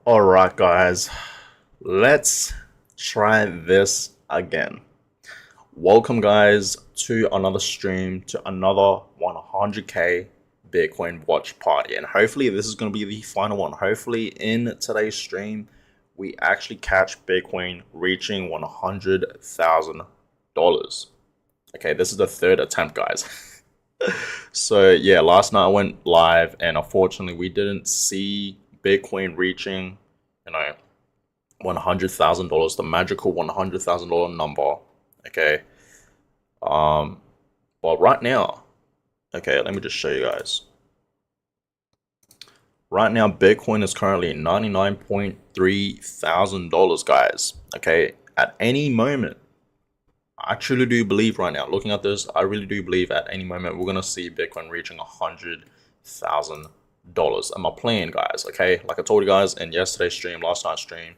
All right, guys, let's try this again. Welcome, guys, to another stream, to another 100k Bitcoin watch party. And hopefully, this is going to be the final one. Hopefully, in today's stream, we actually catch Bitcoin reaching $100,000. Okay, this is the third attempt, guys. So, yeah, last night I went live, and unfortunately, we didn't see Bitcoin reaching, you know, $100,000, the magical $100,000 number. Okay. Um, but right now, okay, let me just show you guys. Right now, Bitcoin is currently $99.3 thousand, guys. Okay. At any moment, I truly do believe right now, looking at this, I really do believe at any moment we're gonna see Bitcoin reaching $100,000. And my plan, guys, okay, like I told you guys in yesterday's stream, last night's stream,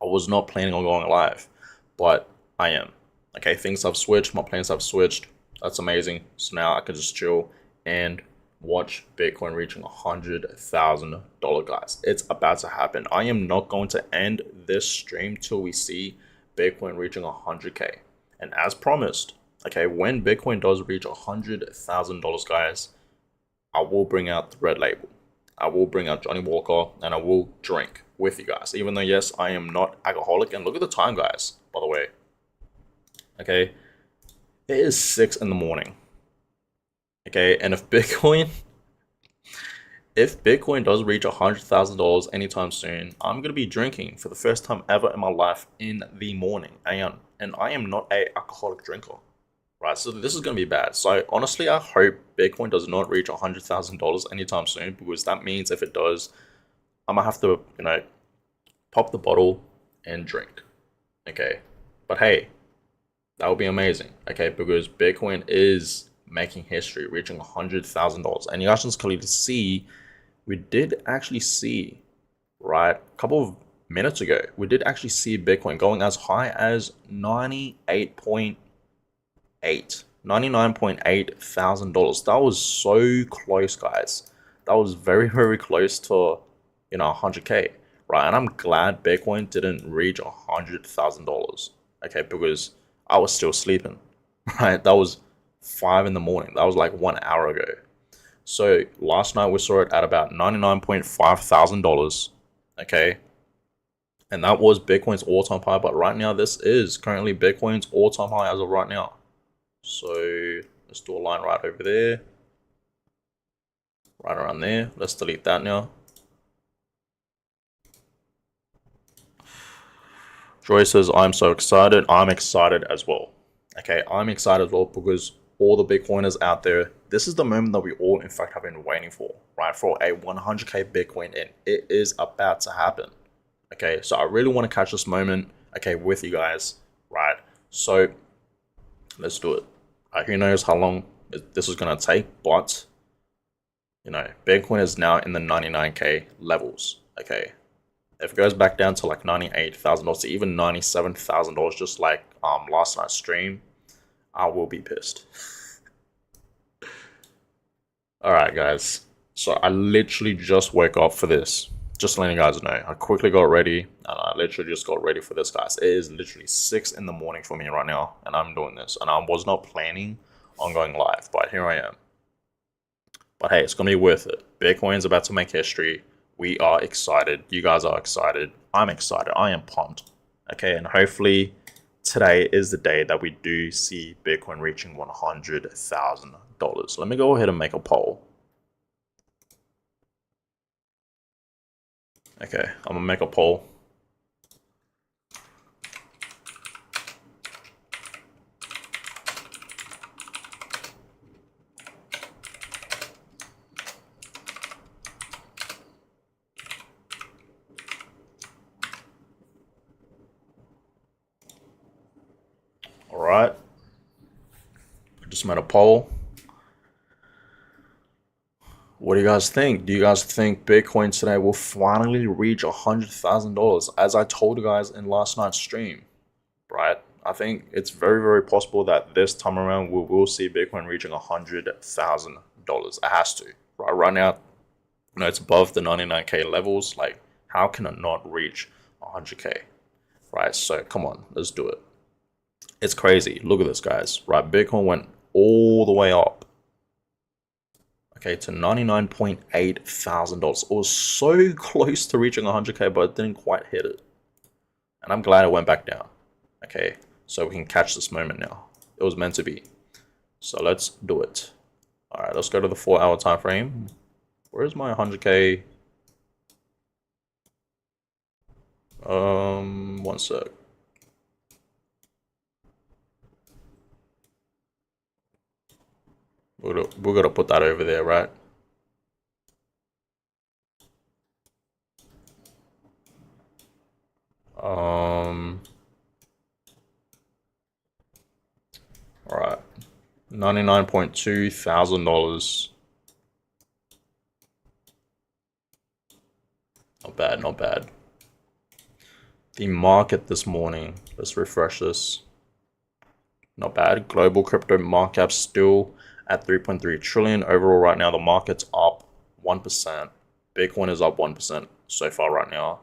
I was not planning on going live, but I am. Okay, things have switched. My plans have switched. That's amazing. So now I can just chill and watch Bitcoin reaching $100,000, guys. It's about to happen. I am not going to end this stream till we see Bitcoin reaching 100k. And as promised, okay, when Bitcoin does reach $100,000, guys, I will bring out the red label. I will bring out Johnny Walker and I will drink with you guys. Even though, yes, I am not alcoholic. And look at the time, guys, by the way. Okay, it is 6 in the morning. Okay, and if Bitcoin does reach $100,000 anytime soon, I'm gonna be drinking for the first time ever in my life in the morning. And I am not a alcoholic drinker. Right, so this is going to be bad. So honestly, I hope Bitcoin does not reach $100,000 anytime soon, because that means if it does, I'm gonna have to, pop the bottle and drink. Okay, but hey, that would be amazing. Okay, because Bitcoin is making history, reaching $100,000, and you guys can clearly see, we did actually see, right, a couple of minutes ago, we did actually see Bitcoin going as high as 99.8 thousand dollars. That was so close, guys. That was very, very close to 100k, right? And I'm glad Bitcoin didn't reach $100,000. Okay, because I was still sleeping. Right, that was 5 in the morning. That was like 1 hour ago. So last night we saw it at about $99.5 thousand. Okay, and that was Bitcoin's all-time high. But right now, this is currently Bitcoin's all-time high as of right now. So let's do a line right over there, right around there. Let's delete that now. Joy says, I'm so excited. I'm excited as well. Okay, I'm excited as well because all the Bitcoiners out there, this is the moment that we all, in fact, have been waiting for, right? For a 100k Bitcoin in. It is about to happen. Okay, so I really want to catch this moment, okay, with you guys, right? So let's do it. Who knows how long this is going to take, but, Bitcoin is now in the 99k levels, okay? If it goes back down to like $98,000 to even $97,000, just like last night's stream, I will be pissed. All right, guys. So I literally just woke up for this. Just letting you guys know. I quickly got ready, and I literally just got ready for this, guys. It is literally 6 in the morning for me right now, and I'm doing this. And I was not planning on going live, but here I am. But hey, it's going to be worth it. Bitcoin's about to make history. We are excited. You guys are excited. I'm excited. I am pumped. Okay, and hopefully today is the day that we do see Bitcoin reaching $100,000. Let me go ahead and make a poll. Okay, I'm gonna make a poll. All right, I just made a poll. What do you guys think? Do you guys think Bitcoin today will finally reach $100,000? As I told you guys in last night's stream, right? I think it's very, very possible that this time around we will see Bitcoin reaching $100,000. It has to. Right now, it's above the 99k levels. Like, How can it not reach 100k? Right, so come on, let's do it. It's crazy. Look at this, guys. Right, Bitcoin went all the way up, okay, to $99,800. It was so close to reaching 100k, but it didn't quite hit it. And I'm glad it went back down. Okay, so we can catch this moment now. It was meant to be. So let's do it. All right, let's go to the 4-hour time frame. Where's my 100k? One sec. We're gonna put that over there, right? All right, $99,200. Not bad, not bad. The market this morning. Let's refresh this. Not bad. Global crypto market cap still at 3.3 trillion. Overall, right now, the market's up 1%. Bitcoin is up 1% so far right now.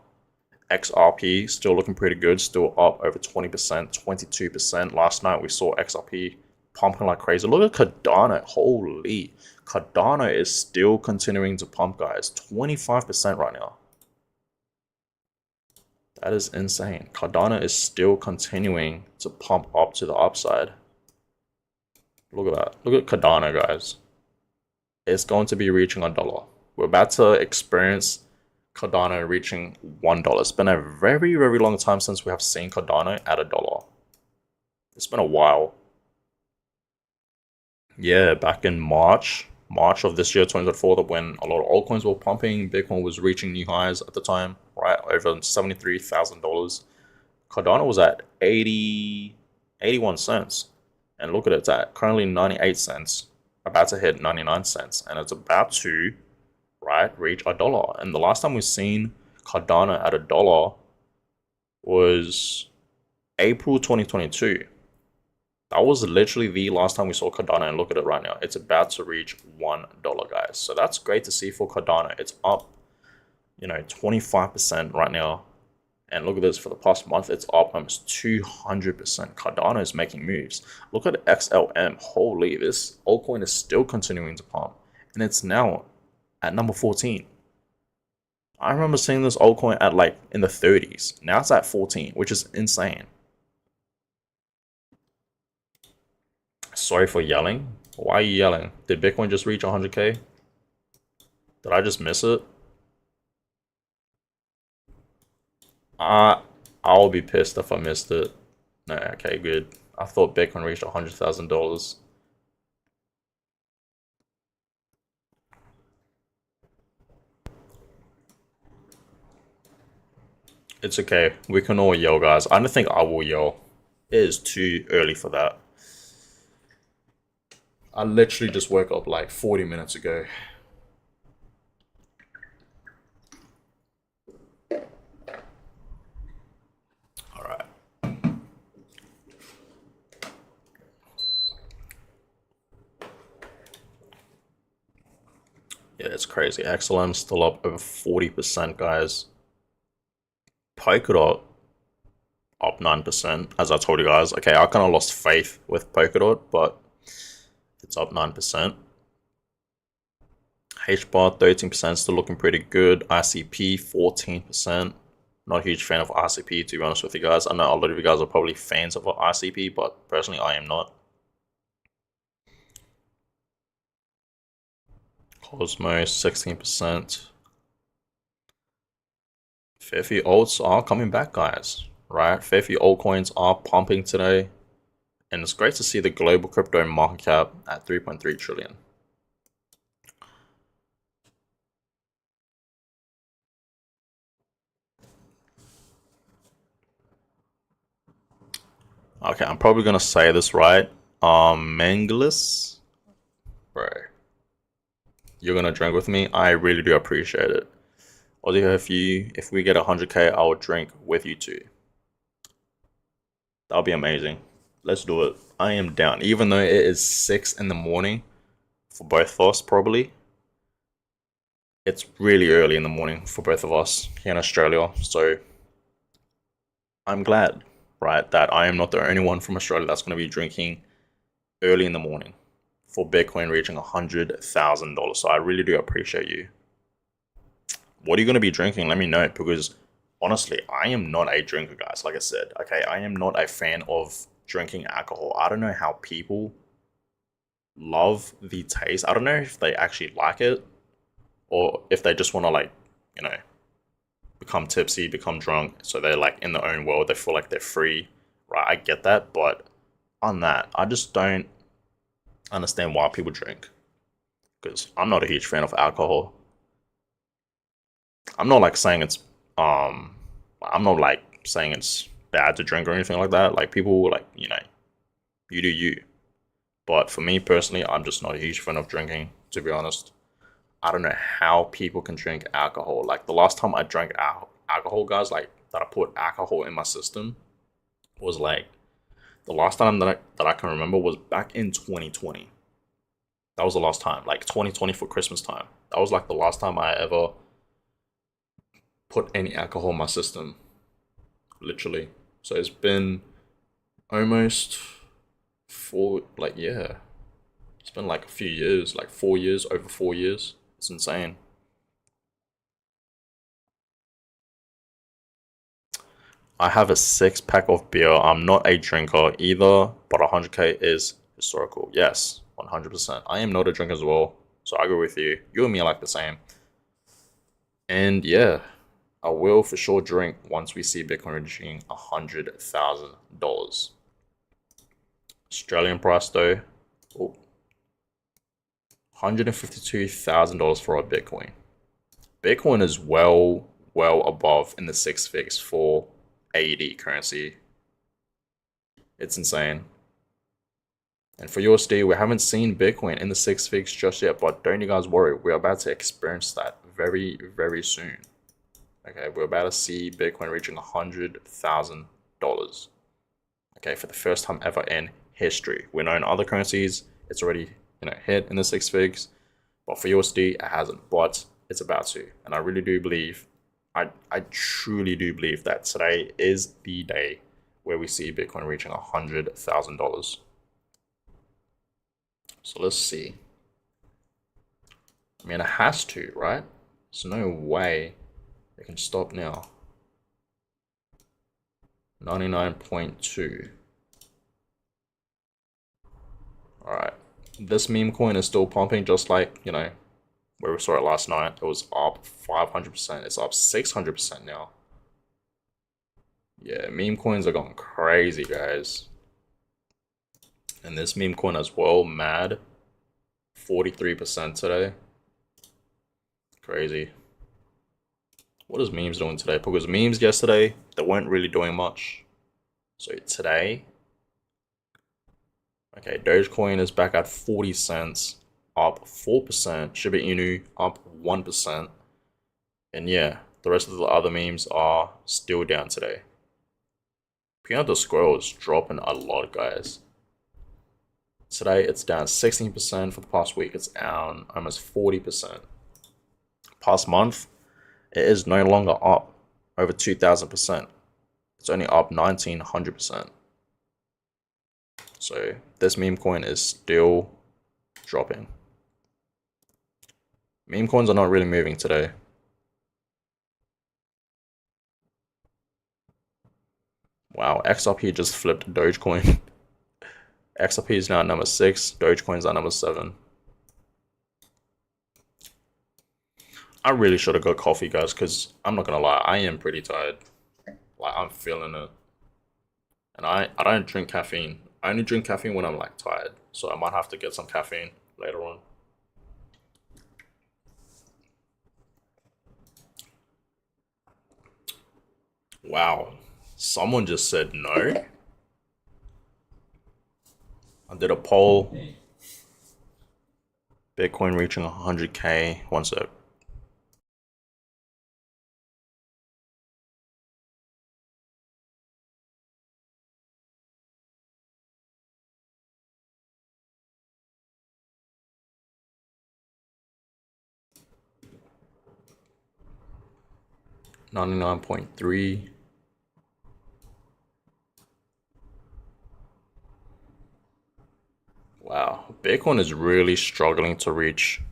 XRP still looking pretty good, still up over 20%, 22%. Last night we saw XRP pumping like crazy. Look at Cardano. Holy. Cardano is still continuing to pump, guys. 25% right now. That is insane. Cardano is still continuing to pump up to the upside. Look at that. Look at Cardano, guys. It's going to be reaching $1. We're about to experience Cardano reaching $1. It's been a very, very long time since we have seen Cardano at $1. It's been a while. Yeah, back in March of this year, 2024, when a lot of altcoins were pumping, Bitcoin was reaching new highs at the time, right? Over $73,000. Cardano was at 81 cents. And look at it, it's at currently 98 cents, about to hit 99 cents. And it's about to, right, reach $1. And the last time we've seen Cardano at $1 was April 2022. That was literally the last time we saw Cardano, and look at it right now. It's about to reach $1, guys. So that's great to see for Cardano. It's up, 25% right now. And look at this, for the past month, it's up almost 200%. Cardano is making moves. Look at XLM. Holy, this altcoin is still continuing to pump. And it's now at number 14. I remember seeing this altcoin at like in the 30s. Now it's at 14, which is insane. Sorry for yelling. Why are you yelling? Did Bitcoin just reach 100k? Did I just miss it? I'll be pissed if I missed it. No, okay, good. I thought Bitcoin reached $100,000. It's okay. We can all yell, guys. I don't think I will yell. It is too early for that. I literally just woke up like 40 minutes ago. All right. Yeah, it's crazy. XLM still up over 40%, guys. Polkadot up 9%, as I told you guys. Okay, I kind of lost faith with Polkadot, but it's up 9%. HBAR 13%, still looking pretty good. ICP 14%. Not a huge fan of ICP, to be honest with you guys. I know a lot of you guys are probably fans of ICP, but personally I am not. Cosmos 16%. Fair few alts are coming back, guys. Right? Fair few altcoins are pumping today. And it's great to see the global crypto market cap at 3.3 trillion. Okay, I'm probably gonna say this right. Manglus, bro, you're gonna drink with me. I really do appreciate it. Although if we get 100k, I will drink with you too. That'll be amazing. Let's do it. I am down, even though it is 6 in the morning for both of us, probably. It's really early in the morning for both of us here in Australia. So I'm glad, right, that I am not the only one from Australia that's going to be drinking early in the morning for Bitcoin reaching $100,000. So I really do appreciate you. What are you going to be drinking? Let me know, because honestly, I am not a drinker, guys. Like I said, okay, I am not a fan of drinking alcohol. I don't know how people love the taste. I don't know if they actually like it or if they just want to, like, you know, become tipsy, become drunk. So they're like in their own world. They feel like they're free, right? I get that. But on that, I just don't understand why people drink, because I'm not a huge fan of alcohol. I'm not like saying it's um I'm not like saying it's bad to drink or anything like that. Like, people, like, you do you. But for me personally, I'm just not a huge fan of drinking, to be honest. I don't know how people can drink alcohol. Like, the last time I drank alcohol, guys, like that I put alcohol in my system, was like the last time that I can remember was back in 2020. That was the last time, like 2020 for Christmas time. That was like the last time I ever put any alcohol in my system, literally. So it's been almost yeah, it's been like a few years, like 4 years, over 4 years. It's insane. I have a six-pack of beer. I'm not a drinker either, but 100K is historical. Yes, 100%. I am not a drinker as well, so I agree with you. You and me are like the same. And yeah, I will for sure drink once we see Bitcoin reaching $100,000. Australian price though, oh, $152,000 for a Bitcoin. Bitcoin is well above in the six figs for AED currency. It's insane. And for USD, we haven't seen Bitcoin in the six figs just yet, but don't you guys worry, we're about to experience that very soon. Okay, we're about to see Bitcoin reaching $100,000. Okay, for the first time ever in history. We know in other currencies it's already hit in the six figs, but for USD it hasn't. But it's about to, and I really do believe, I truly do believe that today is the day where we see Bitcoin reaching $100,000. So let's see. I mean, it has to, right? There's no way it can stop now. 99.2. All right. This meme coin is still pumping, just like, where we saw it last night. It was up 500%. It's up 600% now. Yeah, meme coins are going crazy, guys. And this meme coin as well, mad. 43% today. Crazy. What is memes doing today? Because memes yesterday, they weren't really doing much. So today, okay, Dogecoin is back at 40 cents, up 4%. Shiba Inu up 1%. And yeah, the rest of the other memes are still down today. Peanut the Squirrel is dropping a lot, guys. Today it's down 16%. For the past week, it's down almost 40%. Past month, it is no longer up over 2,000%. It's only up 1,900%. So this meme coin is still dropping. Meme coins are not really moving today. Wow, XRP just flipped Dogecoin. XRP is now at number 6, Dogecoin's at number 7. I really should have got coffee, guys, because I'm not gonna lie, I am pretty tired. Like, I'm feeling it. And I don't drink caffeine. I only drink caffeine when I'm like tired. So I might have to get some caffeine later on. Wow. Someone just said no. I did a poll. Bitcoin reaching 100K. One sec. 99.3. Wow, Bitcoin is really struggling to reach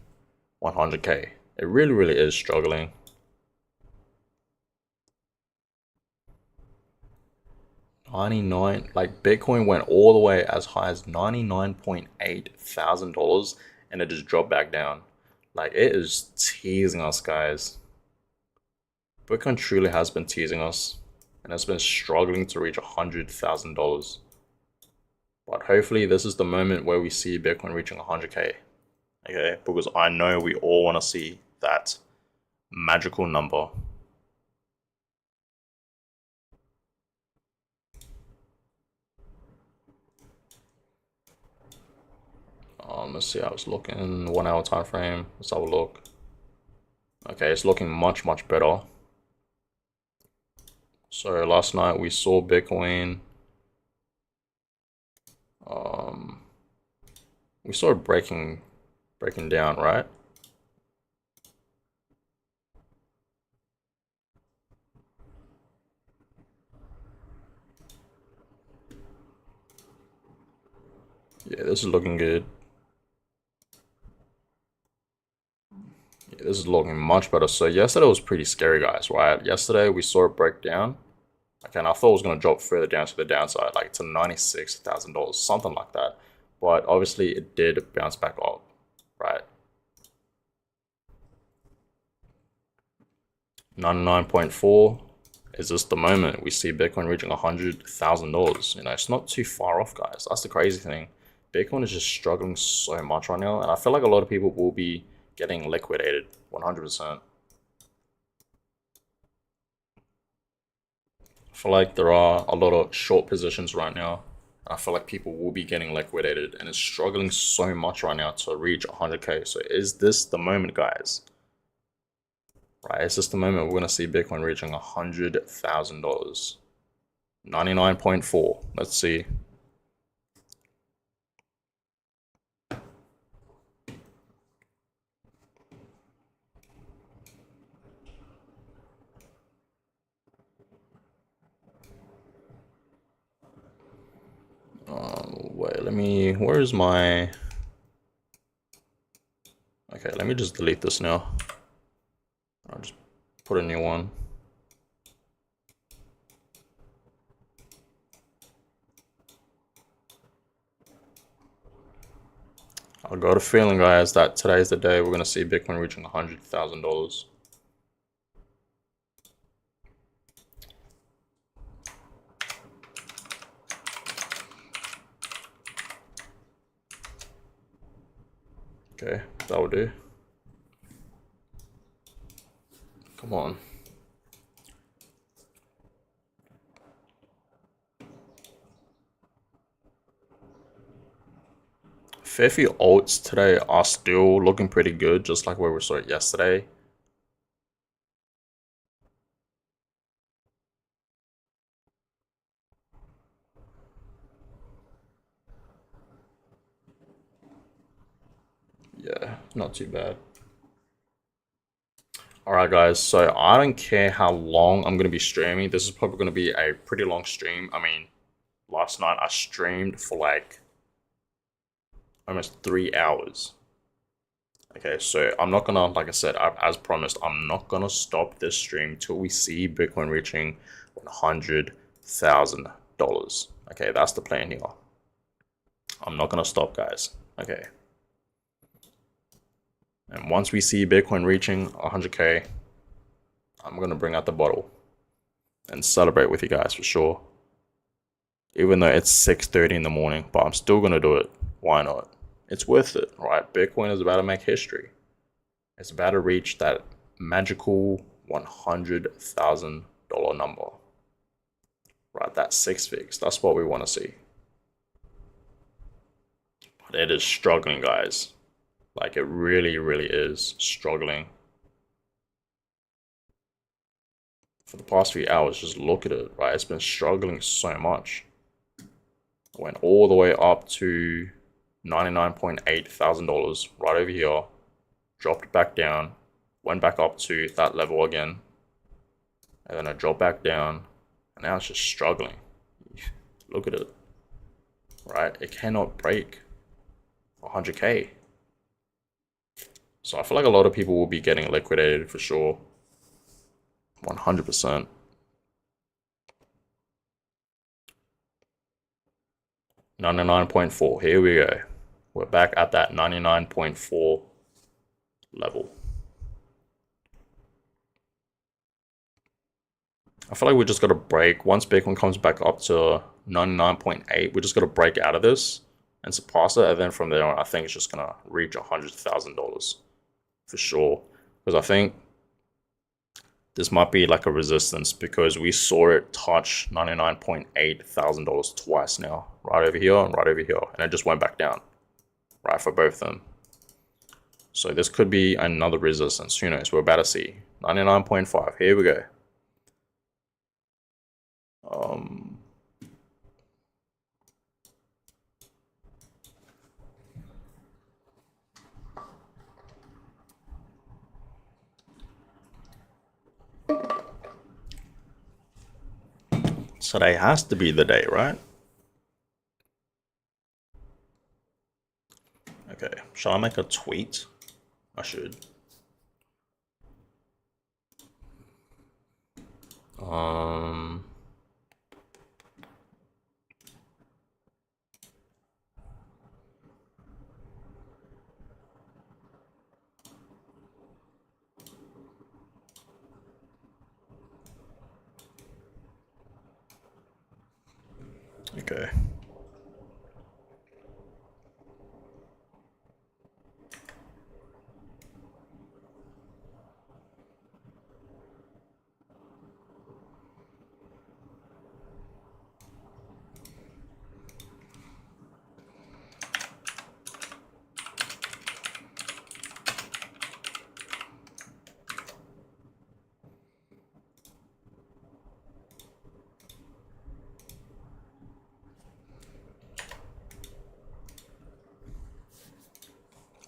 100K. It really, really is struggling. 99, like Bitcoin went all the way as high as $99.8 thousand and it just dropped back down. Like it is teasing us, guys. Bitcoin truly has been teasing us and it's been struggling to reach $100,000. But hopefully this is the moment where we see Bitcoin reaching 100K. Okay, because I know we all want to see that magical number. Let's see how it's looking. 1 hour time frame. Let's have a look. Okay, it's looking much, much better. So last night we saw Bitcoin. We saw it breaking down, right? Yeah, this is looking good. Yeah, this is looking much better. So yesterday was pretty scary, guys, right? Yesterday we saw it break down. Okay, and I thought it was going to drop further down to the downside, like to $96,000, something like that. But obviously it did bounce back up, right? 99.4 is this the moment we see Bitcoin reaching $100,000. You know, it's not too far off, guys. That's the crazy thing. Bitcoin is just struggling so much right now, and I feel like a lot of people will be getting liquidated 100%. I feel like there are a lot of short positions right now. I feel like people will be getting liquidated, and it's struggling so much right now to reach 100K. So is this the moment, guys? Right, is this the moment we're going to see Bitcoin reaching $100,000? 99.4. Let's see. Wait, where's my, okay, let me just delete this now. I'll just put a new one. I got a feeling, guys, that today's the day we're going to see Bitcoin reaching $100,000. Okay, that will do. Come on. Fair few alts today are still looking pretty good, just like where we saw it yesterday. Yeah, not too bad. Alright guys, so I don't care how long I'm going to be streaming. This is probably going to be a pretty long stream. I mean, last night I streamed for like almost 3 hours. Okay, so I'm not gonna, like I said, as promised, I'm not gonna stop this stream till we see Bitcoin reaching $100,000. Okay, that's the plan here. I'm not gonna stop, guys. Okay. And once we see Bitcoin reaching 100K, I'm gonna bring out the bottle and celebrate with you guys for sure. Even though it's 6:30 in the morning, but I'm still gonna do it. Why not? It's worth it, right? Bitcoin is about to make history. It's about to reach that magical $100,000 number. Right, that's 6 figs. That's what we want to see. But it is struggling, guys. Like it really, really is struggling. For the past few hours, just look at it, right? It's been struggling so much. Went all the way up to $99.8 thousand right over here, dropped back down, went back up to that level again, and then it dropped back down, and now it's just struggling. Look at it, right? It cannot break 100K. So I feel like a lot of people will be getting liquidated for sure. 100%. $99.4. Here we go. We're back at that 99.4 level. I feel like we just got to break. Once Bitcoin comes back up to 99.8, we just got to break out of this and surpass it. And then from there on, I think it's just going to reach $100,000 for sure. Because I think this might be like a resistance because we saw it touch $99,800 twice now. Right over here and right over here. And it just went back down. Right, for both of them. So this could be another resistance. Who knows? We're about to see. 99.5. Here we go. Today has to be the day, right? Okay, shall I make a tweet? I should. Okay.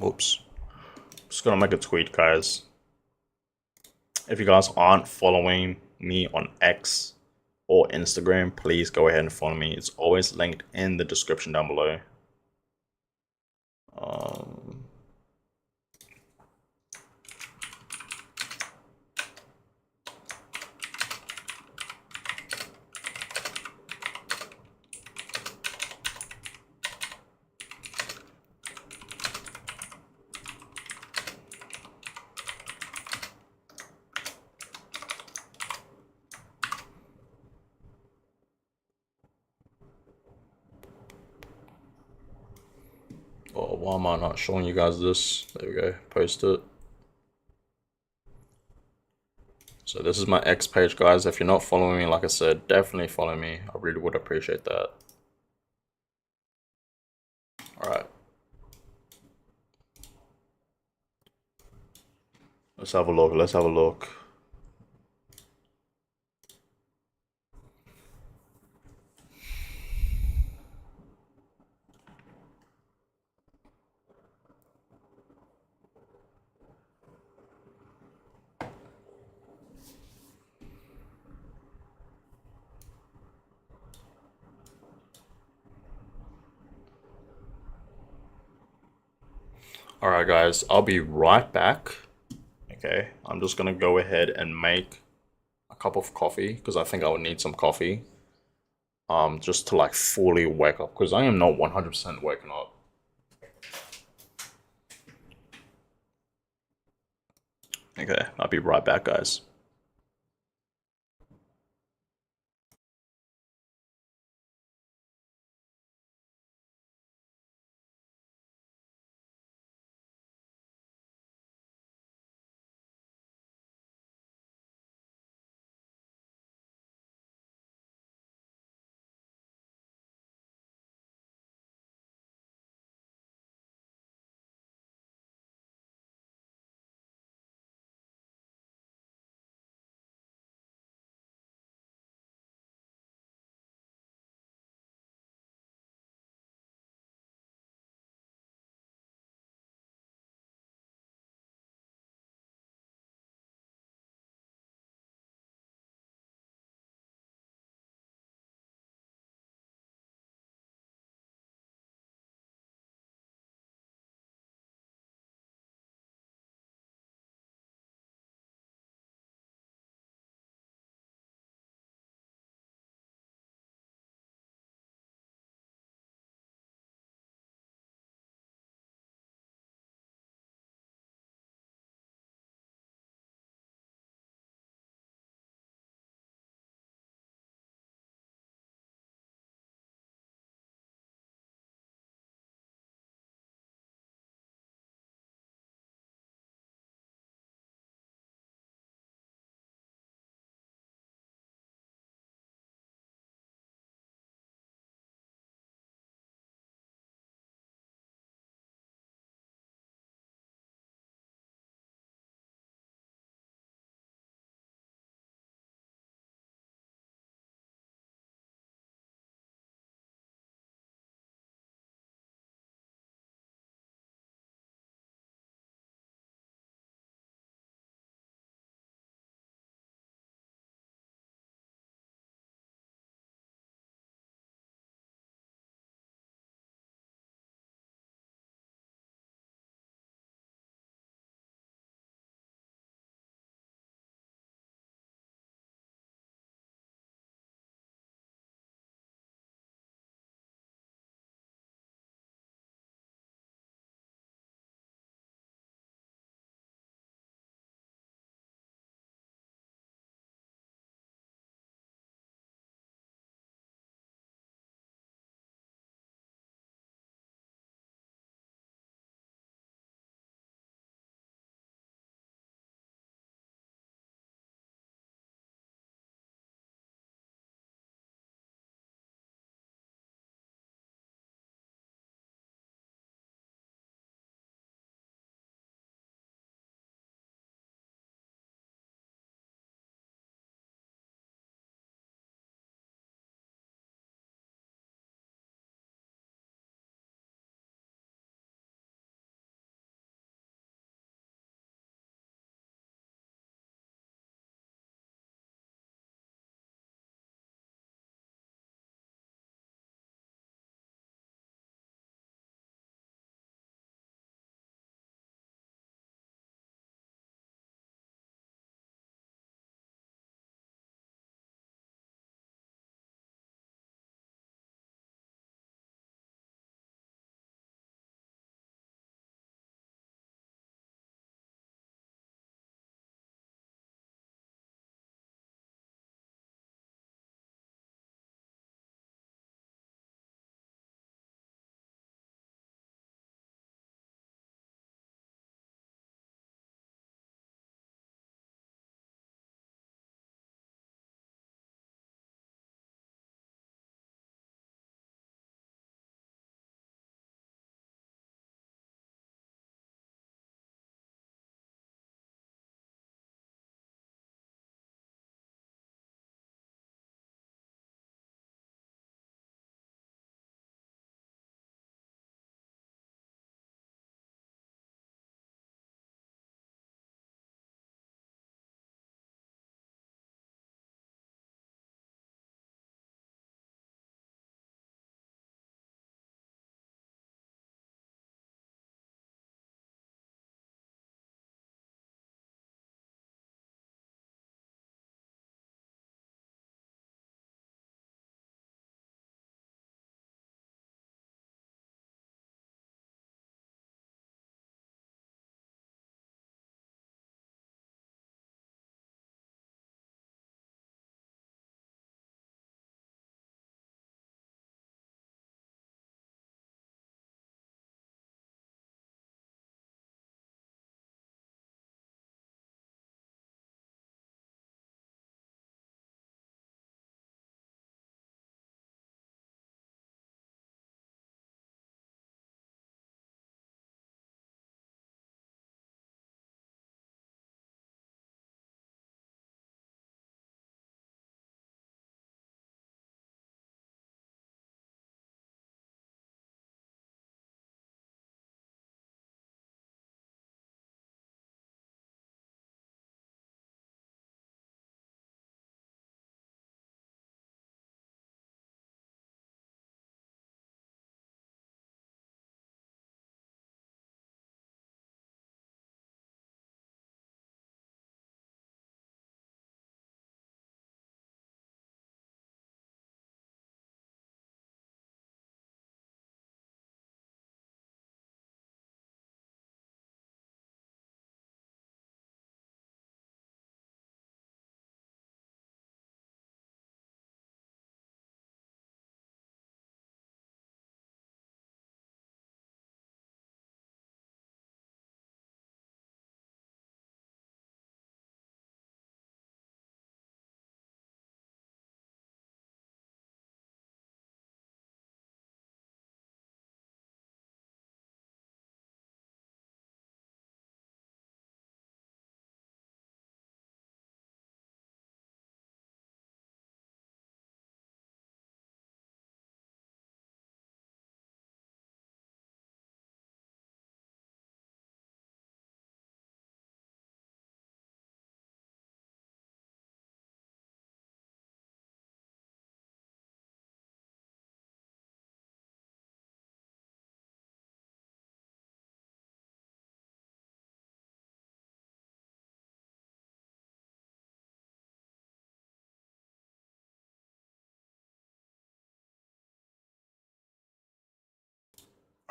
Oops. Just gonna make a tweet, guys. If you guys aren't following me on X or Instagram, please go ahead and follow me. It's always linked in the description down below. Oh, why am I not showing you guys this? There we go. Post it. So this is my X page, guys. If you're not following me, like I said, definitely follow me. I really would appreciate that. Alright. Let's have a look. Let's have a look. Alright, guys. I'll be right back. Okay. I'm just going to go ahead and make a cup of coffee because I think I would need some coffee. Just to like fully wake up because I am not 100% waking up. Okay, I'll be right back, guys.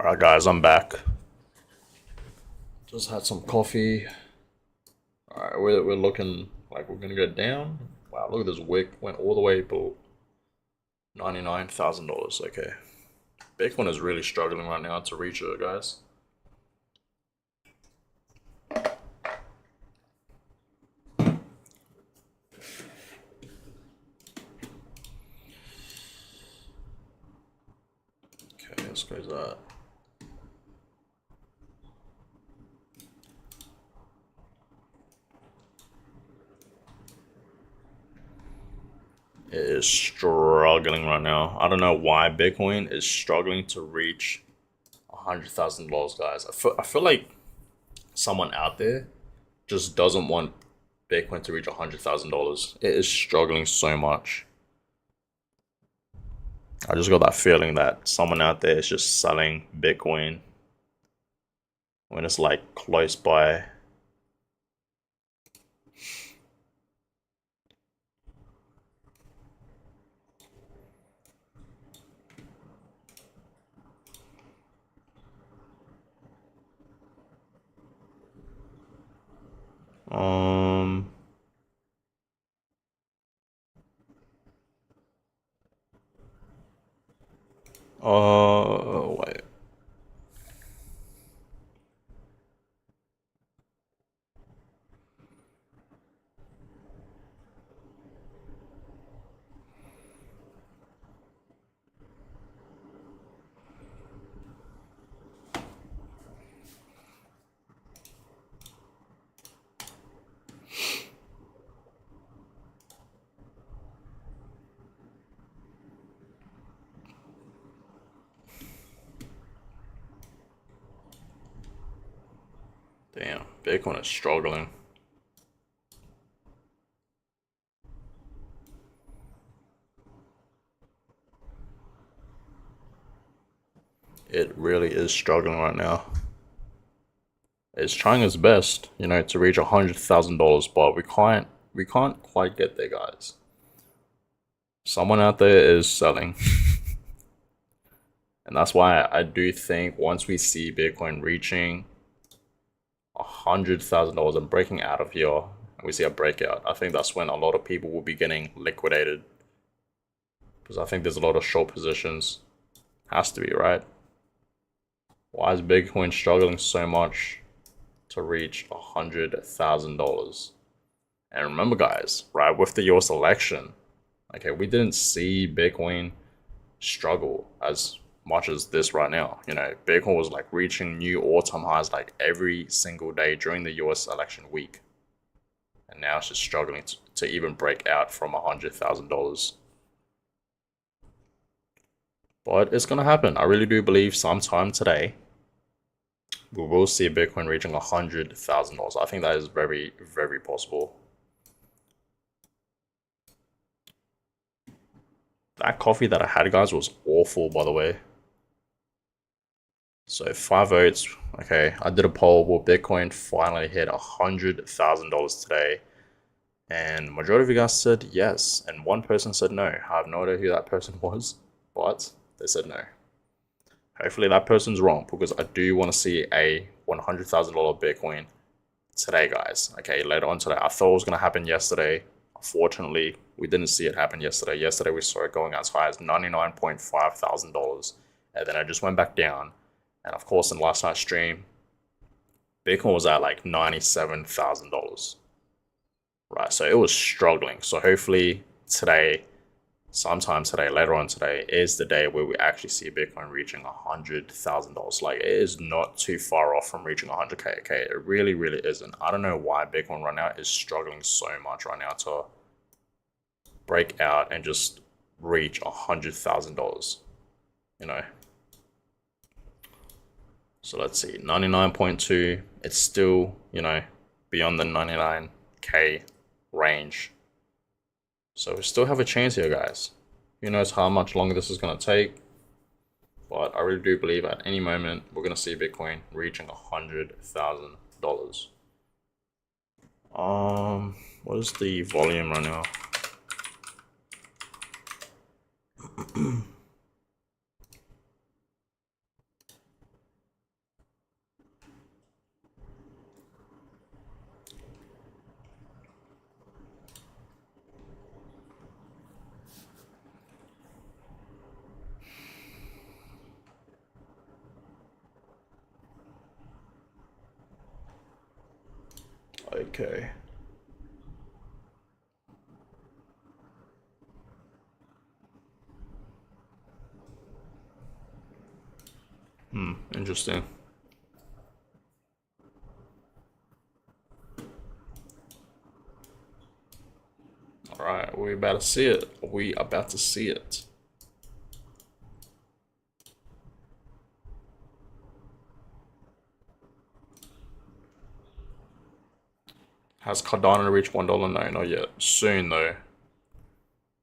Alright guys, I'm back. Just had some coffee. Alright, we're looking like we're gonna go down. Wow, look at this wick. Went all the way below $99,000. Okay. Bitcoin is really struggling right now to reach it, guys. Okay, let's close that. It is struggling right now. I don't know why Bitcoin is struggling to reach $100,000, guys. I feel like someone out there just doesn't want Bitcoin to reach $100,000. It is struggling so much. I just got that feeling that someone out there is just selling Bitcoin when it's like close by. Um, wait. Damn, Bitcoin is struggling. It really is struggling right now. It's trying its best, you know, to reach $100,000, but we can't quite get there, guys. Someone out there is selling. And that's why I do think once we see Bitcoin reaching $100,000 and breaking out of here, and we see a breakout, I think that's when a lot of people will be getting liquidated. Because I think there's a lot of short positions. Has to be, right? Why is Bitcoin struggling so much to reach $100,000? And remember, guys, right, with the US election, okay, we didn't see Bitcoin struggle as much as this right now. You know, Bitcoin was like reaching new all-time highs like every single day during the US election week. And now it's just struggling to even break out from $100,000. But it's gonna happen. I really do believe sometime today we will see Bitcoin reaching $100,000. I think that is very, very possible. That coffee that I had, guys, was awful, by the way. So 5 votes. Okay, I did a poll. Will Bitcoin finally hit $100,000 today? And majority of you guys said yes, and one person said no. I have no idea who that person was, but they said no. Hopefully that person's wrong, because I do want to see a $100,000 Bitcoin today, guys. Okay, later on today. I thought it was going to happen yesterday. Unfortunately, we didn't see it happen yesterday. Yesterday, we saw it going as high as $99.5 thousand, and then it just went back down. And of course, in last night's stream, Bitcoin was at like $97,000. Right, so it was struggling. So hopefully today, sometime today, later on today, is the day where we actually see Bitcoin reaching $100,000. Like, it is not too far off from reaching 100K. Okay, it really, really isn't. I don't know why Bitcoin right now is struggling so much right now to break out and just reach $100,000. You know. So let's see, 99.2. It's still, you know, beyond the 99K range. So we still have a chance here, guys. Who knows how much longer this is going to take. But I really do believe at any moment we're going to see Bitcoin reaching $100,000. What is the volume right now? Okay. Interesting. All right, we about to see it. We about to see it. Has Cardano reached $1? No, not yet. Soon though.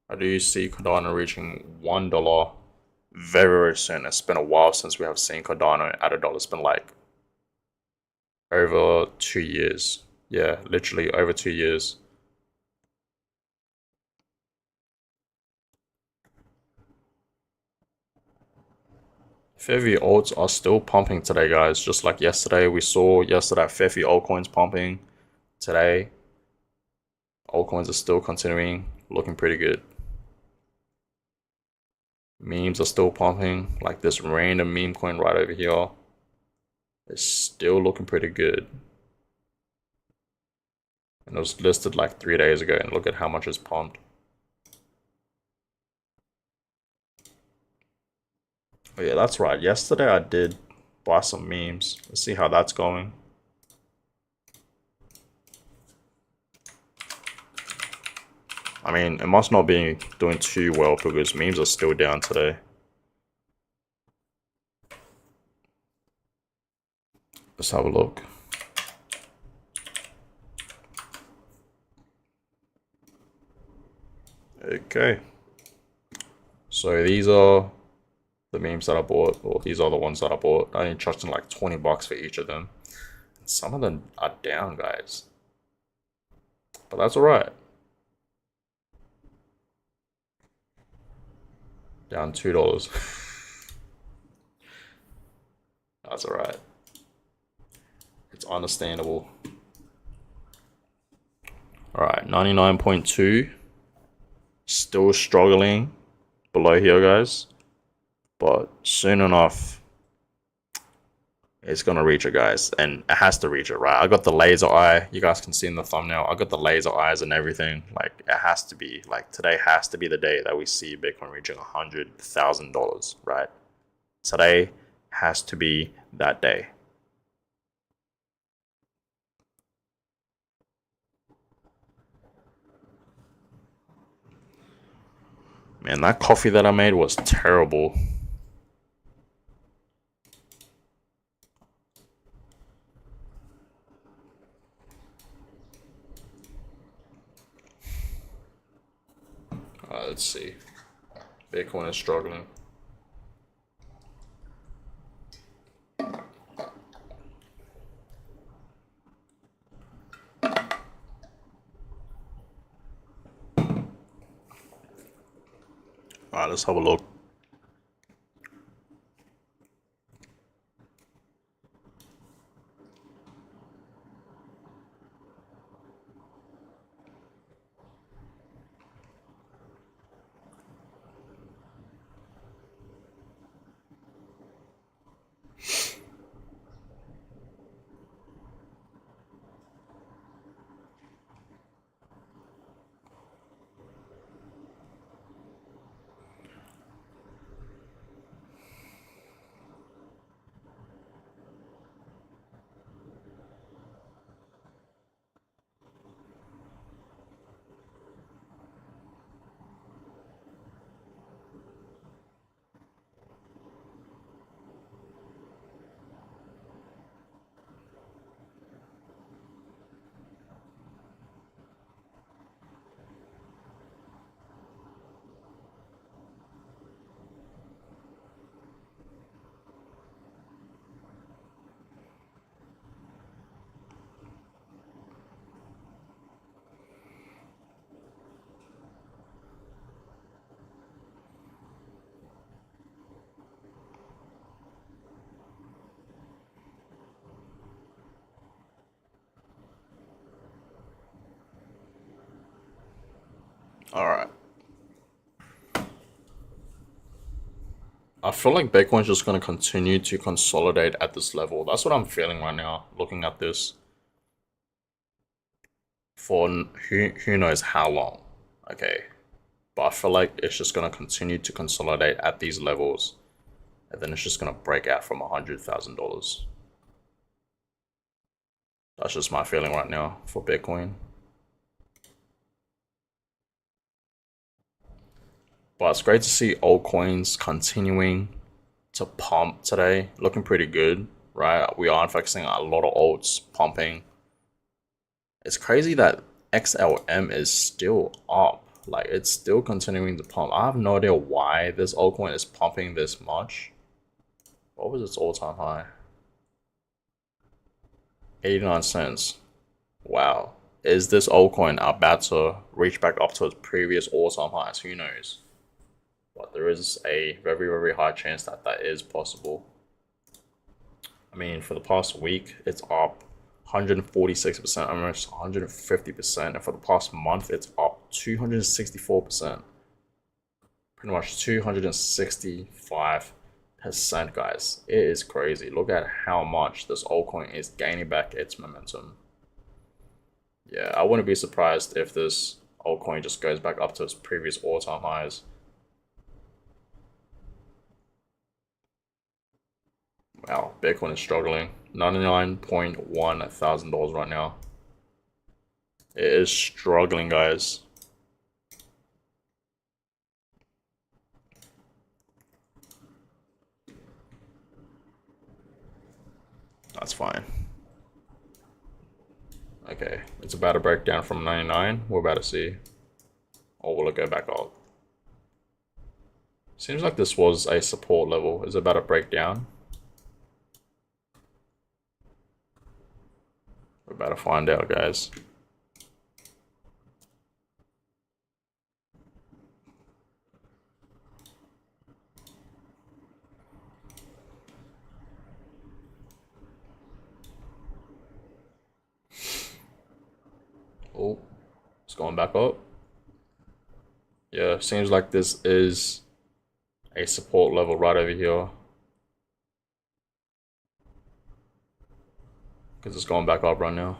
I do see Cardano reaching $1 very, very soon. It's been a while since we have seen Cardano at $1. It's been like over 2 years. Yeah, literally over 2 years. Fair value alts are still pumping today, guys. Just like yesterday, we saw yesterday fair value altcoins pumping. Today, altcoins are still continuing, looking pretty good. Memes are still pumping, like this random meme coin right over here. It's still looking pretty good. And it was listed like 3 days ago, and look at how much it's pumped. Oh yeah, that's right. Yesterday I did buy some memes. Let's see how that's going. I mean, it must not be doing too well because memes are still down today. Let's have a look. Okay. So these are the memes that I bought, or these are the ones that I bought. I only charged them like 20 bucks for each of them. Some of them are down, guys. But that's alright. Down $2. That's alright. It's understandable. Alright, 99.2. Still struggling below here, guys. But soon enough, it's gonna reach it, guys. And it has to reach it, right? I got the laser eye. You guys can see in the thumbnail. I got the laser eyes and everything. Like, it has to be. Like, today has to be the day that we see Bitcoin reaching $100,000, right? Today has to be that day. Man, that coffee that I made was terrible. Let's see. Bitcoin is struggling. Alright, let's have a look. Alright. I feel like Bitcoin's just going to continue to consolidate at this level. That's what I'm feeling right now, looking at this. for who knows how long. Okay, but I feel like it's just gonna continue to consolidate at these levels, and then it's just gonna break out from $100,000. That's just my feeling right now for Bitcoin. But it's great to see altcoins continuing to pump today, looking pretty good, right? We are in fact seeing a lot of alts pumping. It's crazy that XLM is still up. Like it's still continuing to pump. I have no idea why this altcoin is pumping this much. What was its all-time high? 89 cents. Wow. Is this altcoin about to reach back up to its previous all-time highs? Who knows? But there is a very, very high chance that that is possible. I mean, for the past week, it's up 146%, almost 150%. And for the past month, it's up 264%. Pretty much 265%, guys. It is crazy. Look at how much this altcoin is gaining back its momentum. Yeah, I wouldn't be surprised if this altcoin just goes back up to its previous all-time highs. Wow, Bitcoin is struggling. $99,100 right now. It is struggling, guys. That's fine. Okay, it's about to break down from 99. We're about to see. Or will it go back up? Seems like this was a support level. Is it about to break down? We're about to find out, guys. Oh, it's going back up. Yeah, seems like this is a support level right over here. Because it's going back up right now.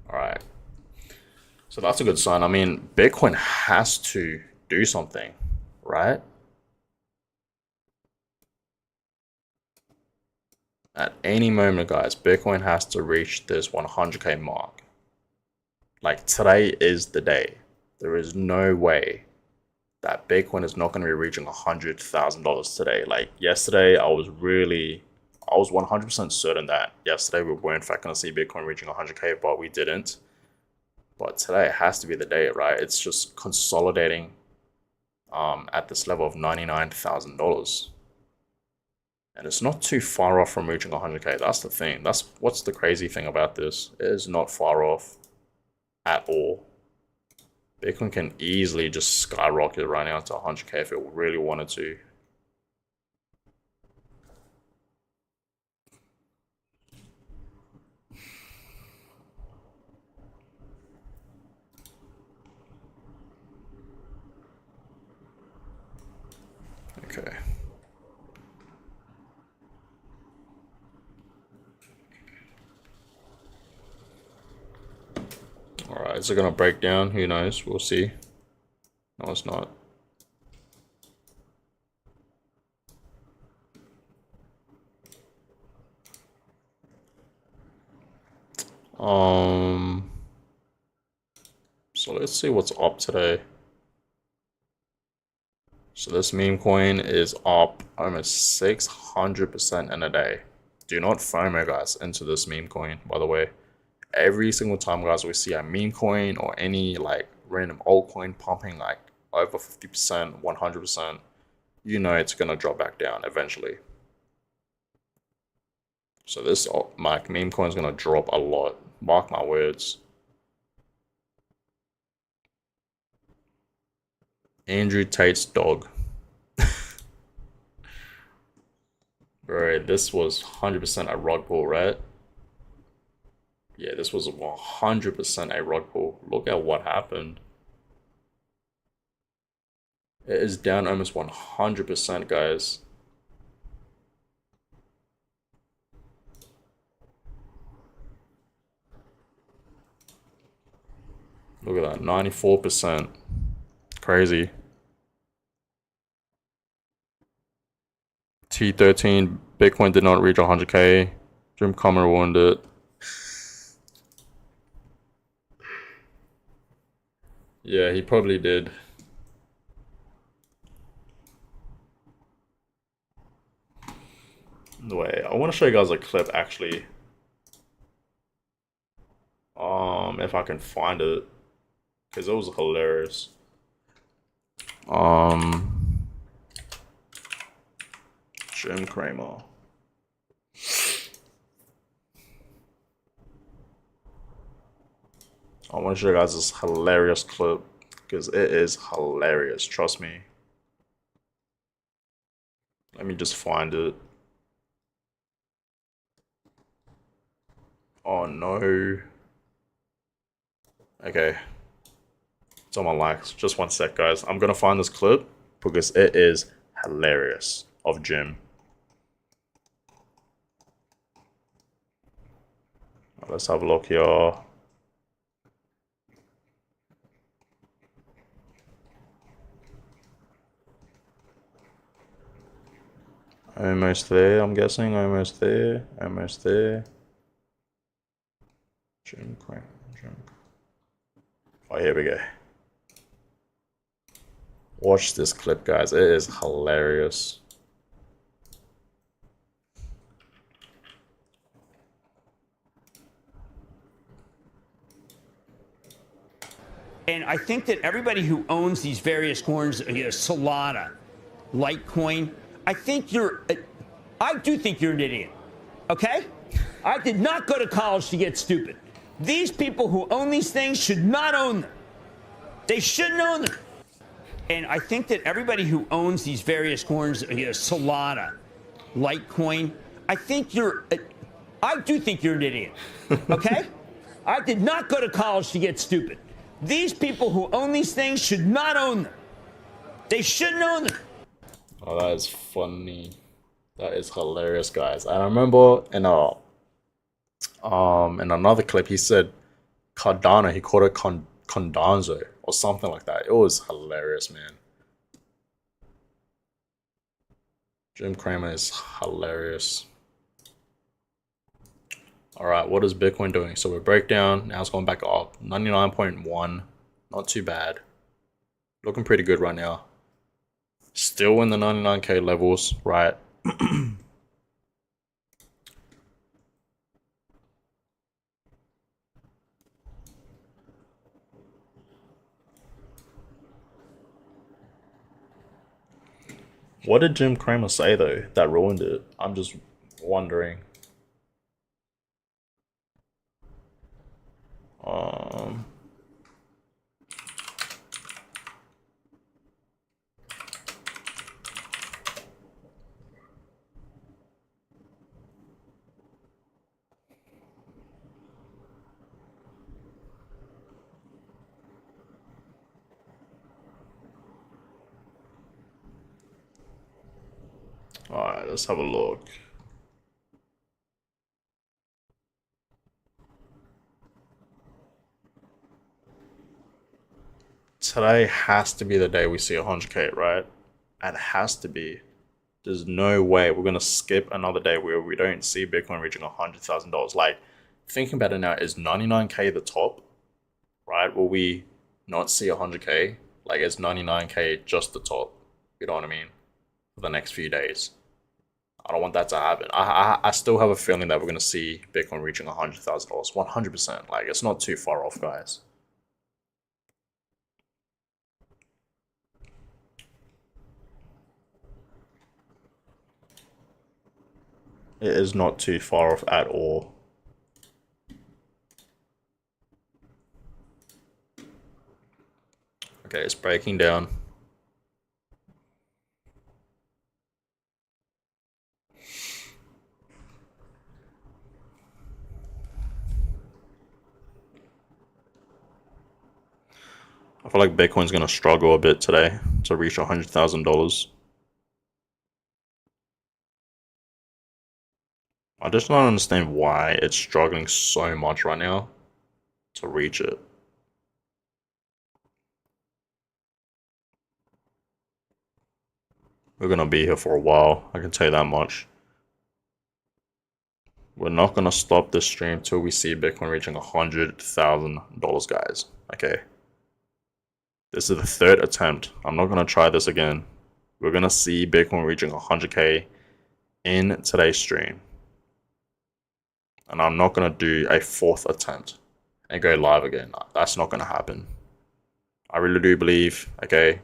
Alright. So that's a good sign. I mean, Bitcoin has to do something, right? At any moment, guys, Bitcoin has to reach this 100K mark. Like, today is the day. There is no way that Bitcoin is not going to be reaching $100,000 today. Like, yesterday, I was 100% certain that yesterday we were in fact going to see Bitcoin reaching 100K, but we didn't. But today it has to be the day, right? It's just consolidating at this level of $99,000. And it's not too far off from reaching 100K. That's the thing. That's what's the crazy thing about this. It is not far off at all. Bitcoin can easily just skyrocket right now to 100K if it really wanted to. Okay. Alright, is it gonna break down? Who knows? We'll see. No, it's not. So let's see what's up today. So this meme coin is up almost 600% in a day. Do not FOMO, guys, into this meme coin, by the way. Every single time, guys, we see a meme coin or any like random altcoin pumping like over 50%, 100%, you know it's gonna drop back down eventually. So this meme coin is gonna drop a lot. Mark my words. Andrew Tate's dog. Bro, this was 100% a rug pull, right? Yeah, this was 100% a rug pull. Look at what happened. It is down almost 100%, guys. Look at that, 94%. Crazy. T13, Bitcoin did not reach 100K. Jim Cramer ruined it. Yeah, he probably did. Wait, I want to show you guys a clip actually. If I can find it, because it was hilarious. Jim Cramer. I want to show you guys this hilarious clip because it is hilarious. Trust me. Let me just find it. Oh no. Okay. It's on my likes. Just one sec, guys. I'm gonna find this clip because it is hilarious of Jim. Let's have a look here. Almost there, I'm guessing. Almost there. Almost there. Jim Cramer. Oh, here we go. Watch this clip, guys. It is hilarious. And I think that everybody who owns these various coins, Solana, Litecoin, I do think you're an idiot. Okay? I did not go to college to get stupid. These people who own these things should not own them. They shouldn't own them. And I think that everybody who owns these various coins, Solana, Litecoin, I do think you're an idiot. Okay? I did not go to college to get stupid. These people who own these things should not own them. They shouldn't own them. Oh, that is funny. That is hilarious, guys. I remember in another clip he said Cardano. He called it Condanzo or something like that. It was hilarious, man. Jim Cramer is hilarious. All right, what is Bitcoin doing? So we break down. Now it's going back up. 99.1. Not too bad. Looking pretty good right now. Still in the 99K levels, right? What did Jim Cramer say though that ruined it? I'm just wondering. Um, Alright, let's have a look. Today has to be the day we see 100K, right? It has to be. There's no way we're gonna skip another day where we don't see Bitcoin reaching $100,000. Like, thinking about it now, is 99K the top? Right? Will we not see 100K? Like, is 99K just the top? You know what I mean? For the next few days. I don't want that to happen. I still have a feeling that we're gonna see Bitcoin reaching $100,000. 100%. Like, it's not too far off, guys. It is not too far off at all. Okay, it's breaking down. I feel like Bitcoin's gonna struggle a bit today to reach $100,000. I just don't understand why it's struggling so much right now to reach it. We're gonna be here for a while, I can tell you that much. We're not gonna stop this stream till we see Bitcoin reaching $100,000, guys. Okay. This is the third attempt. I'm not gonna try this again. We're gonna see Bitcoin reaching 100K in today's stream. And I'm not gonna do a fourth attempt and go live again. That's not gonna happen. I really do believe, okay,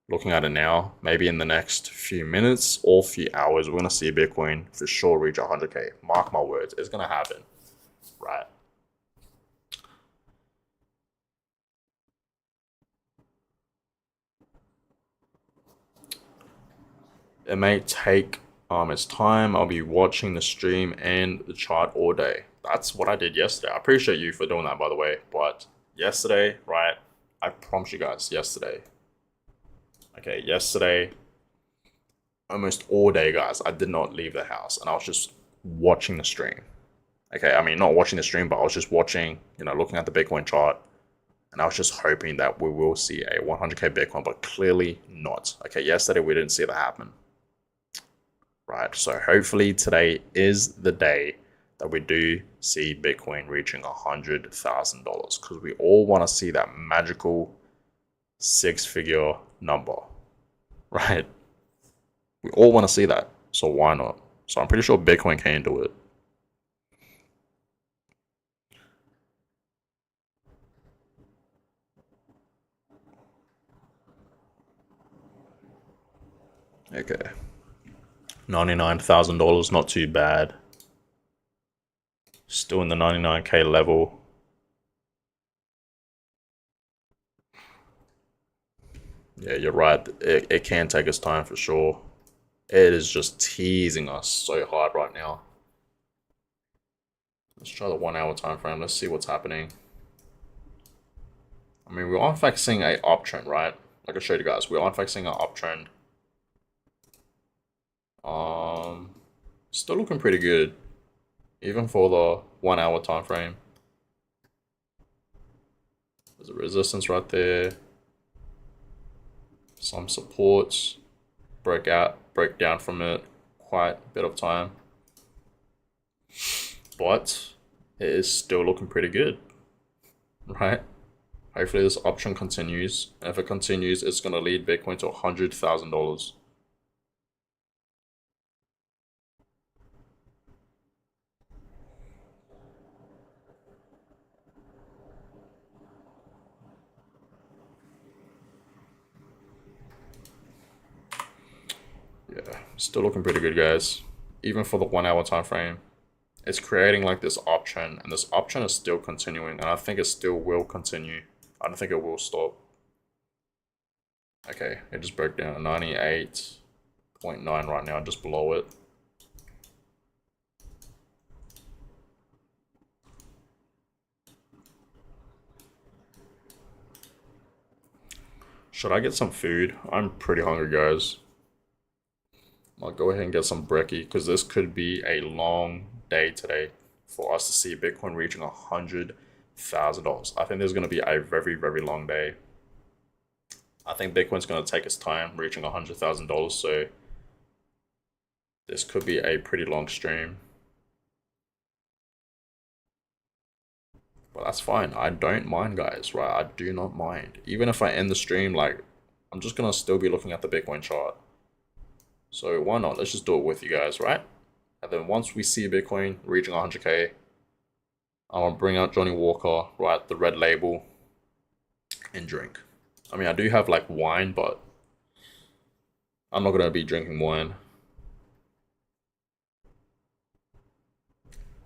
looking at it now, maybe in the next few minutes or few hours, we're gonna see Bitcoin for sure reach 100K. Mark my words, it's gonna happen, right? It may take its time. I'll be watching the stream and the chart all day. That's what I did yesterday. I appreciate you for doing that, by the way. But yesterday, right? I promise you guys, yesterday. Okay, yesterday, almost all day, guys, I did not leave the house, and I was just watching the stream. Okay, I mean, not watching the stream, but I was just watching, looking at the Bitcoin chart, and I was just hoping that we will see a 100K Bitcoin, but clearly not. Okay, yesterday we didn't see that happen. Right, so hopefully today is the day that we do see Bitcoin reaching $100,000, because we all want to see that magical six-figure number, right? We all want to see that, so why not? So I'm pretty sure Bitcoin can do it. Okay, $99,000, not too bad. Still in the 99K level. Yeah, you're right. It can take its time for sure. It is just teasing us so hard right now. Let's try the 1 hour time frame. Let's see what's happening. I mean, we are in fact seeing a uptrend, right? Like I showed you guys, we are in fact seeing an uptrend. Still looking pretty good, even for the 1 hour time frame. There's a resistance right there. Some supports. Break down from it. Quite a bit of time. But it is still looking pretty good, right? Hopefully this option continues. And if it continues, it's going to lead Bitcoin to $100,000. Yeah, still looking pretty good, guys. Even for the 1 hour time frame, it's creating like this uptrend, and this uptrend is still continuing, and I think it still will continue. I don't think it will stop. Okay, it just broke down 98.9 right now, just below it. Should I get some food? I'm pretty hungry, guys. I'll go ahead and get some brekkie, because this could be a long day today for us to see Bitcoin reaching $100,000. I think there's going to be a very, very long day. I think Bitcoin's going to take its time reaching $100,000, so this could be a pretty long stream. But that's fine. I don't mind, guys, right? I do not mind. Even if I end the stream, like, I'm just going to still be looking at the Bitcoin chart. So why not? Let's just do it with you guys, right? And then once we see Bitcoin reaching 100K, I'm going to bring out Johnny Walker, right, the red label, and drink. I mean, I do have like wine, but I'm not going to be drinking wine.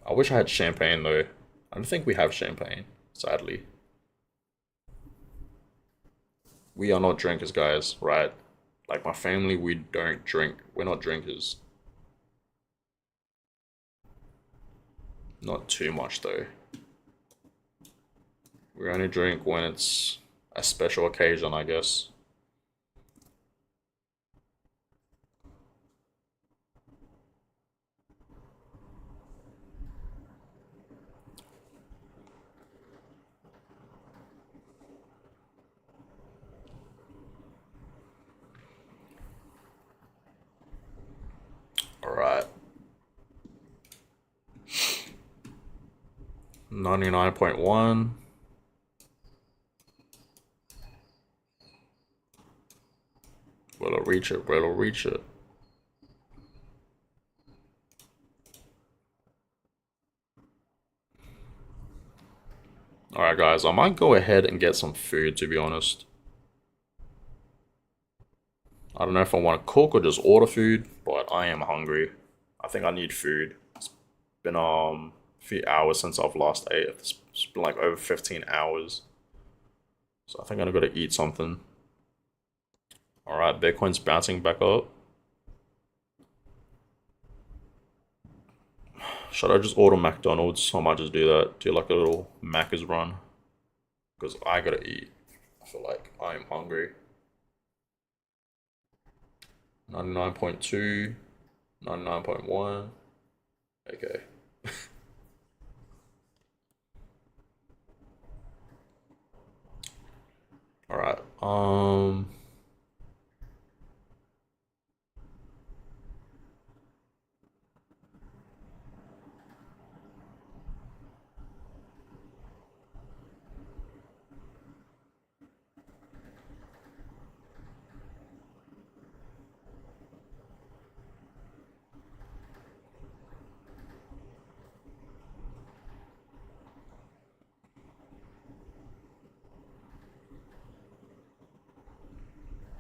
I wish I had champagne though. I don't think we have champagne, sadly. We are not drinkers, guys, right? Like my family, we don't drink. We're not drinkers. Not too much though. We only drink when it's a special occasion, I guess. 99.1. Will it reach it? Will it reach it? Alright guys, I might go ahead and get some food, to be honest. I don't know if I want to cook or just order food, but I am hungry. I think I need food. It's been a few hours since I've last ate. It's been like over 15 hours. So I think I'm gonna eat something. Alright, Bitcoin's bouncing back up. Should I just order McDonald's? I might just do that. Do like a little Macca's run. Because I gotta eat. I feel like I am hungry. 99.2, 99.1. Okay. Alright.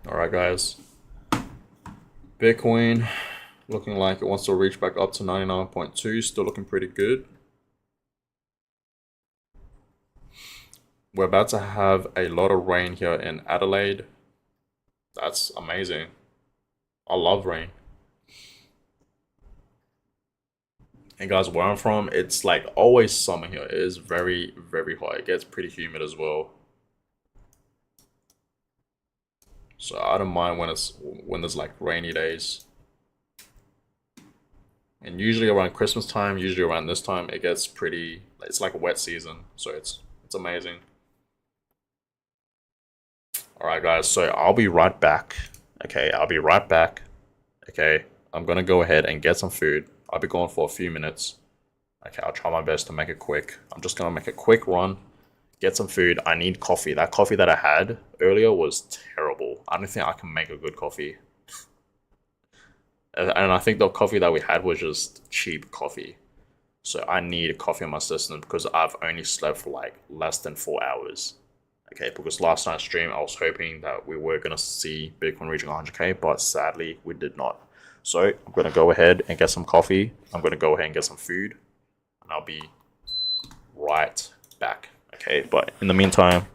Alright guys. Bitcoin looking like it wants to reach back up to 99.2, still looking pretty good. We're about to have a lot of rain here in Adelaide. That's amazing. I love rain. And guys, where I'm from, it's like always summer here. It is very, very hot. It gets pretty humid as well. So I don't mind when there's like rainy days. And usually around Christmas time, usually around this time, it gets pretty. It's like a wet season, so it's amazing. All right, guys. So I'll be right back. Okay, I'll be right back. Okay, I'm gonna go ahead and get some food. I'll be gone for a few minutes. Okay, I'll try my best to make it quick. I'm just gonna make a quick run, get some food. I need coffee. That coffee that I had earlier was terrible. I don't think I can make a good coffee. And I think the coffee that we had was just cheap coffee. So I need coffee in my system because I've only slept for like less than 4 hours. Okay, because last night's stream I was hoping that we were gonna see Bitcoin reaching 100k, but sadly we did not. So I'm gonna go ahead and get some coffee. I'm gonna go ahead and get some food, and I'll be right back. Okay, but in the meantime,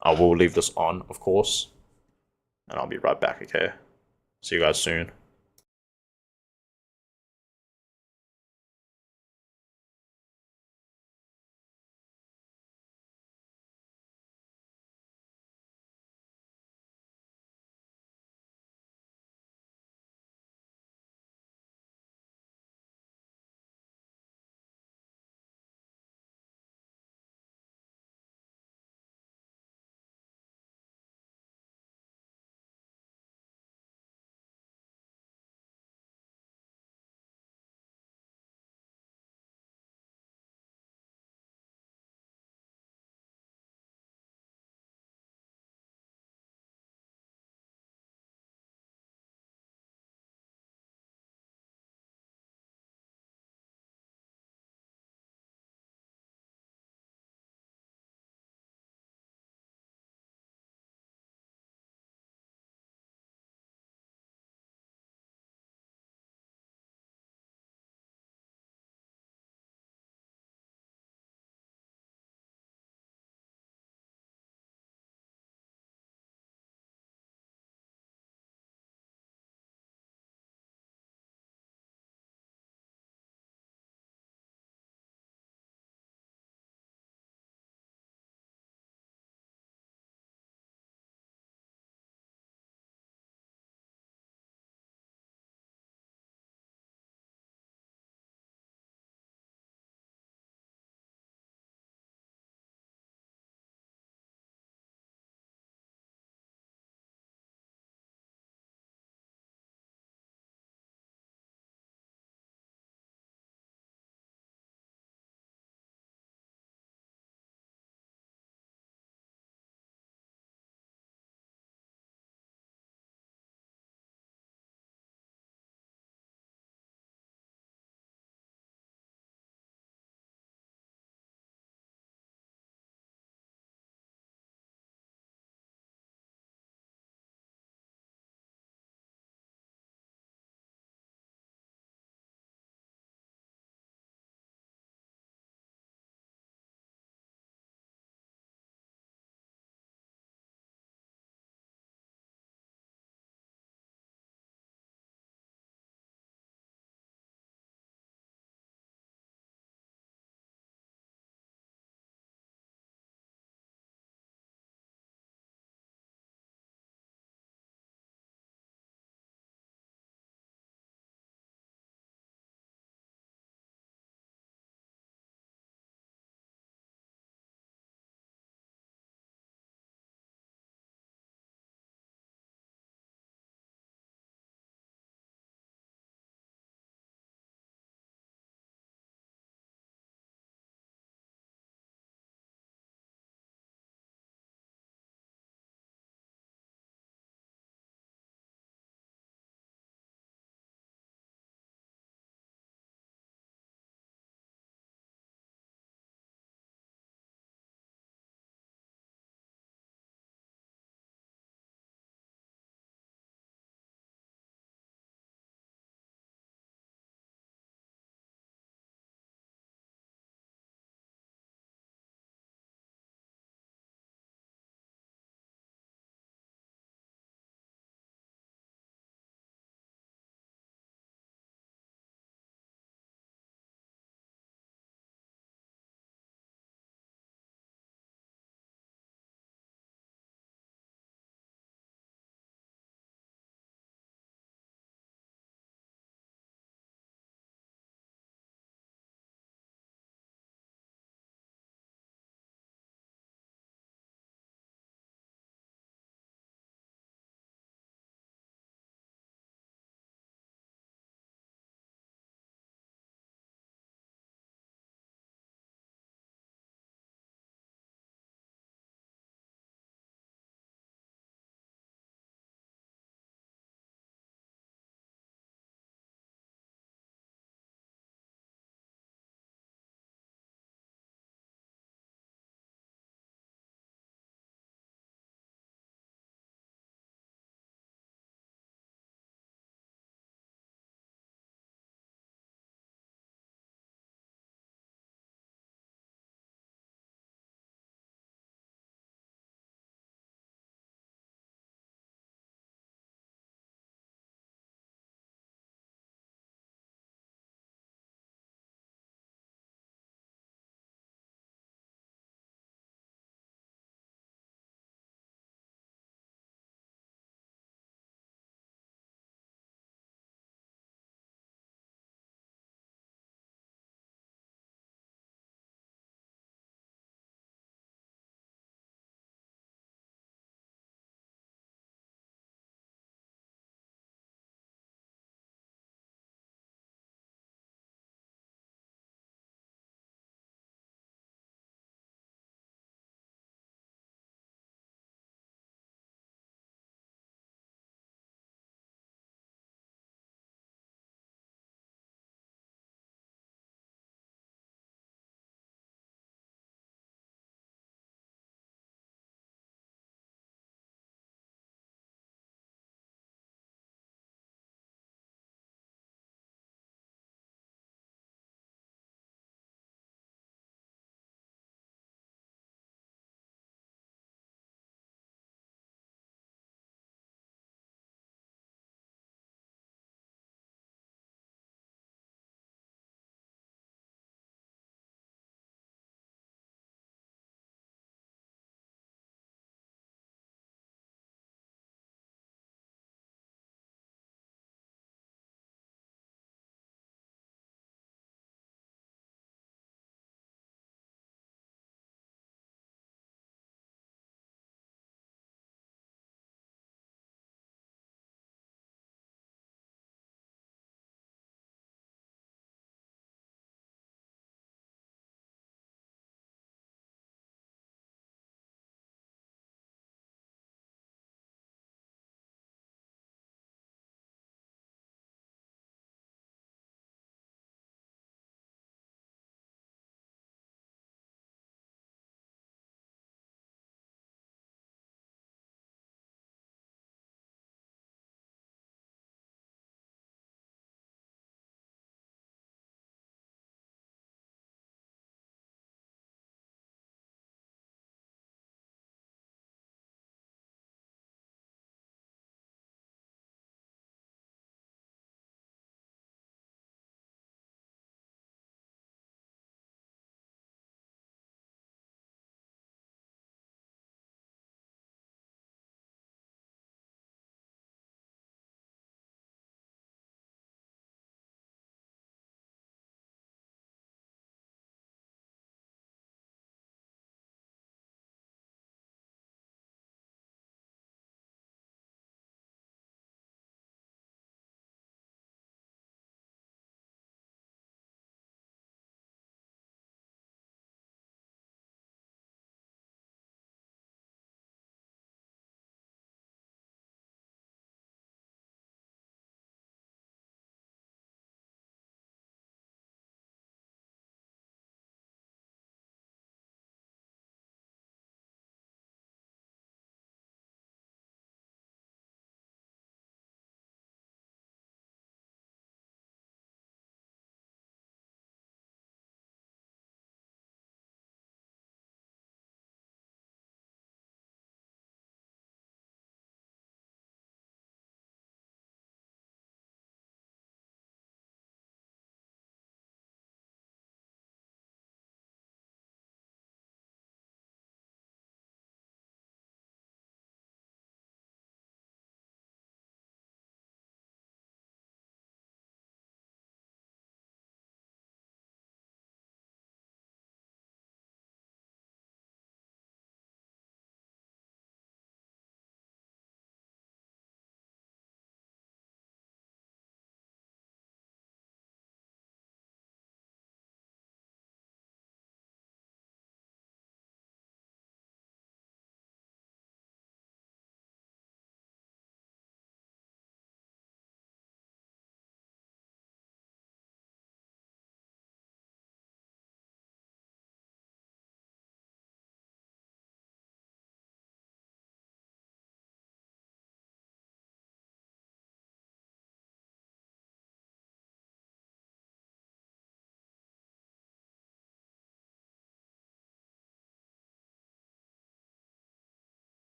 I will leave this on, of course, and I'll be right back. Okay, see you guys soon.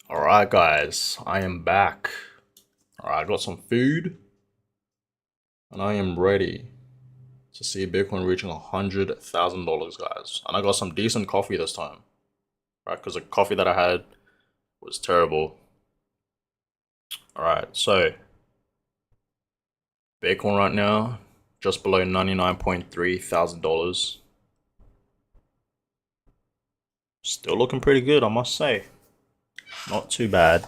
Alright, guys, I am back. Alright, I got some food and I am ready to see Bitcoin reaching $100,000, guys. And I got some decent coffee this time, right? Because the coffee that I had was terrible. Alright, so Bitcoin right now just below $99.3 thousand. Still looking pretty good, I must say. Not too bad.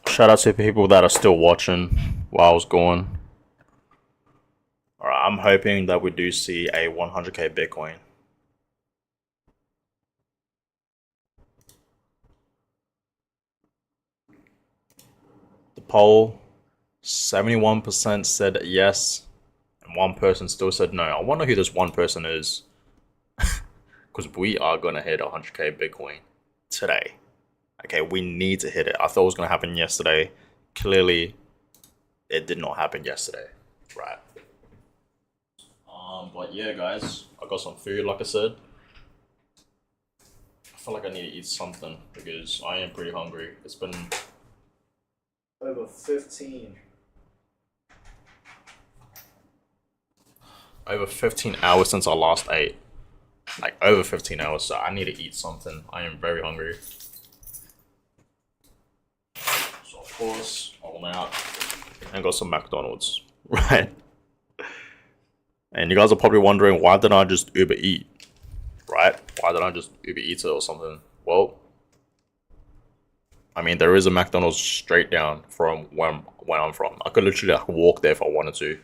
Shout out to people that are still watching while I was gone. Alright, I'm hoping that we do see a 100k Bitcoin. The poll, 71% said yes, and one person still said no. I wonder who this one person is. Because we are going to hit 100k Bitcoin today. Okay, we need to hit it. I thought it was going to happen yesterday. Clearly, it did not happen yesterday. Right. But yeah, guys, I got some food, like I said. I feel like I need to eat something because I am pretty hungry. It's been over 15 hours since I last ate. Like over 15 hours, so I need to eat something. I am very hungry. So of course, I went out and got some McDonald's, right? And you guys are probably wondering, why didn't I just Uber Eat, right? Why didn't I just Uber Eat it or something? Well, I mean, there is a McDonald's straight down from where I'm from. I could literally walk there if I wanted to.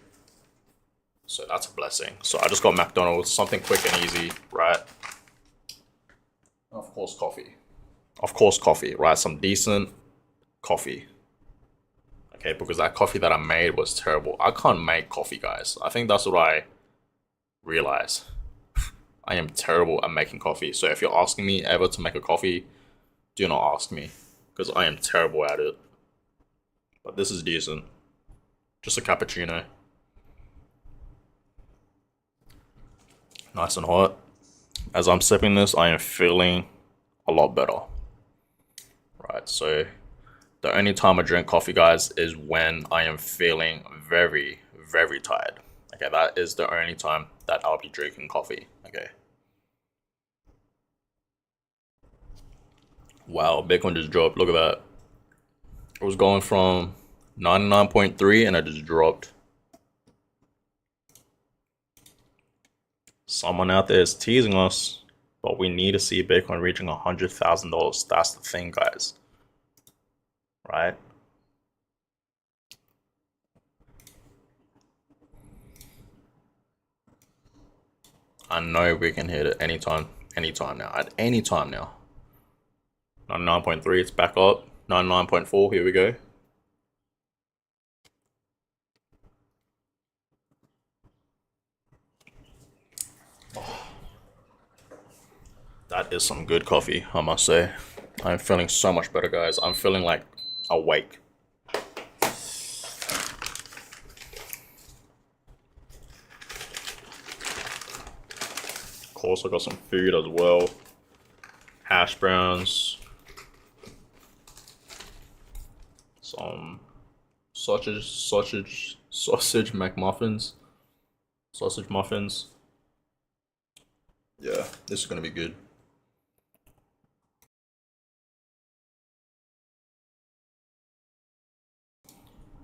So that's a blessing. So I just got McDonald's, something quick and easy, right? Of course, coffee. Of course, coffee, right? Some decent coffee. Okay, because that coffee that I made was terrible. I can't make coffee, guys. I think that's what I realized. I am terrible at making coffee. So if you're asking me ever to make a coffee, do not ask me, because I am terrible at it. But this is decent. Just a cappuccino. Nice and hot. As I'm sipping this, I am feeling a lot better. Right, so the only time I drink coffee, guys, is when I am feeling very, very tired. Okay, that is the only time that I'll be drinking coffee. Okay. Wow, Bitcoin just dropped. Look at that. It was going from 99.3 and it just dropped. Someone out there is teasing us, but we need to see Bitcoin reaching $100,000. That's the thing, guys. Right? I know we can hit it anytime now, at any time now. 99.3, it's back up. 99.4, here we go. Oh, that is some good coffee, I must say. I'm feeling so much better, guys. I'm feeling like awake. Of course, I got some food as well. Hash browns. Some sausage McMuffins. Sausage muffins. Yeah, this is gonna be good.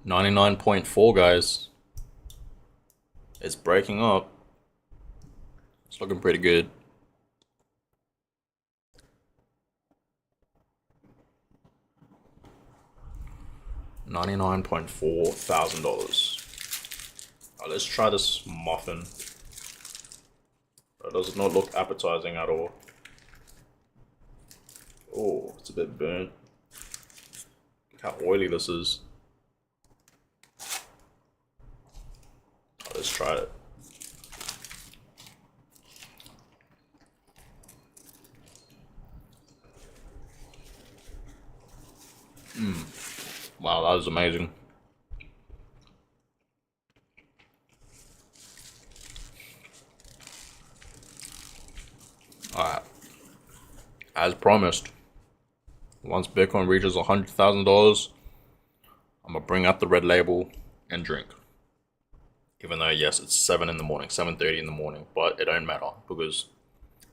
$99.4, guys. It's breaking up. It's looking pretty good. $99.4 thousand. Let's try this muffin. It does not look appetizing at all. Oh, it's a bit burnt. Look how oily this is. Let's try it. Wow, that was amazing. Alright. As promised, Once Bitcoin reaches $100,000, I'm gonna bring out the red label and drink. Even though yes, it's 7 in the morning, 7:30 in the morning, but it don't matter because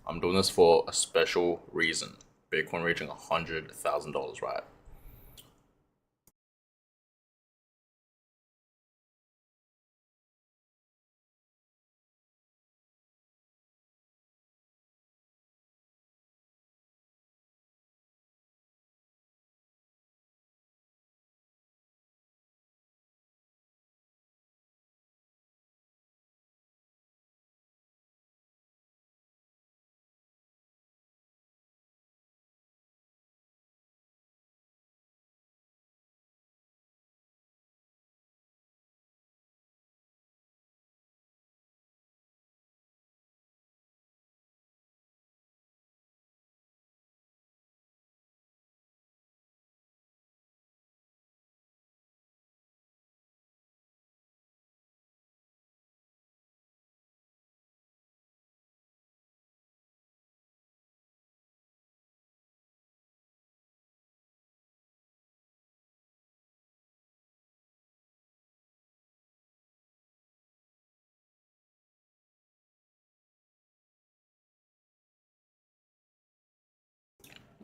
I'm doing this for a special reason. Bitcoin reaching $100,000, right?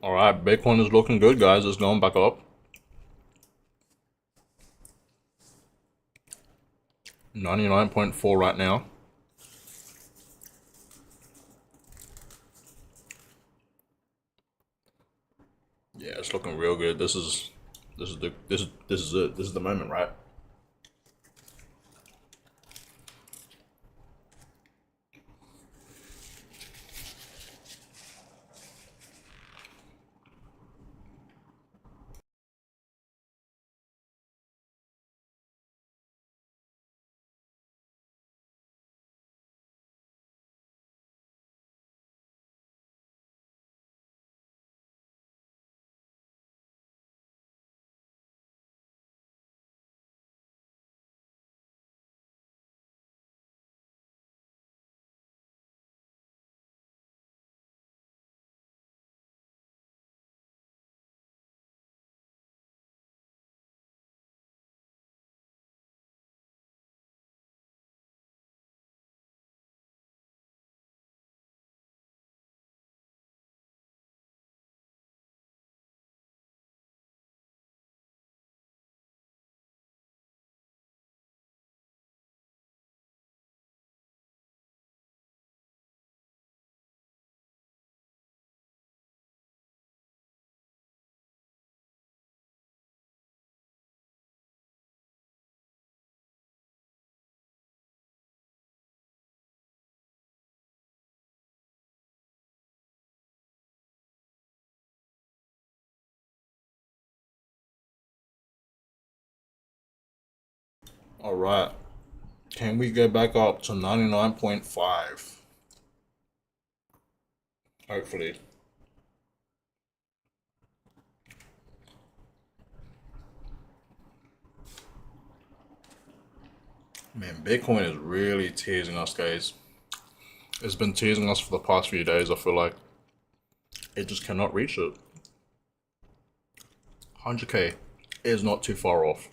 All right, Bitcoin is looking good, guys. It's going back up. 99.4 right now. Yeah, it's looking real good. This is the moment, right? All right. Can we get back up to 99.5? Hopefully. Man, Bitcoin is really teasing us, guys. It's been teasing us for the past few days. I feel like it just cannot reach it. 100K is not too far off.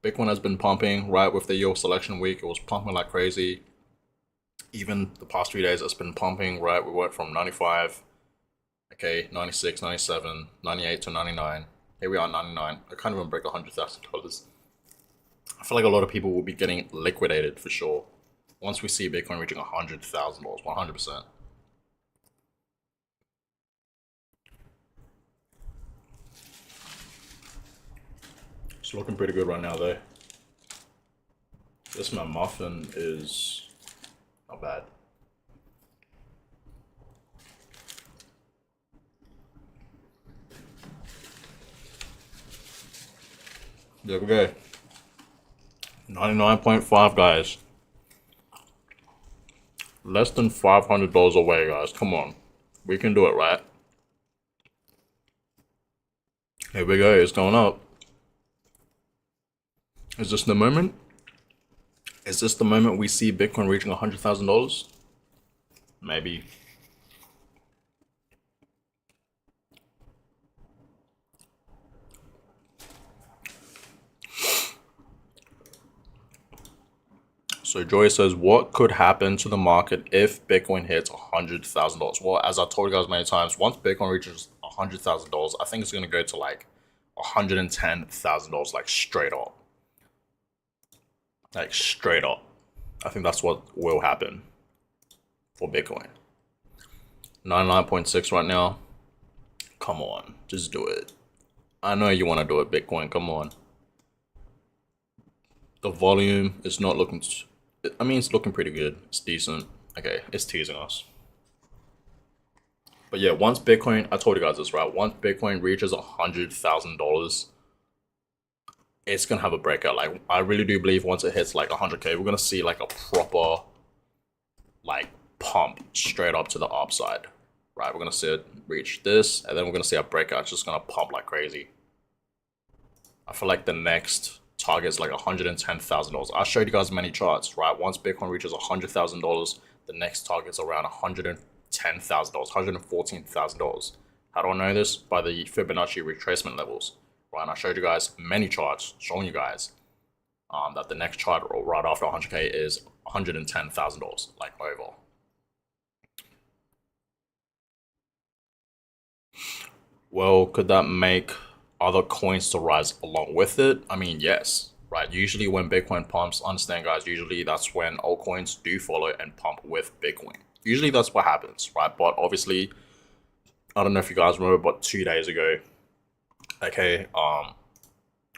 Bitcoin has been pumping right with the yield selection week. It was pumping like crazy. Even the past 3 days, it's been pumping right. We went from 95, okay, 96, 97, 98 to 99. Here we are, 99. I can't even break $100,000. I feel like a lot of people will be getting liquidated for sure once we see Bitcoin reaching $100,000, 100%. It's looking pretty good right now, though. This my muffin is not bad. There we go. 99.5, guys. Less than $500 away, guys. Come on. We can do it, right? Here we go. It's going up. Is this the moment? Is this the moment we see Bitcoin reaching $100,000? Maybe. So Joy says, what could happen to the market if Bitcoin hits $100,000? Well, as I told you guys many times, once Bitcoin reaches $100,000, I think it's gonna go to like $110,000, like straight up. Like straight up. I think that's what will happen for Bitcoin. 99.6 right now. Come on, just do it. I know you want to do it, Bitcoin. Come on. The volume is not looking. I mean, it's looking pretty good. It's decent. Okay, it's teasing us. But yeah, once Bitcoin, I told you guys this, right? Once Bitcoin reaches $100,000, it's gonna have a breakout. Like, I really do believe once it hits like 100K, we're gonna see like a proper, like, pump straight up to the upside. Right, we're gonna see it reach this, and then we're gonna see a breakout. It's just gonna pump like crazy. I feel like the next target is like $110,000. I showed you guys many charts, right? Once Bitcoin reaches $100,000, the next target is around $110,000, $114,000. How do I know this? By the Fibonacci retracement levels, right? And I showed you guys many charts showing you guys that the next chart right after 100K is $110,000, like over. Well, could that make other coins to rise along with it? I mean, yes, right? Usually when Bitcoin pumps, understand guys, usually that's when altcoins do follow and pump with Bitcoin. Usually that's what happens, right? But obviously, I don't know if you guys remember, but 2 days ago, okay,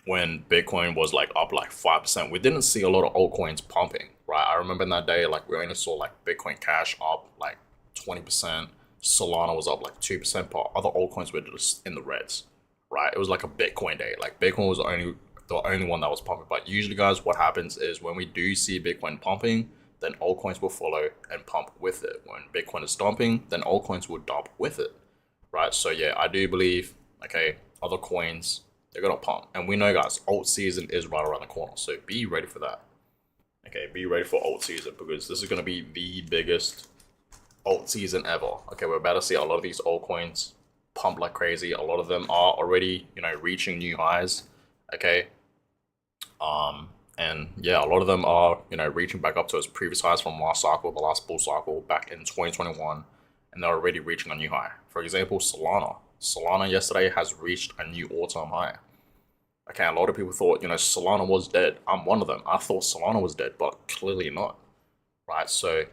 when Bitcoin was like up like 5%, we didn't see a lot of altcoins pumping, right? I remember in that day, like we only saw like Bitcoin Cash up like 20%. Solana was up like 2%, but other altcoins were just in the reds, right? It was like a Bitcoin day. Like Bitcoin was the only one that was pumping. But usually, guys, what happens is when we do see Bitcoin pumping, then altcoins will follow and pump with it. When Bitcoin is dumping, then altcoins will dump with it, right? So yeah, I do believe, okay, other coins, they're gonna pump. And we know, guys, alt season is right around the corner. So be ready for that. Okay, be ready for alt season because this is gonna be the biggest alt season ever. Okay, we're about to see a lot of these altcoins pump like crazy. A lot of them are already, reaching new highs. Okay. And yeah, a lot of them are, reaching back up to its previous highs from last cycle, the last bull cycle back in 2021, and they're already reaching a new high. For example, Solana. Solana yesterday has reached a new all-time high. Okay, a lot of people thought, Solana was dead. I'm one of them. I thought Solana was dead, but clearly not. Right, so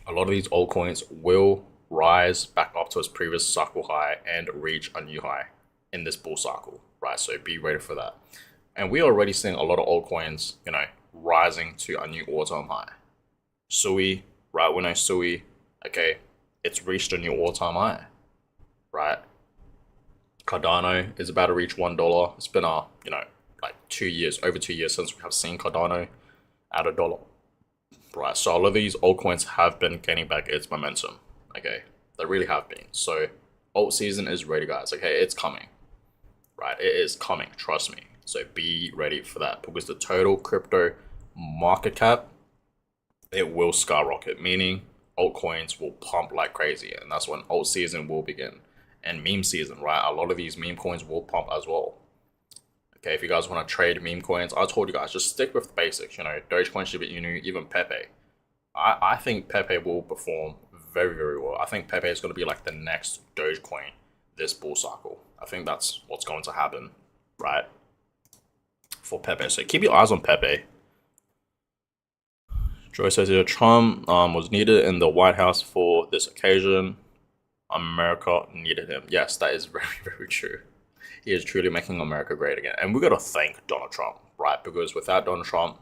a lot of these altcoins will rise back up to its previous cycle high and reach a new high in this bull cycle, right? So be ready for that. And we're already seeing a lot of altcoins, rising to a new all-time high. Sui, right? We know Sui, okay, it's reached a new all-time high, right? Cardano is about to reach $1. It's been like 2 years, over 2 years since we have seen Cardano at $1. Right, so a lot of these altcoins have been gaining back its momentum. Okay, they really have been. So alt season is ready, guys. Okay, it's coming. Right, it is coming. Trust me. So be ready for that because the total crypto market cap, it will skyrocket. Meaning altcoins will pump like crazy, and that's when alt season will begin. And meme season, right? A lot of these meme coins will pump as well. Okay, if you guys want to trade meme coins, I told you guys, just stick with the basics. Dogecoin, Shiba Inu, even Pepe. I think Pepe will perform very, very well. I think Pepe is going to be like the next Dogecoin this bull cycle. I think that's what's going to happen, right? For Pepe. So keep your eyes on Pepe. Joy says here, Trump was needed in the White House for this occasion. America needed him. Yes, that is very, very true. He is truly making America great again. And we got to thank Donald Trump, right? Because without Donald Trump,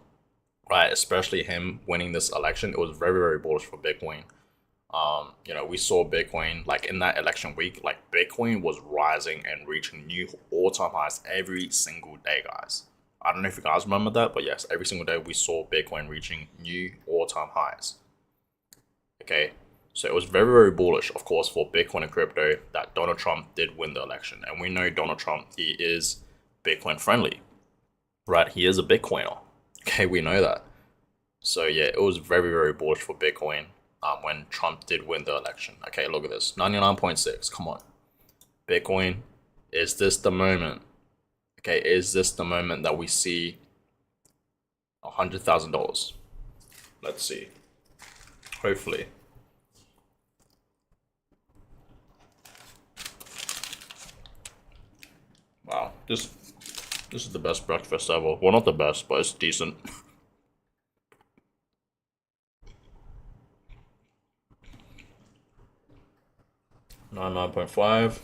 right, especially him winning this election, it was very, very bullish for Bitcoin. We saw Bitcoin, like in that election week, like Bitcoin was rising and reaching new all-time highs every single day, guys. I don't know if you guys remember that, but yes, every single day we saw Bitcoin reaching new all-time highs. Okay, so it was very, very bullish, of course, for Bitcoin and crypto that Donald Trump did win the election. And we know Donald Trump, he is Bitcoin friendly, right? He is a Bitcoiner. Okay, we know that. So yeah, it was very, very bullish for Bitcoin when Trump did win the election. Okay, look at this, 99.6, come on. Bitcoin, is this the moment? Okay, is this the moment that we see $100,000? Let's see. Hopefully. Wow, this is the best breakfast ever. Well, not the best, but it's decent. 99.5.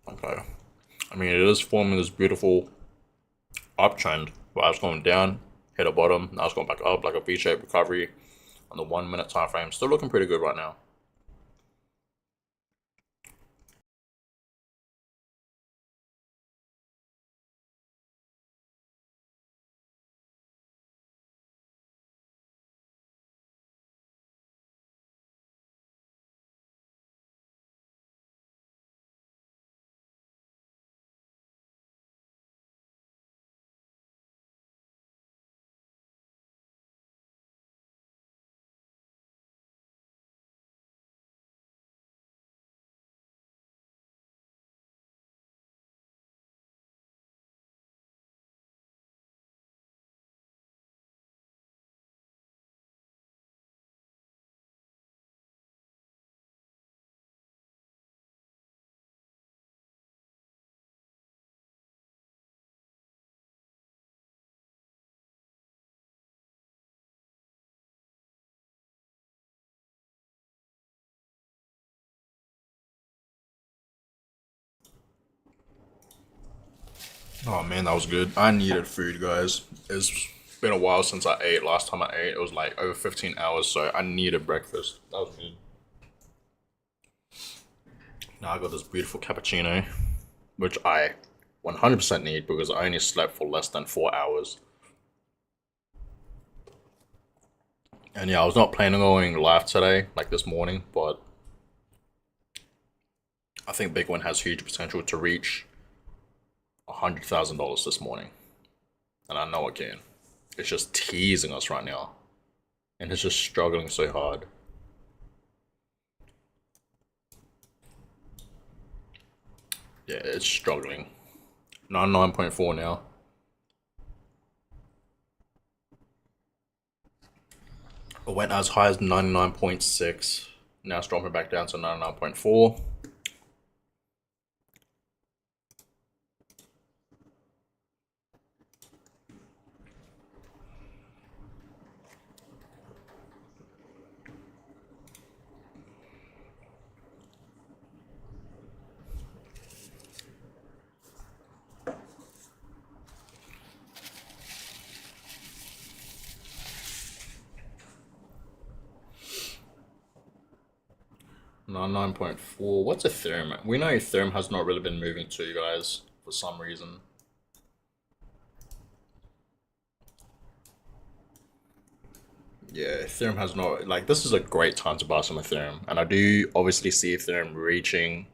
Okay. I mean, it is forming this beautiful uptrend where I was going down, hit a bottom, now it's going back up like a V-shaped recovery on the 1 minute time frame. Still looking pretty good right now. Oh man, that was good. I needed food, guys. It's been a while since I ate. Last time I ate, it was like over 15 hours, so I needed breakfast. That was good. Now I got this beautiful cappuccino, which I 100% need because I only slept for less than 4 hours. And yeah, I was not planning on going live today, like this morning, but I think Bitcoin has huge potential to reach $100,000 this morning. And I know it can. It's just teasing us right now. And it's just struggling so hard. Yeah, it's struggling. 99.4 now. It went as high as 99.6. Now it's dropping back down to 99.4. No, 9.4. What's Ethereum? We know Ethereum has not really been moving too, guys, for some reason. Yeah, Ethereum has not, like, this is a great time to buy some Ethereum. And I do obviously see Ethereum reaching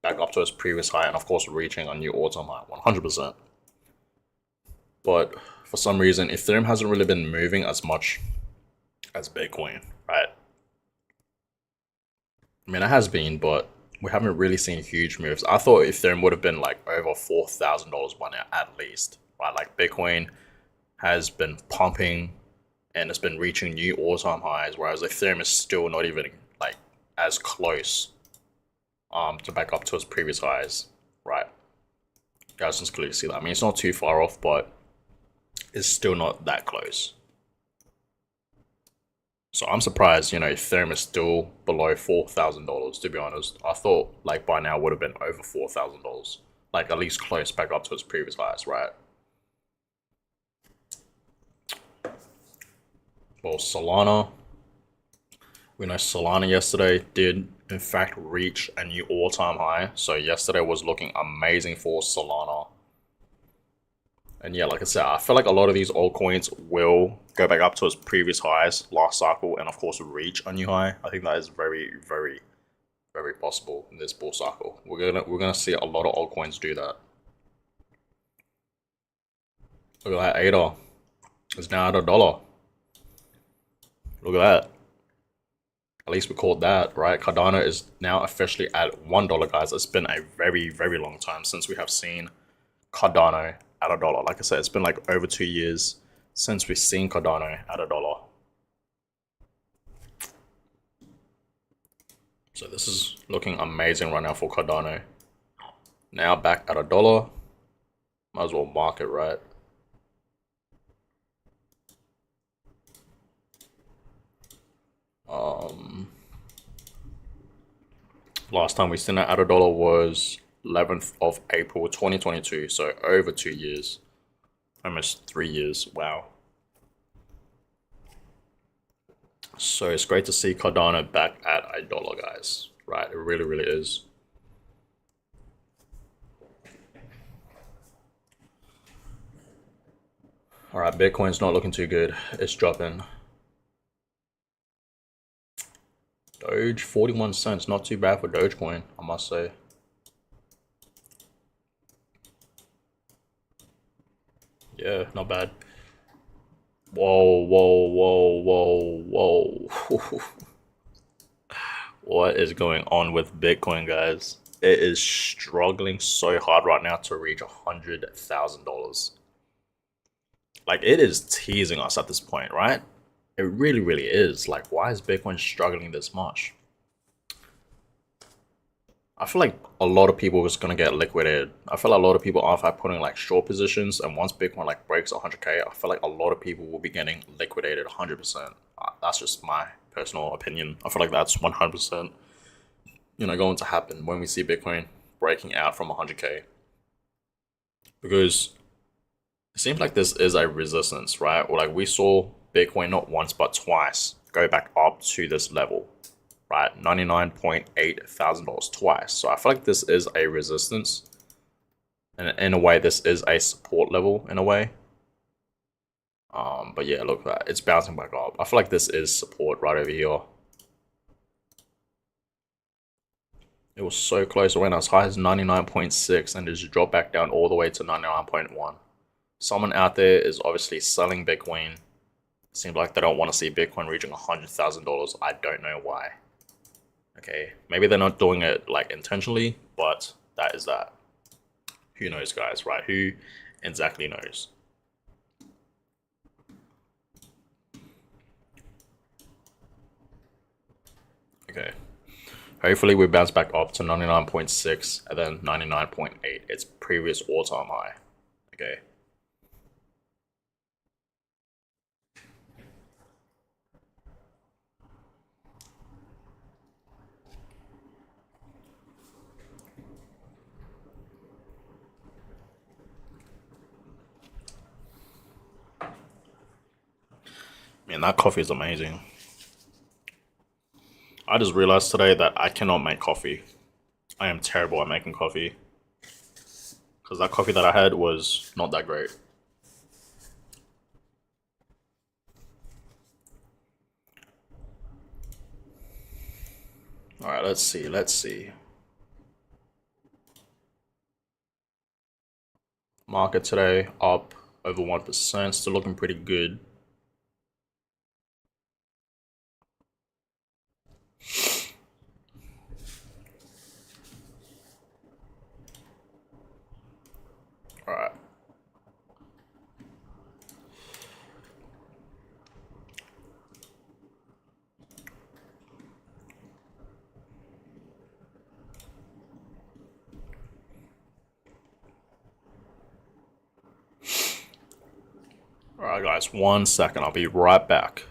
back up to its previous high and, of course, reaching a new all-time high, 100%. But for some reason, Ethereum hasn't really been moving as much as Bitcoin, right? I mean, it has been, but we haven't really seen huge moves. I thought Ethereum would have been like over $4,000 by now, at least, right? Like Bitcoin has been pumping and it's been reaching new all-time highs, whereas Ethereum is still not even like as close to back up to its previous highs, right? You guys can clearly see that. I mean, it's not too far off, but it's still not that close. So I'm surprised, Ethereum is still below $4,000, to be honest. I thought, like, by now would have been over $4,000. Like, at least close back up to its previous highs, right? Well, Solana. We know Solana yesterday did, in fact, reach a new all-time high. So yesterday was looking amazing for Solana. And yeah, like I said, I feel like a lot of these altcoins will go back up to its previous highs last cycle and of course reach a new high. I think that is very, very, very possible in this bull cycle. We're gonna see a lot of altcoins do that. Look at that, ADA is now at $1. Look at that. At least we called that, right? Cardano is now officially at $1, guys. It's been a very, very long time since we have seen Cardano at $1. Like I said, it's been like over 2 years since we've seen Cardano at $1. So this is looking amazing right now for Cardano. Now back at $1. Might as well mark it, right? Last time we seen it at $1 was 11th of April 2022, so over 2 years, almost 3 years. Wow. So it's great to see Cardano back at $1, guys. Right, it really, really is. All right, Bitcoin's not looking too good. It's dropping. Doge, 41 cents. Not too bad for Dogecoin, I must say. Yeah, not bad. Whoa, whoa, whoa, whoa, whoa. What is going on with Bitcoin, guys? It is struggling so hard right now to reach $100,000. Like, it is teasing us at this point, right? It really, really is. Like, why is Bitcoin struggling this much? I feel like a lot of people are just gonna get liquidated. I feel like a lot of people are putting like short positions, and once Bitcoin like breaks 100K, I feel like a lot of people will be getting liquidated 100%. That's just my personal opinion. I feel like that's 100%, going to happen when we see Bitcoin breaking out from 100K, because it seems like this is a resistance, right? Or like we saw Bitcoin not once but twice go back up to this level, right? $99,800 twice. So I feel like this is a resistance. And in a way, this is a support level in a way. But yeah, look, it's bouncing back up. I feel like this is support right over here. It was so close. It went as high as 99.6 and just dropped back down all the way to 99.1. Someone out there is obviously selling Bitcoin. Seems like they don't want to see Bitcoin reaching $100,000. I don't know why. Okay, maybe they're not doing it like intentionally, but that is that. Who knows, guys, right? Who exactly knows? Okay. Hopefully we bounce back up to 99.6 and then 99.8, its previous all-time high. Okay. Man, that coffee is amazing. I just realized today that I cannot make coffee. I am terrible at making coffee. Because that coffee that I had was not that great. Alright, let's see, let's see. Market today up over 1%, still looking pretty good. Alright. Alright, guys, 1 second. I'll be right back.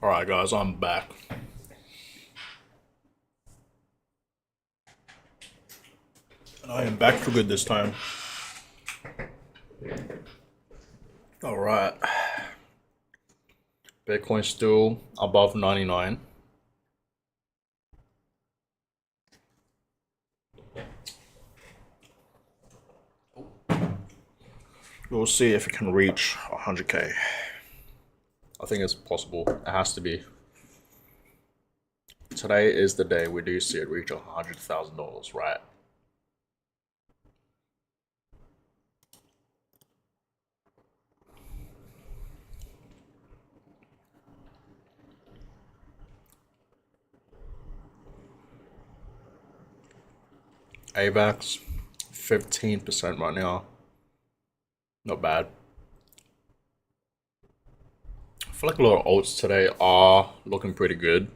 Alright, guys, I'm back. And I am back for good this time. Alright. Bitcoin still above 99. We'll see if it can reach 100k. I think it's possible. It has to be. Today is the day we do see it reach $100,000, right? AVAX, 15% right now. Not bad. I feel like a lot of alts today are looking pretty good.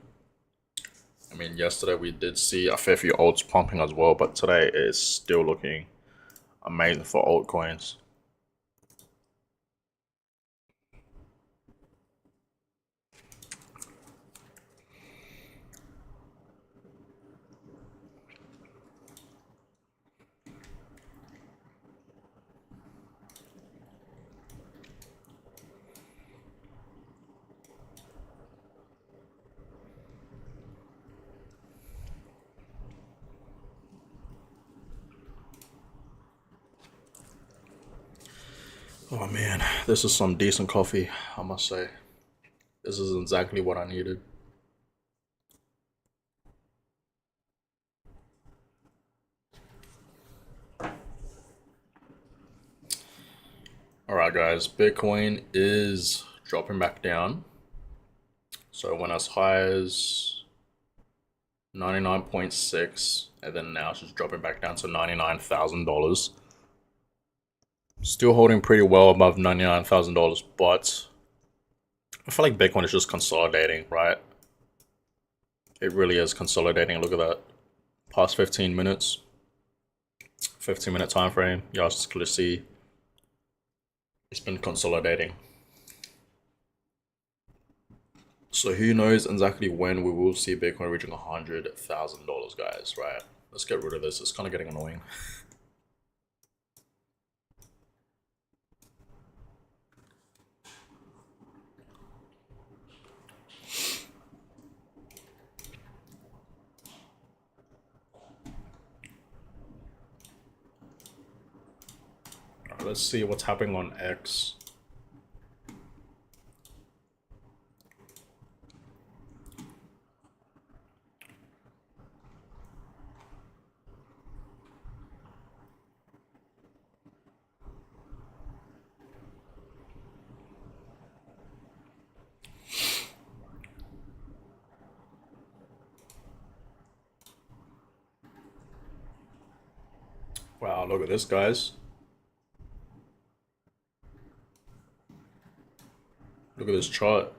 I mean, yesterday we did see a fair few alts pumping as well, but today is still looking amazing for altcoins. Oh man, this is some decent coffee, I must say. This is exactly what I needed. Alright guys, Bitcoin is dropping back down. So it went as high as 99.6 and then now it's just dropping back down to $99,000. Still holding pretty well above $99,000, but I feel like Bitcoin is just consolidating, right? It really is consolidating. Look at that. Past 15 minutes, 15-minute time frame. You guys can see it's been consolidating. So who knows exactly when we will see Bitcoin reaching $100,000, guys, right? Let's get rid of this. It's kind of getting annoying. Let's see what's happening on X. Wow, look at this, guys. Look at this chart.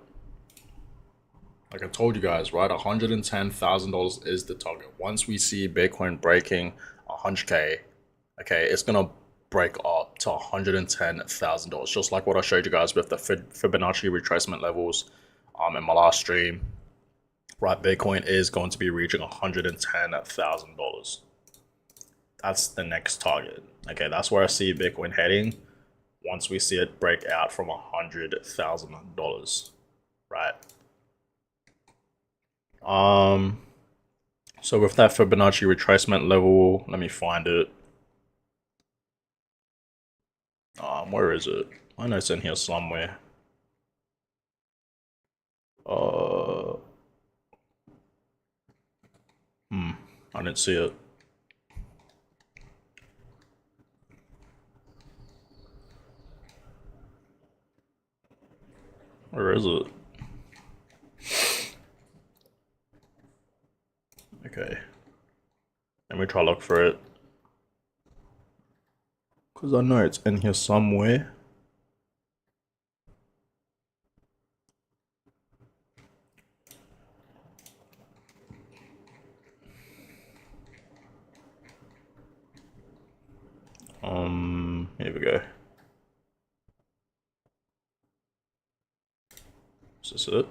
Like I told you guys, right? $110,000 is the target. Once we see Bitcoin breaking 100k, okay, it's gonna break up to $110,000, just like what I showed you guys with the Fibonacci retracement levels in my last stream. Right, Bitcoin is going to be reaching $110,000. That's the next target. Okay, that's where I see Bitcoin heading once we see it break out from $100,000, right? So with that Fibonacci retracement level, let me find it. Where is it? I know it's in here somewhere. I didn't see it. Where is it? Okay. Let me try look for it. Because I know it's in here somewhere. Here we go. Is this it?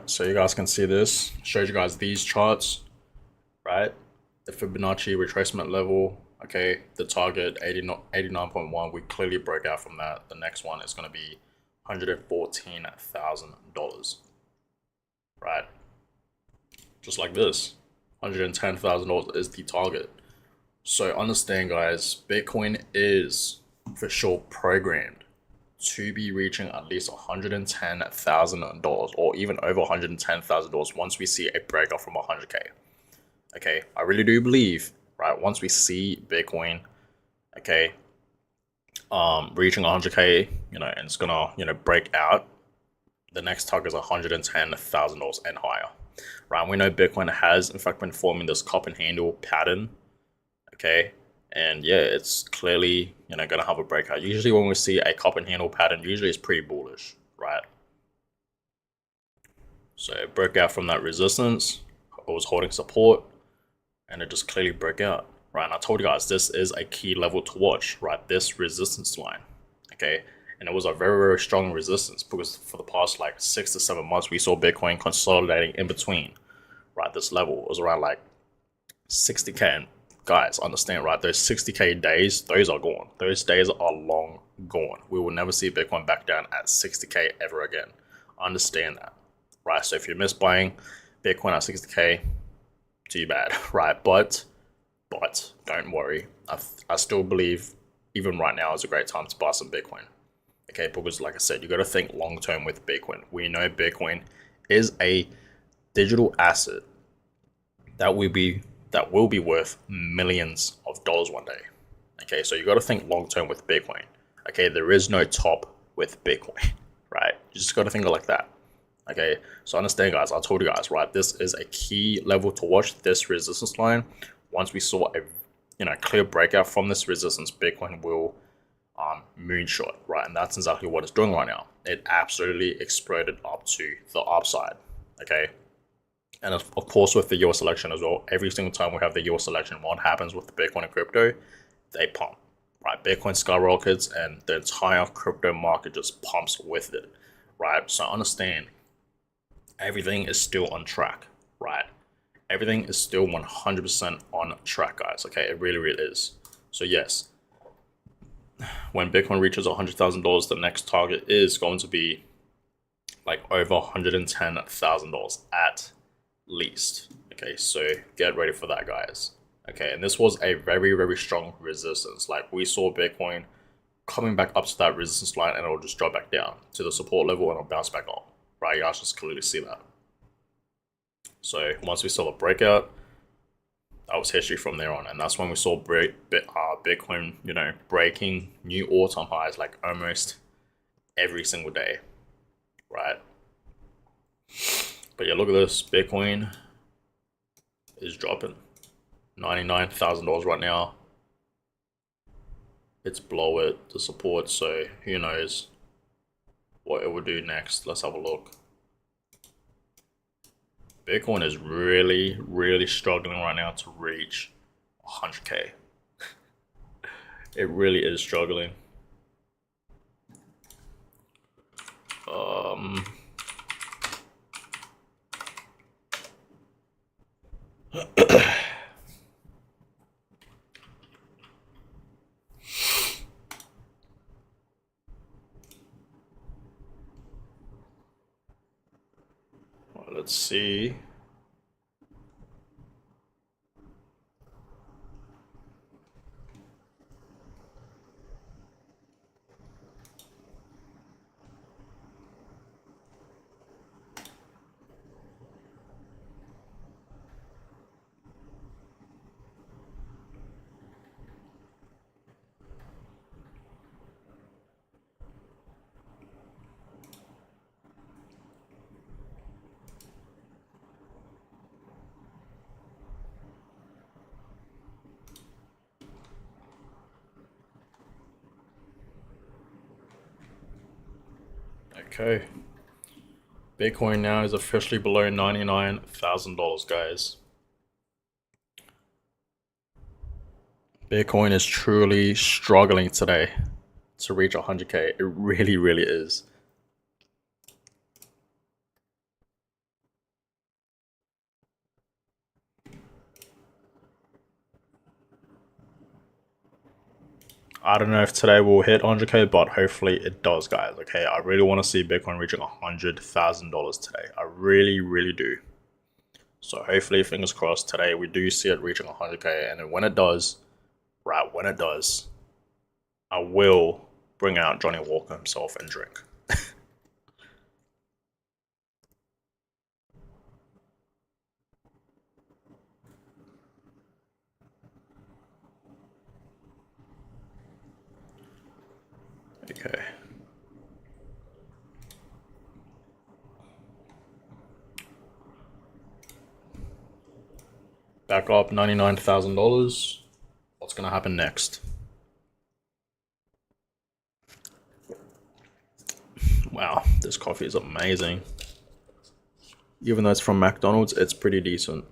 right? So you guys can see this. Showed you guys these charts, right? The Fibonacci retracement level, okay, the target 89.1, we clearly broke out from that. The next one is going to be $114,000, right? Just like this, $110,000 is the target. So understand, guys, Bitcoin is for sure programmed to be reaching at least $110,000 or even over $110,000 once we see a breakout from 100K. Okay, I really do believe, right, once we see Bitcoin, okay, reaching 100K, and it's gonna, break out, the next target is $110,000 and higher, right? We know Bitcoin has, in fact, been forming this cup and handle pattern, okay, and yeah, it's clearly, gonna have a breakout. Usually when we see a cup and handle pattern, usually it's pretty bullish, right? So it broke out from that resistance, it was holding support, and it just clearly broke out, right? And I told you guys, this is a key level to watch, right? This resistance line, okay? And it was a very, very strong resistance because for the past like 6 to 7 months, we saw Bitcoin consolidating in between, right? This level was around like 60K. And guys, understand, right? Those 60K days, those are gone. Those days are long gone. We will never see Bitcoin back down at 60K ever again. Understand that, right? So if you miss buying Bitcoin at 60K, too bad, right? But don't worry. I still believe even right now is a great time to buy some Bitcoin. Okay, because like I said, you got to think long term with Bitcoin. We know Bitcoin is a digital asset that will be worth millions of dollars one day. Okay, so you got to think long term with Bitcoin. Okay, there is no top with Bitcoin, right? You just got to think like that. Okay, so understand, guys, I told you guys, right, this is a key level to watch, this resistance line. Once we saw a clear breakout from this resistance, Bitcoin will moonshot, right? And that's exactly what it's doing right now. It absolutely exploded up to the upside, okay? And of course with the US election as well, every single time we have the US election, what happens with Bitcoin and crypto? They pump, right? Bitcoin skyrockets and the entire crypto market just pumps with it, right? So understand, everything is still on track, right? Everything is still 100% on track, guys. Okay, it really, really is. So yes, when Bitcoin reaches $100,000, the next target is going to be like over $110,000 at least. Okay, so get ready for that, guys. Okay, and this was a very, very strong resistance. Like we saw Bitcoin coming back up to that resistance line and it'll just drop back down to the support level and it'll bounce back up, right? You guys just clearly see that. So once we saw the breakout, that was history from there on, and that's when we saw Bitcoin, breaking new all-time highs like almost every single day, right? But yeah, look at this. Bitcoin is dropping $99,000 right now. It's below it, the support, so who knows what it will do next. Let's have a look. Bitcoin is really, really struggling right now to reach 100K. It really is struggling. Let's see. Okay. Bitcoin now is officially below $99,000, guys. Bitcoin is truly struggling today to reach 100K. It really, really is. I don't know if today we'll hit 100k, but hopefully it does, guys. Okay, I really want to see Bitcoin reaching $100,000 today. I really, really do. So hopefully, fingers crossed, today we do see it reaching 100k, and then when it does, right when it does, I will bring out Johnny Walker himself and drink. Okay. Back up $99,000. What's gonna happen next? Wow, this coffee is amazing. Even though it's from McDonald's, it's pretty decent.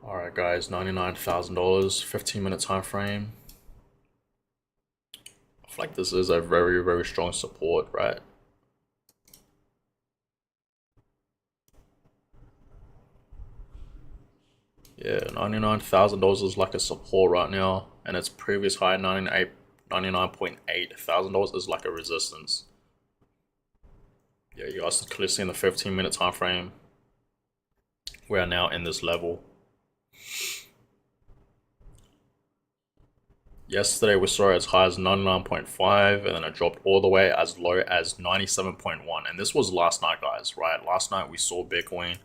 Alright guys, $99,000, 15-minute time frame. I feel like this is a very, very strong support, right? Yeah, $99,000 is like a support right now, and its previous high, $99.8 thousand is like a resistance. Yeah, you guys can clearly see in the 15-minute time frame, we are now in this level. Yesterday we saw it as high as 99.5, and then it dropped all the way as low as 97.1. And this was last night, guys, right? Last night we saw Bitcoin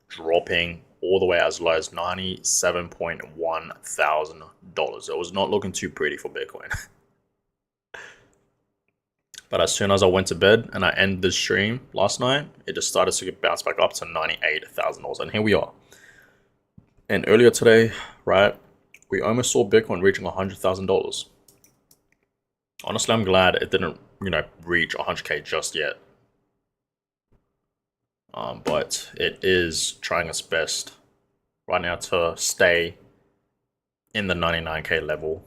dropping all the way as low as $97.1 thousand. It was not looking too pretty for Bitcoin. But as soon as I went to bed and I ended the stream last night, it just started to bounce back up to $98,000. And here we are. And earlier today, right, we almost saw Bitcoin reaching $100,000. Honestly, I'm glad it didn't, reach 100k just yet. But it is trying its best right now to stay in the 99k level.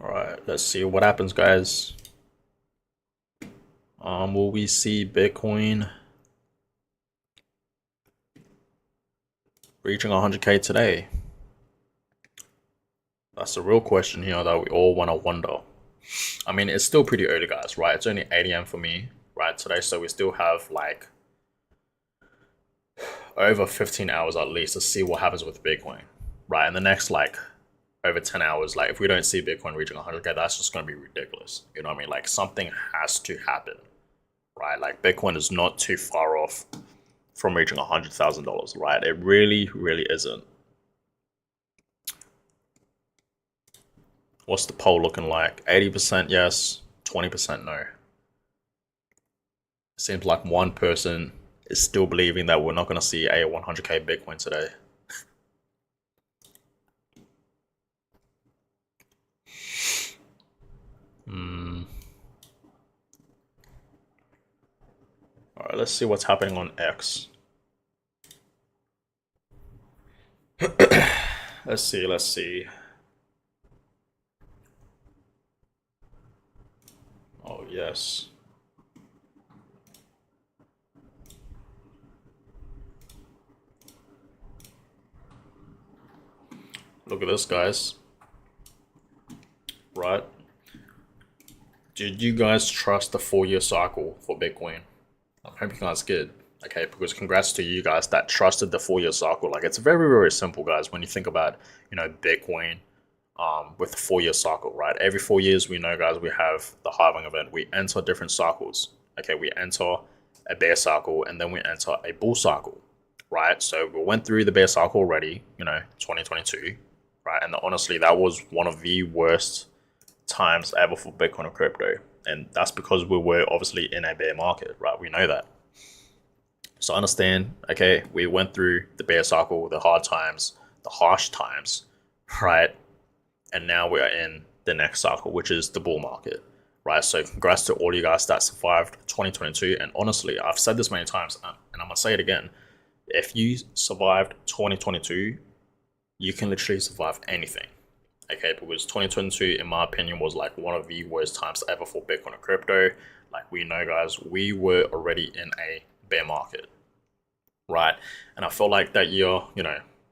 Alright, let's see what happens, guys. Will we see Bitcoin reaching 100k today? That's the real question here that we all want to wonder. I mean, it's still pretty early, guys, right? It's only 8 a.m. for me, right, today, so we still have like over 15 hours at least to see what happens with Bitcoin, right? In the next like over 10 hours, like if we don't see Bitcoin reaching 100k, that's just going to be ridiculous. You know what I mean? Like something has to happen, right? Like Bitcoin is not too far off from reaching $100,000, right? It really, really isn't. What's the poll looking like? 80% yes, 20% no. Seems like one person is still believing that we're not going to see a 100k Bitcoin today. Alright, let's see what's happening on X. Let's see. Oh, yes. Look at this, guys. Right? Did you guys trust the 4-year cycle for Bitcoin? I hope you guys did. Okay, because congrats to you guys that trusted the 4-year cycle. Like, it's very, very simple, guys, when you think about, Bitcoin with the 4-year cycle, right? Every 4 years, we know, guys, we have the halving event. We enter different cycles. Okay, we enter a bear cycle, and then we enter a bull cycle, right? So we went through the bear cycle already, 2022, right? And honestly, that was one of the worst times ever for Bitcoin or crypto. And that's because we were obviously in a bear market, right? We know that. So understand, okay, we went through the bear cycle, the hard times, the harsh times, right? And now we are in the next cycle, which is the bull market. right? So congrats to all you guys that survived 2022. And honestly, I've said this many times, and I'm gonna say it again. If you survived 2022, you can literally survive anything. Okay, because 2022, in my opinion, was like one of the worst times ever for Bitcoin and crypto. Like we know, guys, we were already in a bear market, right? And I felt like that year,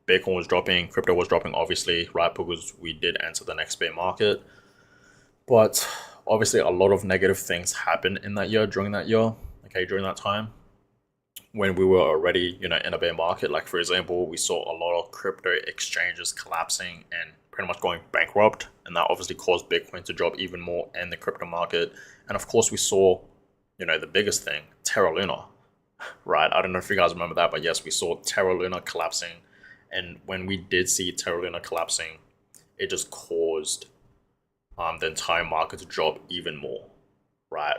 Bitcoin was dropping, crypto was dropping, obviously, right? Because we did enter the next bear market. But obviously, a lot of negative things happened in that year, during that year, okay, during that time, when we were already, in a bear market. Like, for example, we saw a lot of crypto exchanges collapsing and pretty much going bankrupt. And that obviously caused Bitcoin to drop even more in the crypto market. And of course, we saw, the biggest thing, Terra Luna, right? I don't know if you guys remember that, but yes, we saw Terra Luna collapsing. And when we did see Terra Luna collapsing, it just caused the entire market to drop even more, right?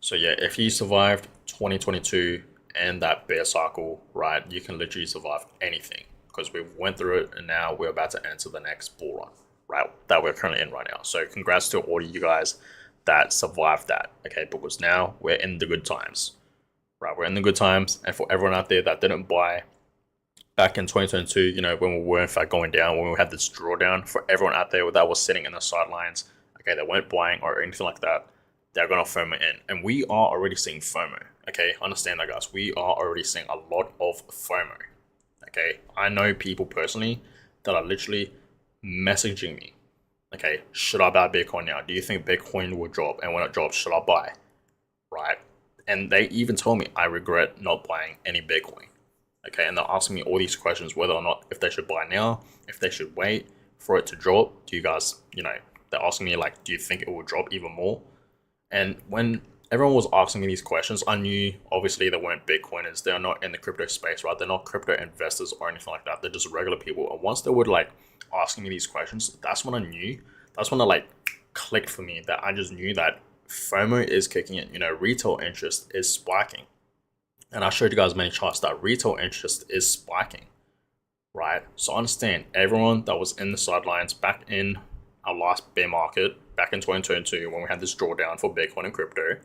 So yeah, if you survived 2022 and that bear cycle, right, you can literally survive anything because we went through it and now we're about to enter the next bull run, right, that we're currently in right now. So congrats to all of you guys that survived that, okay, because now we're in the good times, right? We're in the good times. And for everyone out there that didn't buy back in 2022, when we were in fact going down, when we had this drawdown, for everyone out there that was sitting in the sidelines, okay, that weren't buying or anything like that, they're gonna FOMO in. And we are already seeing FOMO, okay? Understand that, guys. We are already seeing a lot of FOMO, okay? I know people personally that are literally messaging me, okay, should I buy Bitcoin now? Do you think Bitcoin will drop? And when it drops, should I buy, right? And they even told me I regret not buying any Bitcoin, okay? And they're asking me all these questions, whether or not if they should buy now, if they should wait for it to drop. Do you guys, they're asking me like, do you think it will drop even more? And when everyone was asking me these questions, I knew obviously they weren't Bitcoiners. They're not in the crypto space, right? They're not crypto investors or anything like that. They're just regular people. And once they were like asking me these questions, that's when I knew, that's when I like clicked for me, that I just knew that FOMO is kicking in. Retail interest is spiking. And I showed you guys many charts that retail interest is spiking, right? So understand, everyone that was in the sidelines back in our last bear market, back in 2022, when we had this drawdown for Bitcoin and crypto,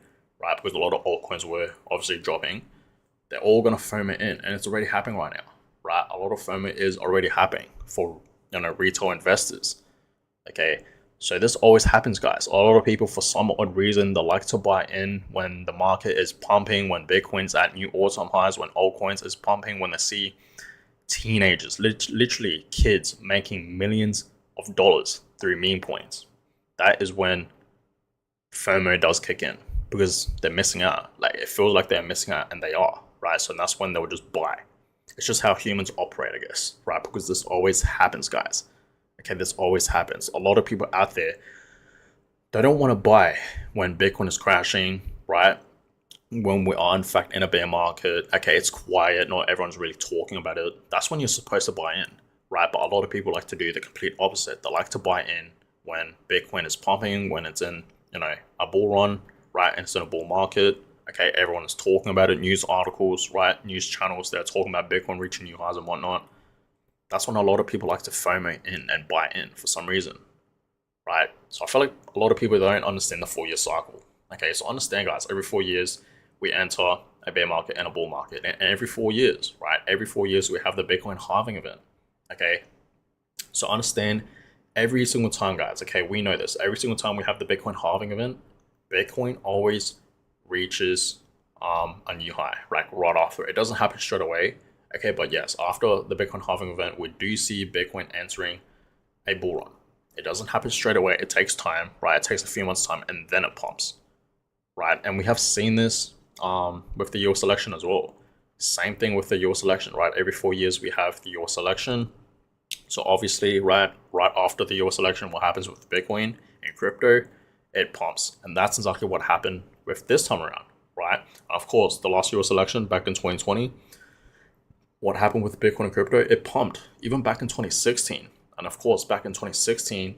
right? Because a lot of altcoins were obviously dropping, they're all gonna FOMO in, and it's already happening right now, right? A lot of FOMO is already happening for retail investors. Okay, so this always happens, guys. A lot of people, for some odd reason, they like to buy in when the market is pumping, when Bitcoin's at new all-time highs, when altcoins is pumping, when they see teenagers, literally kids, making millions of dollars through meme coins. That is when FOMO does kick in, because they're missing out. Like, it feels like they're missing out, and they are, right? So that's when they will just buy. It's just how humans operate, I guess, right? Because this always happens, guys. Okay, this always happens. A lot of people out there, they don't want to buy when Bitcoin is crashing, right? When we are in fact in a bear market, okay, it's quiet, not everyone's really talking about it. That's when you're supposed to buy in, right? But a lot of people like to do the complete opposite. They like to buy in when Bitcoin is pumping, when it's in, a bull run, right? And it's in a bull market. Okay, everyone is talking about it, news articles, right? News channels, they're talking about Bitcoin reaching new highs and whatnot. That's when a lot of people like to FOMO in and buy in for some reason, right? So I feel like a lot of people don't understand the 4-year cycle. Okay, so understand, guys, every 4 years we enter a bear market and a bull market. And every 4 years, right? Every 4 years we have the Bitcoin halving event. Okay, so understand, every single time, guys, okay, we know this. Every single time we have the Bitcoin halving event, Bitcoin always reaches a new high, right after. It doesn't happen straight away. Okay, but yes, after the Bitcoin halving event, we do see Bitcoin entering a bull run. It doesn't happen straight away. It takes time, right? It takes a few months' time, and then it pumps, right? And we have seen this with the US election as well. Same thing with the US election, right? Every 4 years we have the US election. So obviously, right after the US election, what happens with Bitcoin and crypto? It pumps. And that's exactly what happened with this time around, right? And of course, the last US election back in 2020, what happened with Bitcoin and crypto? It pumped, even back in 2016. And of course, back in 2016,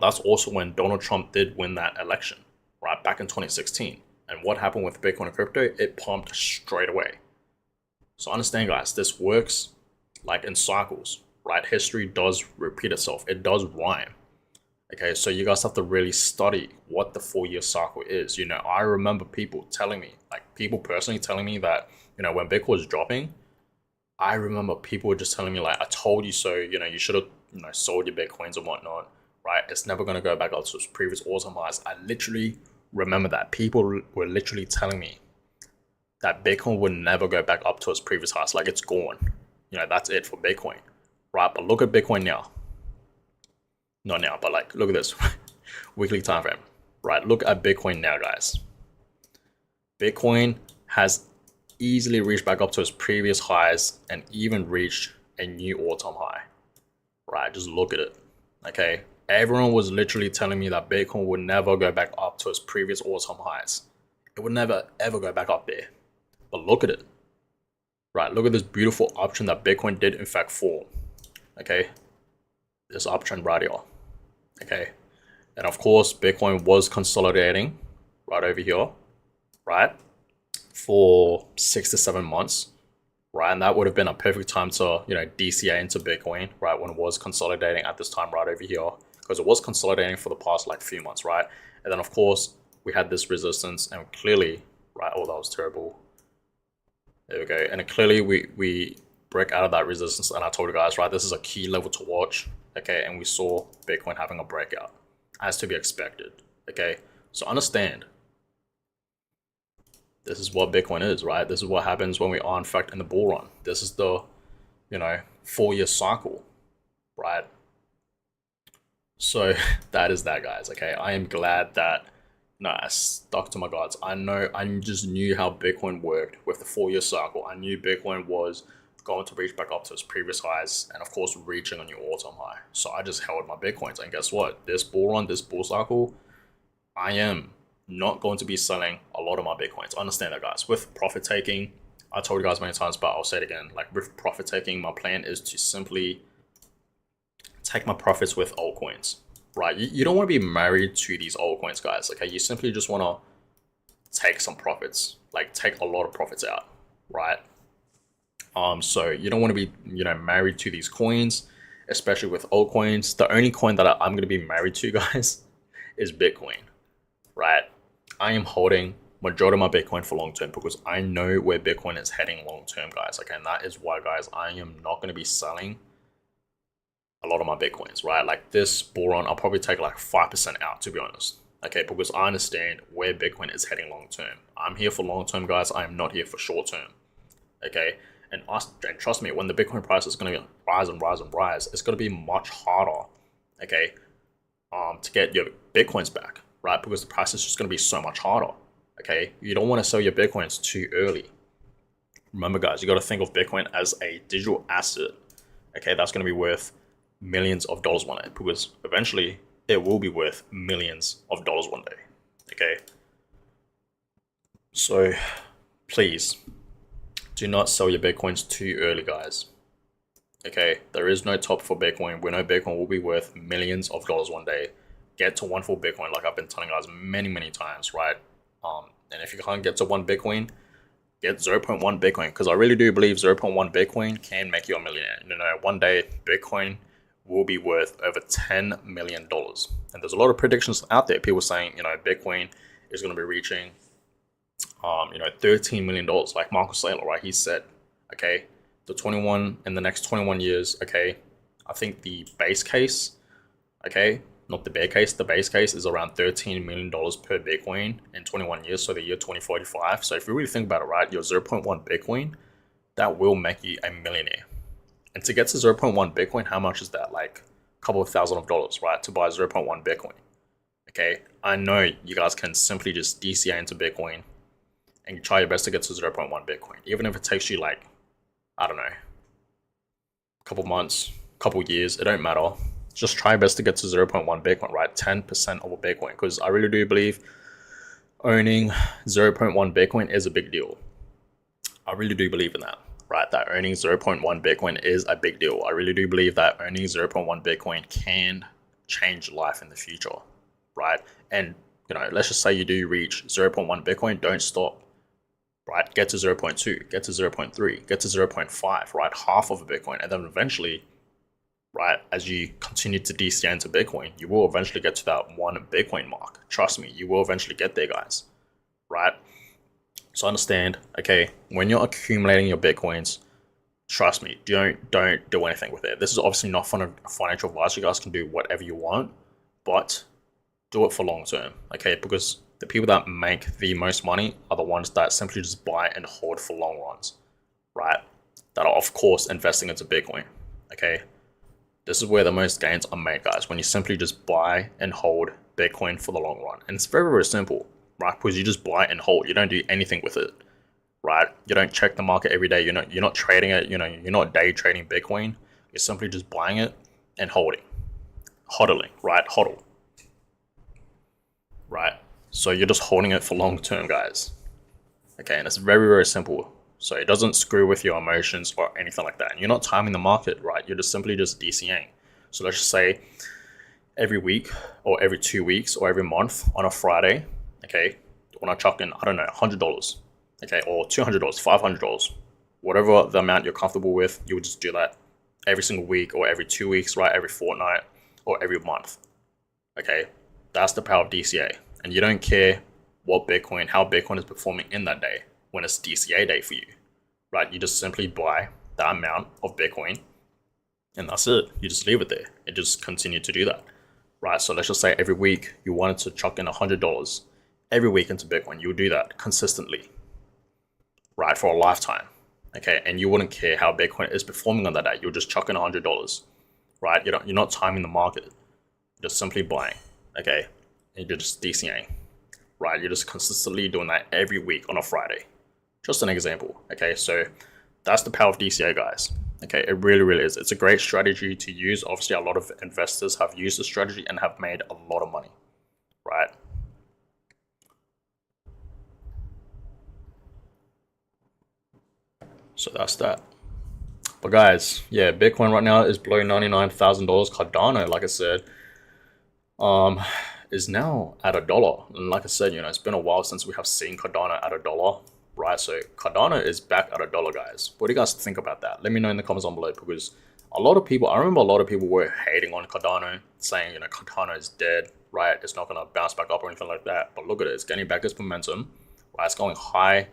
that's also when Donald Trump did win that election, right? Back in 2016. And what happened with Bitcoin and crypto? It pumped straight away. So understand, guys, this works like in cycles, right? History does repeat itself. It does rhyme. Okay, so you guys have to really study what the 4 year cycle is. I remember people telling me, like people personally telling me that, when Bitcoin was dropping, I remember people were just telling me like, I told you so, you should have, sold your Bitcoins and whatnot, right? It's never gonna go back up to its previous all-time highs. I literally remember that. People were literally telling me that Bitcoin would never go back up to its previous highs. Like it's gone. That's it for Bitcoin. Right? But look at Bitcoin now. Not now, but like look at this weekly time frame. Right? Look at Bitcoin now, guys. Bitcoin has easily reached back up to its previous highs and even reached a new all-time high. Right? Just look at it. Okay. Everyone was literally telling me that Bitcoin would never go back up to its previous all-time highs. It would never ever go back up there. But look at it. Right? Look at this beautiful option that Bitcoin did in fact form. Okay. This option right here. Okay. And of course, Bitcoin was consolidating right over here, right? For 6 to 7 months, right? And that would have been a perfect time to, DCA into Bitcoin, right? When it was consolidating at this time right over here, because it was consolidating for the past like few months, right? And then of course, we had this resistance and clearly, right? Oh, that was terrible. There we go. And clearly we break out of that resistance. And I told you guys, right? This is a key level to watch. Okay. And we saw Bitcoin having a breakout as to be expected. Okay. So understand, this is what Bitcoin is, right? This is what happens when we are in fact in the bull run. This is the, 4 year cycle, right? So that is that, guys. Okay. I am glad that, I stuck to my guns. I just knew how Bitcoin worked with the 4 year cycle. I knew Bitcoin was going to reach back up to its previous highs and of course reaching a new all-time high. So I just held my Bitcoins, and guess what? This bull run, this bull cycle, I am not going to be selling a lot of my Bitcoins. Understand that, guys. With profit taking, I told you guys many times, but I'll say it again. Like with profit taking, my plan is to simply take my profits with altcoins, right? You don't want to be married to these altcoins, guys. Okay, you simply just want to take some profits, like take a lot of profits out, right? So you don't want to be, married to these coins, especially with altcoins. The only coin that I'm going to be married to, guys, is Bitcoin, right? I am holding majority of my Bitcoin for long term because I know where Bitcoin is heading long term, guys. Okay, and that is why, guys, I am not going to be selling a lot of my Bitcoins, right? Like this bull run, I'll probably take like 5% out, to be honest. Okay, because I understand where Bitcoin is heading long term. I'm here for long term, guys. I am not here for short term. Okay, and trust me, when the Bitcoin price is going to rise and rise and rise, it's going to be much harder, okay, to get your Bitcoins back, right? Because the price is just going to be so much harder. Okay, you don't want to sell your Bitcoins too early. Remember, guys, you got to think of Bitcoin as a digital asset. Okay, that's going to be worth millions of dollars one day, because eventually it will be worth millions of dollars one day. Okay, so please do not sell your Bitcoins too early, guys. Okay, there is no top for Bitcoin. We know Bitcoin will be worth millions of dollars one day. Get to one full Bitcoin, like I've been telling guys many times, right? And if you can't get to one Bitcoin, get 0.1 Bitcoin, because I really do believe 0.1 Bitcoin can make you a millionaire. One day Bitcoin will be worth over $10 million. And there's a lot of predictions out there. People saying, Bitcoin is going to be reaching, $13 million, like Marco Saylor, right? He said, okay, in the next 21 years, okay, I think the base case, okay, not the bear case, the base case is around $13 million per Bitcoin in 21 years, so the year 2045. So if you really think about it, right, your 0.1 Bitcoin, that will make you a millionaire. And to get to 0.1 Bitcoin, how much is that? Like a couple of $1,000s, right, to buy 0.1 Bitcoin. Okay, I know you guys can simply just DCA into Bitcoin and you try your best to get to 0.1 Bitcoin, even if it takes you like, I don't know, a couple months, couple years, it don't matter. Just try your best to get to 0.1 Bitcoin, right? 10% of a Bitcoin, because I really do believe owning 0.1 Bitcoin is a big deal. I really do believe in that, right? That owning 0.1 Bitcoin is a big deal. I really do believe that owning 0.1 Bitcoin can change life in the future, right? And, let's just say you do reach 0.1 Bitcoin, don't stop, right? Get to 0.2, get to 0.3, get to 0.5, right? Half of a Bitcoin. And then eventually right? As you continue to DCA into Bitcoin, you will eventually get to that 1 Bitcoin mark. Trust me, you will eventually get there, guys, right? So understand, okay, when you're accumulating your Bitcoins, trust me, don't do anything with it. This is obviously not financial advice. You guys can do whatever you want, but do it for long term, okay? Because the people that make the most money are the ones that simply just buy and hold for long runs, right? That are of course investing into Bitcoin, okay? This is where the most gains are made, guys, when you simply just buy and hold Bitcoin for the long run. And it's very, very simple, right? Because you just buy and hold. You don't do anything with it, right? You don't check the market every day. You're not trading it. You're not day trading Bitcoin. You're simply just buying it and holding, hodling, right? Hodl, right? So you're just holding it for long term, guys. Okay, and it's very, very simple. So it doesn't screw with your emotions or anything like that. And you're not timing the market, right? You're just simply just DCAing. So let's just say every week or every 2 weeks or every month on a Friday, okay, when I chuck in, I don't know, $100, okay, or $200, $500, whatever the amount you're comfortable with, you would just do that every single week or every 2 weeks, right? Every fortnight or every month, okay? That's the power of DCA. And you don't care how Bitcoin is performing in that day when it's DCA day for you, right? You just simply buy that amount of Bitcoin and that's it. You just leave it there. It just continue to do that, right? So let's just say every week you wanted to chuck in $100 every week into Bitcoin. You would do that consistently, right? For a lifetime, okay? And you wouldn't care how Bitcoin is performing on that day. You'll just chuck in $100, right? You're not timing the market. You're just simply buying, okay? And you're just DCAing, right? You're just consistently doing that every week on a Friday. Just an example, okay? So that's the power of DCA, guys. Okay, it really, really is. It's a great strategy to use. Obviously, a lot of investors have used the strategy and have made a lot of money, right? So that's that. But guys, yeah, Bitcoin right now is below $99,000. Cardano, like I said, um, is now at $1. And like I said, it's been a while since we have seen Cardano at $1, right? So Cardano is back at $1, guys. What do you guys think about that? Let me know in the comments down below, because I remember a lot of people were hating on Cardano, saying, Cardano is dead, right? It's not going to bounce back up or anything like that. But look at it. It's getting back its momentum, right? It's going higher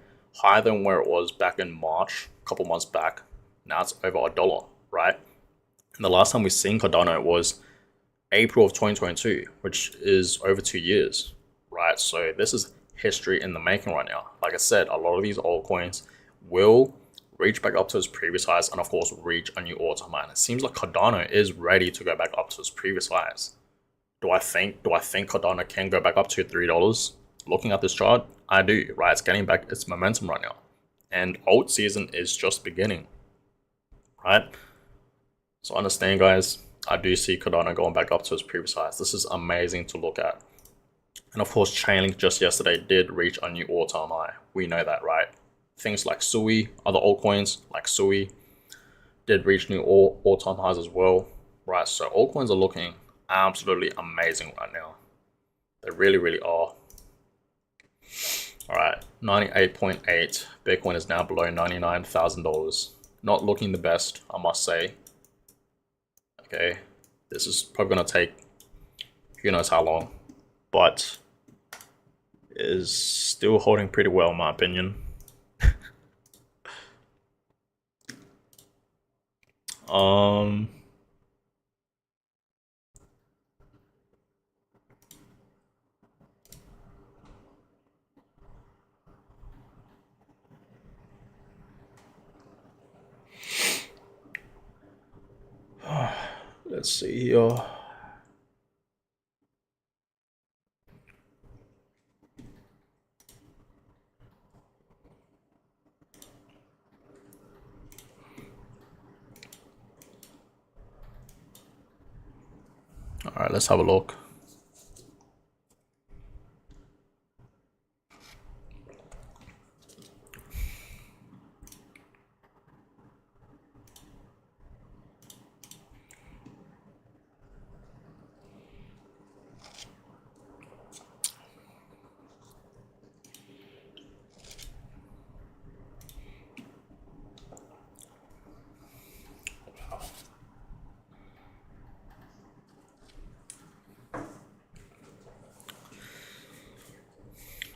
than where it was back in March, a couple months back. Now it's over $1, right? And the last time we seen Cardano was April of 2022, which is over 2 years, right? So this is history in the making right now. Like I said, a lot of these altcoins will reach back up to its previous highs and of course reach a new all-time high. And it seems like Cardano is ready to go back up to its previous highs. Do I think Cardano can go back up to $3? Looking at this chart, I do, right? It's getting back its momentum right now. And alt season is just beginning, right? So understand, guys, I do see Cardano going back up to its previous highs. This is amazing to look at. And of course, Chainlink just yesterday did reach a new all-time high. We know that, right? Things like Sui, other altcoins like Sui, did reach new all-time highs as well, right? So altcoins are looking absolutely amazing right now. They really, really are. All right, 98.8. Bitcoin is now below $99,000. Not looking the best, I must say. Okay, this is probably going to take who knows how long, but is still holding pretty well in my opinion. Let's see here. All right, let's have a look.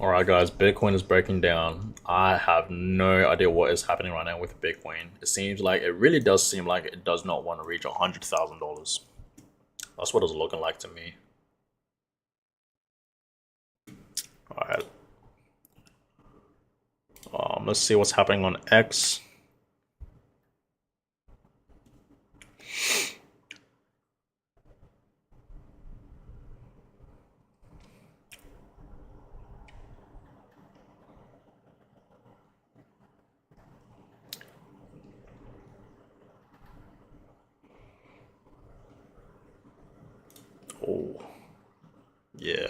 Alright, guys, Bitcoin is breaking down. I have no idea what is happening right now with Bitcoin. It really does seem like it does not want to reach $100,000. That's what it's looking like to me. Alright, let's see what's happening on X. Oh, yeah.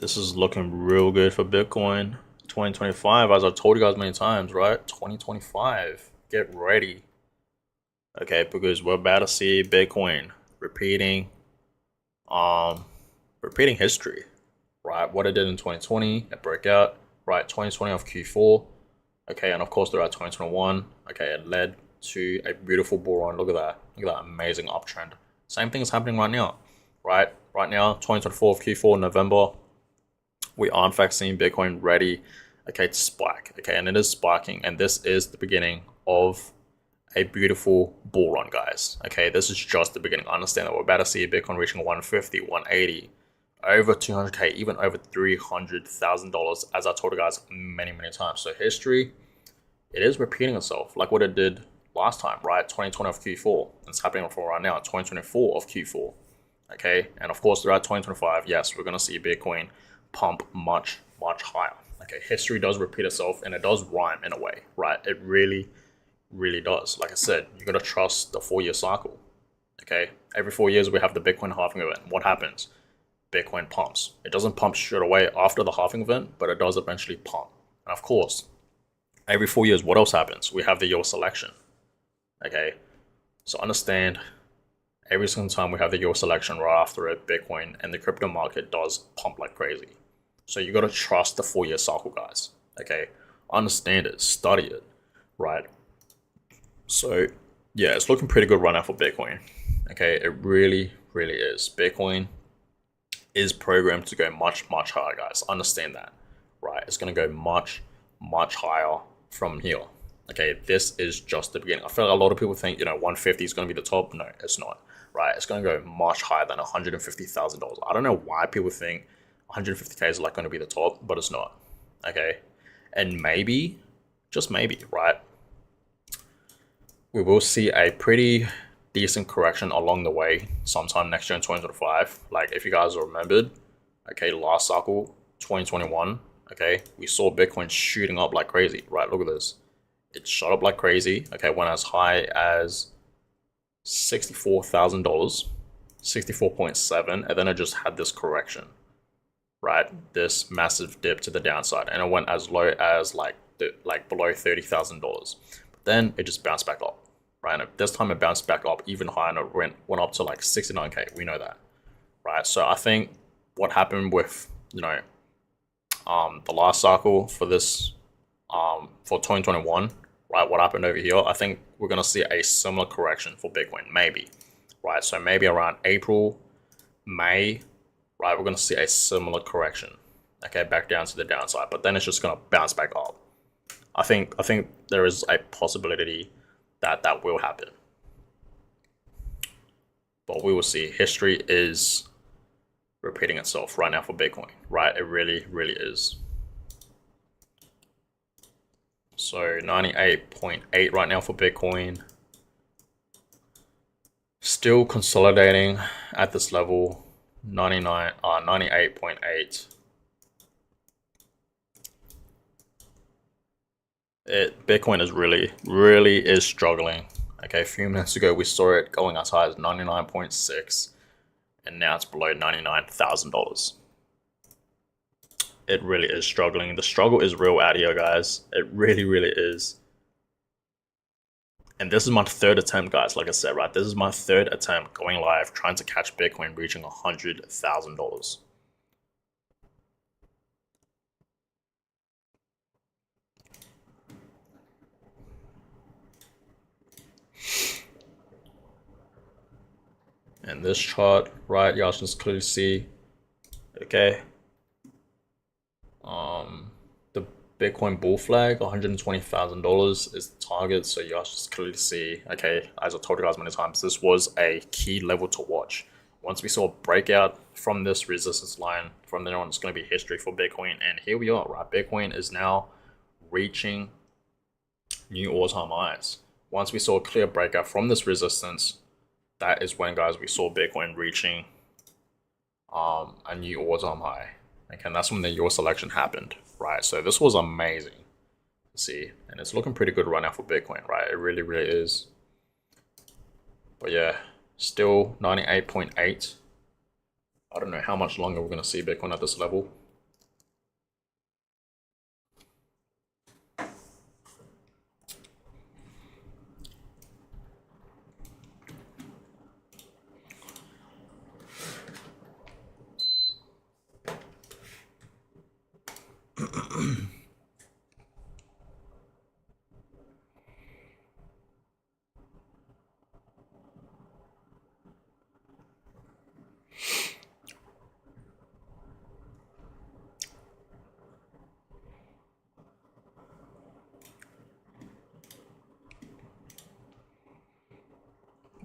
This is looking real good for Bitcoin. 2025, as I told you guys many times, right? 2025, get ready. Okay, because we're about to see Bitcoin repeating, um, repeating history, right? What it did in 2020, it broke out, right? 2020 of Q4, okay, and of course throughout 2021, okay, it led to a beautiful bull run. Look at that amazing uptrend. Same thing is happening right now, right? Right now, 2024 of Q4, November, we are in fact seeing Bitcoin ready, okay, to spike, okay, and it is spiking, and this is the beginning of a beautiful bull run, guys. Okay, this is just the beginning. Understand that we're about to see Bitcoin reaching 150, 180, over 200K, even over $300,000, as I told you guys many times. So history, it is repeating itself, like what it did last time, right? 2020 of Q4. It's happening for right now, 2024 of Q4. Okay, and of course throughout 2025, yes, we're gonna see Bitcoin pump much higher. Okay, history does repeat itself, and it does rhyme in a way, right? It really does. Like I said, you gotta trust the 4-year cycle. Okay, every 4 years we have the Bitcoin halving event. What happens? Bitcoin pumps. It doesn't pump straight away after the halving event, but it does eventually pump. And of course, every 4 years, what else happens? We have the yield selection. Okay, so understand, every single time we have the yield selection right after it, Bitcoin and the crypto market does pump like crazy. So you gotta trust the 4-year cycle, guys. Okay, understand it, study it, right? So yeah, it's looking pretty good right now for Bitcoin. Okay, it really is. Bitcoin is programmed to go much higher, guys. Understand that, right? It's gonna go much higher from here. Okay, this is just the beginning. I feel like a lot of people think 150 is gonna be the top. No, it's not. Right, it's gonna go much higher than $150,000. I don't know why people think 150K is like gonna be the top, but it's not. Okay, and maybe, just maybe, right? We will see a pretty decent correction along the way sometime next year in 2025. Like if you guys remembered, okay, last cycle, 2021, okay, we saw Bitcoin shooting up like crazy, right? Look at this. It shot up like crazy, okay, went as high as $64,000, 64.7, and then it just had this correction, right? This massive dip to the downside, and it went as low as like below $30,000. But then it just bounced back up, right? And this time it bounced back up even higher, and it went up to like 69K. We know that, right? So I think what happened with the last cycle for this for 2021, right? What happened over here? I think we're gonna see a similar correction for Bitcoin, maybe, right? So maybe around April, May, right? We're gonna see a similar correction, okay, back down to the downside, but then it's just gonna bounce back up. I think there is a possibility that that will happen, but we will see. History is repeating itself right now for Bitcoin, right? It really is. So 98.8 right now for Bitcoin. Still consolidating at this level, 98.8. Bitcoin is really is struggling. Okay, a few minutes ago we saw it going as high as 99.6, and now it's below $99,000. It really is struggling. The struggle is real out here, guys. It really is. And this is my third attempt, guys. Like I said, right? This is my third attempt going live, trying to catch Bitcoin reaching $100,000. And this chart, right? Y'all can just clearly see, okay, Bitcoin bull flag, $120,000 is the target. So you guys just clearly see, okay, as I told you guys many times, this was a key level to watch. Once we saw a breakout from this resistance line, from there on, it's going to be history for Bitcoin. And here we are, right? Bitcoin is now reaching new all-time highs. Once we saw a clear breakout from this resistance, that is when, guys, we saw Bitcoin reaching a new all-time high. Okay, and that's when the your selection happened, right? So this was amazing to see, and it's looking pretty good right now for Bitcoin, right? It really, really is. But yeah, still 98.8. I don't know how much longer we're gonna see Bitcoin at this level.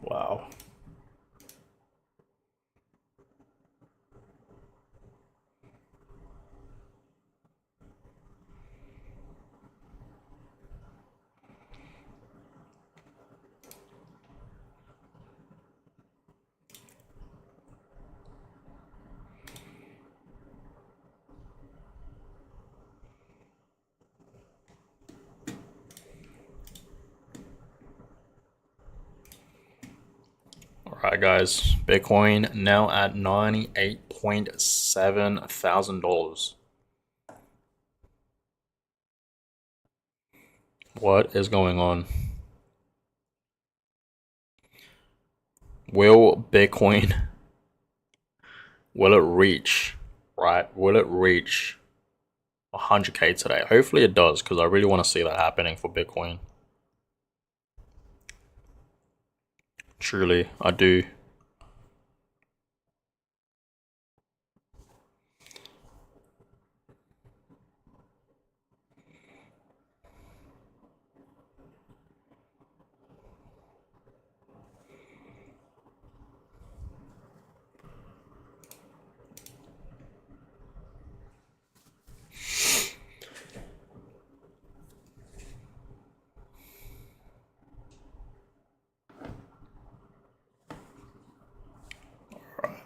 Wow. Alright guys, Bitcoin now at $98,700. What is going on? Will Bitcoin, will it reach, right? Will it reach 100K today? Hopefully it does, because I really want to see that happening for Bitcoin. Truly, I do.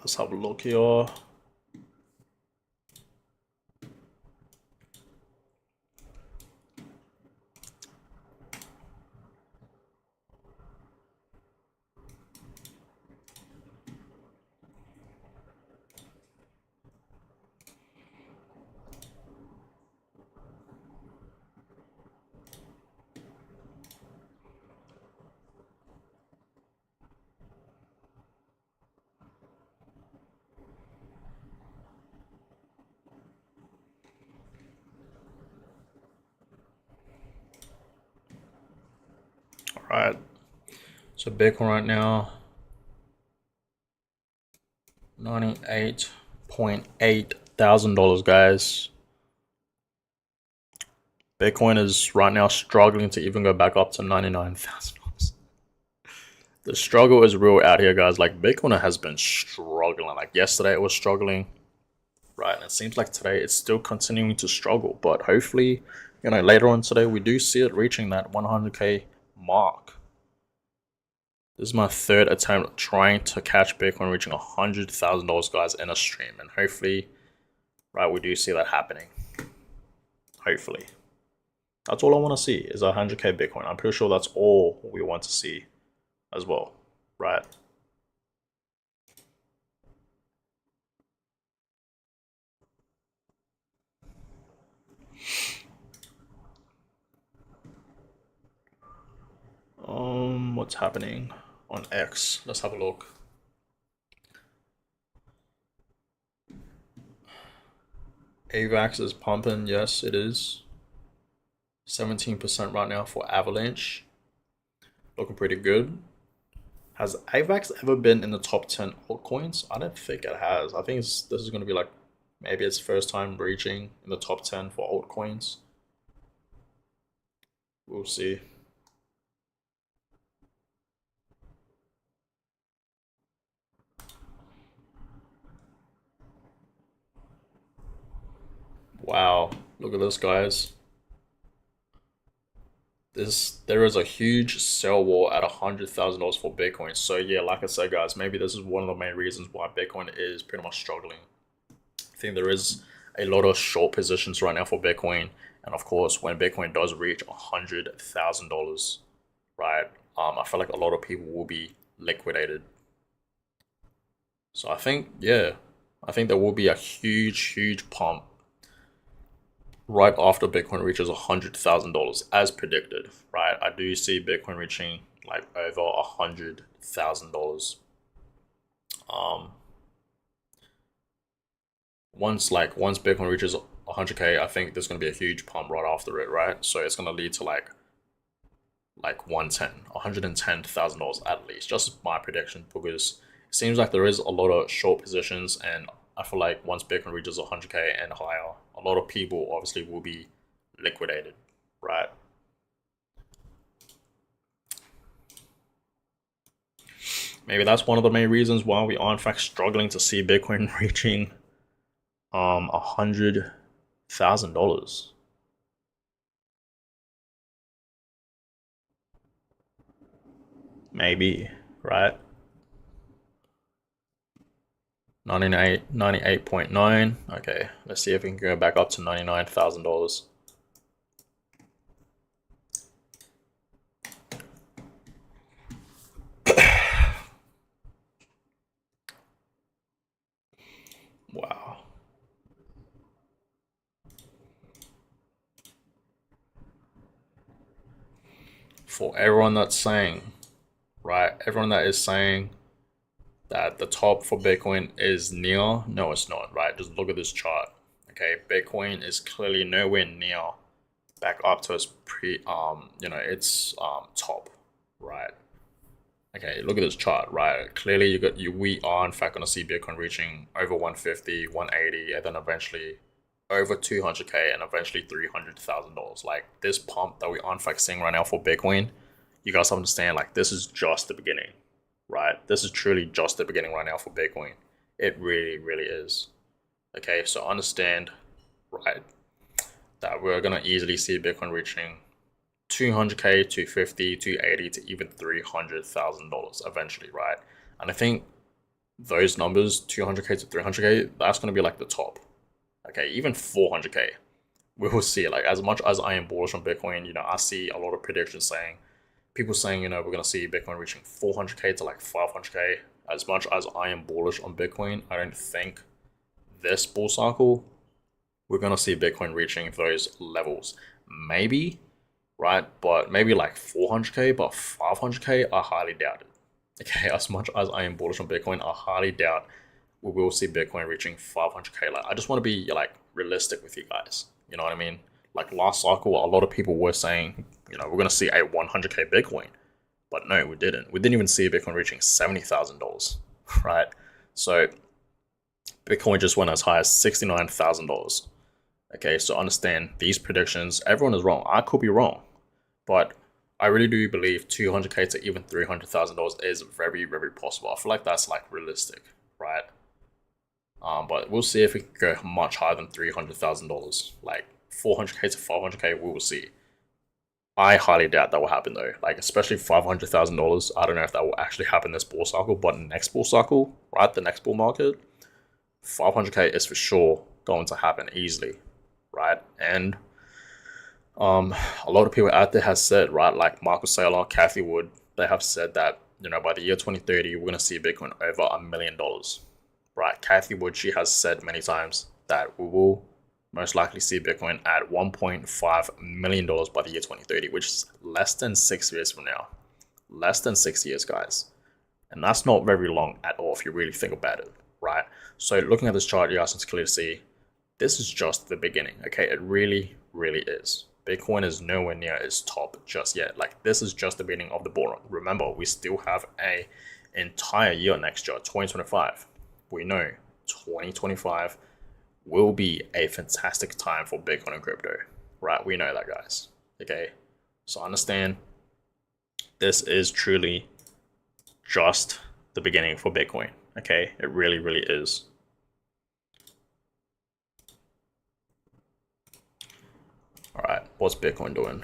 Let's have a look here. Alright, so Bitcoin right now, $98,800, guys. Bitcoin is right now struggling to even go back up to $99,000. The struggle is real out here, guys. Like, Bitcoin has been struggling. Like, yesterday it was struggling, right? And it seems like today it's still continuing to struggle. But hopefully, later on today, we do see it reaching that 100K mark. This is my third attempt at trying to catch Bitcoin reaching $100,000, guys, in a stream. And hopefully, right, we do see that happening. Hopefully. That's all I want to see is 100K Bitcoin. I'm pretty sure that's all we want to see as well, right? What's happening on X? Let's have a look. AVAX is pumping. Yes, it is. 17% right now for Avalanche. Looking pretty good. Has AVAX ever been in the top 10 altcoins? I don't think it has. I think this is going to be like maybe its first time reaching in the top 10 for altcoins. We'll see. Wow, look at this, guys. There is a huge sell wall at $100,000 for Bitcoin. So yeah, like I said, guys, maybe this is one of the main reasons why Bitcoin is pretty much struggling. I think there is a lot of short positions right now for Bitcoin, and of course, when Bitcoin does reach $100,000, right, I feel like a lot of people will be liquidated. So I think, yeah, I think there will be a huge pump right after Bitcoin reaches $100,000 as predicted, right? I do see Bitcoin reaching like over $100,000. Um, once Bitcoin reaches 100K, I think there's gonna be a huge pump right after it, right? So it's gonna lead to like 110,000 at least. Just my prediction, because it seems like there is a lot of short positions, and I feel like once Bitcoin reaches 100K and higher, a lot of people obviously will be liquidated, right? Maybe that's one of the main reasons why we are in fact struggling to see Bitcoin reaching $100,000. Maybe, right? 98.9. Okay, let's see if we can go back up to $99,000. Wow. For everyone that's saying, right? Everyone that is saying that the top for Bitcoin is near, no, it's not, right? Just look at this chart. Okay, Bitcoin is clearly nowhere near back up to its its top, right? Okay, look at this chart, right? Clearly, we are in fact gonna see Bitcoin reaching over 150, 180, and then eventually over 200K and eventually $300,000. Like this pump that we are in fact seeing right now for Bitcoin, you guys understand, like this is just the beginning, right? This is truly just the beginning right now for Bitcoin. It really is. Okay, so understand, right, that we're gonna easily see Bitcoin reaching 200K, 250, 280 to even $300,000 eventually, right? And I think those numbers, 200K to 300K, that's going to be like the top. Okay, even 400K, we will see. Like, as much as I am bullish on Bitcoin, I see a lot of predictions saying, people saying, we're going to see Bitcoin reaching 400K to like 500K. As much as I am bullish on Bitcoin, I don't think this bull cycle, we're going to see Bitcoin reaching those levels. Maybe, right? But maybe like 400K, but 500K, I highly doubt it. Okay, as much as I am bullish on Bitcoin, I highly doubt we will see Bitcoin reaching 500K. Like, I just want to be like realistic with you guys. You know what I mean? Like last cycle, a lot of people were saying, we're gonna see a 100K Bitcoin, but no, we didn't. We didn't even see Bitcoin reaching $70,000, right? So Bitcoin just went as high as $69,000. Okay, so understand these predictions. Everyone is wrong. I could be wrong, but I really do believe 200K to even $300,000 is very possible. I feel like that's like realistic, right? But we'll see if we can go much higher than $300,000, like 400K to 500K. We will see. I highly doubt that will happen though. Like especially $500,000. I don't know if that will actually happen this bull cycle, but next bull cycle, right? The next bull market, 500K is for sure going to happen easily, right? And a lot of people out there has said, right, like Marcus Saylor, Cathie Wood, they have said that by the year 2030 we're gonna see Bitcoin over $1,000,000, right? Cathie Wood, she has said many times that we will most likely see Bitcoin at $1.5 million by the year 2030, which is less than 6 years from now. Less than 6 years, guys, and that's not very long at all if you really think about it, right? So looking at this chart, you guys can clearly see this is just the beginning. Okay, it really is. Bitcoin is nowhere near its top just yet. Like this is just the beginning of the bull run. Remember, we still have a entire year next year, 2025. We know 2025 will be a fantastic time for Bitcoin and crypto, right? We know that, guys. Okay, So understand, this is truly just the beginning for Bitcoin. Okay, it really, really is. All right, what's Bitcoin doing?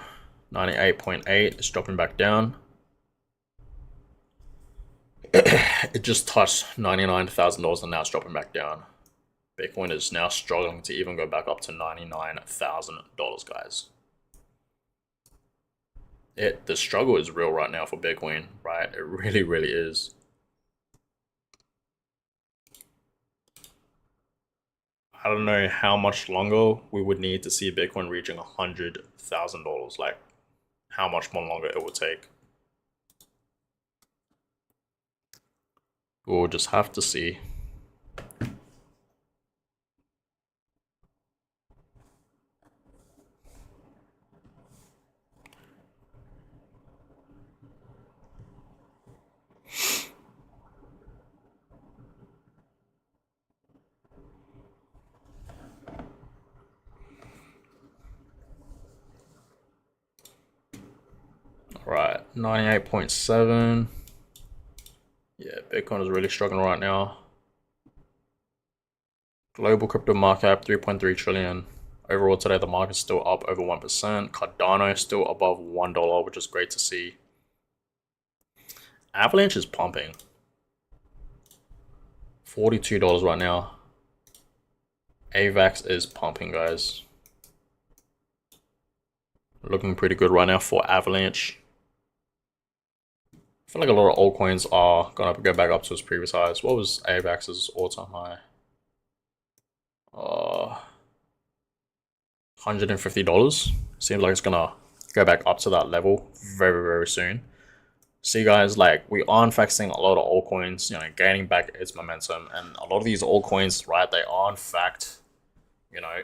98.8, it's dropping back down. It just touched $99,000 and now it's dropping back down. Bitcoin is now struggling to even go back up to $99,000, guys. The struggle is real right now for Bitcoin, right? It really, really is. I don't know how much longer we would need to see Bitcoin reaching $100,000. Like, how much more longer it would take. We'll just have to see. All right, 98.7. Yeah, Bitcoin is really struggling right now. Global crypto market cap 3.3 trillion. Overall today, the market's still up over 1%. Cardano is still above $1, which is great to see. Avalanche is pumping. $42 right now. AVAX is pumping, guys. Looking pretty good right now for Avalanche. I feel like a lot of altcoins are gonna go back up to its previous highs. What was AVAX's all-time high? $150. Seems like it's gonna go back up to that level very, very soon. See, guys, like, we are in fact seeing a lot of altcoins, you know, gaining back its momentum, and a lot of these altcoins, right, they are in fact, you know,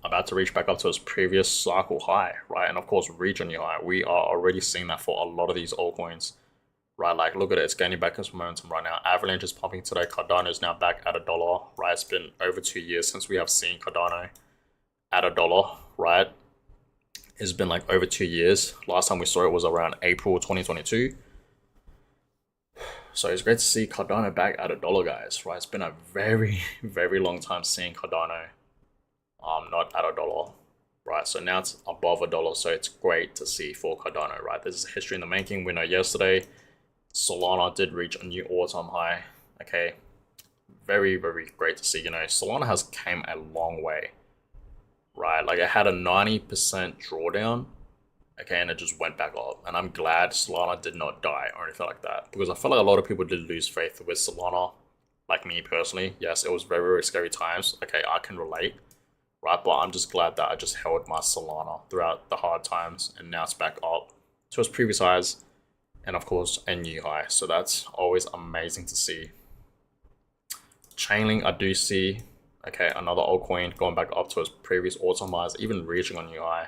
about to reach back up to its previous cycle high, right? And of course, reach a new high. We are already seeing that for a lot of these altcoins, right? Like, look at it, it's gaining back its momentum right now. Avalanche is pumping today. Cardano is now back at $1, right? It's been over 2 years since we have seen Cardano at $1, right? It's been like over 2 years. Last time we saw it was around April 2022. So it's great to see Cardano back at $1, guys, right? It's been a very, very long time seeing Cardano not at $1, right? So now it's above $1, so it's great to see for Cardano, right? This is history in the making. We know yesterday Solana did reach a new all-time high. Okay, very, very great to see. You know, Solana has came a long way, right? Like, it had a 90% drawdown, okay, and it just went back up. And I'm glad Solana did not die or anything like that, because I feel like a lot of people did lose faith with Solana, like me personally. Yes, it was very, very scary times. Okay, I can relate, right? But I'm just glad that I just held my Solana throughout the hard times, and now it's back up to its previous highs, and of course a new high. So that's always amazing to see. Chainlink, I do see, okay, another altcoin going back up to its previous all-time highs, even reaching a new high.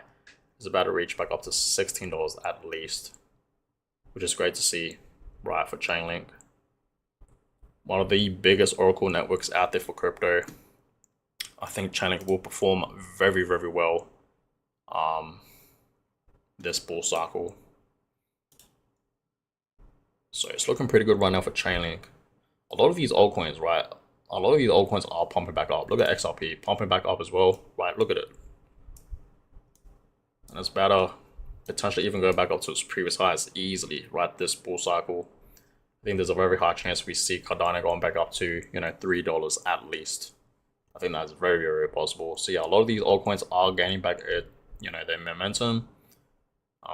It's about to reach back up to $16 at least, which is great to see, right, for Chainlink. One of the biggest Oracle networks out there for crypto. I think Chainlink will perform very, very well this bull cycle. So it's looking pretty good right now for Chainlink. A lot of these altcoins, right, a lot of these altcoins are pumping back up. Look at XRP, pumping back up as well, right? Look at it. And it's better potentially even go back up to its previous highs easily, right? This bull cycle. I think there's a very high chance we see Cardano going back up to, you know, $3 at least. I think that's very, very possible. So yeah, a lot of these altcoins are gaining back, you know, their momentum,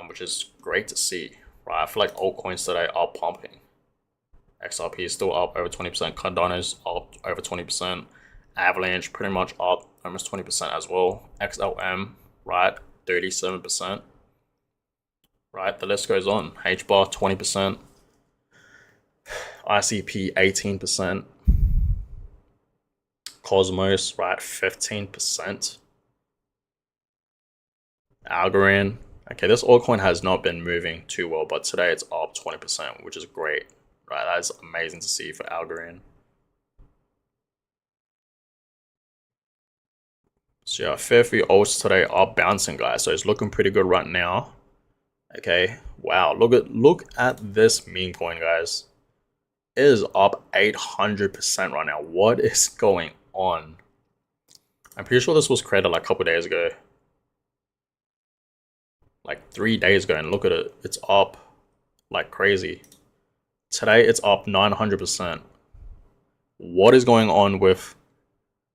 which is great to see, right? I feel like altcoins today are pumping. XRP is still up over 20%. Cardano's up over 20%. Avalanche pretty much up almost 20% as well. XLM, right, 37%. Right, the list goes on. HBAR 20%. ICP 18%. Cosmos, right, 15%. Algorand. Okay, this altcoin has not been moving too well, but today it's up 20%, which is great. Right, that is amazing to see for Algorand. So yeah, fair few alts today are bouncing, guys. So it's looking pretty good right now. Okay, wow, look at this meme coin, guys. It is up 800% right now. What is going on? I'm pretty sure this was created like a couple days ago, like 3 days ago, and look at it. It's up like crazy. Today it's up 900%. What is going on with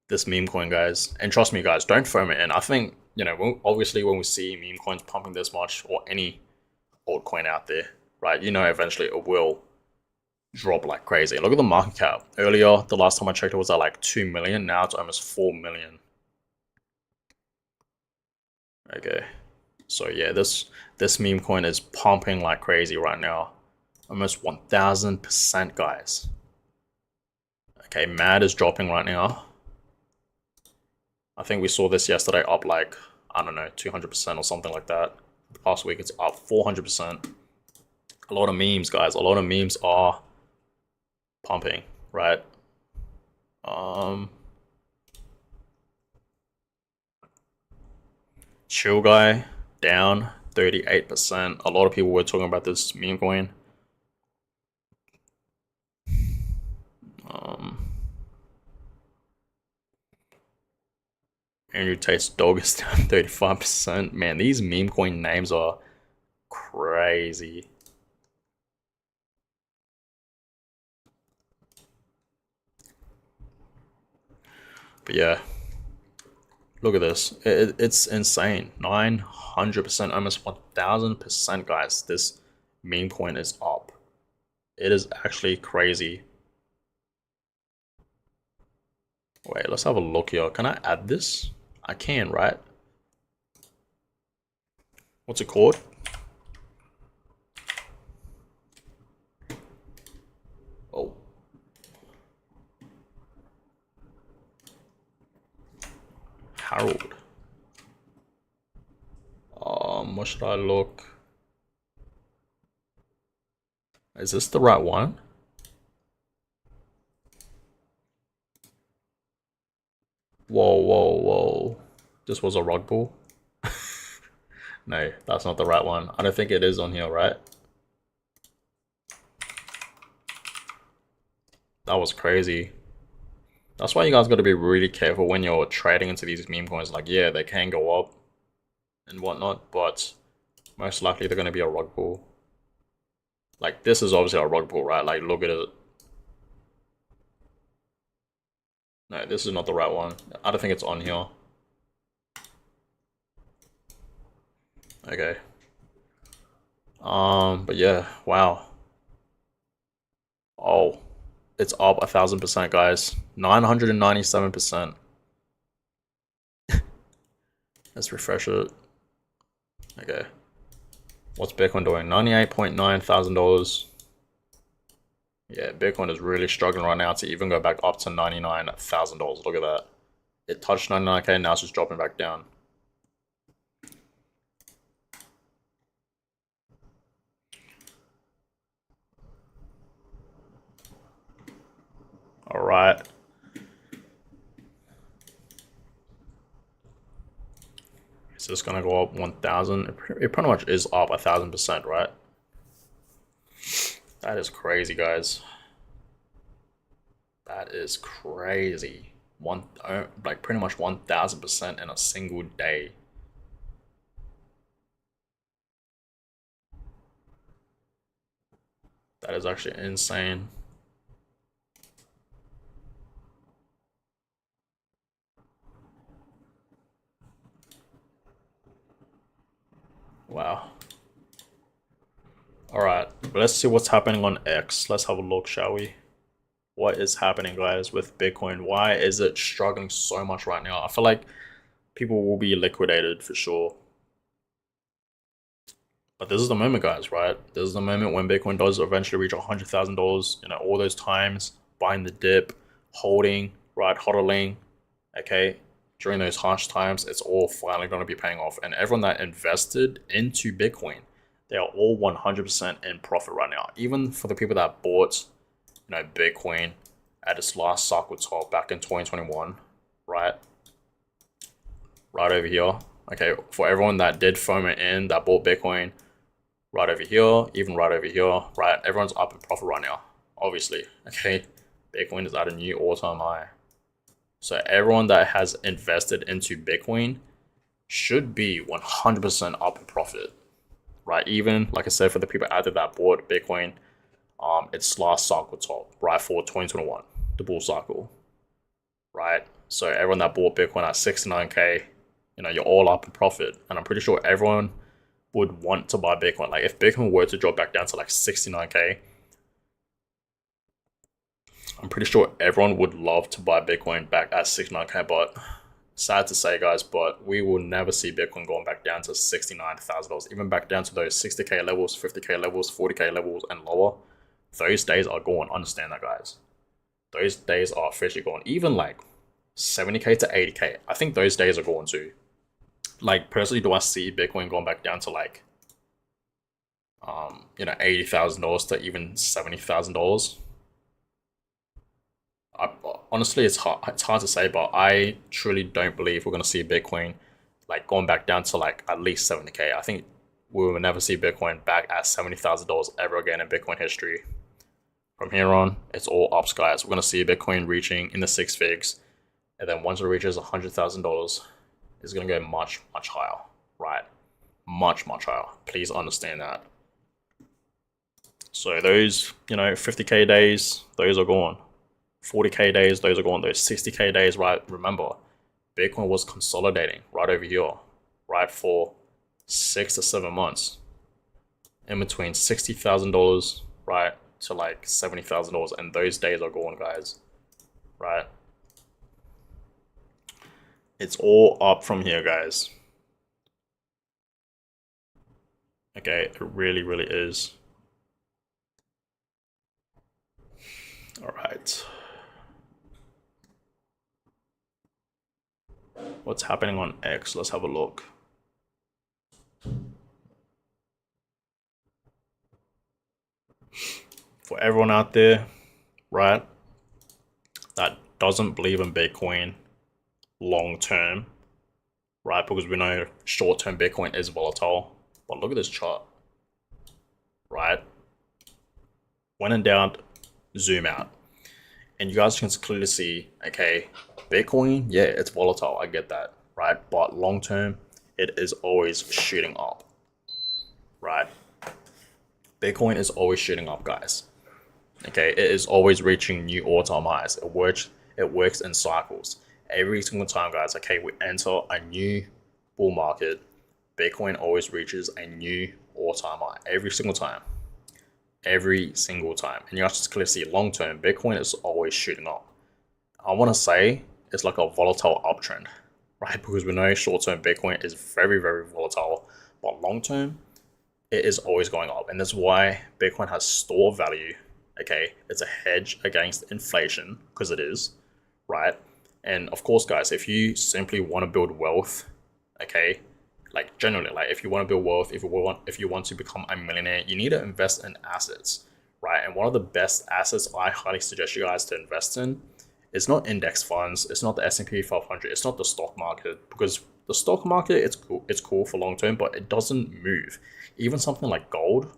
this meme coin, guys? And trust me, guys, don't foam it in. I think, you know, obviously when we see meme coins pumping this much, or any altcoin out there, right, you know, eventually it will drop like crazy. Look at the market cap. Earlier, the last time I checked, it was at like 2 million. Now it's almost 4 million. Okay, so yeah, this meme coin is pumping like crazy right now. Almost 1000%, guys. Okay, MAD is dropping right now. I think we saw this yesterday up like, I don't know, 200% or something like that. The past week it's up 400%. A lot of memes, guys. A lot of memes are pumping, right? Chill Guy down 38%. A lot of people were talking about this meme coin. Andrew Tate's dog is down 35%. Man, these meme coin names are crazy. But yeah, look at this. It's insane. 900%, almost 1000%, guys. This meme coin is up. It is actually crazy. Wait, let's have a look here. Can I add this? I can, right? What's it called? Oh. Harold. What should I look? Is this the right one? Whoa, whoa, whoa. This was a rug pull? No, that's not the right one. I don't think it is on here, right? That was crazy. That's why you guys got to be really careful when you're trading into these meme coins. Like, yeah, they can go up and whatnot, but most likely they're going to be a rug pull. Like, this is obviously a rug pull, right? Like, look at it. No, this is not the right one. I don't think it's on here. Okay. But yeah, wow. Oh, it's up 1000%, guys. 997%. Let's refresh it. Okay. What's Bitcoin doing? $98.9 thousand. Yeah, Bitcoin is really struggling right now to even go back up to $99,000. Look at that. It touched 99K, now it's just dropping back down. All right. Is this gonna go up 1,000? It pretty much is up 1,000%, right? That is crazy, guys. That is crazy. Like pretty much 1,000% in a single day. That is actually insane. Wow. All right, let's see what's happening on X. Let's have a look, shall we? What is happening, guys, with Bitcoin? Why is it struggling so much right now? I feel like people will be liquidated for sure. But this is the moment, guys, right? This is the moment when Bitcoin does eventually reach $100,000. You know, all those times buying the dip, holding, right, hodling, okay, during those harsh times, it's all finally going to be paying off. And everyone that invested into Bitcoin, they are all 100% in profit right now. Even for the people that bought, you know, Bitcoin at its last cycle top back in 2021, right? right over here. Okay, for everyone that did FOMO in, that bought Bitcoin, right over here, even right over here, right? Everyone's up in profit right now, obviously. Okay, Bitcoin is at a new all-time high. So everyone that has invested into Bitcoin should be 100% up in profit, right? Even like I said, for the people out there that bought Bitcoin, its last cycle top, right, for 2021, the bull cycle, right? So everyone that bought Bitcoin at 69K, you're all up in profit, and I'm pretty sure everyone would want to buy Bitcoin. Like if Bitcoin were to drop back down to like 69K, I'm pretty sure everyone would love to buy Bitcoin back at 69K, but sad to say, guys, but we will never see Bitcoin going back down to $69,000, even back down to those 60K levels, 50K levels, 40K levels, and lower. Those days are gone. Understand that, guys. Those days are officially gone. Even like 70K to 80K, I think those days are gone too. Like personally, do I see Bitcoin going back down to like, $80,000 to even $70,000? Honestly, it's hard to say, but I truly don't believe we're gonna see Bitcoin like going back down to like at least 70K. I think we will never see Bitcoin back at $70,000 ever again in Bitcoin history. From here on, it's all ups, guys. We're gonna see Bitcoin reaching in the six figs, and then once it reaches $100,000, it's gonna go much higher, right? Much higher. Please understand that. So those 50K days, those are gone. 40K days, those are gone. Those 60K days, right? Remember, Bitcoin was consolidating right over here, right, for 6 to 7 months, in between $60,000, right, to like $70,000, and those days are gone, guys, right? It's all up from here, guys. Okay, it really is. All right. What's happening on X? Let's have a look. For everyone out there, right, that doesn't believe in Bitcoin long term, right, because we know short term Bitcoin is volatile, but look at this chart, right? When in doubt, zoom out, and you guys can clearly see, okay, Bitcoin, yeah, it's volatile, I get that, right? But long term, it is always shooting up, right? Bitcoin is always shooting up, guys. Okay, it is always reaching new all-time highs. It works in cycles. Every single time, guys, okay, we enter a new bull market, Bitcoin always reaches a new all-time high. Every single time. Every single time. And you guys clearly see long term, Bitcoin is always shooting up. I want to say it's like a volatile uptrend, right? Because we know short term Bitcoin is very volatile, but long term, it is always going up. And that's why Bitcoin has store value. Okay, it's a hedge against inflation, because it is, right? And of course, guys, if you simply want to build wealth, okay, like generally, like if you want to build wealth, if you want to become a millionaire, you need to invest in assets, right? And one of the best assets I highly suggest you guys to invest in is not index funds, it's not the S&P 500, it's not the stock market, because the stock market, it's cool for long term, but it doesn't move. Even something like gold,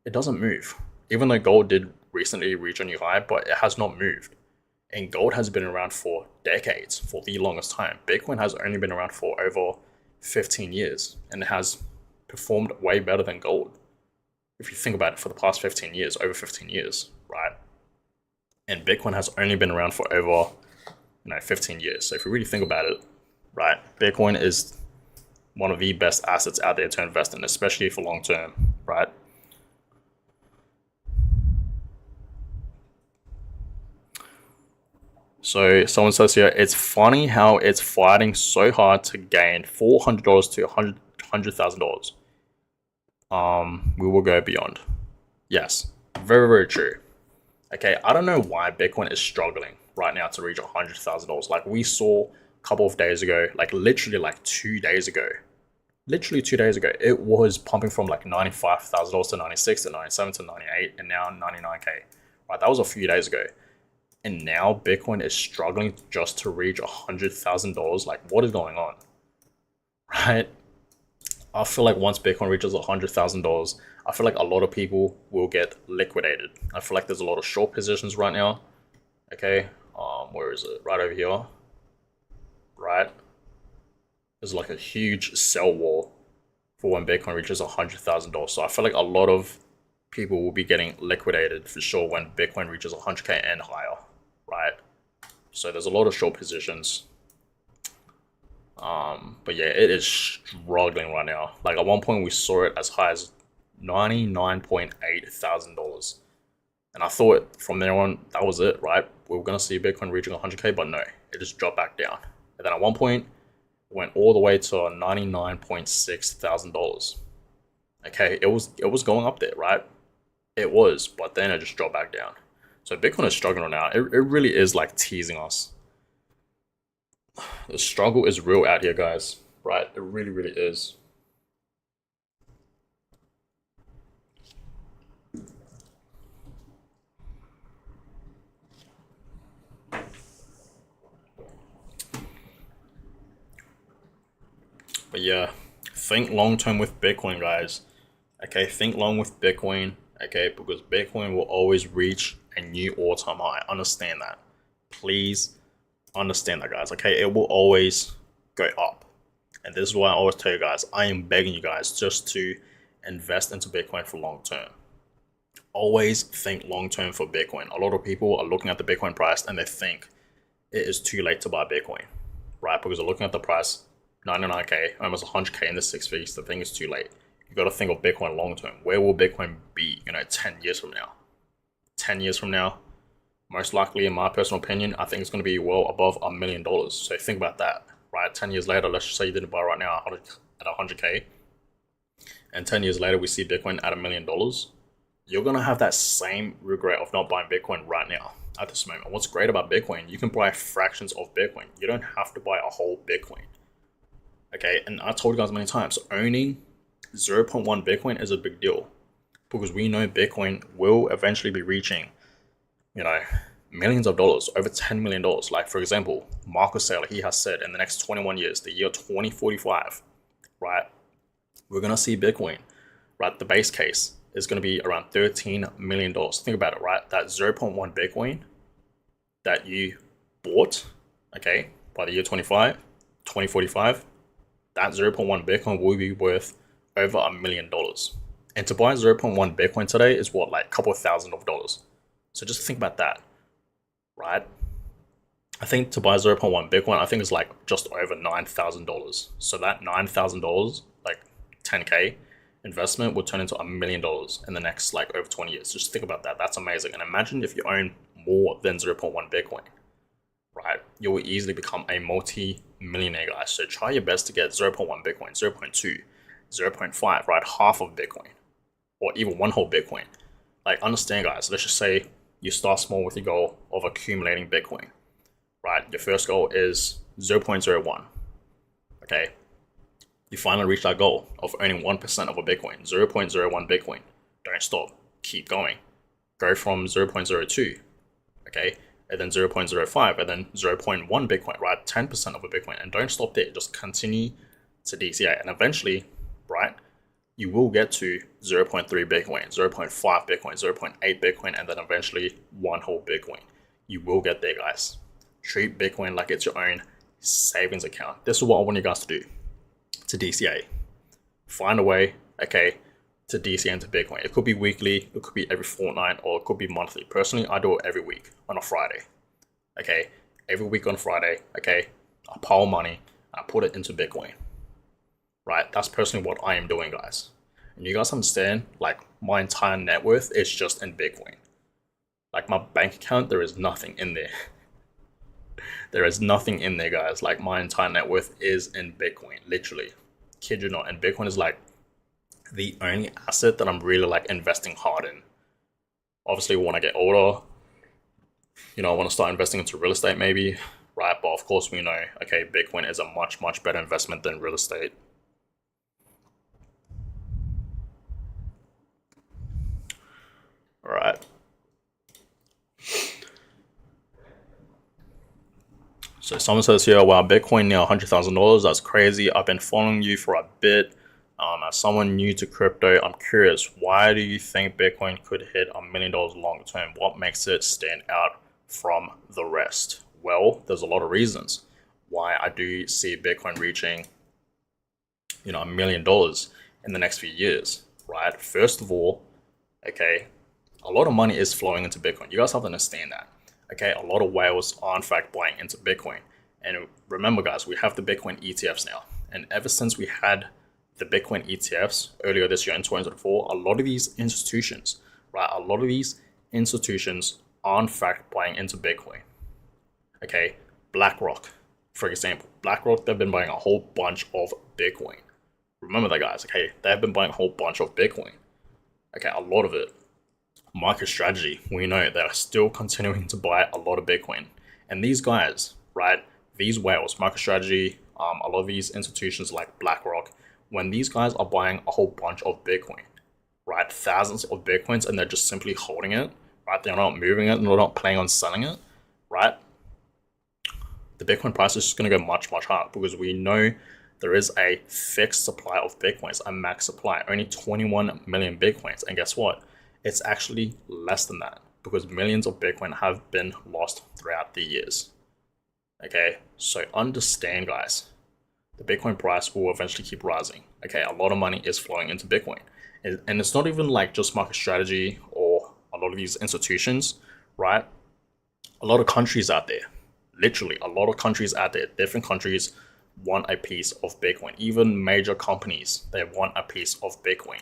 it doesn't move. Even though gold did recently reach a new high, but it has not moved. And gold has been around for decades, for the longest time. Bitcoin has only been around for over 15 years, and it has performed way better than gold. If you think about it, for the past 15 years, over 15 years, right? And Bitcoin has only been around for over 15 years. So if you really think about it, right, Bitcoin is one of the best assets out there to invest in, especially for long term, right? So someone says here, it's funny how it's fighting so hard to gain $400 to $100,000. We will go beyond. Yes, very true. Okay, I don't know why Bitcoin is struggling right now to reach $100,000. Like we saw a couple of days ago, like literally like 2 days ago. Literally 2 days ago, it was pumping from like $95,000 to 96 to 97 to 98, and now 99K. Right, that was a few days ago. And now Bitcoin is struggling just to reach $100,000. Like, what is going on? right? I feel like once Bitcoin reaches $100,000, I feel like a lot of people will get liquidated. I feel like there's a lot of short positions right now. Okay, where is it? Right over here, right? There's like a huge sell wall for when Bitcoin reaches $100,000. So I feel like a lot of people will be getting liquidated for sure when Bitcoin reaches 100K and higher, right? So there's a lot of short positions. But yeah, it is struggling right now. Like at one point we saw it as high as $99,800. And I thought from there on that was it, right? We were gonna see Bitcoin reaching 100K, but no, it just dropped back down. And then at one point it went all the way to $99,600. Okay, it was going up there, right? It was, but then it just dropped back down. So Bitcoin is struggling now. It really is like teasing us. The struggle is real out here, guys. Right? It really, really is. But yeah, think long term with Bitcoin, guys. Okay, think long with Bitcoin. Okay, because Bitcoin will always reach a new all-time high. Understand that. Please understand that, guys. Okay, it will always go up. And this is why I always tell you guys, I am begging you guys just to invest into Bitcoin for long term. Always think long term for Bitcoin. A lot of people are looking at the Bitcoin price and they think it is too late to buy Bitcoin, right? Because they're looking at the price, 99K, almost 100K in the six figures. The thing is too late. You got to think of Bitcoin long term. Where will Bitcoin be, 10 years from now? 10 years from now, most likely, in my personal opinion, I think it's going to be well above $1 million. So think about that, right? 10 years later, let's just say you didn't buy right now at 100K, and 10 years later, we see Bitcoin at $1 million. You're going to have that same regret of not buying Bitcoin right now at this moment. What's great about Bitcoin, you can buy fractions of Bitcoin. You don't have to buy a whole Bitcoin. Okay, and I told you guys many times, owning 0.1 Bitcoin is a big deal because we know Bitcoin will eventually be reaching, millions of dollars, over $10 million. Like, for example, Marcus Saylor, he has said in the next 21 years, the year 2045, right, we're going to see Bitcoin, right, the base case is going to be around $13 million. Think about it, right? That 0.1 Bitcoin that you bought, okay, by the year 2045, that 0.1 Bitcoin will be worth over $1 million. And to buy 0.1 Bitcoin today is what, like a couple of thousand of dollars. So just think about that, right? I think to buy 0.1 Bitcoin, I think it's like just over $9,000. So that $9,000, like 10K investment, would turn into $1 million in the next like over 20 years. Just think about that. That's amazing. And imagine if you own more than 0.1 Bitcoin, right? You will easily become a multi-millionaire, guys. So try your best to get 0.1 Bitcoin, 0.2, 0.5, right? Half of Bitcoin, or even one whole Bitcoin. Like, understand, guys, let's just say you start small with your goal of accumulating Bitcoin, right? Your first goal is 0.01, okay? You finally reach that goal of earning 1% of a Bitcoin, 0.01 Bitcoin. Don't stop, keep going. Go from 0.02, okay? And then 0.05, and then 0.1 Bitcoin, right? 10% of a Bitcoin. And don't stop there, just continue to DCA. And eventually, right, you will get to 0.3 Bitcoin, 0.5 Bitcoin, 0.8 Bitcoin, and then eventually one whole Bitcoin. You will get there, guys. Treat Bitcoin like it's your own savings account. This is what I want you guys to do, to DCA. Find a way, okay, to DCA into Bitcoin. It could be weekly, it could be every fortnight, or it could be monthly. Personally, I do it every week on a Friday. Okay, every week on Friday, okay, I pile money, I put it into Bitcoin. Right? That's personally what I am doing, guys. And you guys understand, like, my entire net worth is just in Bitcoin. Like, my bank account, there is nothing in there. There is nothing in there, guys. Like, my entire net worth is in Bitcoin, literally. Kid you not. And Bitcoin is like the only asset that I'm really like investing hard in. Obviously, when I get older, I want to start investing into real estate maybe, right? But of course, we know, okay, Bitcoin is a much, much better investment than real estate. All right. So someone says here, wow, Bitcoin near $100,000. That's crazy. I've been following you for a bit. As someone new to crypto, I'm curious, why do you think Bitcoin could hit $1 million long term? What makes it stand out from the rest? Well, there's a lot of reasons why I do see Bitcoin reaching, $1 million in the next few years, right? First of all, okay, a lot of money is flowing into Bitcoin. You guys have to understand that. Okay, a lot of whales are in fact buying into Bitcoin. And remember, guys, we have the Bitcoin ETFs now. And ever since we had the Bitcoin ETFs earlier this year in 2024, a lot of these institutions, right? A lot of these institutions are in fact buying into Bitcoin. Okay, BlackRock, for example. BlackRock, they've been buying a whole bunch of Bitcoin. Remember that, guys, okay? They've been buying a whole bunch of Bitcoin. Okay, a lot of it. MicroStrategy, we know they're still continuing to buy a lot of Bitcoin. And these guys, right, these whales, MicroStrategy, a lot of these institutions like BlackRock, when these guys are buying a whole bunch of Bitcoin, right, thousands of Bitcoins, and they're just simply holding it, right, they're not moving it, and they're not planning on selling it, right, the Bitcoin price is just going to go much, much higher because we know there is a fixed supply of Bitcoins, a max supply, only 21 million Bitcoins. And guess what? It's actually less than that because millions of Bitcoin have been lost throughout the years. Okay, so understand, guys, the Bitcoin price will eventually keep rising. Okay, a lot of money is flowing into Bitcoin. And it's not even like just MicroStrategy or a lot of these institutions, right? A lot of countries out there, literally a lot of countries out there, different countries want a piece of Bitcoin. Even major companies, they want a piece of Bitcoin,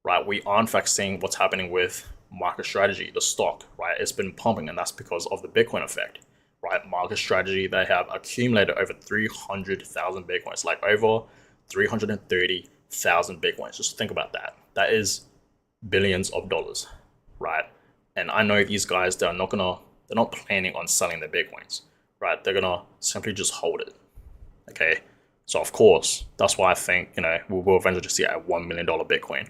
right? We are in fact seeing what's happening with MicroStrategy, the stock, right? It's been pumping, and that's because of the Bitcoin effect, right? MicroStrategy, they have accumulated over 300,000 Bitcoins, like over 330,000 Bitcoins. Just think about that. That is billions of dollars, right? And I know these guys, they're not planning on selling their Bitcoins, right? They're gonna simply just hold it. Okay, so of course, that's why I think, we will eventually see a $1 million Bitcoin,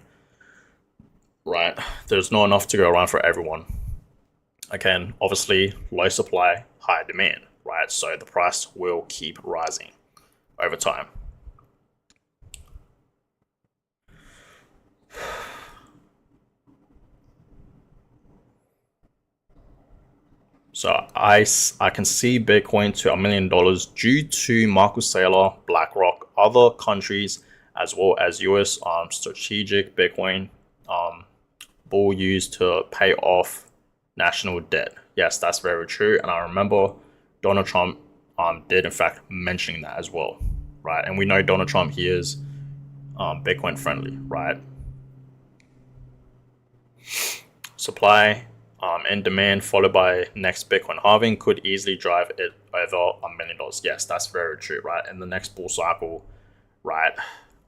right? There's not enough to go around for everyone. Again, obviously, low supply, high demand, right? So the price will keep rising over time. So I can see Bitcoin to $1 million due to Marcus Saylor, BlackRock, other countries, as well as US strategic Bitcoin bull used to pay off national debt. Yes, that's very true. And I remember Donald Trump did in fact mention that as well, right? And we know Donald Trump, he is Bitcoin friendly, right? Supply and demand followed by next Bitcoin halving could easily drive it over $1 million. Yes, that's very true, right? In the next bull cycle, right,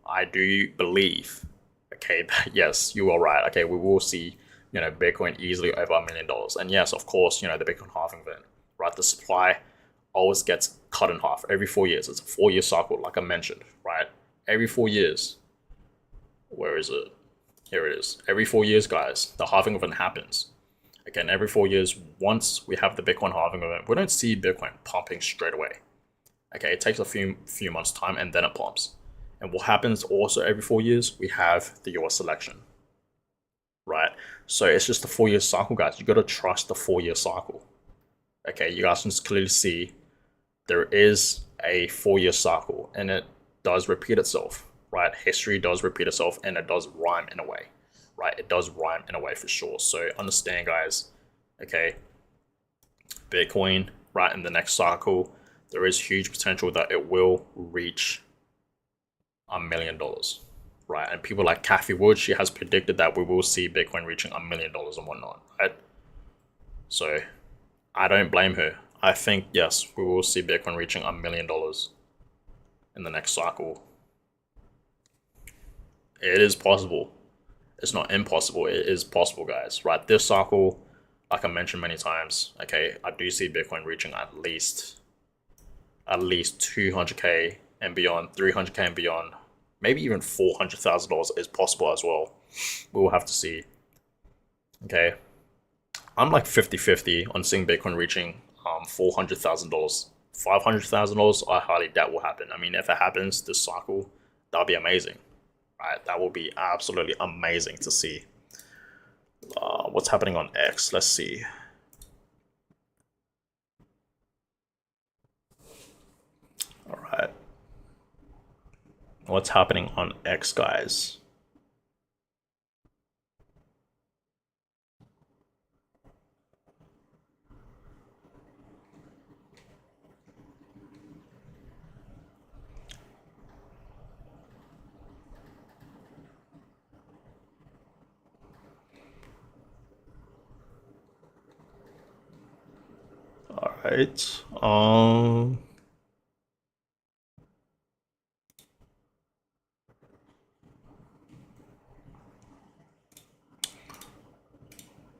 I do believe, okay, that yes, you are right. Okay, we will see, Bitcoin easily over $1 million. And yes, of course, the Bitcoin halving event, right? The supply always gets cut in half every 4 years. It's a 4-year cycle, like I mentioned, right? Every 4 years. Where is it? Here it is. Every 4 years, guys, the halving event happens. Again, every 4 years, once we have the Bitcoin halving event, we don't see Bitcoin pumping straight away. Okay, it takes a few months time and then it pumps. And what happens also every 4 years, we have the US election, right? So it's just a 4-year cycle, guys. You got to trust the 4-year cycle. Okay, you guys can just clearly see there is a 4-year cycle and it does repeat itself, right? History does repeat itself and it does rhyme in a way. Right, it does rhyme in a way for sure. So understand, guys, okay, Bitcoin, right, in the next cycle, there is huge potential that it will reach $1 million, right? And people like Cathie Wood, she has predicted that we will see Bitcoin reaching $1 million and whatnot, right? So I don't blame her. I think, yes, we will see Bitcoin reaching $1 million in the next cycle. It is possible. It's not impossible. It is possible, guys, right? This cycle, like I mentioned many times, okay, I do see Bitcoin reaching at least 200K and beyond, 300K and beyond, maybe even $400,000 is possible as well. We will have to see. I'm like 50-50 on seeing Bitcoin reaching $400,000 $500,000, I highly doubt will happen. I mean, if it happens this cycle, that'll be amazing, right? That will be absolutely amazing to see. What's happening on X? Let's see. All right. What's happening on X, guys? All right.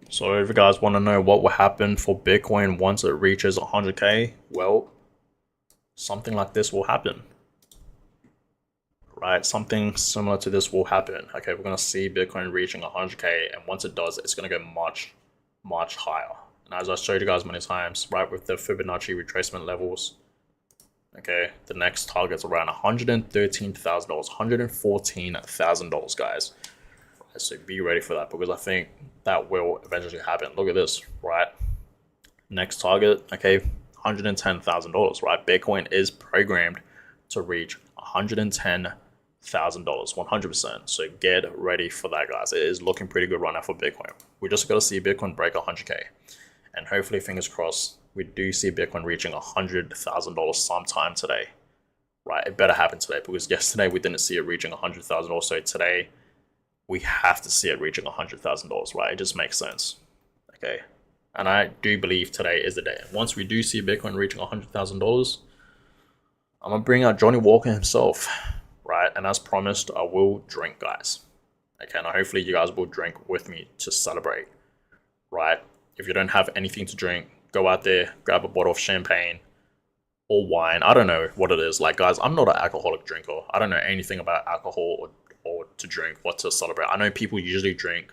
So if you guys want to know what will happen for Bitcoin once it reaches 100K, well, something like this will happen, right? Something similar to this will happen. Okay, we're going to see Bitcoin reaching 100K, and once it does, it's going to go much, much higher. And as I showed you guys many times, right, with the Fibonacci retracement levels, okay, the next target's around $113,000, $114,000, guys. So be ready for that, because I think that will eventually happen. Look at this, right? Next target, okay, $110,000, right? Bitcoin is programmed to reach $110,000, 100%. So get ready for that, guys. It is looking pretty good right now for Bitcoin. We just got to see Bitcoin break 100K. And hopefully, fingers crossed, we do see Bitcoin reaching $100,000 sometime today, right? It better happen today, because yesterday we didn't see it reaching $100,000. So today, we have to see it reaching $100,000, right? It just makes sense, okay? And I do believe today is the day. Once we do see Bitcoin reaching $100,000, I'm gonna bring out Johnny Walker himself, right? And as promised, I will drink, guys. Okay, and hopefully you guys will drink with me to celebrate, right? If you don't have anything to drink, go out there, grab a bottle of champagne or wine. I don't know what it is. Like, guys, I'm not an alcoholic drinker. I don't know anything about alcohol or to drink, what to celebrate. I know people usually drink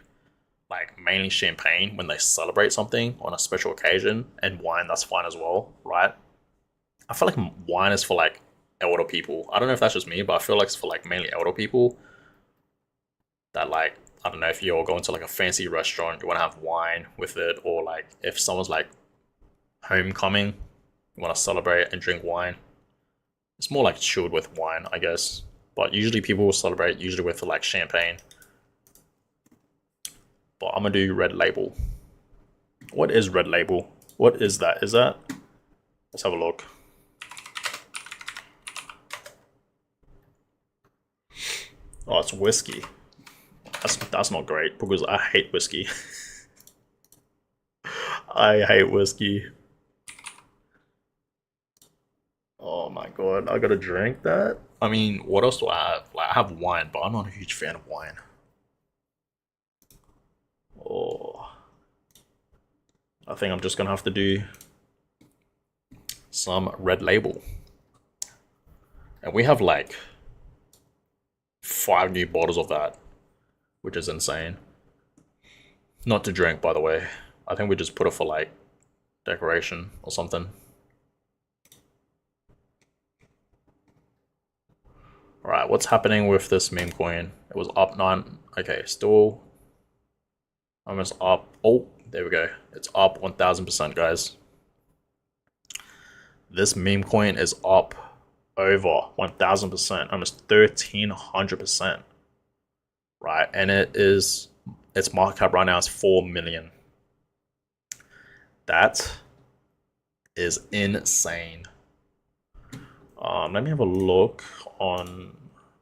like mainly champagne when they celebrate something on a special occasion, and wine, that's fine as well, right? I feel like wine is for like elder people. I don't know if that's just me, but I feel like it's for like mainly elder people that, like, I don't know, if you're going to like a fancy restaurant, you want to have wine with it, or like if someone's like homecoming, you want to celebrate and drink wine. It's more like chilled with wine, I guess. But usually people will celebrate usually with like champagne. But I'm gonna do Red Label. What is Red Label? What is that? Is that? Let's have a look. Oh, it's whiskey. That's not great, because I hate whiskey. I hate whiskey. Oh my god, I gotta drink that? I mean, what else do I have? Like, I have wine, but I'm not a huge fan of wine. Oh, I think I'm just gonna have to do some Red Label. And we have like 5 new bottles of that, which is insane. Not to drink, by the way. I think we just put it for like decoration or something. Alright, what's happening with this meme coin? It was up 9. Okay, still almost up. Oh, there we go. It's up 1000%, guys. This meme coin is up over 1000%, almost 1300%. Right, and its market cap right now is 4 million. That is insane. Let me have a look on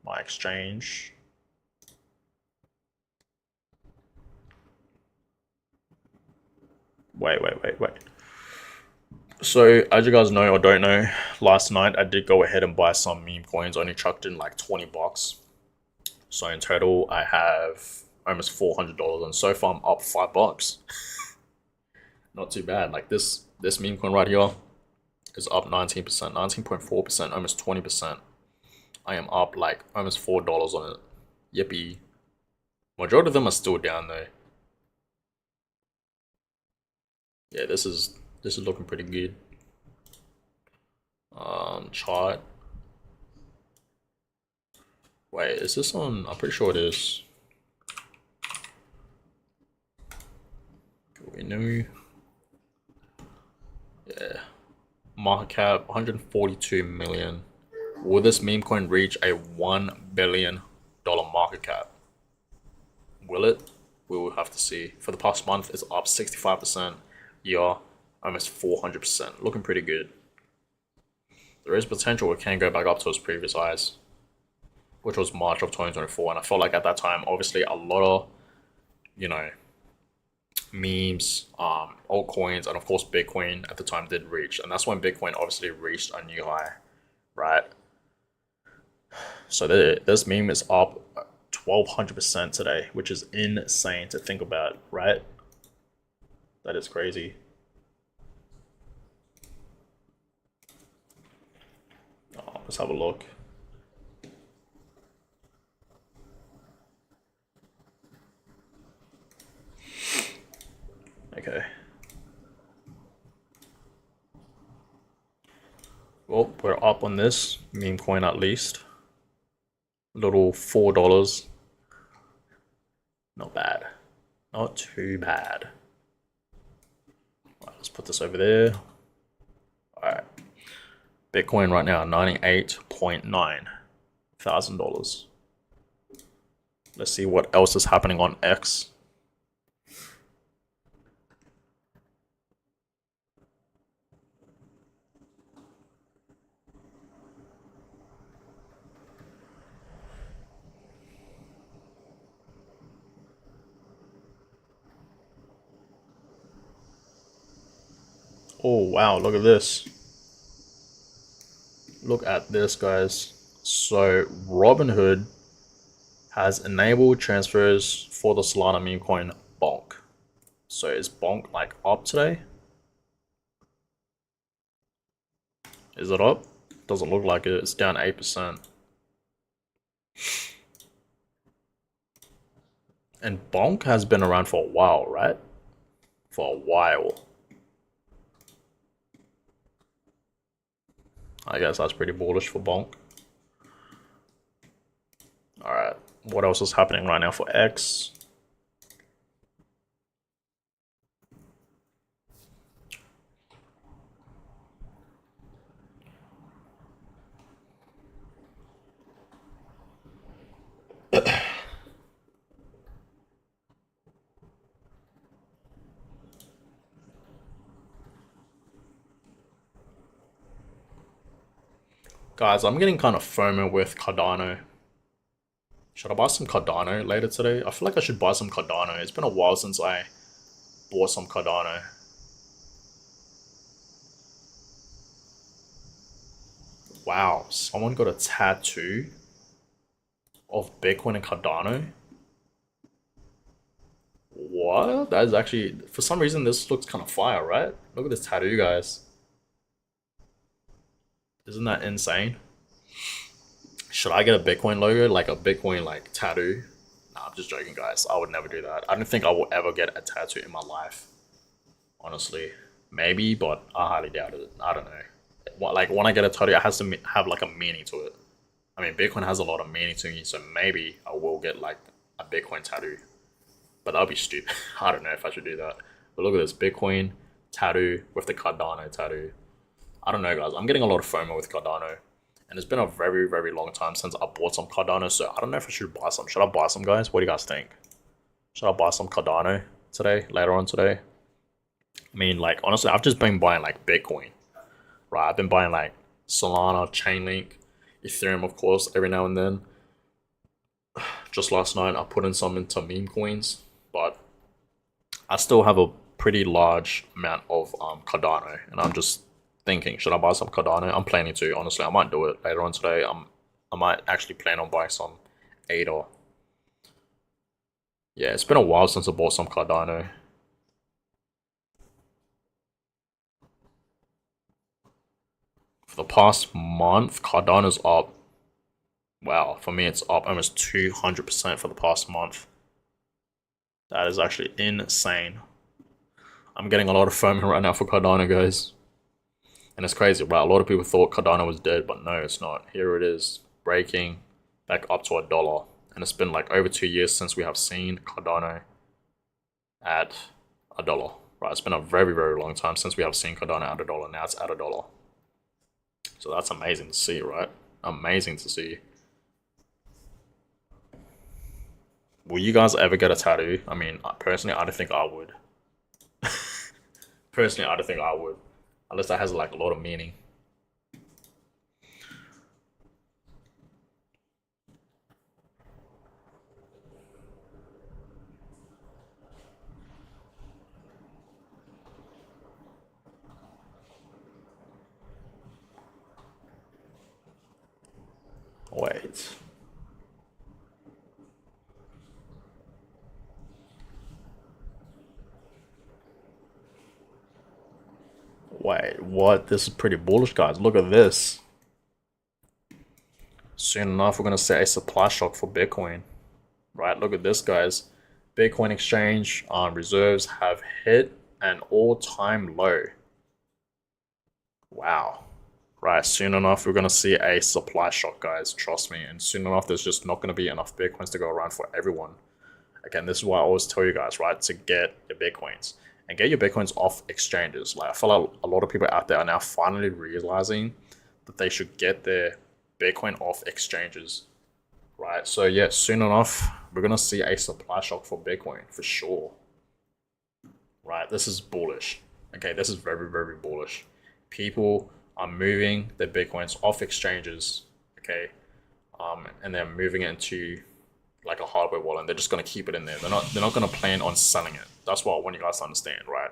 my exchange. Wait. So, as you guys know or don't know, last night I did go ahead and buy some meme coins. Only chucked in like 20 bucks. So in total, I have almost $400, and so far I'm up $5. Not too bad. Like this meme coin right here is up 19%, 19.4%, almost 20%. I am up like almost $4 on it. Yippee. Majority of them are still down though. Yeah, this is looking pretty good. Chart. Wait, is this on? I'm pretty sure it is. We knew. Yeah. Market cap 142 million. Will this meme coin reach a $1 billion market cap? Will it? We will have to see. For the past month, it's up 65%. Yeah, almost 400%. Looking pretty good. There is potential it can go back up to its previous highs, which was March of 2024. And I felt like at that time, obviously, a lot of, you know, memes, altcoins, and of course, Bitcoin at the time did reach. And that's when Bitcoin obviously reached a new high, right? So this meme is up 1200% today, which is insane to think about, right? That is crazy. Let's have a look. Okay. Well, we're up on this meme coin at least. Little $4. Not bad. Not too bad. Right, let's put this over there. Alright. Bitcoin right now, $98.9 thousand. Let's see what else is happening on X. Oh wow, look at this. Look at this, guys. So Robinhood has enabled transfers for the Solana meme coin Bonk. So is Bonk like up today? Is it up? Doesn't look like it. It's down 8%. And Bonk has been around for a while, right? For a while. I guess that's pretty bullish for Bonk. Alright, what else is happening right now for X? Guys, I'm getting kind of FOMO with Cardano. Should I buy some Cardano later today? I feel like I should buy some Cardano. It's been a while since I bought some Cardano. Wow, someone got a tattoo of Bitcoin and Cardano? What? That is actually, for some reason, this looks kind of fire, right? Look at this tattoo, guys. Isn't that insane? Should I get a Bitcoin logo, like a Bitcoin like tattoo? Nah, I'm just joking, guys. I would never do that. I don't think I will ever get a tattoo in my life. Honestly, maybe, but I highly doubt it. I don't know. Like when I get a tattoo, it has to have like a meaning to it. I mean, Bitcoin has a lot of meaning to me, so maybe I will get like a Bitcoin tattoo. But that would be stupid. I don't know if I should do that. But look at this Bitcoin tattoo with the Cardano tattoo. I don't know, guys. I'm getting a lot of FOMO with Cardano. And it's been a very, very long time since I bought some Cardano. So I don't know if I should buy some. Should I buy some, guys? What do you guys think? Should I buy some Cardano today, later on today? I mean, like, honestly, I've just been buying, like, Bitcoin. Right? I've been buying, like, Solana, Chainlink, Ethereum, of course, every now and then. Just last night, I put in some into meme coins. But I still have a pretty large amount of Cardano. And I'm just thinking, should I buy some Cardano? I'm planning to, honestly. I might do it later on today. I might actually plan on buying some ADA. Yeah, it's been a while since I bought some Cardano. For the past month, Cardano's up. Wow, for me it's up almost 200% for the past month. That is actually insane. I'm getting a lot of FOMO right now for Cardano, guys. And it's crazy, right? A lot of people thought Cardano was dead, but no, it's not. Here it is, breaking back up to $1. And it's been like over 2 years since we have seen Cardano at $1. Right? It's been a very, very long time since we have seen Cardano at $1. Now it's at $1. So that's amazing to see, right? Amazing to see. Will you guys ever get a tattoo? I mean, personally, I don't think I would. Personally, I don't think I would. Unless that has like a lot of meaning. Wait. Wait, what? This is pretty bullish, guys. Look at this. Soon enough, we're going to see a supply shock for Bitcoin. Right, look at this, guys. Bitcoin exchange reserves have hit an all-time low. Wow. Right, soon enough, we're going to see a supply shock, guys. Trust me. And soon enough, there's just not going to be enough Bitcoins to go around for everyone. Again, this is why I always tell you guys, right, to get your Bitcoins. And get your Bitcoins off exchanges. Like, I feel like a lot of people out there are now finally realizing that they should get their Bitcoin off exchanges. Right, so yeah, soon enough, we're going to see a supply shock for Bitcoin, for sure. Right, this is bullish. Okay, this is very, very bullish. People are moving their Bitcoins off exchanges, okay, and they're moving it into like a hardware wallet, and they're just going to keep it in there. They're not going to plan on selling it. That's what I want you guys to understand, right?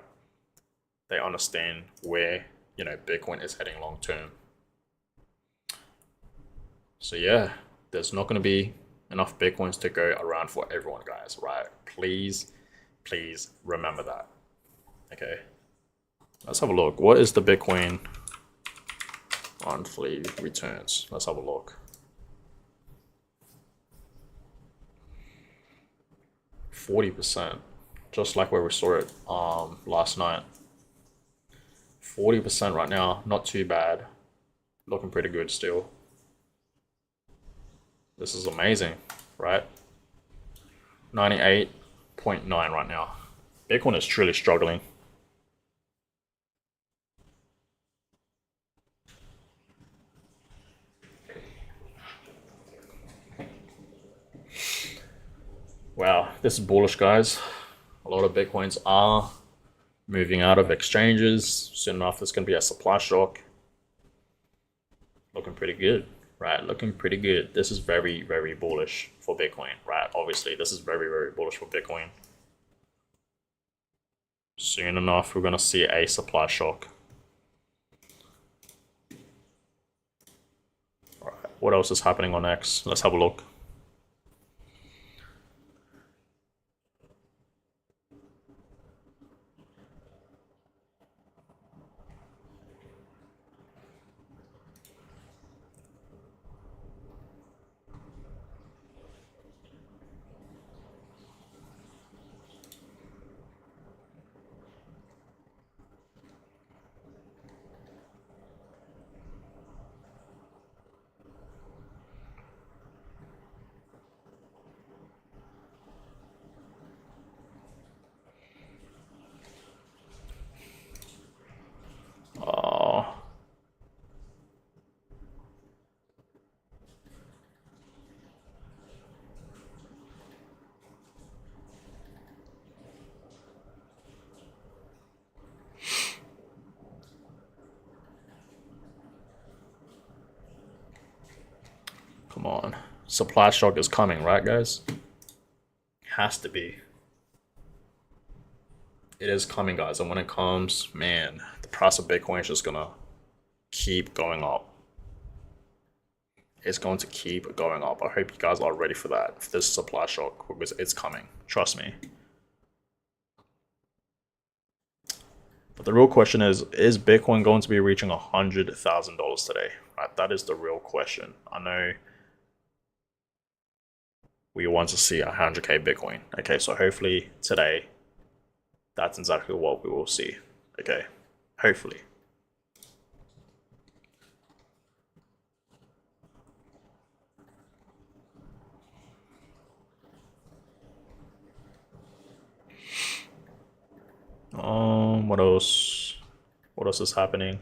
They understand where, you know, Bitcoin is heading long term. So yeah, there's not going to be enough Bitcoins to go around for everyone, guys, right? Please, please remember that. Okay, let's have a look. What is the Bitcoin monthly returns? Let's have a look. 40%, just like where we saw it last night. 40% right now, not too bad. Looking pretty good still. This is amazing, right? 98.9 right now. Bitcoin is truly struggling. Wow, this is bullish, guys. A lot of Bitcoins are moving out of exchanges. Soon enough, there's going to be a supply shock. Looking pretty good, right? Looking pretty good. This is very, very bullish for Bitcoin, right? Obviously, this is very, very bullish for Bitcoin. Soon enough, we're going to see a supply shock. All right, what else is happening on X? Let's have a look. Come on. Supply shock is coming, right, guys? Has to be. It is coming, guys. And when it comes, man, the price of Bitcoin is just going to keep going up. It's going to keep going up. I hope you guys are ready for that, for this supply shock, because it's coming. Trust me. But the real question is Bitcoin going to be reaching $100,000 today? Right? That is the real question. I know we want to see 100K Bitcoin. Okay, so hopefully today, that's exactly what we will see. Okay, hopefully. What else? What else is happening?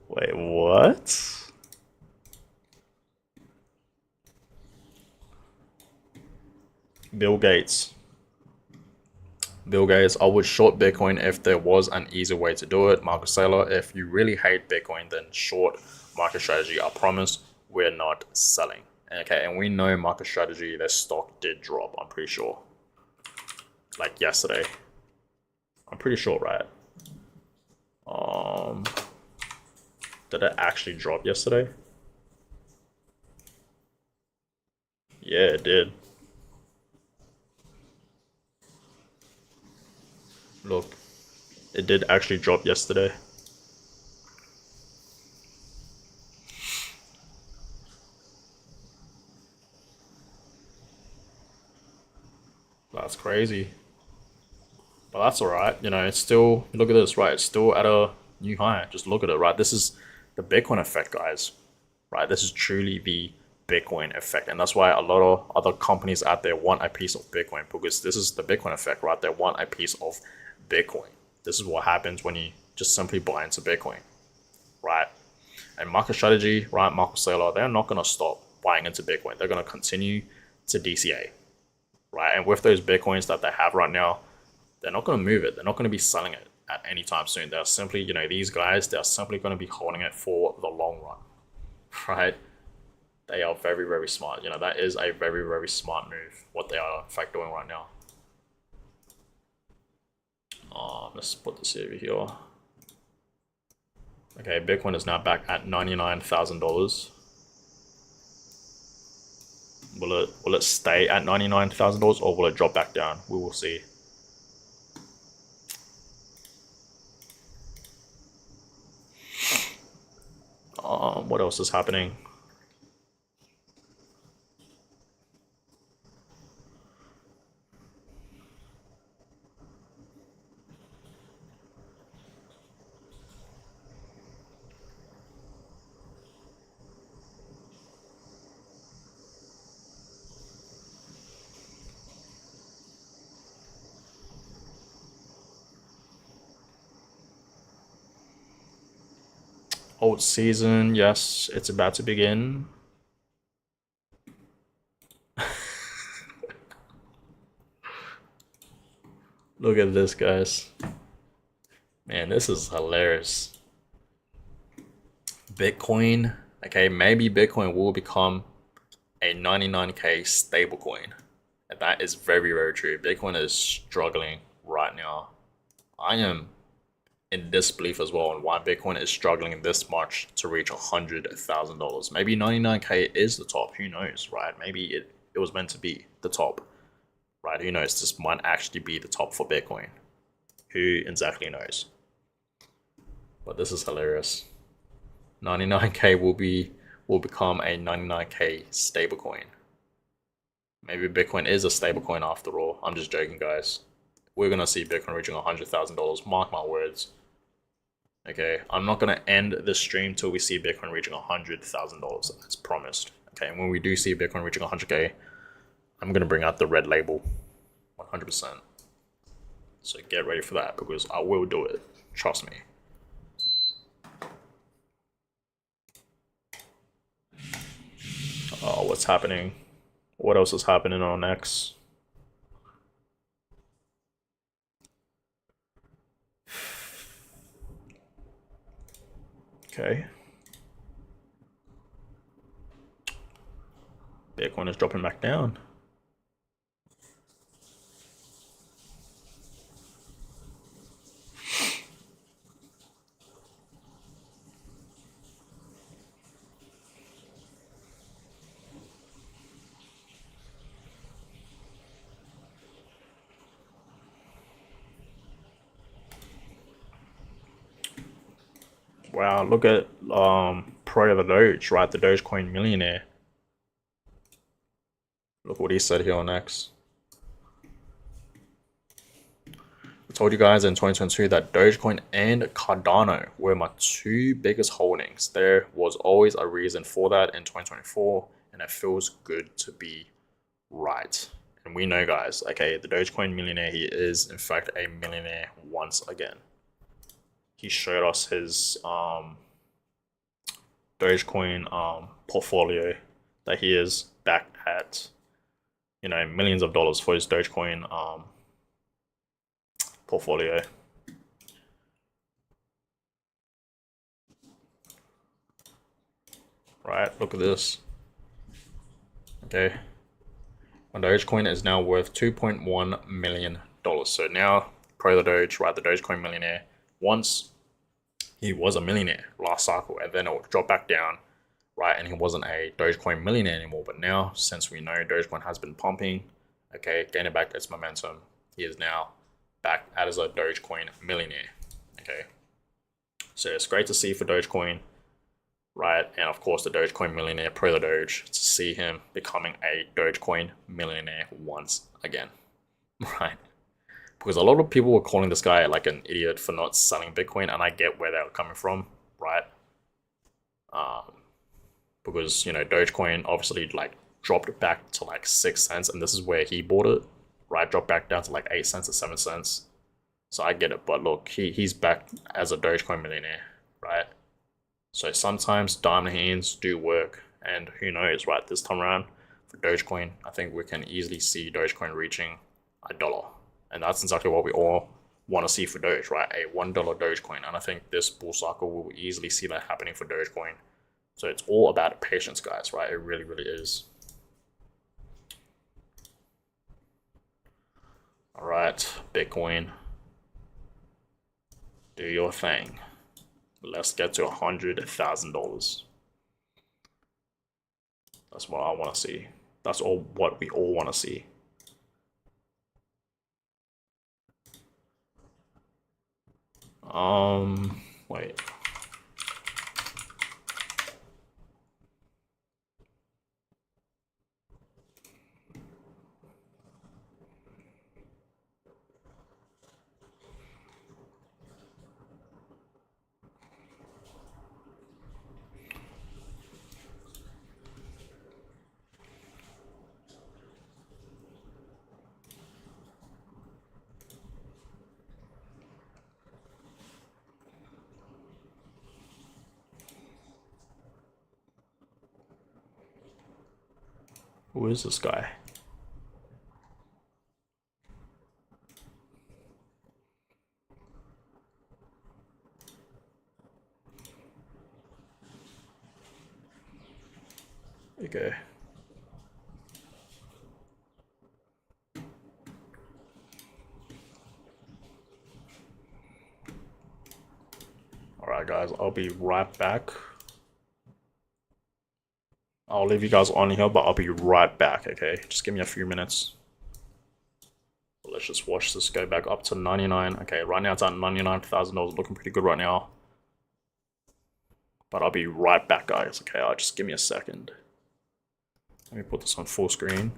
Wait, what? Bill Gates. Bill Gates, I would short Bitcoin if there was an easy way to do it. Marcus Saylor, if you really hate Bitcoin, then short MicroStrategy. I promise we're not selling. Okay, and we know MicroStrategy, their stock did drop, I'm pretty sure. Like yesterday. I'm pretty sure, right? Did it actually drop yesterday? Yeah, it did. Look, it did actually drop yesterday. That's crazy. But that's alright. You know, it's still, look at this, right? It's still at a new high. Just look at it, right? This is the Bitcoin effect, guys. Right? This is truly the Bitcoin effect. And that's why a lot of other companies out there want a piece of Bitcoin, because this is the Bitcoin effect, right? They want a piece of Bitcoin. This is what happens when you just simply buy into Bitcoin, right? And MicroStrategy, right? Marcus Saylor, they're not going to stop buying into Bitcoin. They're going to continue to DCA, right? And with those Bitcoins that they have right now, they're not going to move it. They're not going to be selling it at any time soon. They're simply, you know, these guys, they're simply going to be holding it for the long run, right? They are very, very smart. You know, that is a very, very smart move, what they are in fact doing right now. Let's put this over here. Okay, Bitcoin is now back at $99,000. Will it stay at $99,000 or will it drop back down? We will see. What else is happening? Old season, yes, it's about to begin. Look at this, guys. Man, this is hilarious. Bitcoin, okay, maybe Bitcoin will become a 99K stablecoin. And that is very, very true. Bitcoin is struggling right now. I am in disbelief as well on why Bitcoin is struggling this much to reach $100,000. Maybe 99K is the top. Who knows, right? Maybe it was meant to be the top, right? Who knows? This might actually be the top for Bitcoin. Who exactly knows? But this is hilarious. 99K will become a 99K stablecoin. Maybe Bitcoin is a stablecoin after all. I'm just joking, guys. We're gonna see Bitcoin reaching $100,000. Mark my words. Okay, I'm not gonna end this stream till we see Bitcoin reaching $100,000. That's promised. Okay, and when we do see Bitcoin reaching 100K, I'm gonna bring out the red label, 100%. So get ready for that because I will do it. Trust me. Oh, what's happening? What else is happening on X? Okay. Bitcoin is dropping back down. Wow, look at Pro the Doge, right? The Dogecoin millionaire. Look what he said here on X. We're told you guys in 2022 that Dogecoin and Cardano were my two biggest holdings. There was always a reason for that in 2024, and it feels good to be right. And we know, guys, okay, the Dogecoin millionaire, he is in fact a millionaire once again. He showed us his Dogecoin portfolio that he is back at, you know, millions of dollars for his Dogecoin portfolio. Right, look at this. Okay, my Dogecoin is now worth $2.1 million. So now, pro the Doge, right, the Dogecoin millionaire, once he was a millionaire last cycle, and then it would drop back down, right, and he wasn't a Dogecoin millionaire anymore. But now, since we know Dogecoin has been pumping, okay, gaining back its momentum, he is now back as a Dogecoin millionaire. Okay, so it's great to see for Dogecoin, right? And of course, the Dogecoin millionaire, pro the Doge, to see him becoming a Dogecoin millionaire once again, right? Because a lot of people were calling this guy like an idiot for not selling Bitcoin, and I get where they were coming from, right? Because, you know, Dogecoin obviously like dropped back to like 6 cents, and this is where he bought it, right? Dropped back down to like 8 cents or 7 cents. So I get it, but look, he's back as a Dogecoin millionaire, right? So sometimes diamond hands do work, and who knows, right? This time around for Dogecoin, I think we can easily see Dogecoin reaching $1. And that's exactly what we all want to see for Doge, right? A $1 Dogecoin. And I think this bull cycle will easily see that happening for Dogecoin. So it's all about patience, guys, right? It really, really is. All right, Bitcoin, do your thing. Let's get to $100,000. That's what I want to see. That's all what we all want to see. Wait. Who is this guy? Okay. Alright guys, I'll be right back. I'll leave you guys on here, but I'll be right back, okay? Just give me a few minutes. Let's just watch this go back up to 99. Okay, right now it's at $99,000, looking pretty good right now. But I'll be right back, guys, okay? Just give me a second. Let me put this on full screen.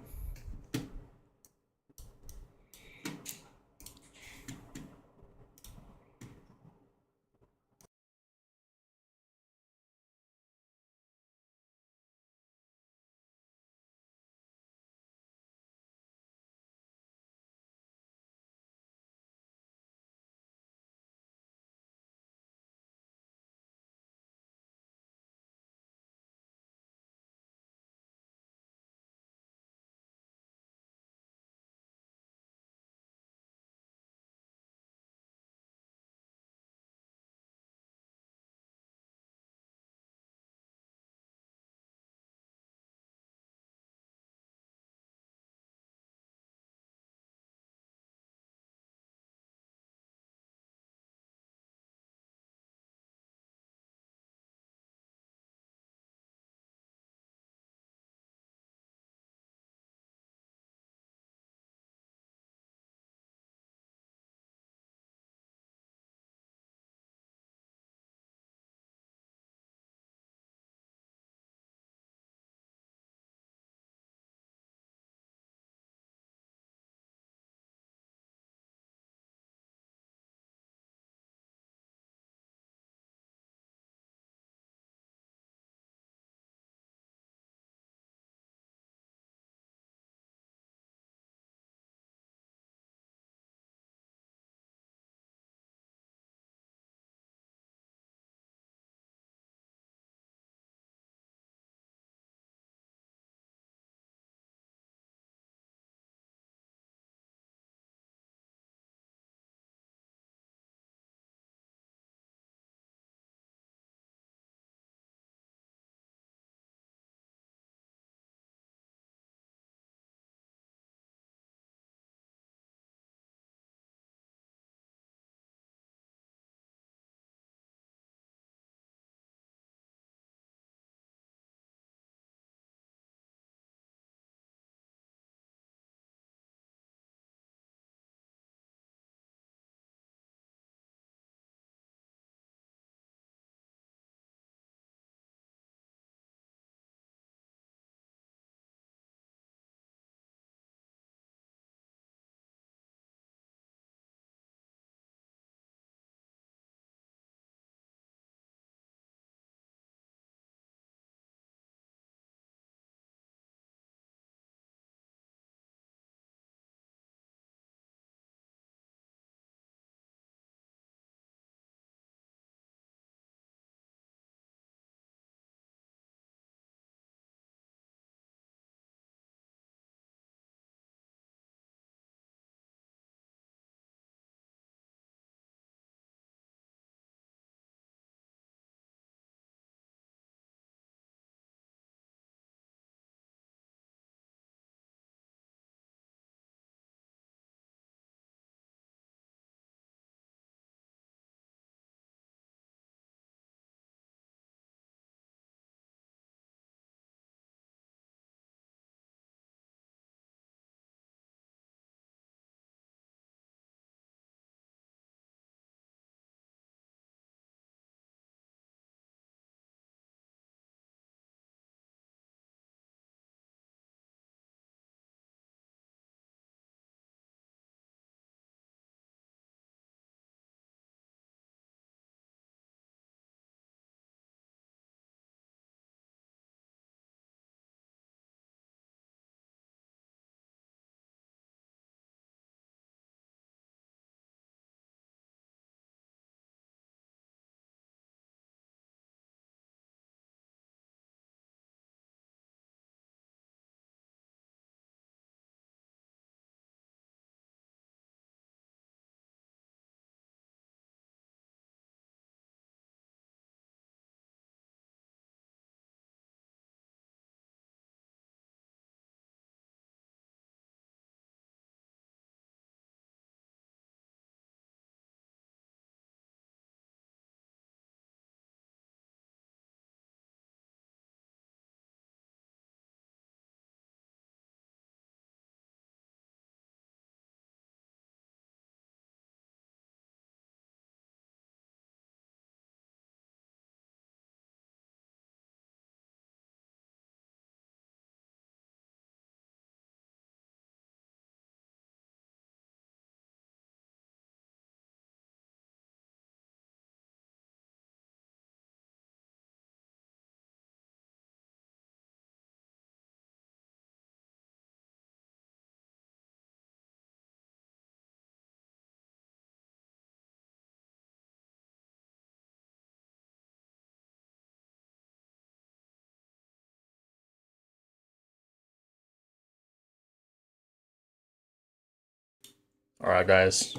Alright, guys.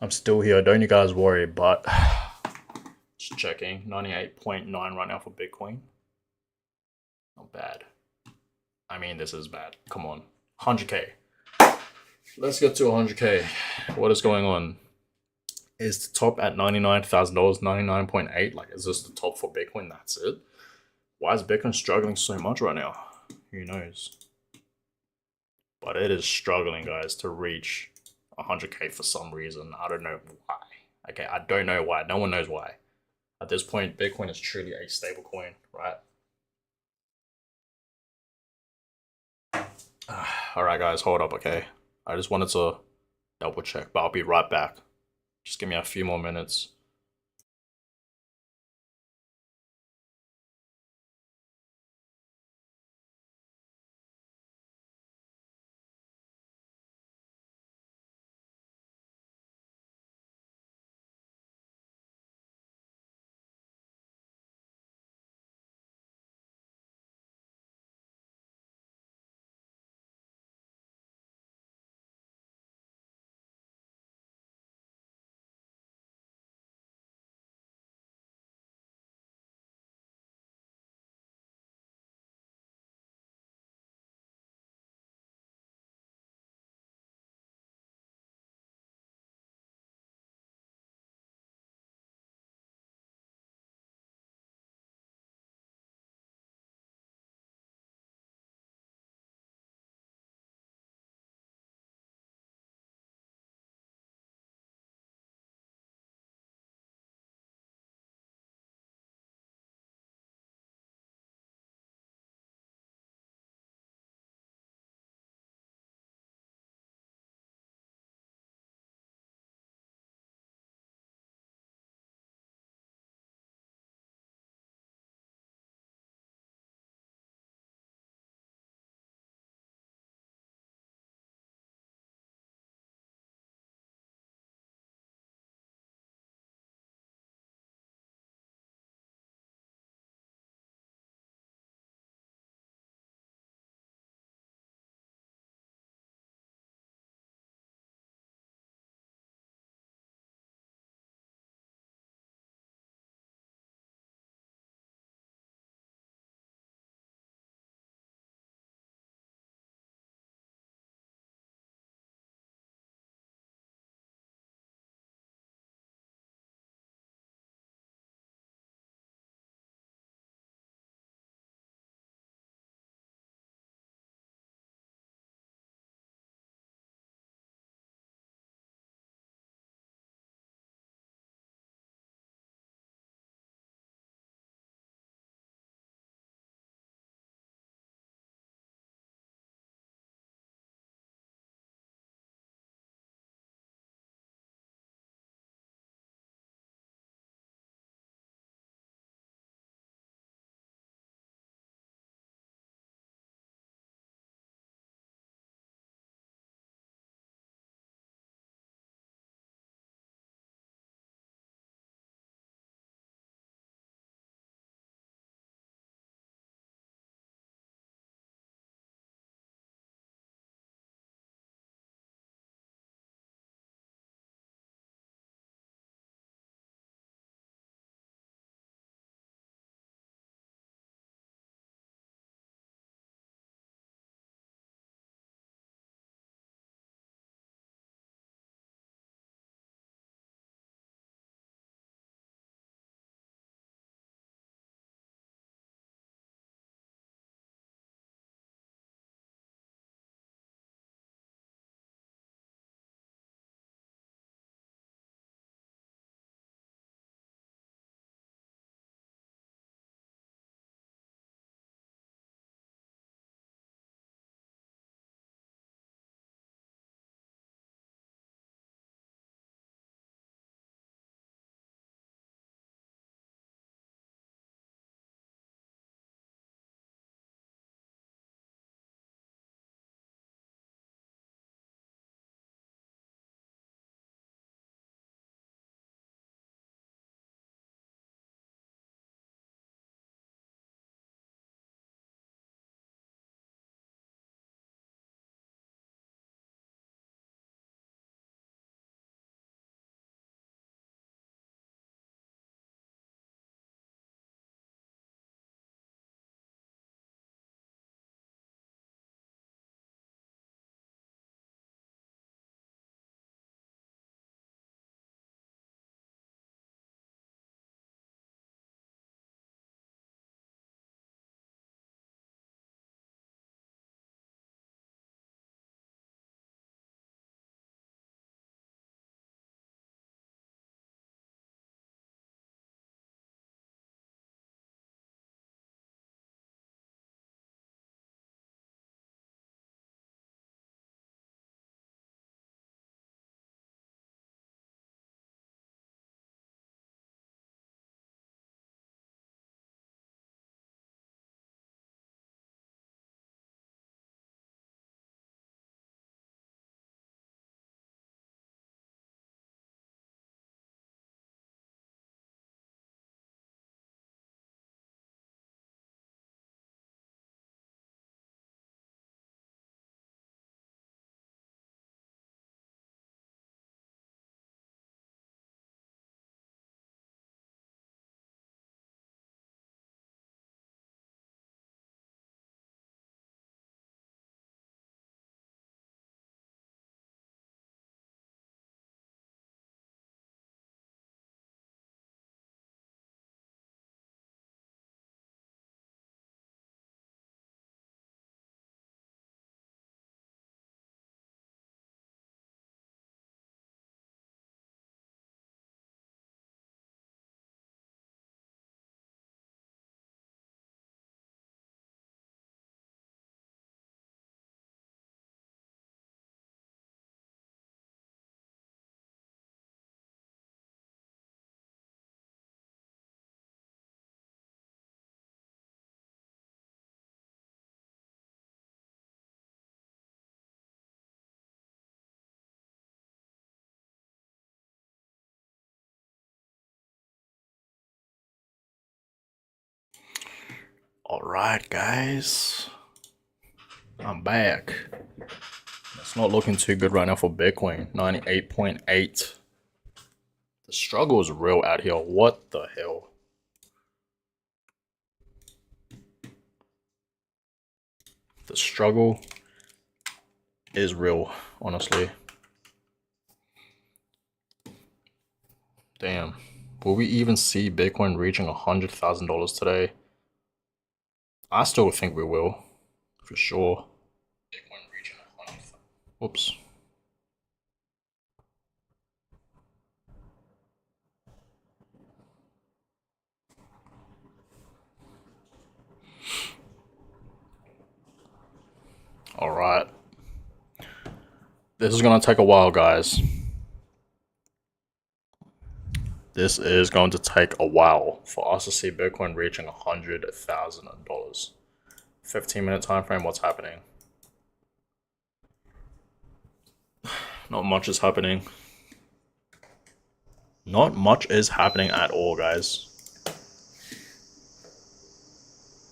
I'm still here. Don't you guys worry, but just checking. 98.9 right now for Bitcoin. Not bad. I mean, this is bad. Come on. 100k. Let's get to 100k. What is going on? Is the top at $99,000, 99.8? Like, is this the top for Bitcoin? That's it? Why is Bitcoin struggling so much right now? Who knows? But it is struggling, guys, to reach 100k for some reason. I don't know why. Okay, I don't know why. No one knows why. At this point, Bitcoin is truly a stable coin, right? Alright, guys, hold up, okay? I just wanted to double check, but I'll be right back. Just give me a few more minutes. Alright, guys. I'm back. It's not looking too good right now for Bitcoin. 98.8. The struggle is real out here. What the hell? The struggle is real, honestly. Damn. Will we even see Bitcoin reaching $100,000 today? I still think we will, for sure. Bitcoin reaching 100,000. Whoops. All right. This is gonna take a while, guys. This is going to take a while for us to see Bitcoin reaching $100,000. 15-minute time frame. What's happening? Not much is happening. Not much is happening at all, guys.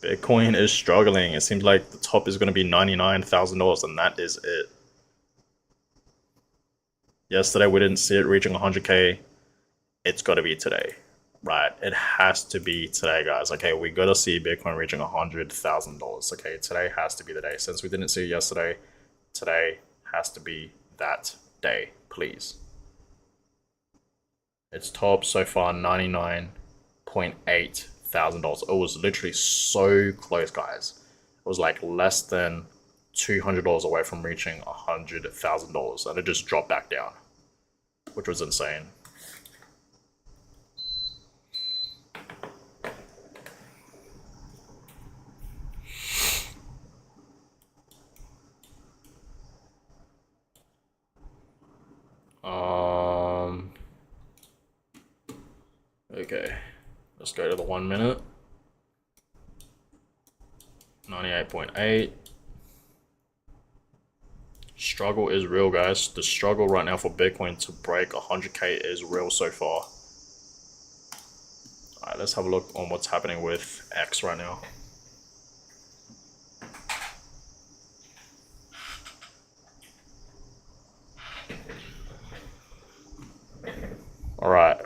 Bitcoin is struggling. It seems like the top is going to be $99,000, and that is it. Yesterday, we didn't see it reaching 100K. It's got to be today, right? It has to be today, guys. Okay, we got to see Bitcoin reaching $100,000. Okay, today has to be the day. Since we didn't see it yesterday, today has to be that day, please. Its top so far, $99.8 thousand. It was literally so close, guys. It was like less than $200 away from reaching $100,000, and it just dropped back down, which was insane. Okay, let's go to the 1 minute. 98.8. Struggle is real, guys. The struggle right now for Bitcoin to break 100K is real so far. Alright, let's have a look on what's happening with X right now. Alright.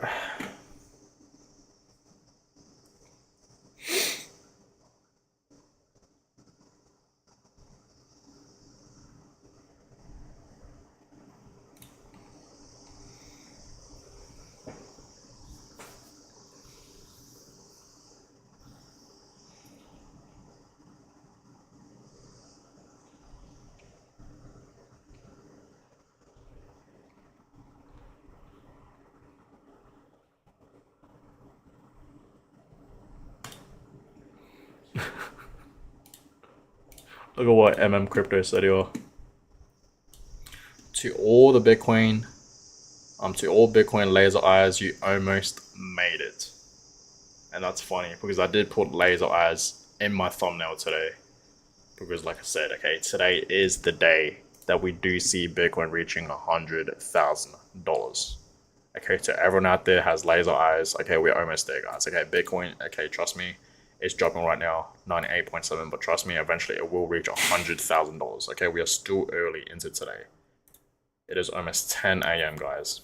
Look at what Crypto said here. To all Bitcoin laser eyes, you almost made it. And that's funny because I did put laser eyes in my thumbnail today. Because like I said, okay, today is the day that we do see Bitcoin reaching $100,000. Okay, to everyone out there has laser eyes, okay, we're almost there, guys. Okay, Bitcoin, okay, trust me, it's dropping right now, 98.7, but trust me, eventually it will reach $100,000. Okay, we are still early into today. It is almost 10 a.m., guys.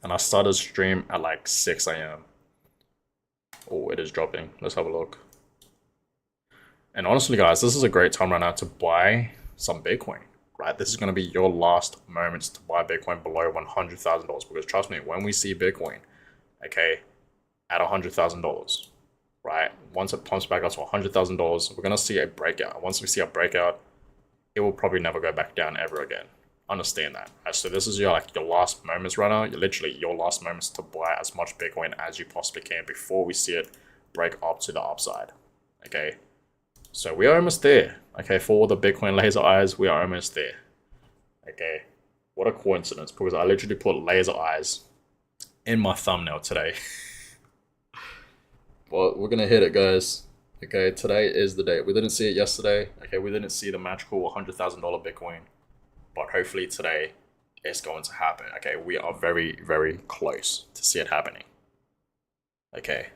And I started stream at like 6 a.m. Oh, it is dropping. Let's have a look. And honestly, guys, this is a great time right now to buy some Bitcoin, right? This is going to be your last moments to buy Bitcoin below $100,000 because trust me, when we see Bitcoin, okay, at $100,000, right? Once it pumps back up to $100,000, we're going to see a breakout. Once we see a breakout, it will probably never go back down ever again. Understand that. Right? So this is your last moments right now. You're literally your last moments to buy as much Bitcoin as you possibly can before we see it break up to the upside. Okay. So we are almost there. Okay, for all the Bitcoin laser eyes, we are almost there. Okay. What a coincidence, because I literally put laser eyes in my thumbnail today. But we're gonna hit it, guys. Okay, today is the day. We didn't see it yesterday. Okay, we didn't see the magical $100,000 Bitcoin. But hopefully today it's going to happen. Okay, we are very, very close to see it happening. Okay.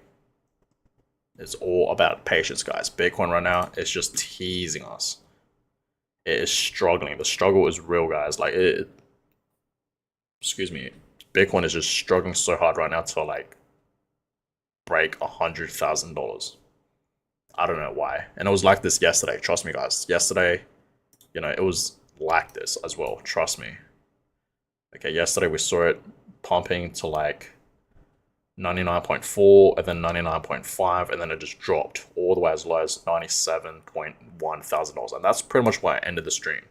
It's all about patience, guys. Bitcoin right now is just teasing us. It is struggling. The struggle is real, guys. Like excuse me, Bitcoin is just struggling so hard right now to like break $100,000. I don't know why. And it was like this yesterday. Trust me, guys. Yesterday, it was like this as well. Trust me. Okay, yesterday we saw it pumping to like 99.4 and then 99.5, and then it just dropped all the way as low as $97,100, and that's pretty much where I ended the stream.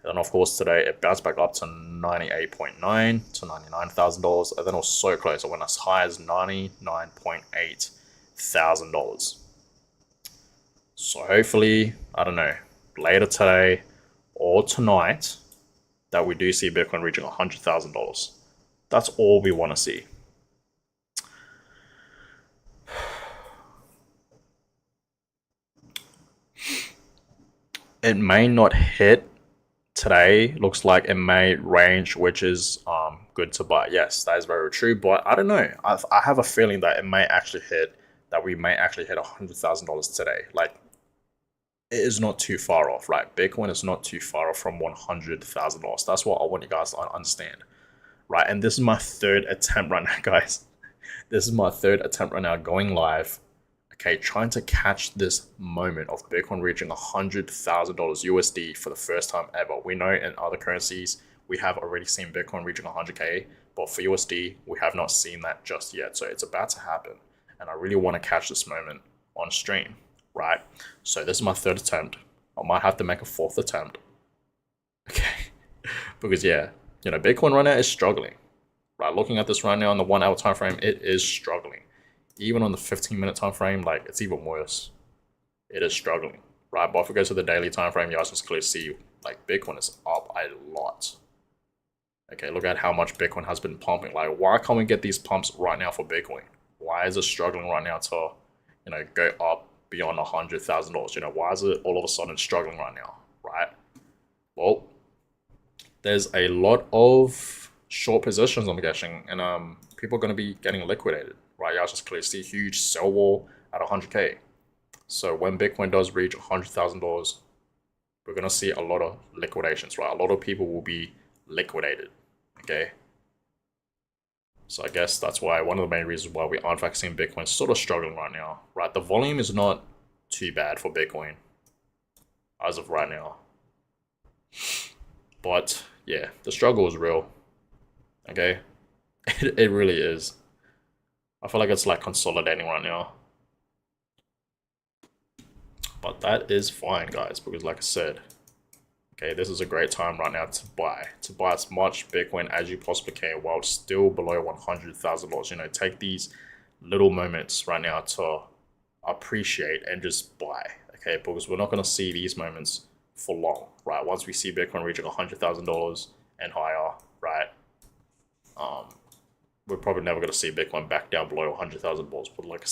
And then of course today it bounced back up to 98.9 to $99,000, and then it was so close. It went as high as $99.8 thousand. So hopefully, I don't know, later today or tonight that we do see Bitcoin reaching $100,000. That's all we want to see. It may not hit today. Looks like it may range, which is good to buy. Yes, that is very true. But I don't know. I have a feeling that it may actually hit. That we may actually hit $100,000 today. Like, it is not too far off. Right, Bitcoin is not too far off from $100,000. That's what I want you guys to understand. Right, and this is my third attempt right now, guys. This is my third attempt right now going live. Okay, trying to catch this moment of Bitcoin reaching $100,000 USD for the first time ever. We know in other currencies, we have already seen Bitcoin reaching 100K, but for USD, we have not seen that just yet. So it's about to happen. And I really want to catch this moment on stream, right? So this is my third attempt. I might have to make a fourth attempt. Okay, because yeah, Bitcoin right now is struggling. Right, looking at this right now on the 1 hour time frame, it is struggling. Even on the 15-minute time frame, like, it's even worse. It is struggling, right? But if we go to the daily time frame, you guys just clearly see like Bitcoin is up a lot. Okay, look at how much Bitcoin has been pumping. Like, why can't we get these pumps right now for Bitcoin? Why is it struggling right now to, go up beyond $100,000? Why is it all of a sudden struggling right now, right? Well, there's a lot of short positions, I'm guessing, and people are going to be getting liquidated. Right, y'all just clearly see huge sell wall at 100K. So when Bitcoin does reach $100,000, we're gonna see a lot of liquidations. Right, a lot of people will be liquidated. Okay. So I guess that's why one of the main reasons why we aren't seeing Bitcoin sort of struggling right now. Right, the volume is not too bad for Bitcoin as of right now. But yeah, the struggle is real. Okay, it really is. I feel like it's like consolidating right now. But that is fine, guys, because like I said, okay, this is a great time right now to buy as much Bitcoin as you possibly can while it's still below $100,000. Take these little moments right now to appreciate and just buy, okay, because we're not going to see these moments for long, right? Once we see Bitcoin reaching $100,000 and higher, right, we're probably never going to see Bitcoin back down below $100,000. But like I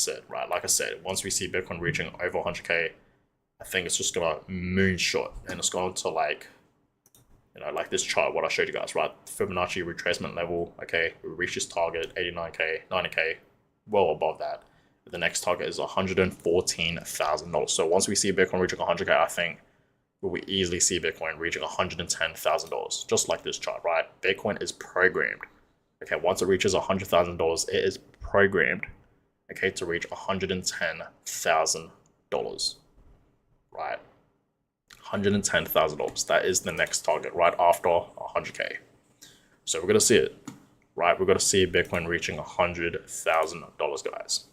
said, once we see Bitcoin reaching over 100K, I think it's just going to moonshot, and it's going to like this chart, what I showed you guys, right? Fibonacci retracement level, okay, we reach this target, 89K, 90K, well above that. The next target is $114,000. So once we see Bitcoin reaching 100K, I think we easily see Bitcoin reaching $110,000, just like this chart, right? Bitcoin is programmed. Okay, once it reaches $100,000, it is programmed, okay, to reach $110,000, right? $110,000. That is the next target, right after 100K. So we're gonna see it, right? We're gonna see Bitcoin reaching $100,000, guys.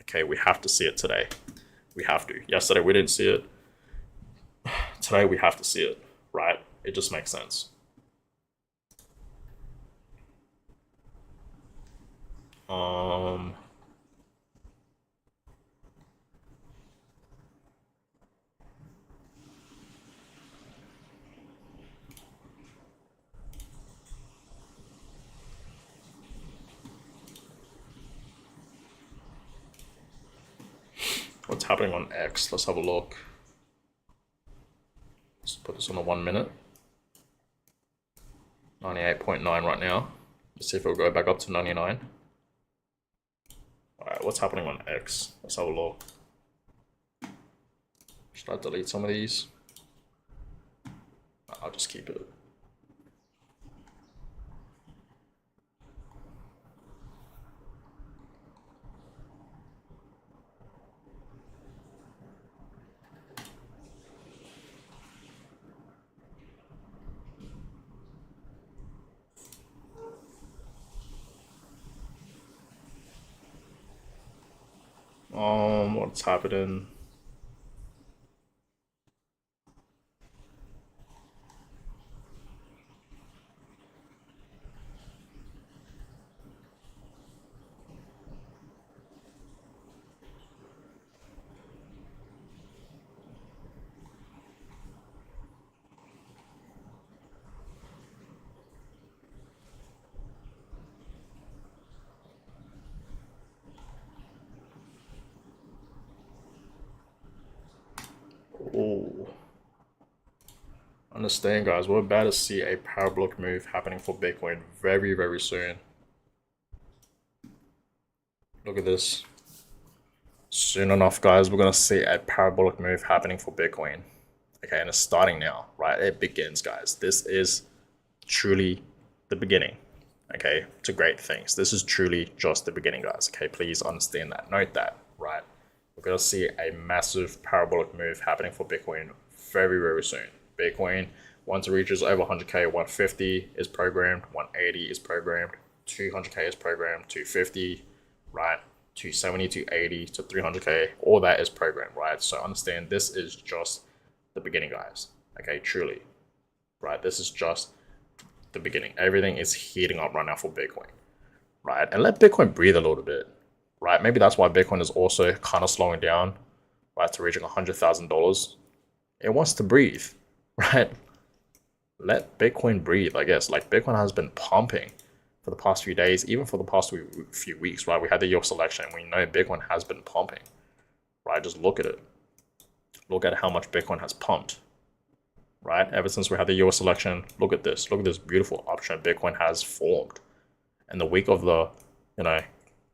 Okay, we have to see it today. We have to. Yesterday we didn't see it. Today we have to see it, right? It just makes sense. What's happening on X? Let's have a look. Let's put this on the 1 minute. 98.9 right now. Let's see if it'll go back up to 99. Alright, what's happening on X? Let's have a look. Should I delete some of these? I'll just keep it. What's happening? Oh, understand, guys. We're about to see a parabolic move happening for Bitcoin very, very soon. Look at this. Soon enough, guys, we're gonna see a parabolic move happening for Bitcoin. Okay, and it's starting now, right? It begins, guys. This is truly the beginning. Okay, to great things. This is truly just the beginning, guys. Okay, please understand that. Note that, right? We're gonna see a massive parabolic move happening for Bitcoin very, very soon. Bitcoin, once it reaches over 100k, 150 is programmed, 180 is programmed, 200k is programmed, 250, right? 270, 280 to 300k, all that is programmed, right? So understand this is just the beginning, guys. Okay, truly, right? This is just the beginning. Everything is heating up right now for Bitcoin, right? And let Bitcoin breathe a little bit, right? Maybe that's why Bitcoin is also kind of slowing down, right, to reaching $100,000. It wants to breathe, right? Let Bitcoin breathe, I guess. Like Bitcoin has been pumping for the past few days, even for the past few weeks, right? We had the US election. We know Bitcoin has been pumping, right? Just look at it. Look at how much Bitcoin has pumped, right? Ever since we had the US election, look at this. Look at this beautiful uptrend Bitcoin has formed. And the week of the,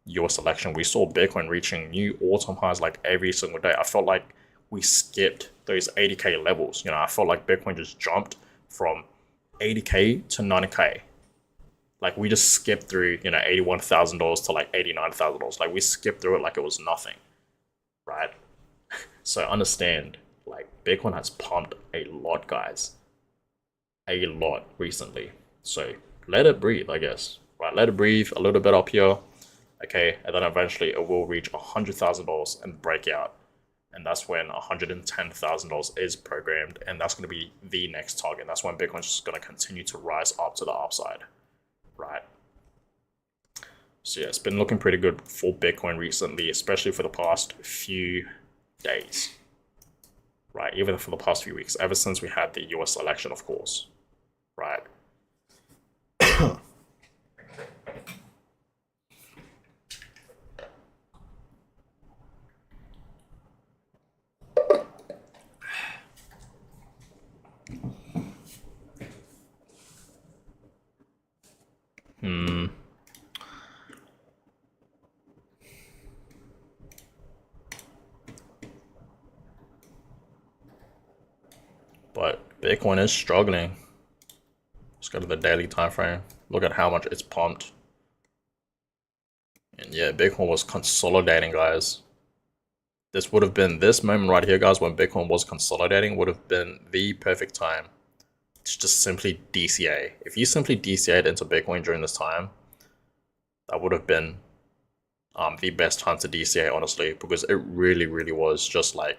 US election, we saw Bitcoin reaching new all-time highs like every single day. I felt like we skipped those 80k levels. I felt like Bitcoin just jumped from 80k to 90k. Like we just skipped through, $81,000 to like $89,000. Like we skipped through it like it was nothing, right? So understand, like Bitcoin has pumped a lot, guys, a lot recently. So let it breathe, I guess, right? Let it breathe a little bit up here, okay, and then eventually it will reach $100,000 and break out, and that's when $110,000 is programmed, and that's going to be the next target. That's when Bitcoin's just going to continue to rise up to the upside, right? So yeah, it's been looking pretty good for Bitcoin recently, especially for the past few days, right? Even for the past few weeks, ever since we had the US election, of course, right? But Bitcoin is struggling. Let's go to the daily time frame. Look at how much it's pumped. And yeah, Bitcoin was consolidating, guys. This would have been, this moment right here, guys, when Bitcoin was consolidating, would have been the perfect time to just simply DCA. If you simply DCA'd into Bitcoin during this time, that would have been the best time to DCA, honestly, because it really, really was just like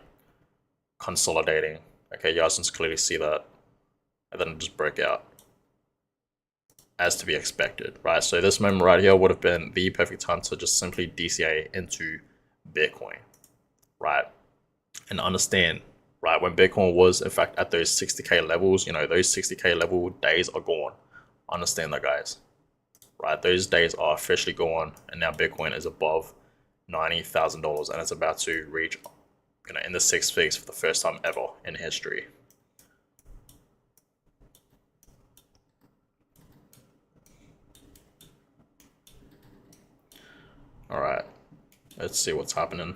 consolidating. Okay, you guys can clearly see that. And then it just broke out, as to be expected, right? So this moment right here would have been the perfect time to just simply DCA into Bitcoin, right? And understand, right, when Bitcoin was in fact at those 60k levels, those 60k level days are gone. Understand that, guys, right? Those days are officially gone, and now Bitcoin is above $90,000, and it's about to reach, in the six figures for the first time ever in history. All right, let's see what's happening.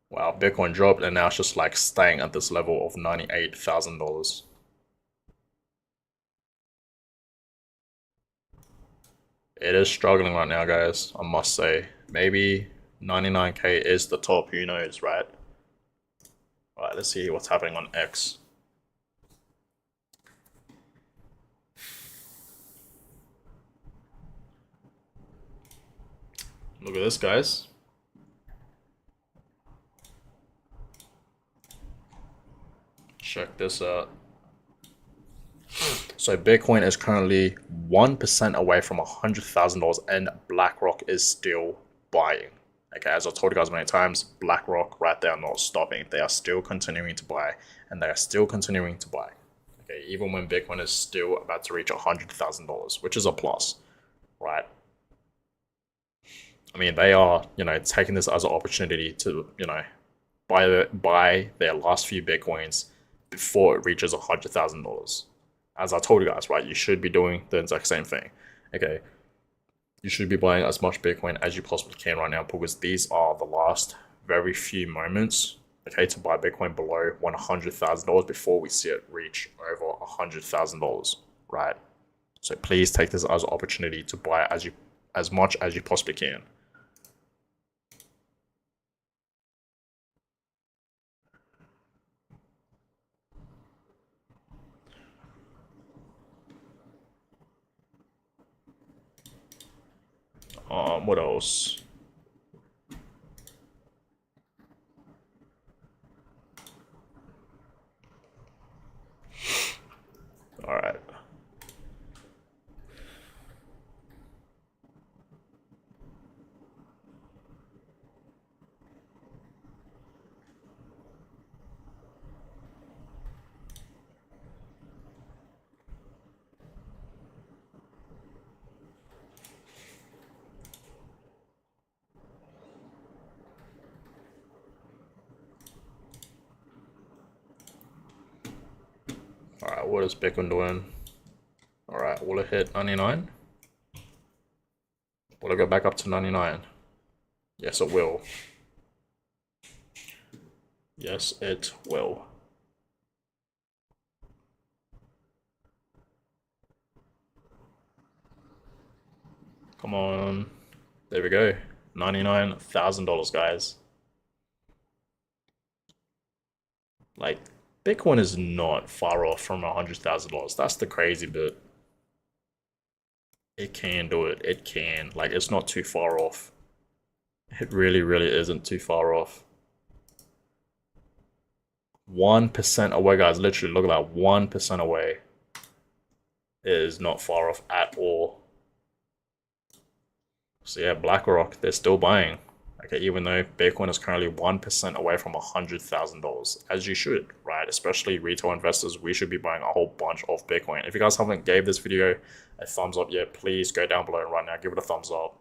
Wow, Bitcoin dropped and now it's just like staying at this level of $98,000. It is struggling right now, guys, I must say. Maybe 99K is the top, who knows, right? Alright, let's see what's happening on X. Look at this, guys. Check this out. So Bitcoin is currently 1% away from $100,000 and BlackRock is still buying. Okay, as I told you guys many times, BlackRock right there are not stopping. They are still continuing to buy and they are still continuing to buy. Okay, even when Bitcoin is still about to reach $100,000, which is a plus, right? I mean, they are, taking this as an opportunity to, buy their last few Bitcoins before it reaches $100,000. As I told you guys, right, you should be doing the exact same thing. Okay, you should be buying as much Bitcoin as you possibly can right now because these are the last very few moments, okay, to buy Bitcoin below $100,000 before we see it reach over $100,000, right? So please take this as an opportunity to buy as much as you possibly can. What else? All right. All right, what is Bitcoin doing? All right, will it hit 99? Will it go back up to 99? Yes, it will. Yes, it will. Come on. There we go. $99,000, guys. Like, Bitcoin is not far off from $100,000. That's the crazy bit. It can do it. It can. Like, it's not too far off. It really, really isn't too far off. 1% away, guys. Literally, look at that. 1% away. It is not far off at all. So yeah, BlackRock, they're still buying. Okay, even though Bitcoin is currently 1% away from $100,000, as you should, right? Especially retail investors, we should be buying a whole bunch of Bitcoin. If you guys haven't gave this video a thumbs up yet, please go down below right now, give it a thumbs up.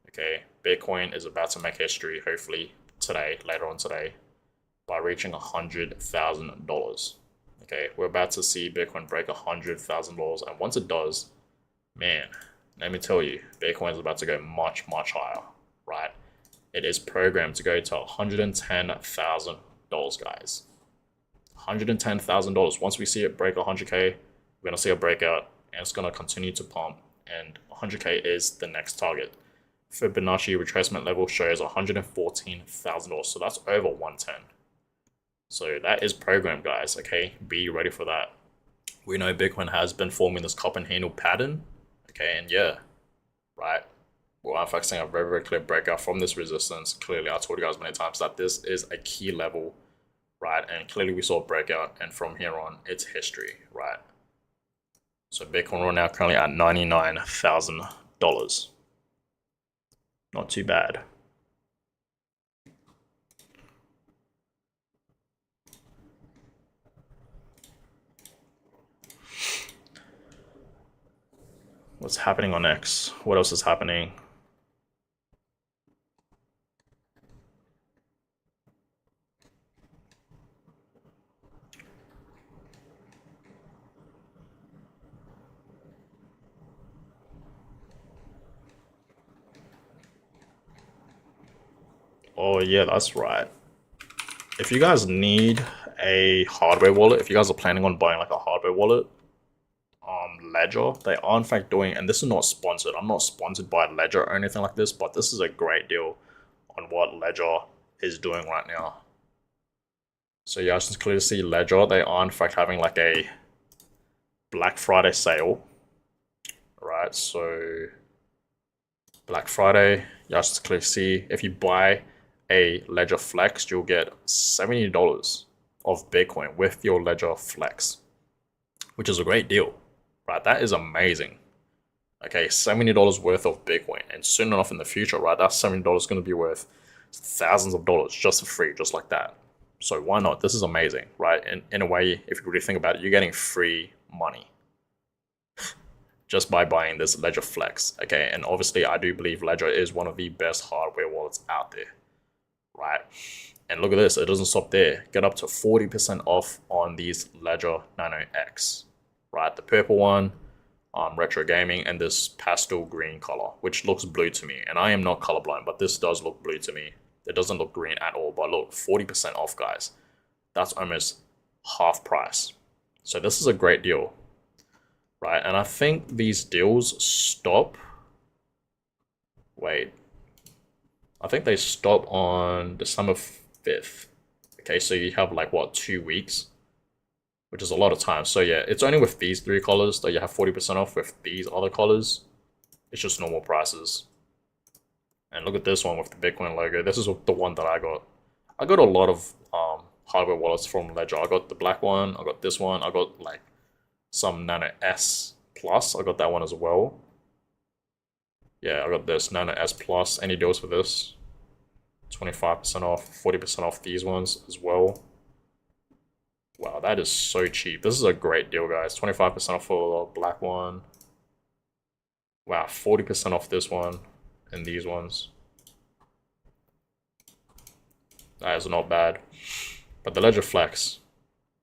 Okay, Bitcoin is about to make history, hopefully today, later on today, by reaching $100,000. Okay, we're about to see Bitcoin break $100,000, and once it does, man, let me tell you, Bitcoin is about to go much, much higher, right? It is programmed to go to $110,000, guys. $110,000. Once we see it break 100K, we're going to see a breakout, and it's going to continue to pump, and 100K is the next target. Fibonacci retracement level shows $114,000, so that's over 110. So that is programmed, guys, okay? Be ready for that. We know Bitcoin has been forming this cup and handle pattern, okay, and yeah, right, well, I'm focusing a very, very clear breakout from this resistance. Clearly, I told you guys many times that this is a key level, right, and clearly we saw a breakout, and from here on, it's history, right? So Bitcoin right now currently at $99,000. Not too bad. What's happening on X? What else is happening? Oh yeah, that's right. if you guys need a hardware wallet, if you guys are planning on buying like a hardware wallet, Ledger, they are in fact doing, and this is not sponsored. I'm not sponsored by Ledger or anything like this, but this is a great deal on what Ledger is doing right now. So you guys can clearly see Ledger, they are in fact having like a Black Friday sale, right? So Black Friday, you guys can clearly see if you buy a Ledger Flex, you'll get $70 of Bitcoin with your Ledger Flex, which is a great deal, right? That is amazing. Okay, $70 worth of Bitcoin, and soon enough in the future, right, that $70 is going to be worth thousands of dollars just for free, just like that. So why not? This is amazing, right? And in a way, if you really think about it, you're getting free money just by buying this Ledger Flex. Okay, and obviously I do believe Ledger is one of the best hardware wallets out there, right? And look at this, it doesn't stop there. Get up to 40% off on these Ledger Nano X, right? The purple one, retro gaming, and this pastel green color, which looks blue to me. And I am not colorblind, but this does look blue to me. It doesn't look green at all, but look, 40% off, guys. That's almost half price. So this is a great deal, right? And I think these deals stop. Wait, I think they stop on December 5th. Okay, so you have like what, 2 weeks, which is a lot of time. So yeah, it's only with these three colors that you have 40% off. With these other colors, it's just normal prices. And look at this one with the Bitcoin logo. This is the one that I got. I got a lot of hardware wallets from Ledger. I got the black one. I got this one. I got like some Nano S Plus. I got that one as well. Yeah, I got this Nano S Plus. Any deals for this? 25% off, 40% off these ones as well. Wow, that is so cheap. This is a great deal, guys. 25% off for the black one. Wow, 40% off this one and these ones. That is not bad. But the Ledger Flex,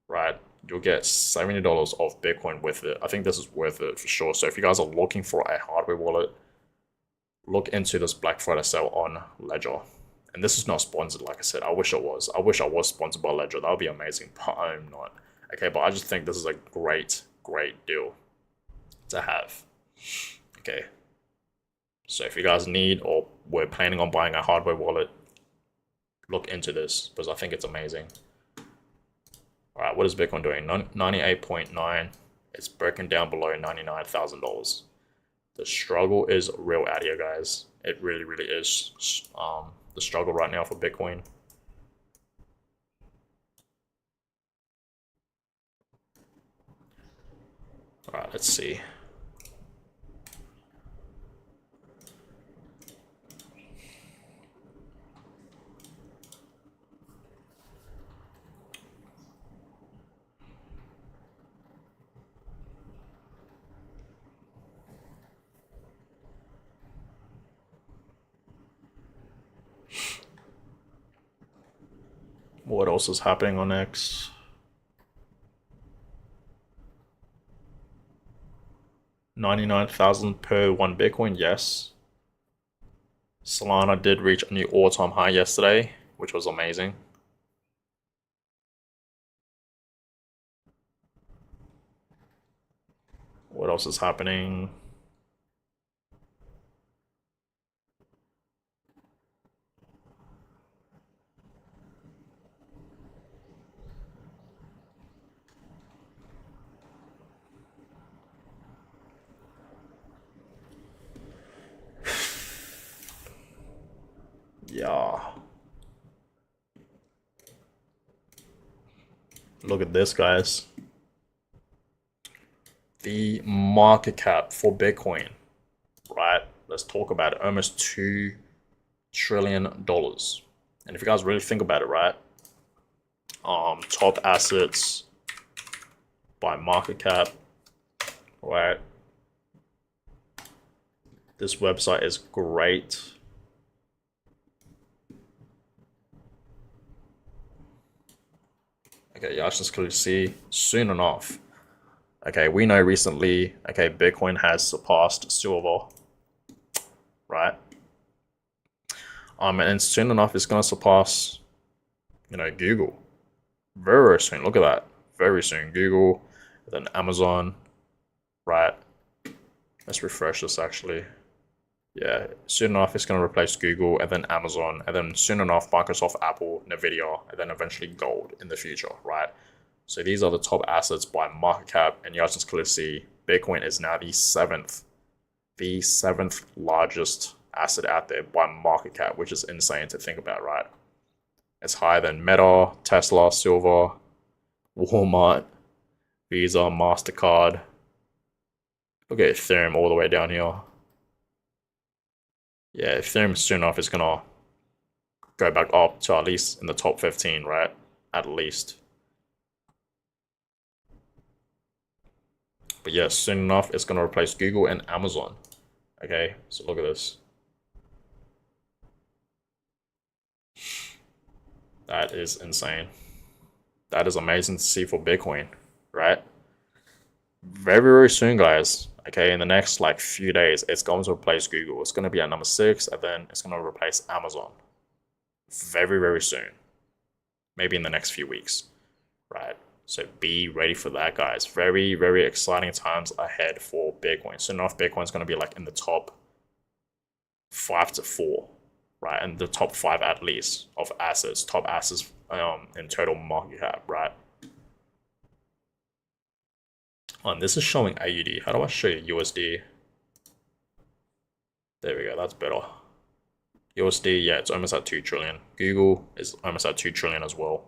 right? You'll get $70 off Bitcoin with it. I think this is worth it for sure. So if you guys are looking for a hardware wallet, look into this Black Friday sale on Ledger. And this is not sponsored, like I said. I wish it was. I wish I was sponsored by Ledger. That would be amazing, but I'm not. Okay, but I just think this is a great, great deal to have. Okay. So if you guys need or were planning on buying a hardware wallet, look into this because I think it's amazing. All right, what is Bitcoin doing? 98.9. It's broken down below $99,000. The struggle is real out here, guys. It really, really is the struggle right now for Bitcoin. All right, let's see. What else is happening on X? $99,000 per one Bitcoin, yes. Solana did reach a new all-time high yesterday, which was amazing. What else is happening? Yeah. Look at this, guys. The market cap for Bitcoin, right? Let's talk about it. Almost $2 trillion. And if you guys really think about it, right? Top assets by market cap, right? This website is great. Okay, yeah, I just clearly see soon enough. Okay, we know recently, okay, Bitcoin has surpassed silver, right? And soon enough, it's gonna surpass Google. Very, very soon. Look at that. Very soon. Google, then Amazon, right? Let's refresh this actually. Yeah, soon enough it's going to replace Google and then Amazon, and then soon enough Microsoft, Apple, Nvidia, and then eventually gold in the future, right? So these are the top assets by market cap, and you guys can clearly see Bitcoin is now the seventh largest asset out there by market cap, which is insane to think about, right? It's higher than Meta, Tesla, Silver, Walmart, Visa, MasterCard. Look at Ethereum all the way down here. Yeah, Ethereum soon enough is gonna go back up to at least in the top 15, right? At least. But yeah, soon enough it's gonna replace Google and Amazon. Okay, so look at this. That is insane. That is amazing to see for Bitcoin, right? Very, very soon, guys. Okay, in the next like few days, it's going to replace Google. It's going to be at number 6, and then it's going to replace Amazon. Very, very soon. Maybe in the next few weeks, right? So be ready for that, guys. Very, very exciting times ahead for Bitcoin. Soon enough, Bitcoin's going to be like in the top 5 to 4, right? And the top 5 at least of assets, top assets in total market cap, right? And this is showing AUD. How do I show you USD? There we go, that's better. USD, yeah, it's almost at 2 trillion. Google is almost at 2 trillion as well.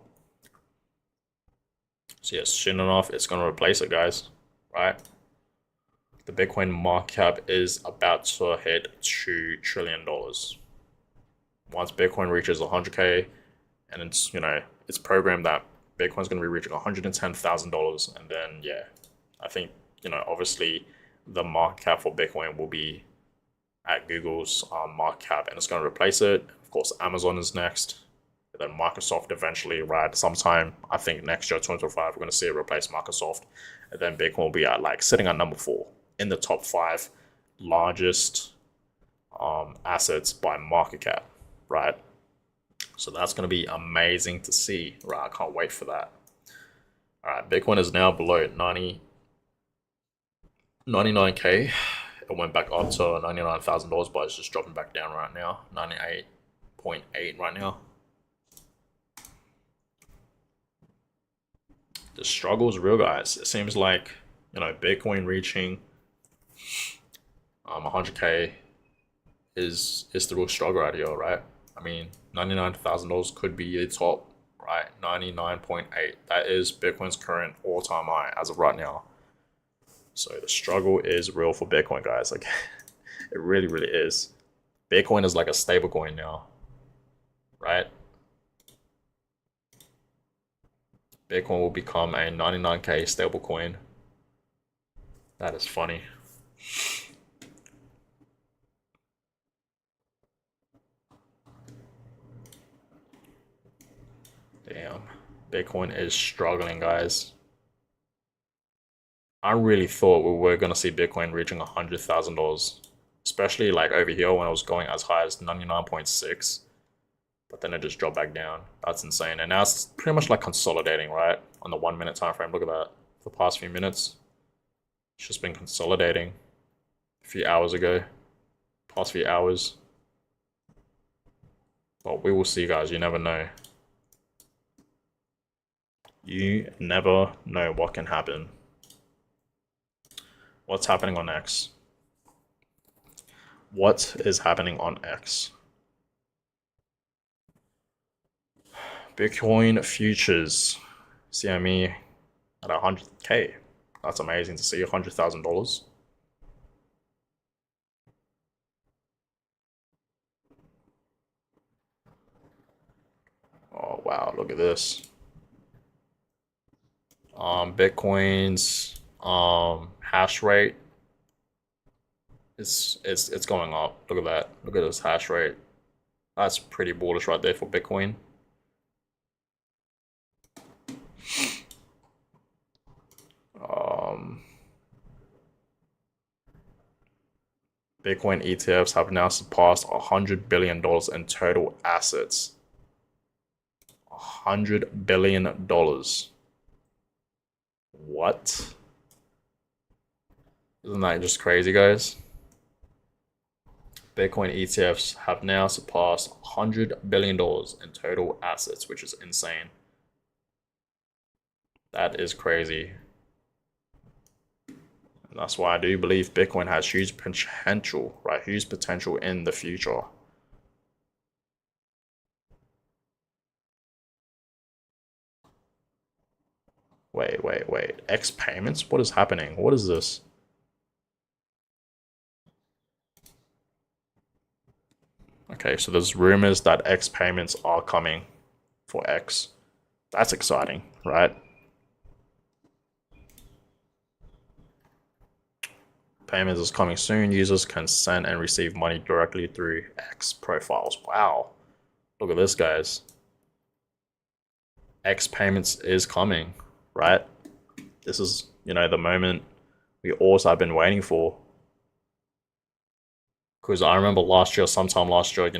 So yes, soon enough, it's going to replace it, guys, right? The Bitcoin market cap is about to hit $2 trillion. Once Bitcoin reaches 100K, and it's programmed that Bitcoin's going to be reaching $110,000, and then, yeah, I think, obviously the market cap for Bitcoin will be at Google's market cap, and it's going to replace it. Of course, Amazon is next, and then Microsoft eventually, right? Sometime, I think next year, 2025, we're going to see it replace Microsoft, and then Bitcoin will be at sitting at number 4 in the top 5 largest assets by market cap, right? So that's going to be amazing to see, right? I can't wait for that. All right, Bitcoin is now below 99K. It went back up to $99,000, but it's just dropping back down right now. 98.8 right now. The struggle is real, guys. It seems like, Bitcoin reaching 100K is the real struggle out here, right? I mean, $99,000 could be the top, right? 99.8. That is Bitcoin's current all-time high as of right now. So the struggle is real for Bitcoin, guys. Like, it really, really is. Bitcoin is like a stable coin now, right? Bitcoin will become a 99K stable coin. That is funny. Damn. Bitcoin is struggling, guys. I really thought we were going to see Bitcoin reaching $100,000, especially like over here when it was going as high as 99.6, but then it just dropped back down. That's insane. And now it's pretty much like consolidating, right? On the 1 minute time frame. Look at that. For the past few minutes, it's just been consolidating. A few hours ago, past few hours. But we will see, guys. You never know. You never know what can happen. What's happening on X? What is happening on X? Bitcoin futures, CME at 100K. That's amazing to see, $100,000. Oh wow, look at this. Bitcoin's hash rate. It's going up. Look at that. Look at this hash rate. That's pretty bullish right there for Bitcoin. Bitcoin ETFs have now surpassed $100 billion in total assets. $100 billion. What? Isn't that just crazy, guys? Bitcoin ETFs have now surpassed $100 billion in total assets, which is insane. That is crazy. And that's why I do believe Bitcoin has huge potential, right? Huge potential in the future. Wait. X payments? What is happening? What is this? Okay, so there's rumors that X payments are coming for X. That's exciting, right? Payments is coming soon. Users can send and receive money directly through X profiles. Wow. Look at this, guys. X payments is coming, right? This is, the moment we also have been waiting for. Because I remember sometime last year,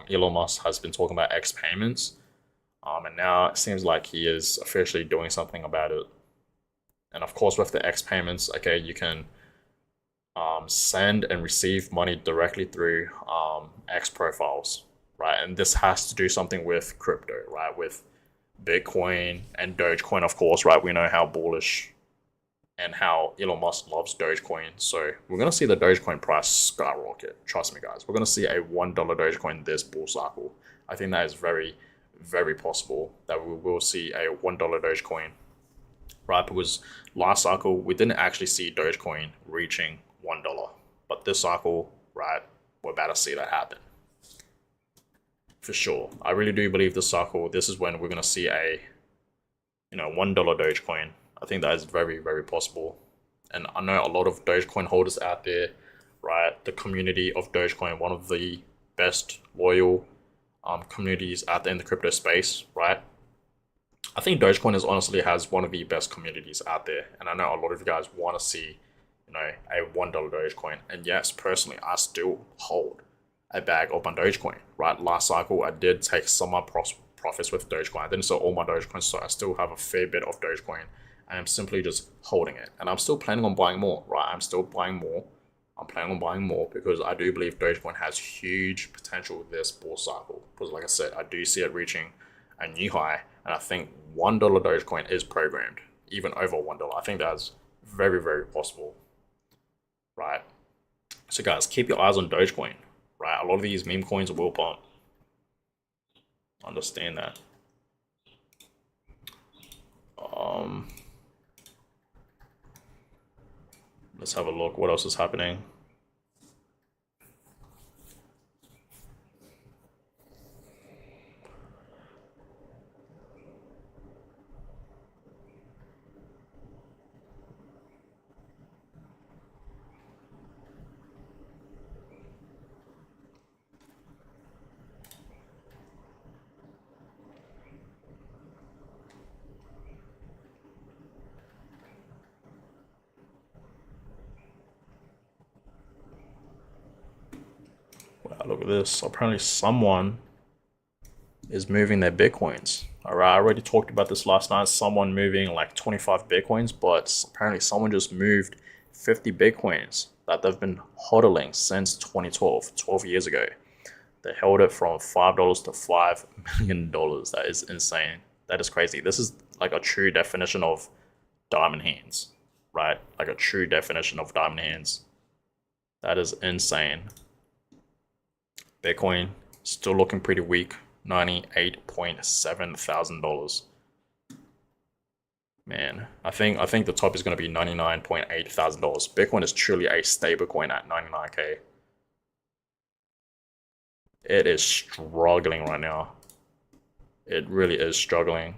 Elon Musk has been talking about X payments. And now it seems like he is officially doing something about it. And of course, with the X payments, okay, you can send and receive money directly through X profiles, right? And this has to do something with crypto, right? With Bitcoin and Dogecoin, of course, right? We know how bullish and how Elon Musk loves Dogecoin. So we're going to see the Dogecoin price skyrocket. Trust me, guys. We're going to see a $1 Dogecoin this bull cycle. I think that is very, very possible that we will see a $1 Dogecoin, right? Because last cycle, we didn't actually see Dogecoin reaching $1. But this cycle, right, we're about to see that happen. For sure. I really do believe this cycle, this is when we're going to see a, $1 Dogecoin. I think that is very, very possible. And I know a lot of Dogecoin holders out there, right? The community of Dogecoin, one of the best loyal communities out there in the crypto space, right? I think Dogecoin honestly has one of the best communities out there. And I know a lot of you guys want to see, a $1 Dogecoin. And yes, personally, I still hold a bag of my Dogecoin, right? Last cycle, I did take some of my profits with Dogecoin. I didn't sell all my Dogecoin, so I still have a fair bit of Dogecoin. I am simply just holding it. And I'm still planning on buying more, right? I'm still buying more. I'm planning on buying more because I do believe Dogecoin has huge potential this bull cycle. Because like I said, I do see it reaching a new high. And I think $1 Dogecoin is programmed, even over $1. I think that's very, very possible, right? So guys, keep your eyes on Dogecoin, right? A lot of these meme coins will pump. Understand that. Let's have a look. What else is happening? Wow, look at this. Apparently someone is moving their Bitcoins. All right, I already talked about this last night. Someone moving like 25 Bitcoins, but apparently someone just moved 50 Bitcoins that they've been hodling since 2012, 12 years ago. They held it from $5 to $5 million. That is insane. That is crazy. This is like a true definition of diamond hands, right? Like a true definition of diamond hands. That is insane. Bitcoin still looking pretty weak. $98.7 thousand. Man, I think the top is going to be $99.8 thousand. Bitcoin is truly a stable coin at 99K. It is struggling right now. It really is struggling.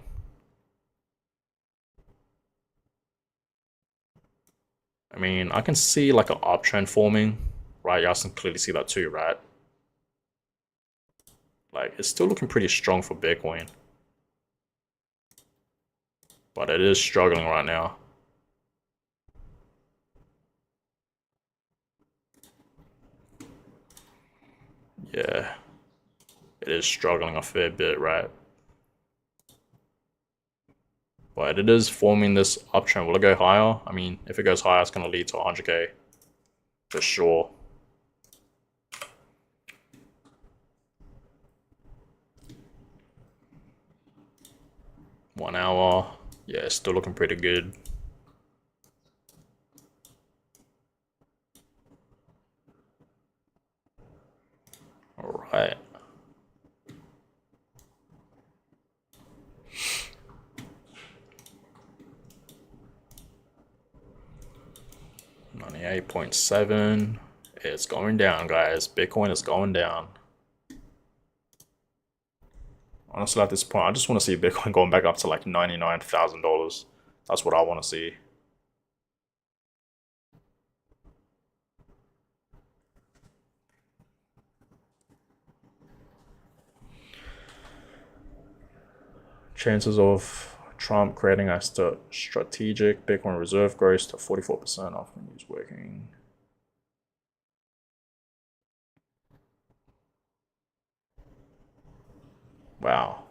I mean, I can see like an uptrend forming, right? You guys can clearly see that too, right? Like, it's still looking pretty strong for Bitcoin. But it is struggling right now. Yeah. It is struggling a fair bit, right? But it is forming this uptrend. Will it go higher? I mean, if it goes higher, it's going to lead to 100K for sure. One hour. Yeah, still looking pretty good. All right. $98.7. It's going down, guys. Bitcoin is going down. Honestly, at this point, I just want to see Bitcoin going back up to like $99,000. That's what I want to see. Chances of Trump creating a strategic Bitcoin reserve grows to 44% after news working. Wow.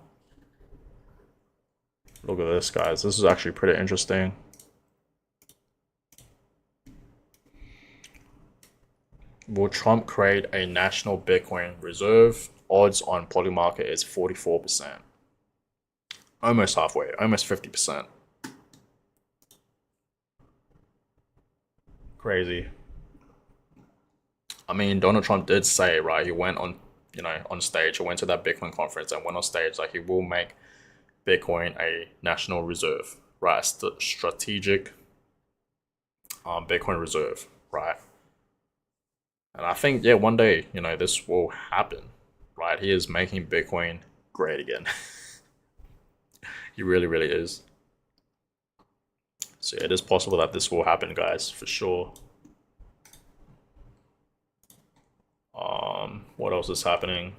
Look at this, guys. This is actually pretty interesting. Will Trump create a national Bitcoin reserve? Odds on Polymarket is 44%. Almost halfway, almost 50%. Crazy. I mean, Donald Trump did say, right, he went on, on stage, he went to that Bitcoin conference and went on stage, like he will make Bitcoin a national reserve, right? Strategic Bitcoin reserve, right? And I think, yeah, one day, this will happen, right? He is making Bitcoin great again. He really, really is. So yeah, it is possible that this will happen, guys, for sure. What else is happening?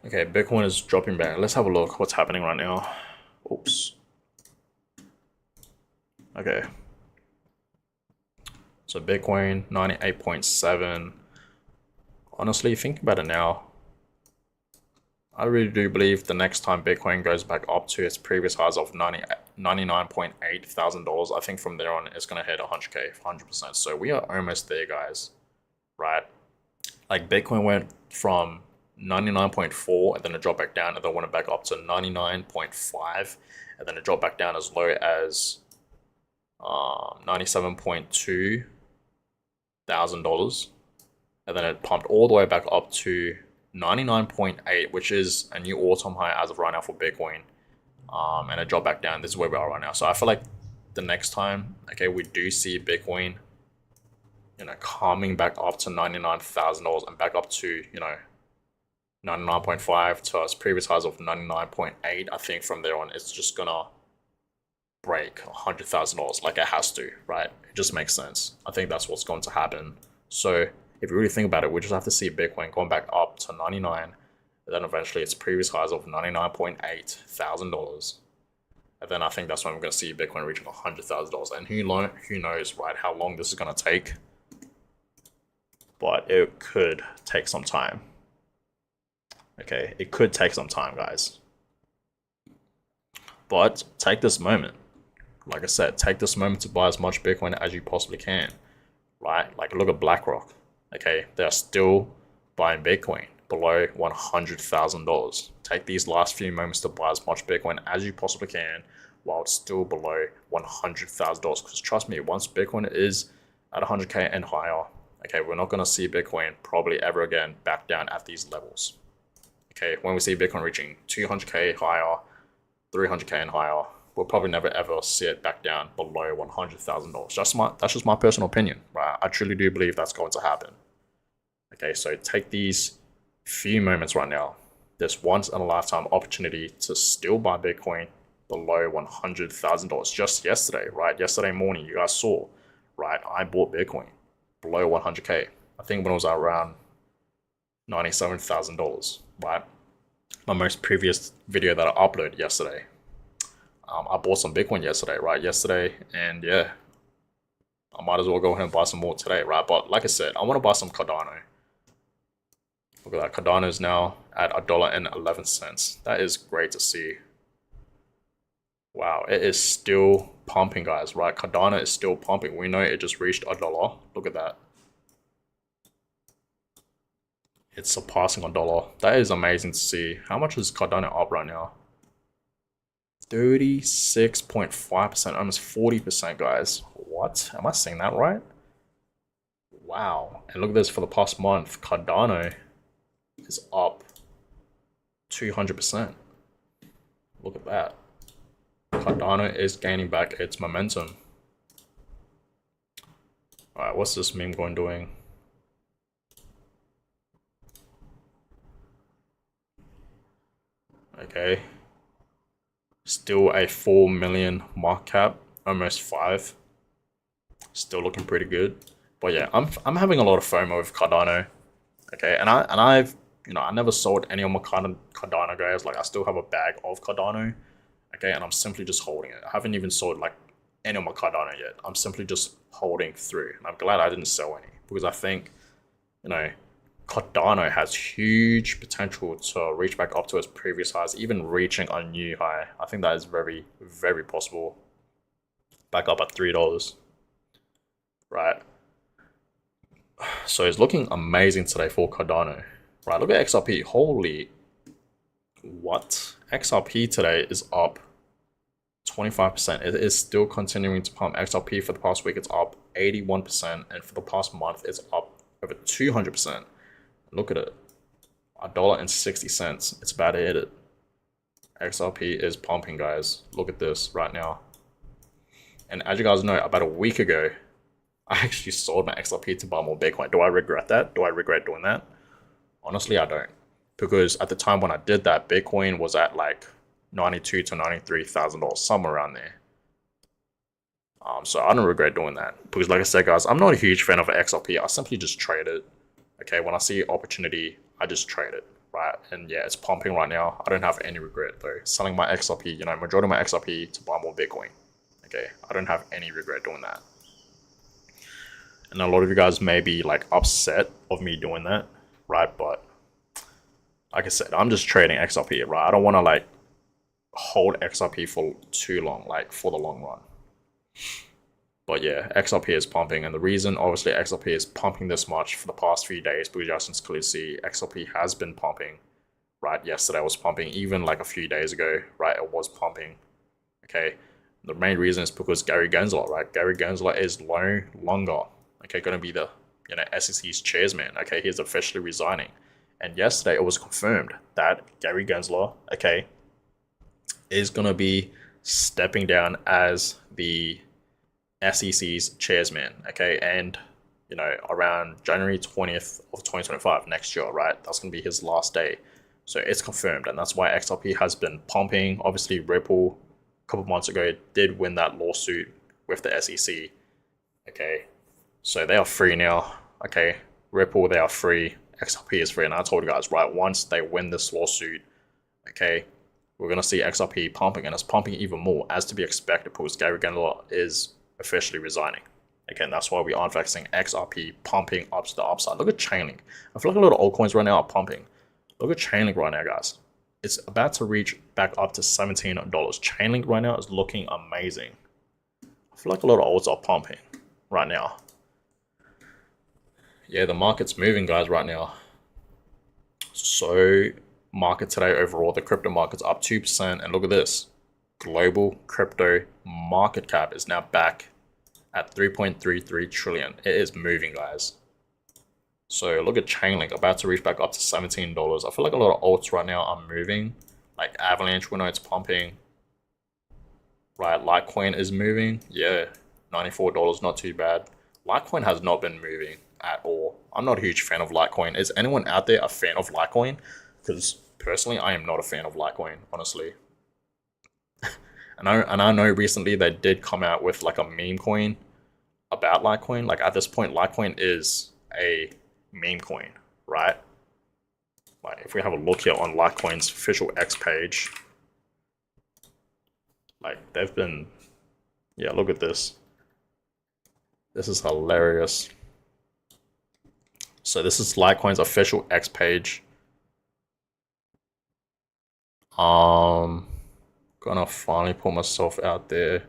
Okay, Bitcoin is dropping back. Let's have a look what's happening right now. Oops. Okay. So Bitcoin 98.7. Honestly, think about it now. I really do believe the next time Bitcoin goes back up to its previous highs of $99.8 thousand, I think from there on it's gonna hit 100K, 100%. So we are almost there, guys. Right? Like Bitcoin went from 99.4 and then it dropped back down and then went back up to 99.5 and then it dropped back down as low as $97.2 thousand, and then it pumped all the way back up to 99.8, which is a new all-time high as of right now for Bitcoin. And it dropped back down. This is where we are right now. So I feel like the next time, okay, we do see Bitcoin, coming back up to $99,000 and back up to, 99.5 to its previous highs of 99.8. I think from there on, it's just gonna break $100,000 like it has to, right? It just makes sense. I think that's what's going to happen. So if you really think about it, we just have to see Bitcoin going back up to 99, and then eventually its previous highs of $99.8 thousand. And then I think that's when we're going to see Bitcoin reaching $100,000. And who knows, right, how long this is going to take. But it could take some time. Okay, it could take some time, guys. But take this moment. Like I said, take this moment to buy as much Bitcoin as you possibly can, right? Like look at BlackRock. Okay, they're still buying Bitcoin below $100,000. Take these last few moments to buy as much Bitcoin as you possibly can while it's still below $100,000. Because trust me, once Bitcoin is at 100K and higher, okay, we're not going to see Bitcoin probably ever again back down at these levels. Okay, when we see Bitcoin reaching 200K higher, 300K and higher, we'll probably never ever see it back down below $100,000. That's just my personal opinion, right? I truly do believe that's going to happen. Okay, so take these few moments right now. This once in a lifetime opportunity to still buy Bitcoin below $100,000. Just yesterday, right? Yesterday morning, you guys saw, right? I bought Bitcoin below 100K. I think when it was around $97,000, right? My most previous video that I uploaded yesterday. I bought some Bitcoin yesterday, right? And yeah, I might as well go ahead and buy some more today, right? But like I said, I want to buy some Cardano. Look at that, Cardano is now at $1.11. That is great to see. Wow, it is still pumping, guys, right? Cardano is still pumping. We know it just reached $1. Look at that. It's surpassing $1. That is amazing to see. How much is Cardano up right now? 36.5%, almost 40%, guys. What? Am I saying that right? Wow. And look at this, for the past month, Cardano is up 200%. Look at that. Cardano is gaining back its momentum. Alright, what's this meme coin doing? Okay. Still a 4 million market cap, almost 5. Still looking pretty good. But yeah, I'm having a lot of FOMO with Cardano. Okay, and I've I never sold any of my Cardano, guys. Like, I still have a bag of Cardano. Okay, and I'm simply just holding it. I haven't even sold like any of my Cardano yet. I'm simply just holding through. And I'm glad I didn't sell any, because I think, Cardano has huge potential to reach back up to its previous highs, even reaching a new high. I think that is very, very possible. Back up at $3, right? So it's looking amazing today for Cardano, right? Look at XRP. Holy, what? XRP today is up 25%. It is still continuing to pump. XRP for the past week, it's up 81%, and for the past month, it's up over 200%. Look at it, $1.60. It's about to hit it. XRP is pumping, guys. Look at this right now. And as you guys know, about a week ago, I actually sold my XRP to buy more Bitcoin. Do I regret that? Do I regret doing that? Honestly, I don't. Because at the time when I did that, Bitcoin was at like $92,000 to $93,000, somewhere around there. So I don't regret doing that. Because like I said, guys, I'm not a huge fan of XRP. I simply just trade it. Okay, when I see opportunity, I just trade it, right? And yeah, it's pumping right now. I don't have any regret though. Selling my XRP, majority of my XRP to buy more Bitcoin. Okay, I don't have any regret doing that. And a lot of you guys may be like upset of me doing that, right? But like I said, I'm just trading XRP, right? I don't want to like hold XRP for too long, like for the long run. But yeah, XRP is pumping, and the reason obviously XRP is pumping this much for the past few days, because you guys can clearly see XRP has been pumping, right? Yesterday was pumping, even like a few days ago, right? It was pumping. Okay, the main reason is because Gary Gensler, right? Gary Gensler is no longer, okay, going to be the SEC's chairman. Okay, he's officially resigning, and yesterday it was confirmed that Gary Gensler, okay, is going to be stepping down as the SEC's chairman, okay, and around January 20th of 2025 next year, right? That's gonna be his last day. So it's confirmed, and that's why XRP has been pumping. Obviously, Ripple a couple months ago did win that lawsuit with the SEC. Okay, so they are free now. Okay, Ripple, they are free. XRP is free, and I told you guys, right? Once they win this lawsuit, okay, we're gonna see XRP pumping, and it's pumping even more, as to be expected, because Gary Gensler is officially resigning. Again, that's why we aren't seeing XRP pumping up to the upside. Look at Chainlink. I feel like a lot of altcoins right now are pumping. Look at Chainlink right now, guys. It's about to reach back up to $17. Chainlink right now is looking amazing. I feel like a lot of alts are pumping right now. Yeah, the market's moving, guys, right now. So, market today overall, the crypto market's up 2%, and look at this. Global crypto market cap is now back at 3.33 trillion. It is moving, guys. So look at Chainlink, about to reach back up to $17. I feel like a lot of alts right now are moving. Like Avalanche, we know it's pumping. Right, Litecoin is moving. Yeah, $94, not too bad. Litecoin has not been moving at all. I'm not a huge fan of Litecoin. Is anyone out there a fan of Litecoin? Because personally, I am not a fan of Litecoin, honestly. And I know recently they did come out with like a meme coin about Litecoin. Like at this point, Litecoin is a meme coin, right? Like if we have a look here on Litecoin's official X page, Like they've been, yeah. Look at this. This is hilarious. So this is Litecoin's official X page. Gonna finally put myself out there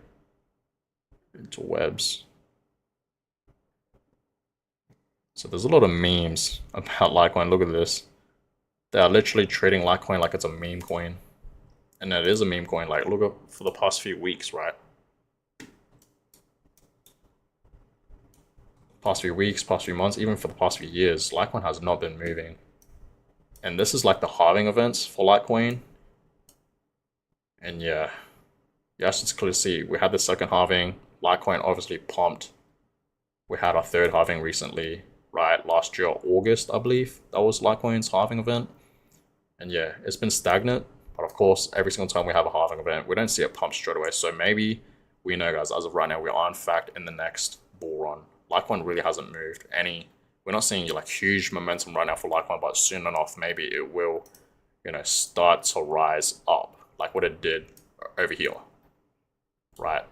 into webs. So there's a lot of memes about Litecoin. Look at this. They are literally treating Litecoin like it's a meme coin. And it is a meme coin. Like, look up for the past few weeks, right? Past few weeks, past few months, even for the past few years, Litecoin has not been moving. And this is like the halving events for Litecoin. And yeah, you guys can clearly see we had the second halving. Litecoin obviously pumped. We had our third halving recently, right? Last year, August, I believe. That was Litecoin's halving event. And yeah, it's been stagnant. But of course, every single time we have a halving event, we don't see it pump straight away. So maybe we know, guys, as of right now, we are in fact in the next bull run. Litecoin really hasn't moved any. We're not seeing like huge momentum right now for Litecoin, but soon enough, maybe it will, start to rise up like what it did over here, right?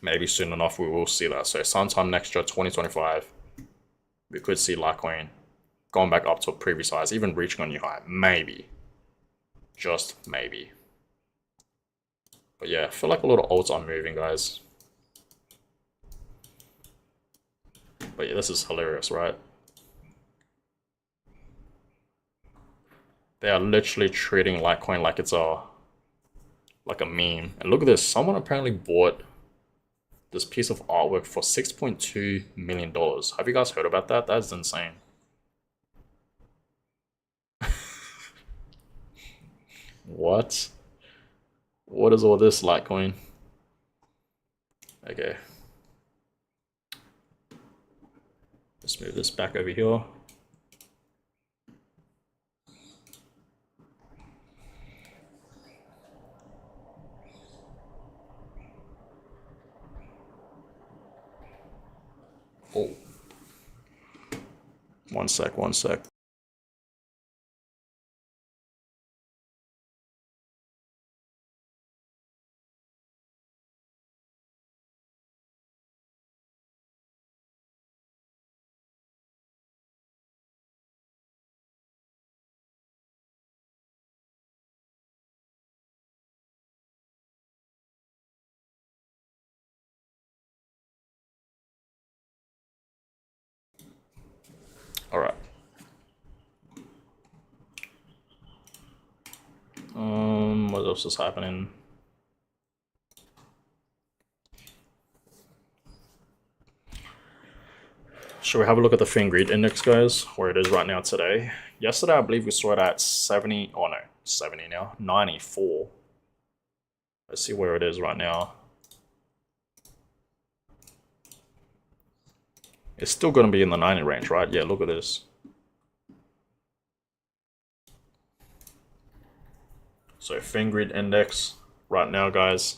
Maybe soon enough we will see that. So sometime next year, 2025, we could see Litecoin going back up to a previous highs, even reaching a new high. Maybe. Just maybe. But yeah, I feel like a lot of alts are moving, guys. But yeah, this is hilarious, right? They are literally treating Litecoin like it's a meme. And look at this. Someone apparently bought this piece of artwork for $6.2 million. Have you guys heard about that? That's insane. What? What is all this, Litecoin? Okay. Let's move this back over here. Oh. One sec. All right. What else is happening? Should we have a look at the Fingrid index, guys, where it is right now today? Yesterday, I believe we saw it at 70. Oh no, 70 now. 94. Let's see where it is right now. It's still going to be in the 90 range, right? Yeah, look at this. So Fingrid index right now, guys,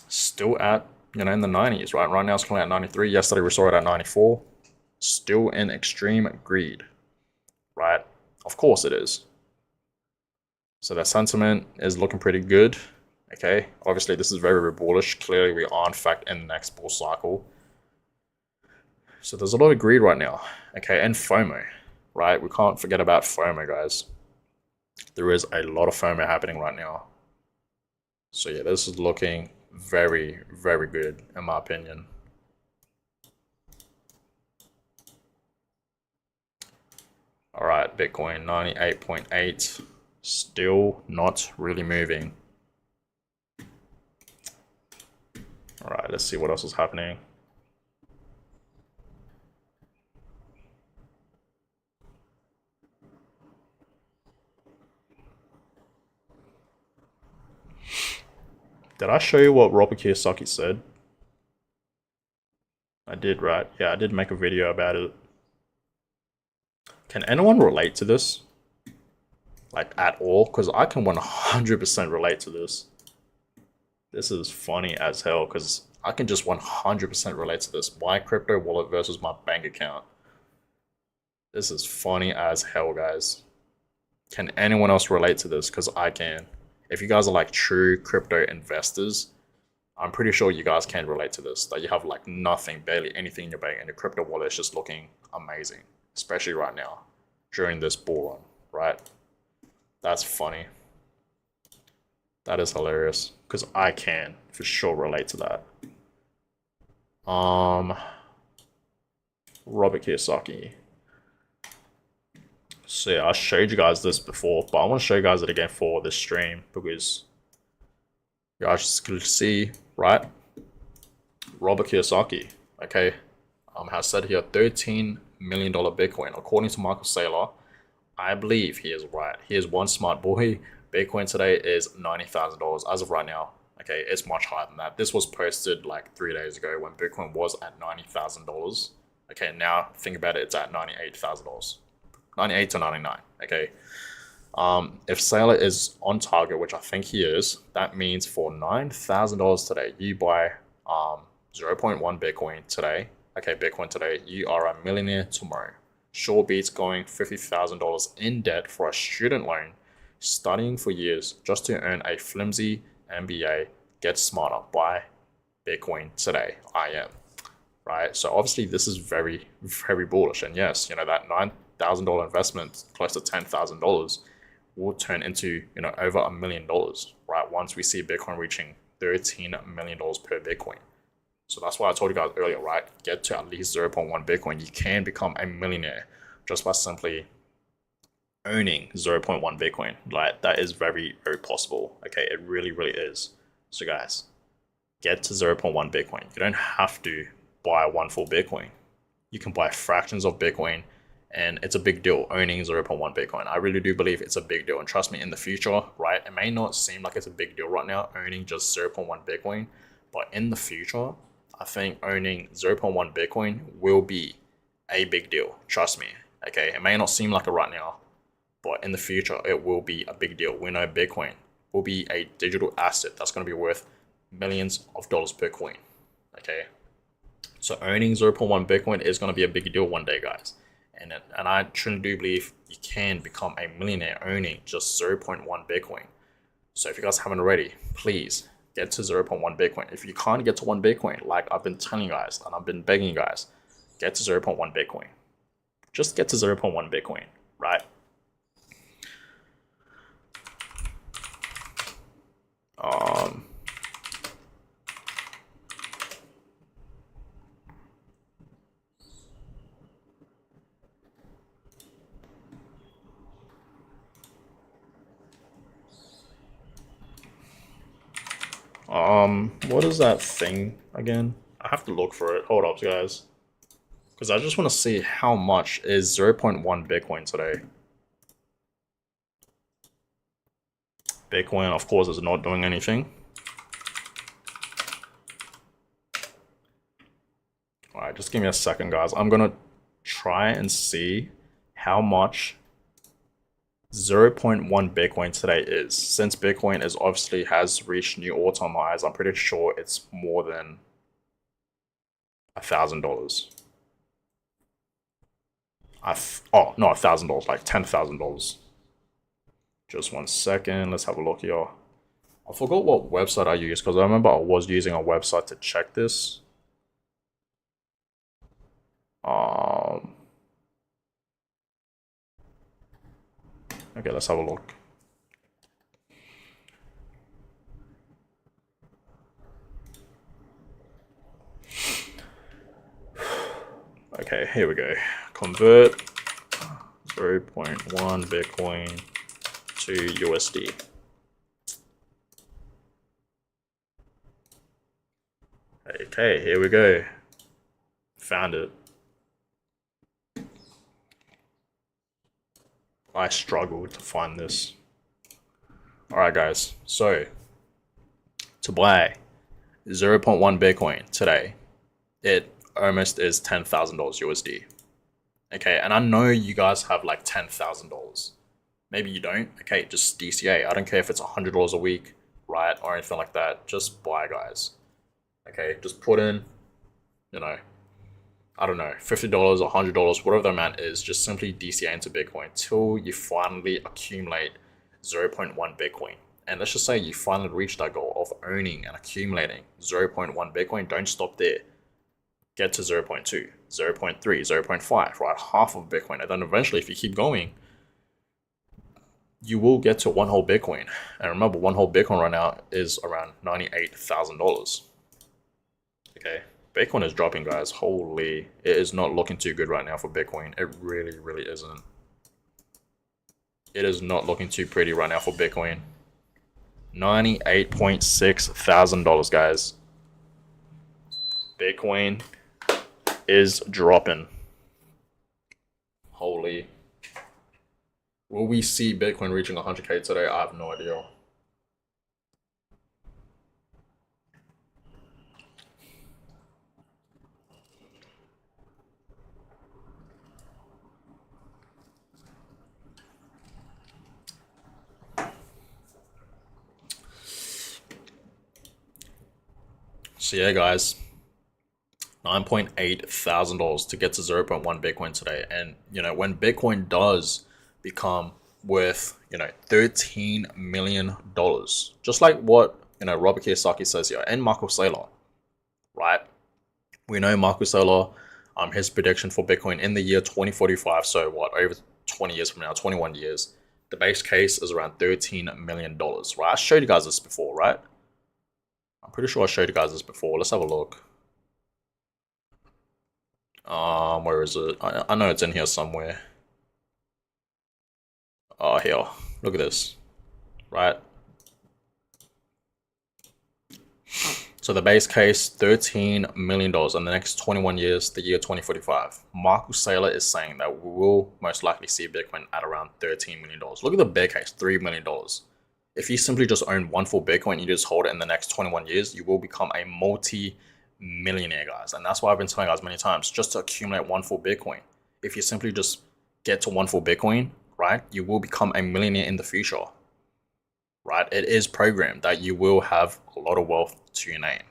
still at, in the 90s, right? Right now it's currently at 93. Yesterday we saw it at 94. Still in extreme greed, right? Of course it is. So that sentiment is looking pretty good. Okay, obviously this is very, very bullish. Clearly we are in fact in the next bull cycle. So there's a lot of greed right now. Okay, and FOMO, right? We can't forget about FOMO, guys. There is a lot of FOMO happening right now. So yeah, this is looking very, very good in my opinion. All right, Bitcoin 98.8, still not really moving. All right, let's see what else is happening. Did I show you what Robert Kiyosaki said? I did, right? Yeah, I did make a video about it. Can anyone relate to this? Like, at all? Because I can 100% relate to this. This is funny as hell, because I can just 100% relate to this. My crypto wallet versus my bank account. This is funny as hell, guys. Can anyone else relate to this? Because I can. if you guys are like true crypto investors, I'm pretty sure you guys can relate to this. That you have like nothing, barely anything in your bank, and your crypto wallet is just looking amazing, especially right now during this bull run, right? That's funny. That is hilarious because I can for sure relate to that. Robert Kiyosaki. So yeah, I showed you guys this before, but I want to show you guys it again for this stream because you guys can see, right? Robert Kiyosaki, okay, has said here $13 million Bitcoin. According to Michael Saylor, I believe he is right. He is one smart boy. Bitcoin today is $90,000 as of right now. Okay, it's much higher than that. This was posted like 3 days ago when Bitcoin was at $90,000. Okay, now think about it, it's at $98,000. 98 to 99, okay? If Saylor is on target, which I think he is, that means for $9,000 today, you buy 0.1 Bitcoin today. Okay, Bitcoin today, you are a millionaire tomorrow. Sure beats going $50,000 in debt for a student loan, studying for years just to earn a flimsy MBA. Get smarter, buy Bitcoin today. I am. Right? So obviously this is very, very bullish. And yes, you know, that $9,000 investment, close to $10,000, will turn into, you know, over $1 million, right? Once we see Bitcoin reaching $13 million per Bitcoin. So that's why I told you guys earlier, right? Get to at least 0.1 Bitcoin. You can become a millionaire just by simply owning 0.1 Bitcoin. Like, that is very, very possible. Okay, it really, really is. So guys, get to 0.1 Bitcoin. You don't have to buy one full Bitcoin. You can buy fractions of Bitcoin, and it's a big deal owning 0.1 Bitcoin. I really do believe it's a big deal. And trust me, in the future, right, it may not seem like it's a big deal right now owning just 0.1 Bitcoin, but in the future, I think owning 0.1 Bitcoin will be a big deal. Trust me. Okay, it may not seem like it right now, but in the future, it will be a big deal. We know Bitcoin will be a digital asset that's going to be worth millions of dollars per coin. Okay, so owning 0.1 Bitcoin is going to be a big deal one day, guys. And I truly do believe you can become a millionaire owning just 0.1 Bitcoin. So if you guys haven't already, please get to 0.1 Bitcoin. If you can't get to 1 Bitcoin, like I've been telling you guys and I've been begging you guys, get to 0.1 Bitcoin. Just get to 0.1 Bitcoin, right? What is that thing again? I have to look for it. Hold up, guys. Because I just want to see how much is 0.1 Bitcoin today. Bitcoin, of course, is not doing anything. Alright, just give me a second, guys. I'm going to try and see how much 0.1 Bitcoin today is. Since Bitcoin is obviously has reached new all-time highs, I'm pretty sure it's more than $1,000. Oh, not $1,000, like $10,000. Just 1 second, let's have a look here. I forgot what website I used because I remember I was using a website to check this. Okay, let's have a look. Okay, here we go. Convert 0.1 Bitcoin to USD. Okay, here we go. Found it. I struggled to find this. Alright guys, so to buy 0.1 Bitcoin today, it almost is $10,000 USD. Okay, and I know you guys have like $10,000. Maybe you don't. Okay, just DCA. I don't care if it's $100 a week, right, or anything like that. Just buy, guys. Okay, just put in, you know, I don't know, $50, $100, whatever the amount is, just simply DCA into Bitcoin till you finally accumulate 0.1 Bitcoin. And let's just say you finally reach that goal of owning and accumulating 0.1 Bitcoin. Don't stop there. Get to 0.2, 0.3, 0.5, right? Half of Bitcoin. And then eventually, if you keep going, you will get to one whole Bitcoin. And remember, one whole Bitcoin right now is around $98,000. Okay, Bitcoin is dropping, guys. Holy, it is not looking too good right now for Bitcoin. It really, really isn't. It is not looking too pretty right now for Bitcoin. $98,600, guys. Bitcoin is dropping. Holy. Will we see Bitcoin reaching 100K today? I have no idea. So yeah, guys, $9,800 to get to 0.1 Bitcoin today. And when Bitcoin does become worth $13 million, just like what Robert Kiyosaki says here, and Michael Saylor, right? We know Michael Saylor, his prediction for Bitcoin in the year 2045. So what, over 20 years from now, 21 years, the base case is around $13 million, right? I showed you guys this before, right? I'm pretty sure I showed you guys this before. Let's have a look. Where is it? I know it's in here somewhere. Oh, here. Look at this. Right? So the base case, $13 million in the next 21 years, the year 2045. Michael Saylor is saying that we will most likely see Bitcoin at around $13 million. Look at the bear case, $3 million. If you simply just own one full Bitcoin, you just hold it in the next 21 years, you will become a multi-millionaire, guys. And that's why I've been telling you guys many times, just to accumulate one full Bitcoin. If you simply just get to one full Bitcoin, right, you will become a millionaire in the future, right? It is programmed that you will have a lot of wealth to your name.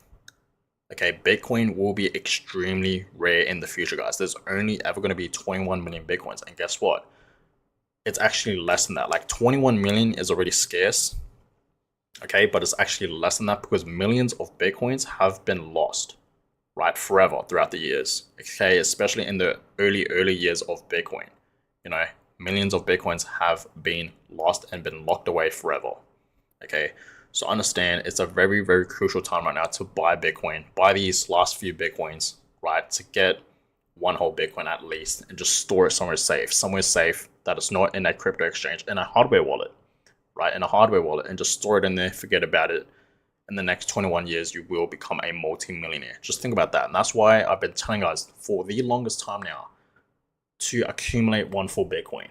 Okay, Bitcoin will be extremely rare in the future, guys. There's only ever going to be 21 million Bitcoins. And guess what? It's actually less than that. Like 21 million is already scarce. Okay, but it's actually less than that because millions of Bitcoins have been lost, right, forever throughout the years. Okay, especially in the early years of Bitcoin. Millions of Bitcoins have been lost and been locked away forever. Okay, so understand it's a very, very crucial time right now to buy Bitcoin, buy these last few Bitcoins, right, to get one whole Bitcoin at least and just store it somewhere safe that is not in a crypto exchange, in a hardware wallet, right, in a hardware wallet, and just store it in there, forget about it. In the next 21 years, you will become a multi-millionaire. Just think about that. And that's why I've been telling you guys for the longest time now to accumulate one full Bitcoin,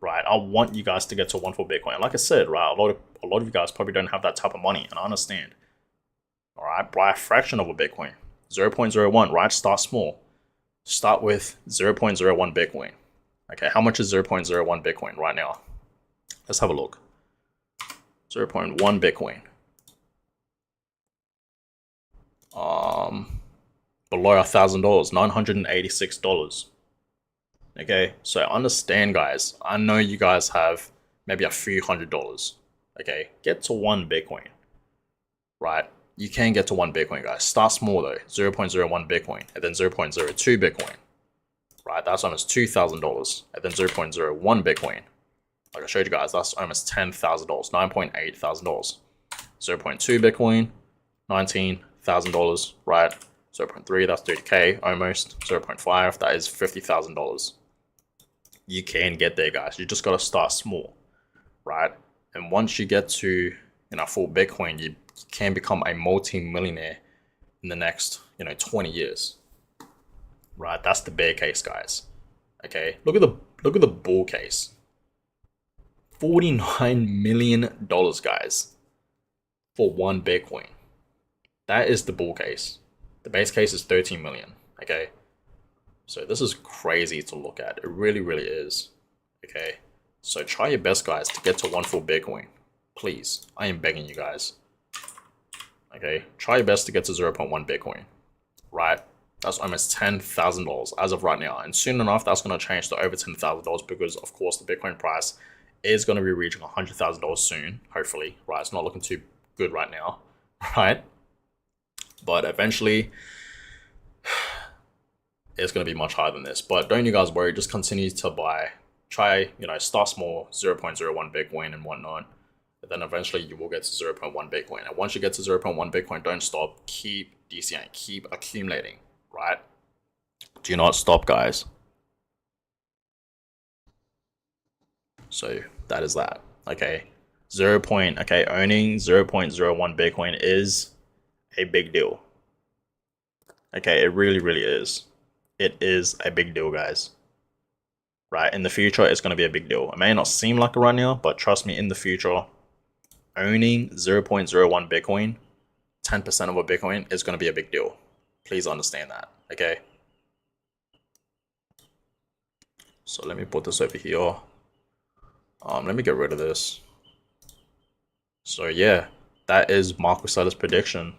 right? I want you guys to get to one full Bitcoin. And like I said, right, a lot of you guys probably don't have that type of money, and I understand. All right, buy a fraction of a Bitcoin, 0.01, right? Start small. Start with 0.01 Bitcoin. Okay, how much is 0.01 Bitcoin right now? Let's have a look. 0.1 Bitcoin. Below $1,000, $986. Okay, so understand, guys. I know you guys have maybe a few $100s. Okay, get to one Bitcoin, right? You can get to one Bitcoin, guys. Start small though, 0.01 Bitcoin, and then 0.02 Bitcoin, right? That's almost $2,000, and then 0.01 Bitcoin. Like I showed you guys, that's almost $10,000, $9,800. 0.2 Bitcoin, $19,000, right? 0.3, that's 30K almost. 0.5, that is $50,000. You can get there, guys. You just got to start small, right? And once you get to full Bitcoin, you can become a multi-millionaire in the next 20 years, right? That's the bear case, guys. Okay, look at the bull case. $49 million, guys, for one Bitcoin. That is the bull case. The base case is 13 million. Okay, so this is crazy to look at. It really, really is. Okay, so try your best, guys, to get to one full Bitcoin. Please, I am begging you guys. Okay, try your best to get to 0.1 Bitcoin. Right, that's almost $10,000 as of right now, and soon enough that's going to change to over $10,000 because, of course, the Bitcoin price is going to be reaching $100,000 soon, hopefully, right? It's not looking too good right now, right? But eventually, it's going to be much higher than this. But don't you guys worry, just continue to buy. Try, start small, 0.01 Bitcoin and whatnot. But then eventually you will get to 0.1 Bitcoin. And once you get to 0.1 Bitcoin, don't stop. Keep DCAing, keep accumulating, right? Do not stop, guys. So that is that. Okay. Owning 0.01 Bitcoin is a big deal. Okay, it really, really is. It is a big deal, guys. Right? In the future, it's going to be a big deal. It may not seem like it right now, but trust me, in the future, owning 0.01 Bitcoin, 10% of a Bitcoin is going to be a big deal. Please understand that, okay? So let me put this over here. Let me get rid of this. So yeah, that is Marco Seller's prediction.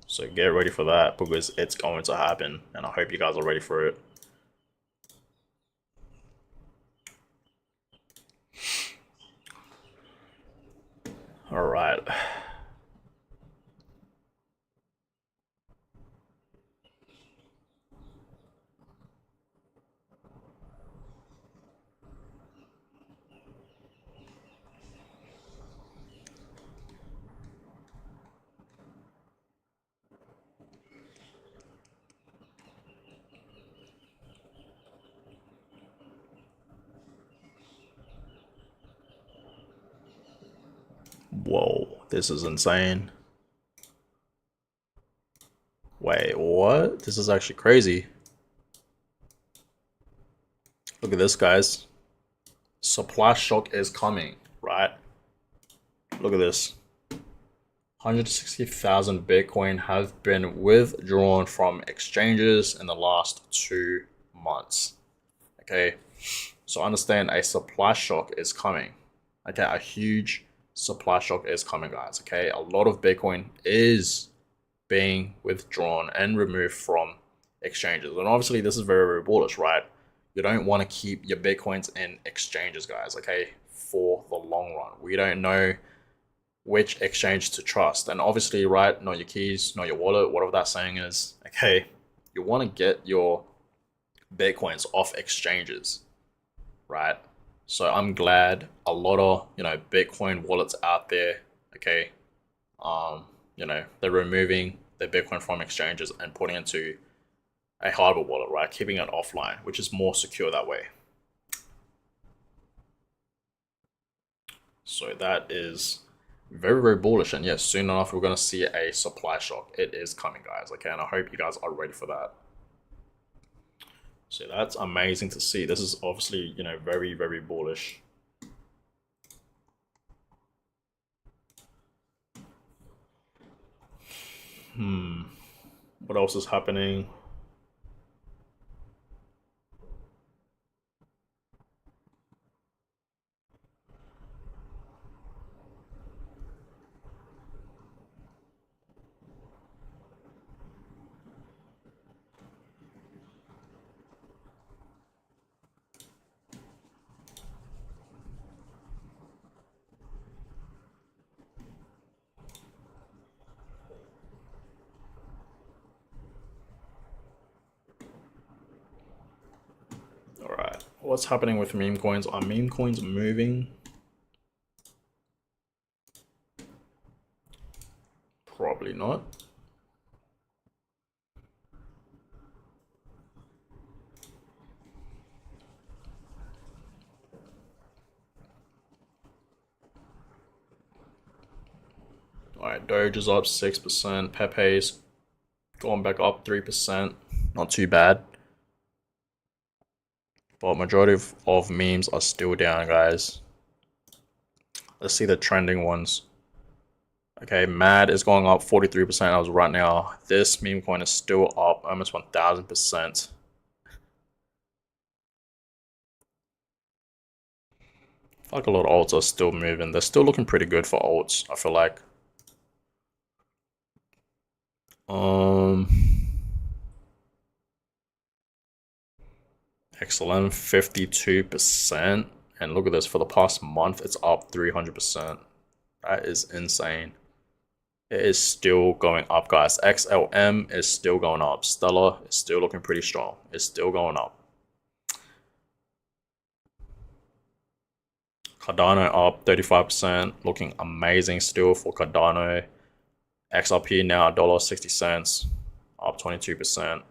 So get ready for that because it's going to happen, and I hope you guys are ready for it. All right. Whoa, this is insane. Wait, what? This is actually crazy. Look at this, guys. Supply shock is coming, right? Look at this. 160,000 Bitcoin have been withdrawn from exchanges in the last 2 months. Okay, so understand a supply shock is coming. Okay, a huge supply shock is coming, guys. Okay, a lot of Bitcoin is being withdrawn and removed from exchanges, and obviously this is very, very bullish, right? You don't want to keep your Bitcoins in exchanges, guys. Okay, for the long run, we don't know which exchange to trust, and obviously, right, know your keys, know your wallet, whatever that saying is. Okay, you want to get your Bitcoins off exchanges, right? So I'm glad a lot of Bitcoin wallets out there, okay, they're removing their Bitcoin from exchanges and putting into a hardware wallet, right? Keeping it offline, which is more secure that way. So that is very, very bullish, and yes, soon enough we're going to see a supply shock. It is coming, guys. Okay, and I hope you guys are ready for that. So that's amazing to see. This is obviously very, very bullish. What else is happening? All right, what's happening with meme coins? Are meme coins moving? Probably not. All right, Doge is up 6%. Pepe's going back up 3%. Not too bad. But majority of memes are still down, guys. Let's see the trending ones. Okay, Mad is going up 43% as of right now. This meme coin is still up almost 1,000%. I feel like a lot of alts are still moving. They're still looking pretty good for alts, I feel like. Excellent, 52%. And look at this, for the past month, it's up 300%. That is insane. It is still going up, guys. XLM is still going up. Stellar is still looking pretty strong. It's still going up. Cardano up 35%, looking amazing still for Cardano. XRP now $1.60, up 22%.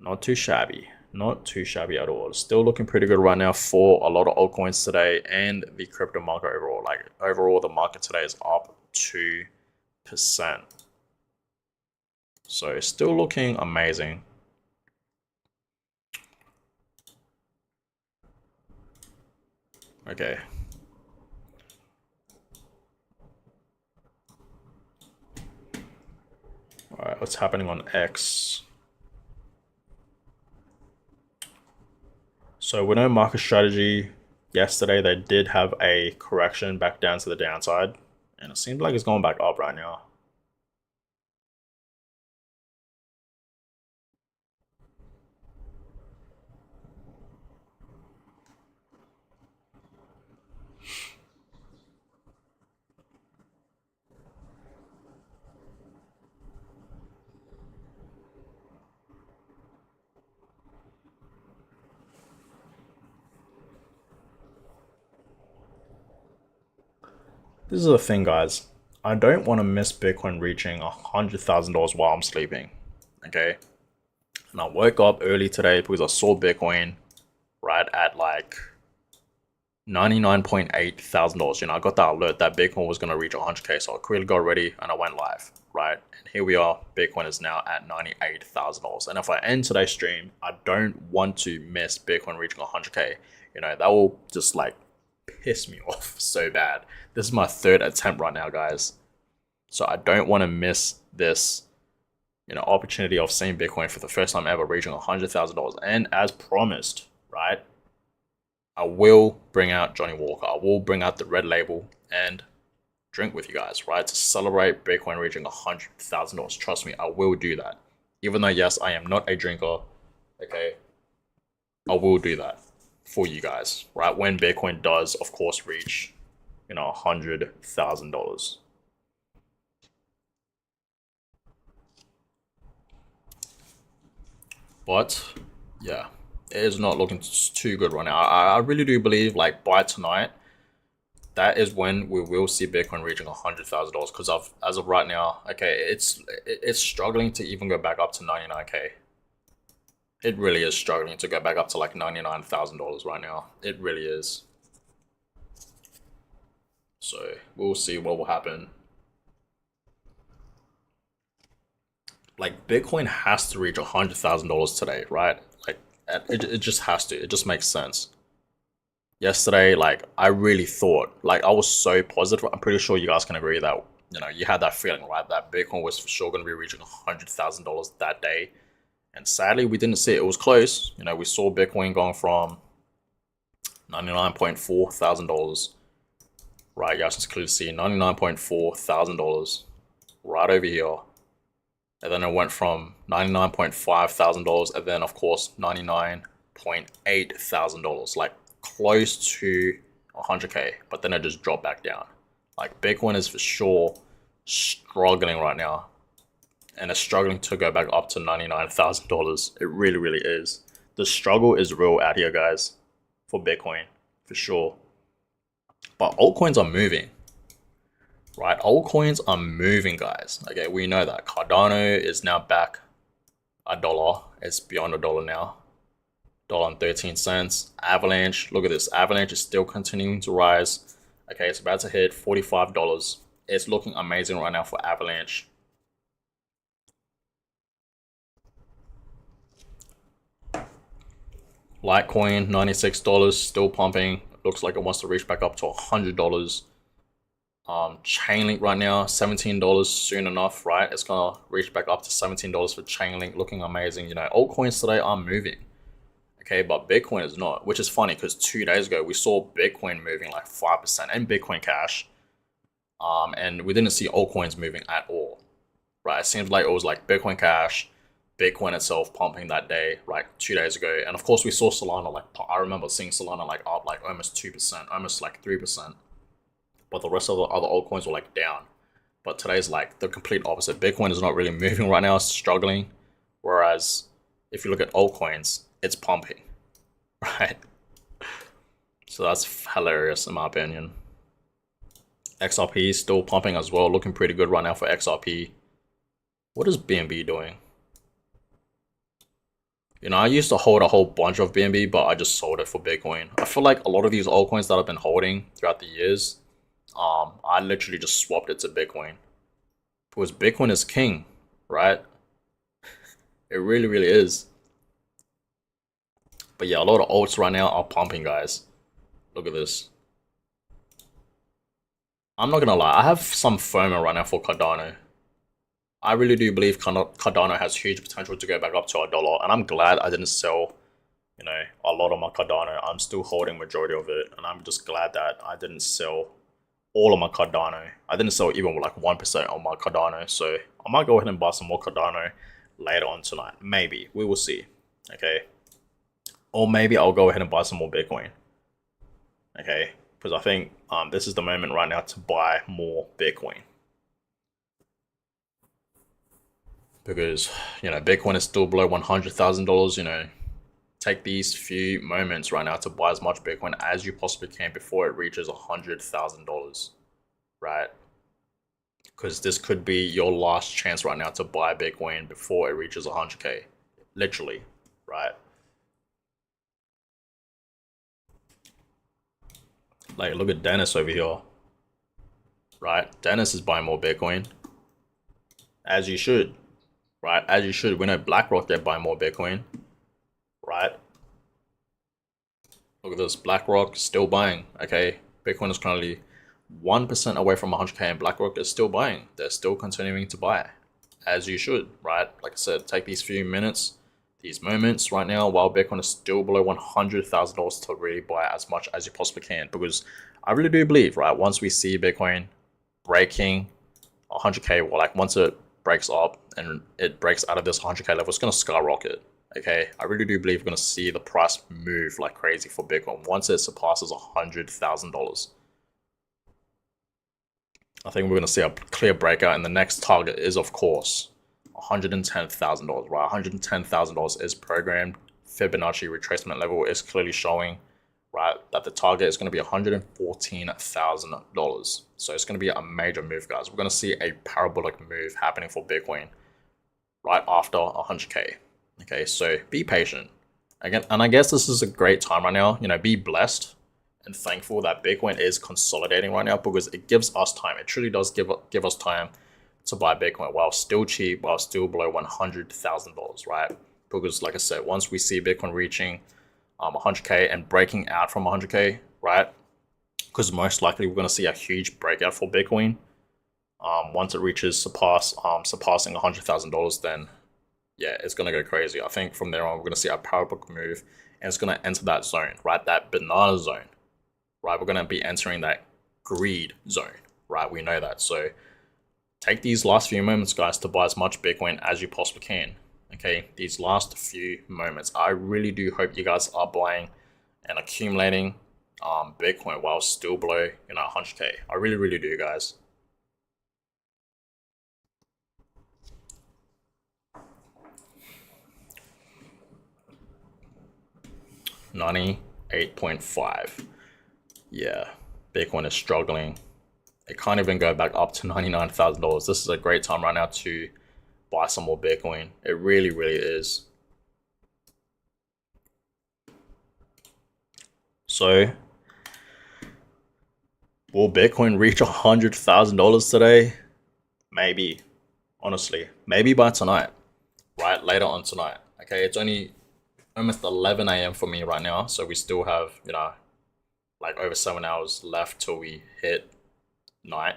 Not too shabby. Not too shabby at all. Still looking pretty good right now for a lot of altcoins today and the crypto market overall. Like overall, the market today is up 2%. So it's still looking amazing. Okay. All right, what's happening on X? So we know MicroStrategy, yesterday they did have a correction back down to the downside, and it seems like it's going back up right now. This is the thing, guys. I don't want to miss Bitcoin reaching $100,000 while I'm sleeping. Okay. And I woke up early today because I saw Bitcoin right at like $99.8 thousand. You know, I got that alert that Bitcoin was going to reach 100K. So I quickly got ready and I went live. Right. And here we are. Bitcoin is now at $98,000. And if I end today's stream, I don't want to miss Bitcoin reaching 100K. You know, that will just like piss me off so bad. This is my third attempt right now, guys. So I don't want to miss this, you know, opportunity of seeing Bitcoin for the first time ever reaching $100,000. And as promised, right, I will bring out Johnny Walker. I will bring out the red label and drink with you guys, right, to celebrate Bitcoin reaching $100,000. Trust me, I will do that. Even though, yes, I am not a drinker, okay, I will do that for you guys, right? When Bitcoin does, of course, reach, you know, $100,000. But yeah, it is not looking too good right now. I really do believe like by tonight, that is when we will see Bitcoin reaching $100,000. Because as of right now, okay, it's struggling to even go back up to 99K. It really is struggling to go back up to like $99,000 right now. It really is. So we'll see what will happen. Like Bitcoin has to reach $100,000 today, right? Like it just has to. It just makes sense. Yesterday, like I really thought, like I was so positive. I'm pretty sure you guys can agree that, you know, you had that feeling, right? That Bitcoin was for sure going to be reaching $100,000 that day. And sadly, we didn't see it. It was close. You know, we saw Bitcoin going from $99.4 thousand, right? You guys can clearly see $99.4 thousand right over here. And then it went from $99.5 thousand, and then of course $99.8 thousand, like close to 100K. But then it just dropped back down. Like Bitcoin is for sure struggling right now. And it's struggling to go back up to $99,000. It really, really is. The struggle is real out here, guys, for Bitcoin, for sure. But altcoins are moving, right? Altcoins are moving, guys. Okay, we know that. Cardano is now back $1. It's beyond $1 now. $1.13. Avalanche, look at this. Avalanche is still continuing to rise. Okay, it's about to hit $45. It's looking amazing right now for Avalanche. Litecoin, $96, still pumping. Looks like it wants to reach back up to $100. Chainlink right now, $17 soon enough, right? It's gonna reach back up to $17 for Chainlink, looking amazing. You know, altcoins today are moving, okay, but Bitcoin is not, which is funny because 2 days ago we saw Bitcoin moving like 5% and Bitcoin Cash, and we didn't see altcoins moving at all, right? It seems like it was like Bitcoin Cash, Bitcoin itself pumping that day, like 2 days ago. And of course, we saw Solana, like, I remember seeing Solana like up like almost 2%, almost like 3%. But the rest of the other altcoins were like down. But today's like the complete opposite. Bitcoin is not really moving right now, it's struggling. Whereas if you look at altcoins, it's pumping, right? So that's hilarious in my opinion. XRP is still pumping as well, looking pretty good right now for XRP. What is BNB doing? You know, I used to hold a whole bunch of BNB, but I just sold it for Bitcoin. I feel like a lot of these altcoins that I've been holding throughout the years, I literally just swapped it to Bitcoin. Because Bitcoin is king, right? It really, really is. But yeah, a lot of alts right now are pumping, guys. Look at this. I'm not gonna lie, I have some FOMO right now for Cardano. I really do believe Cardano has huge potential to go back up to $1, and I'm glad I didn't sell, you know, a lot of my Cardano. I'm still holding majority of it, and I'm just glad that I didn't sell all of my Cardano. I didn't sell even like 1% of my Cardano, so I might go ahead and buy some more Cardano later on tonight. Maybe, we will see, okay? Or maybe I'll go ahead and buy some more Bitcoin, okay? Because I think this is the moment right now to buy more Bitcoin. Because, you know, Bitcoin is still below $100,000, you know, take these few moments right now to buy as much Bitcoin as you possibly can before it reaches $100,000, right? Because this could be your last chance right now to buy Bitcoin before it reaches 100K, literally, right? Like, look at Dennis over here, right? Dennis is buying more Bitcoin, as you should. Right, as you should. We know BlackRock, they're buying more Bitcoin, right? Look at this, BlackRock still buying, okay? Bitcoin is currently 1% away from 100K and BlackRock is still buying. They're still continuing to buy, as you should, right? Like I said, take these few minutes, these moments right now while Bitcoin is still below $100,000 to really buy as much as you possibly can. Because I really do believe, right, once we see Bitcoin breaking 100K, well, like once it breaks up and it breaks out of this 100K level, it's going to skyrocket, okay? I really do believe we're going to see the price move like crazy for Bitcoin once it surpasses $100,000. I think we're going to see a clear breakout, and the next target is, of course, $110,000, right? $110,000 is programmed. Fibonacci retracement level is clearly showing, right, that the target is going to be $114,000. So it's going to be a major move, guys. We're going to see a parabolic move happening for Bitcoin right after 100K. Okay, so be patient. Again, and I guess this is a great time right now. You know, be blessed and thankful that Bitcoin is consolidating right now, because it gives us time. It truly does give us time to buy Bitcoin while still cheap, while still below $100,000, right? Because like I said, once we see Bitcoin reaching 100K and breaking out from 100K, right? Because most likely we're going to see a huge breakout for Bitcoin. Once it reaches surpassing $100,000, then yeah, it's going to go crazy. I think from there on, we're going to see a parabolic move, and it's going to enter that zone, right? That banana zone, right? We're going to be entering that greed zone, right? We know that. So take these last few moments, guys, to buy as much Bitcoin as you possibly can. Okay, these last few moments, I really do hope you guys are buying and accumulating Bitcoin while still below 100K. I really, really do, guys. $98.5. Yeah, Bitcoin is struggling. It can't even go back up to $99,000. This is a great time right now to buy some more Bitcoin. It really, really is. So, will Bitcoin reach $100,000 today? Maybe. Honestly, maybe by tonight, right? Later on tonight. Okay, it's only almost 11 a.m. for me right now, so we still have, like over 7 hours left till we hit night.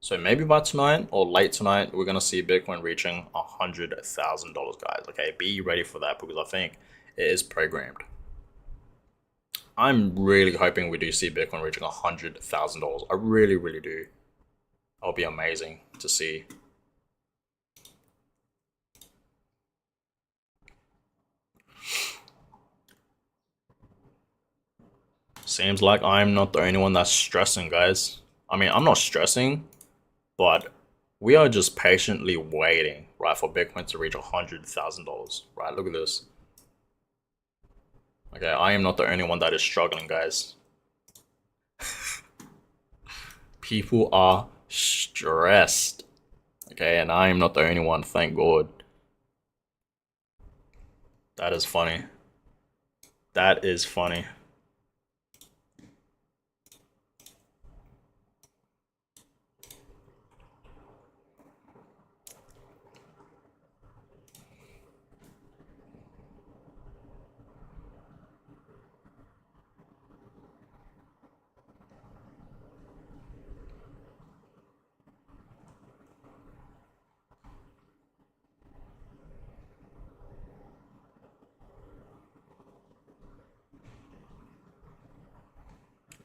So maybe by tonight or late tonight, we're gonna see Bitcoin reaching $100,000, guys. Okay, be ready for that, because I think it is programmed. I'm really hoping we do see Bitcoin reaching $100,000. I really, really do. That'll be amazing to see. Seems like I'm not the only one that's stressing, guys. I mean, I'm not stressing, but we are just patiently waiting, right, for Bitcoin to reach $100,000, right? Look at this. Okay, I am not the only one that is struggling, guys. People are stressed. Okay, and I am not the only one, thank God. That is funny. That is funny.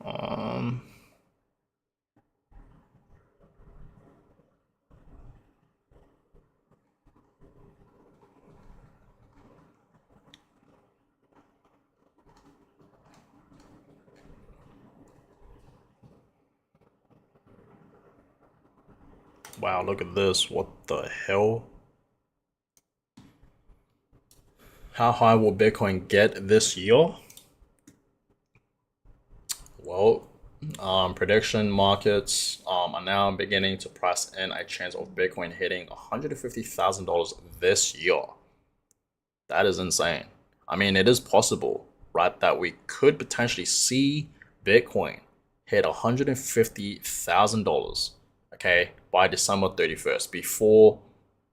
Um, wow, look at this. What the hell? How high will Bitcoin get this year? Well, prediction markets are now beginning to price in a chance of Bitcoin hitting $150,000 this year. That is insane. I mean, it is possible, right, that we could potentially see Bitcoin hit $150,000, okay, by December 31st, before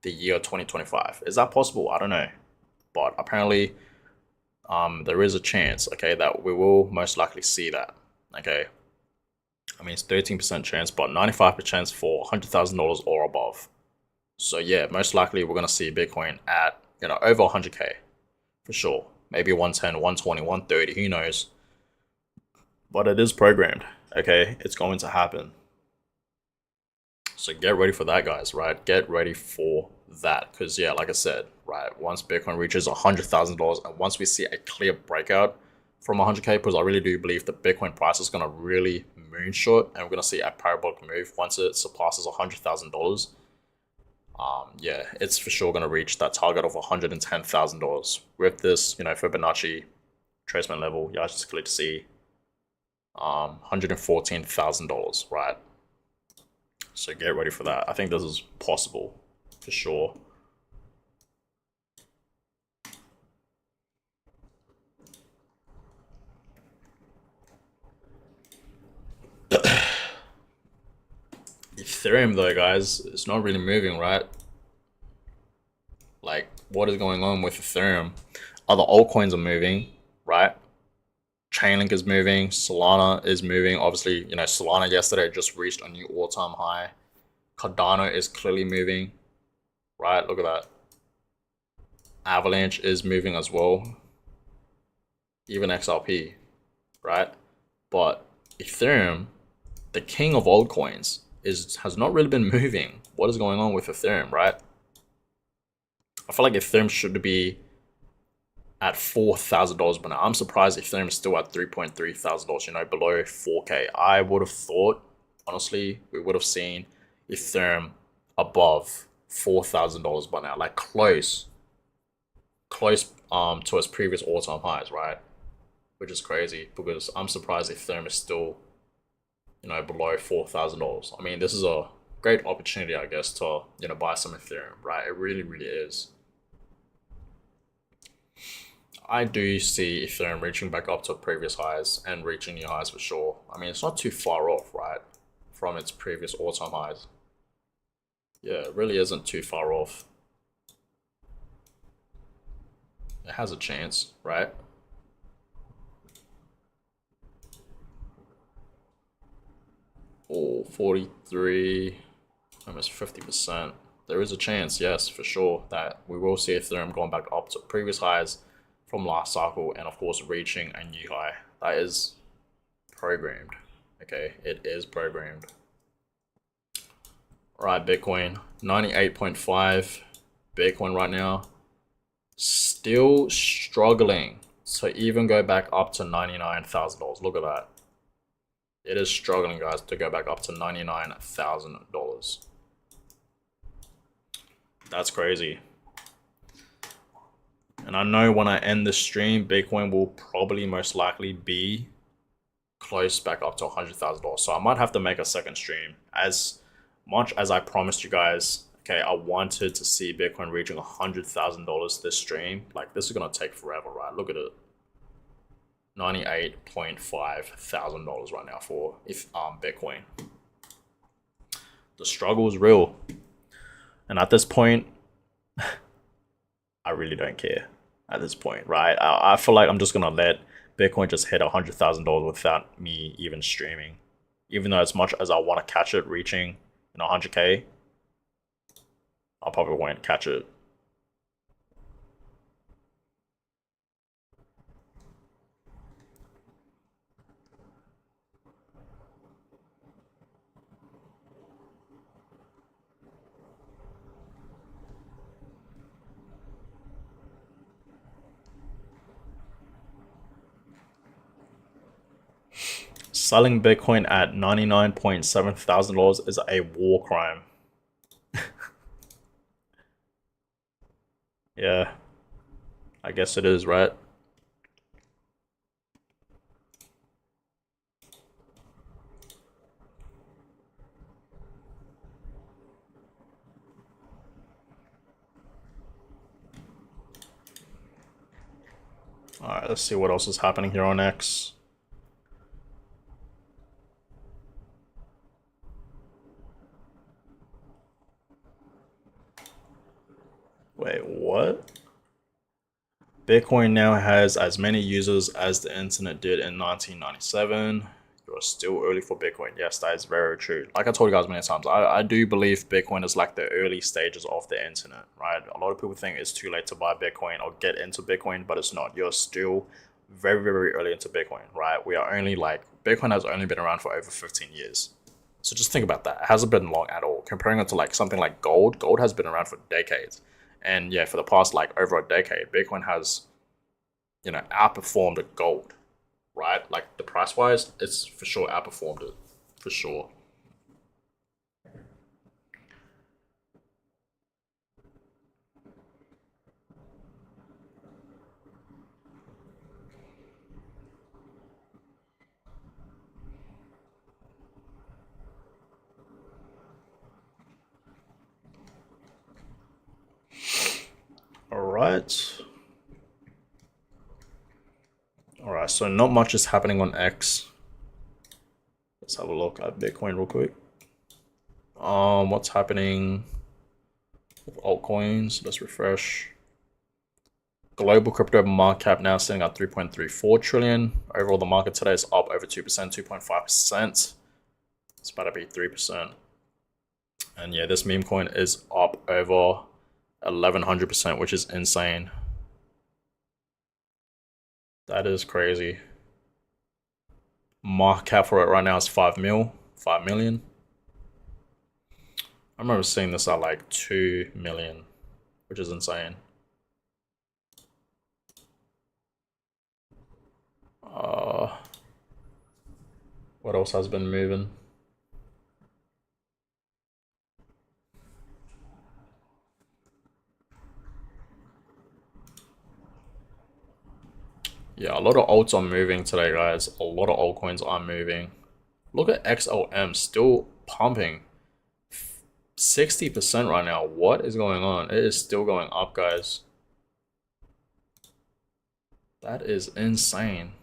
the year 2025. Is that possible? I don't know. But apparently, there is a chance, okay, that we will most likely see that, okay. I mean, it's 13% chance, but 95% chance for $100,000 or above. So yeah, most likely we're gonna see Bitcoin at over 100K for sure. Maybe 110, 120, 130, who knows? But it is programmed. Okay, it's going to happen. So get ready for that, guys. Right? Get ready for that, because yeah, like I said, right, once Bitcoin reaches $100,000 and once we see a clear breakout from 100K, because I really do believe the Bitcoin price is gonna really moonshot, and we're gonna see a parabolic move once it surpasses $100,000. Yeah, it's for sure going to reach that target of $110,000 with this, Fibonacci retracement level. You guys just click to see $114,000, right? So get ready for that. I think this is possible for sure. Ethereum, though, guys, it's not really moving, right? Like, what is going on with Ethereum? Other altcoins are moving, right? Chainlink is moving, Solana is moving. Obviously, Solana yesterday just reached a new all-time high. Cardano is clearly moving, right? Look at that. Avalanche is moving as well. Even XRP, right? But Ethereum, the king of altcoins, has not really been moving. What is going on with Ethereum, right? I feel like Ethereum should be at $4,000 by now. I'm surprised Ethereum is still at $3,300, below 4K. I would have thought, honestly, we would have seen Ethereum above $4,000 by now, like close to its previous all-time highs, right? Which is crazy, because I'm surprised Ethereum is still, below $4,000. I mean, this is a great opportunity, I guess, to buy some Ethereum, right? It really, really is. I do see Ethereum reaching back up to previous highs and reaching new highs for sure. I mean, it's not too far off, right, from its previous all-time highs. Yeah, it really isn't too far off. It has a chance, right? Oh, 43, almost 50%. There is a chance, yes, for sure, that we will see Ethereum going back up to previous highs from last cycle, and of course reaching a new high. That is programmed. Okay, it is programmed. All right, Bitcoin 98.5. Bitcoin right now still struggling to even go back up to $99,000. Look at that. It is struggling, guys, to go back up to $99,000. That's crazy. And I know when I end the stream, Bitcoin will probably most likely be close back up to $100,000. So I might have to make a second stream. As much as I promised you guys, okay, I wanted to see Bitcoin reaching $100,000 this stream. Like, this is gonna take forever, right? Look at it. $98.5 thousand right now for Bitcoin. The struggle is real. And at this point, I really don't care at this point, right? I feel like I'm just gonna let Bitcoin just hit $100,000 without me even streaming. Even though as much as I want to catch it reaching 100K, I probably won't catch it. Selling Bitcoin at $99.7 thousand is a war crime. Yeah, I guess it is, right? Alright, let's see what else is happening here on X. Wait, what? Bitcoin now has as many users as the internet did in 1997. You're still early for Bitcoin. Yes, that is very true. Like I told you guys many times, I do believe Bitcoin is like the early stages of the internet, right? A lot of people think it's too late to buy Bitcoin or get into Bitcoin, but it's not. You're still very, very early into Bitcoin, right? We are only like, Bitcoin has only been around for over 15 years. So just think about that. It hasn't been long at all. Comparing it to like something like gold, gold has been around for decades. And yeah, for the past like over a decade, Bitcoin has, outperformed gold, right? Like the price wise, it's for sure outperformed it, for sure. All right. All right, so not much is happening on X. Let's have a look at Bitcoin real quick. What's happening with altcoins? Let's refresh. Global crypto market cap now sitting at 3.34 trillion. Overall, the market today is up over 2%, 2.5%. It's about to be 3%. And yeah, this meme coin is up over 1100%, which is insane. That is crazy. Market cap for it right now is 5 million. I remember seeing this at like 2 million, which is insane. What else has been moving? Yeah, a lot of alts are moving today, guys. A lot of altcoins are moving. Look at XLM still pumping 60% right now. What is going on? It is still going up, guys. That is insane.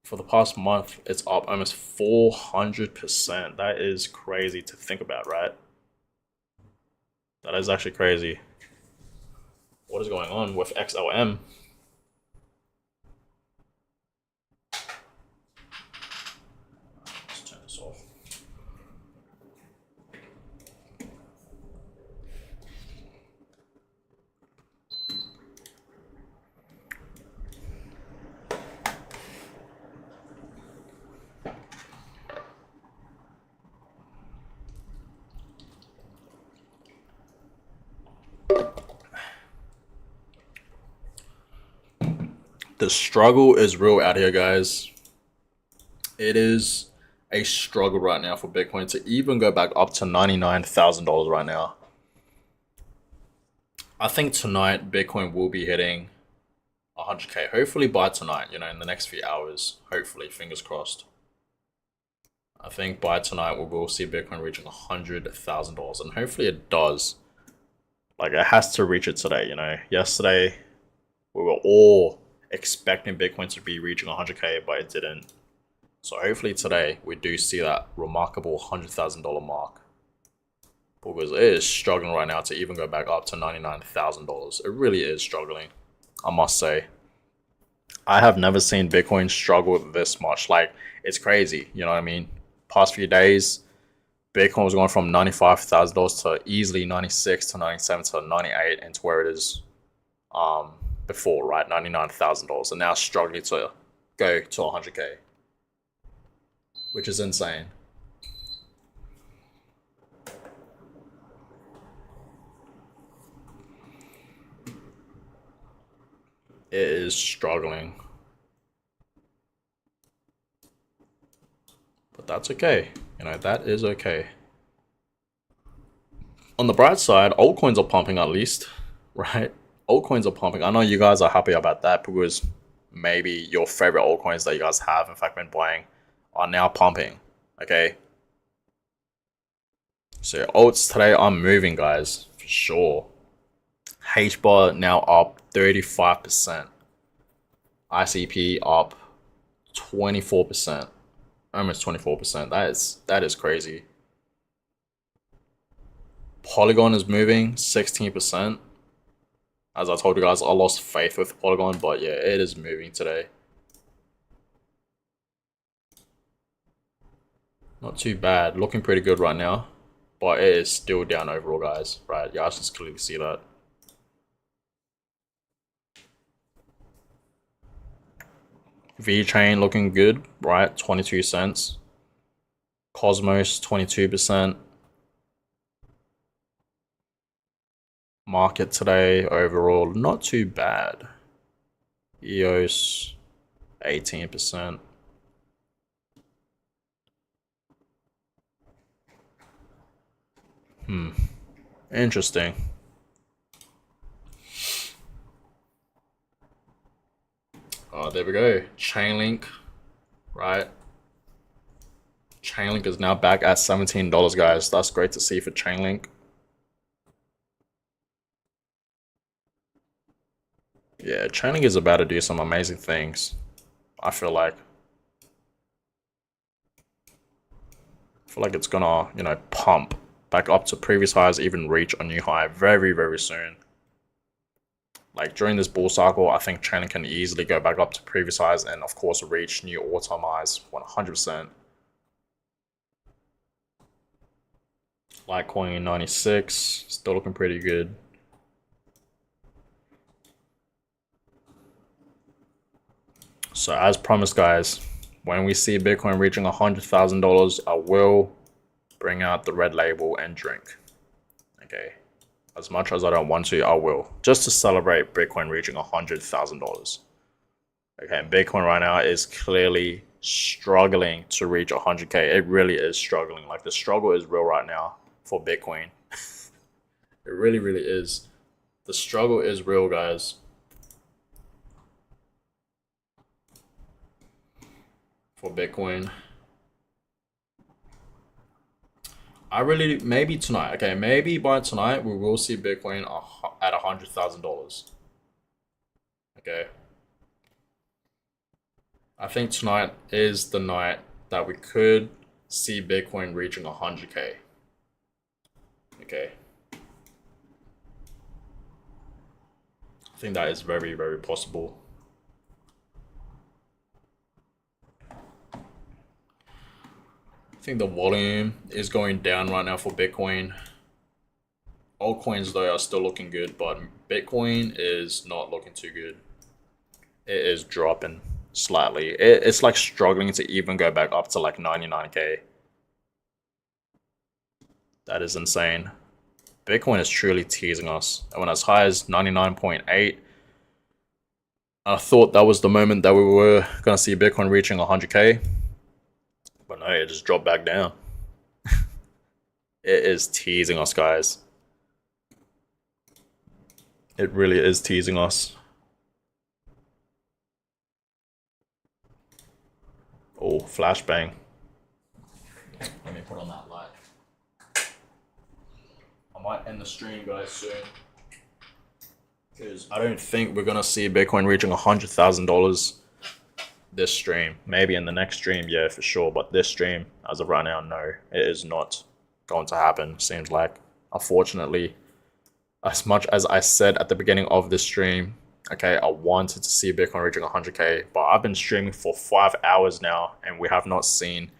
For the past month, it's up almost 400%. That is crazy to think about, right? That is actually crazy. What is going on with XLM? Let's turn this off. The struggle is real out here, guys. It is a struggle right now for Bitcoin to even go back up to $99,000 right now. I think tonight Bitcoin will be hitting 100K. Hopefully by tonight, in the next few hours. Hopefully, fingers crossed. I think by tonight we will see Bitcoin reaching $100,000, and hopefully it does. Like, it has to reach it today. Yesterday we were all expecting Bitcoin to be reaching 100K, but it didn't. So hopefully today we do see that remarkable $100,000 mark, because it is struggling right now to even go back up to $99,000. It really is struggling, I must say. I have never seen Bitcoin struggle this much. Like, it's crazy. You know what I mean? Past few days, Bitcoin was going from $95,000 to easily 96 to 97 to 98, and to where it is before, right? $99,000, and now struggling to go to 100K, which is insane. It is struggling, but that's okay. That is okay. On the bright side, altcoins are pumping at least, right? Altcoins are pumping. I know you guys are happy about that, because maybe your favorite altcoins that you guys have, in fact, been buying, are now pumping. Okay. So alts today are moving, guys, for sure. HBAR now up 35%. ICP up 24%. Almost 24%. That is crazy. Polygon is moving 16%. As I told you guys, I lost faith with Polygon, but yeah, it is moving today. Not too bad. Looking pretty good right now, but it is still down overall, guys. Right? You guys can clearly see that. VeChain looking good, right? 22 cents. Cosmos 22%. Market today overall not too bad. EOS 18%. Interesting. Oh, there we go. Chainlink, right? Chainlink is now back at $17, guys. That's great to see for Chainlink. Yeah, Chainlink is about to do some amazing things, I feel like. I feel like it's gonna, pump back up to previous highs, even reach a new high very, very soon. Like, during this bull cycle, I think Chainlink can easily go back up to previous highs and, of course, reach new all-time highs 100%. Litecoin 96, still looking pretty good. So as promised, guys, when we see Bitcoin reaching $100,000, I will bring out the red label and drink. Okay. As much as I don't want to, I will. Just to celebrate Bitcoin reaching $100,000. Okay, and Bitcoin right now is clearly struggling to reach 100K. It really is struggling. Like, the struggle is real right now for Bitcoin. It really, really is. The struggle is real, guys. For Bitcoin. Maybe tonight. Okay, maybe by tonight we will see Bitcoin at $100,000. Okay. I think tonight is the night that we could see Bitcoin reaching 100K. Okay. I think that is very, very possible. I think the volume is going down right now for Bitcoin. Altcoins, though, are still looking good, but Bitcoin is not looking too good. It is dropping slightly. It's like struggling to even go back up to like 99K. That is insane. Bitcoin is truly teasing us. It went as high as 99.8. I thought that was the moment that we were gonna see Bitcoin reaching 100K, but no, it just dropped back down. It is teasing us, guys. It really is teasing us. Oh, flashbang. Let me put on that light. I might end the stream, guys, soon. Because I don't think we're going to see Bitcoin reaching $100,000 this stream. Maybe in the next stream, yeah, for sure. But this stream, as of right now, no. It is not going to happen, seems like. Unfortunately, as much as I said at the beginning of this stream, okay, I wanted to see Bitcoin reaching 100K, but I've been streaming for 5 hours now, and we have not seen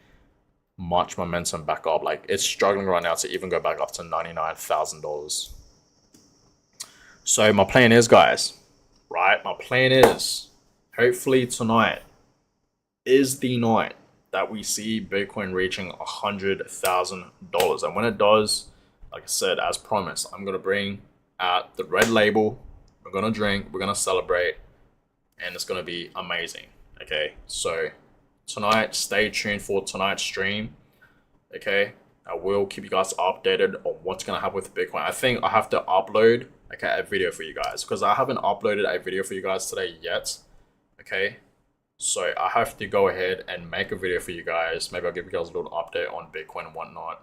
much momentum back up. Like, it's struggling right now to even go back up to $99,000. So my plan is, guys, right? My plan is, hopefully tonight is the night that we see Bitcoin reaching $100,000. And when it does, like I said, as promised, I'm going to bring out the red label. We're going to drink, we're going to celebrate, and it's going to be amazing. Okay, so tonight, stay tuned for tonight's stream. Okay, I will keep you guys updated on what's going to happen with Bitcoin. I think I have to upload a video for you guys, because I haven't uploaded a video for you guys today yet. Okay, so I have to go ahead and make a video for you guys. Maybe I'll give you guys a little update on Bitcoin and whatnot.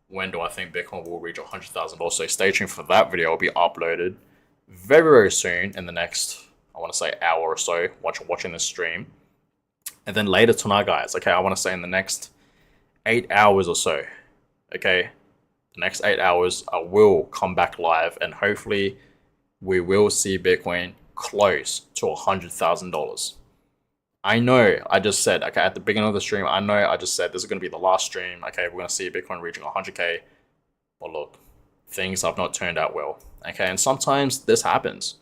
When do I think Bitcoin will reach $100,000? So stay tuned for that video. It will be uploaded very, very soon, in the next, I want to say, hour or so, watching this stream. And then later tonight, guys, okay, I want to say in the next 8 hours or so, okay, the next 8 hours, I will come back live, and hopefully we will see Bitcoin close to $100,000. I know I just said, okay, at the beginning of the stream, I know I just said this is going to be the last stream. Okay, we're going to see Bitcoin reaching 100K. But look, things have not turned out well. Okay, and sometimes this happens,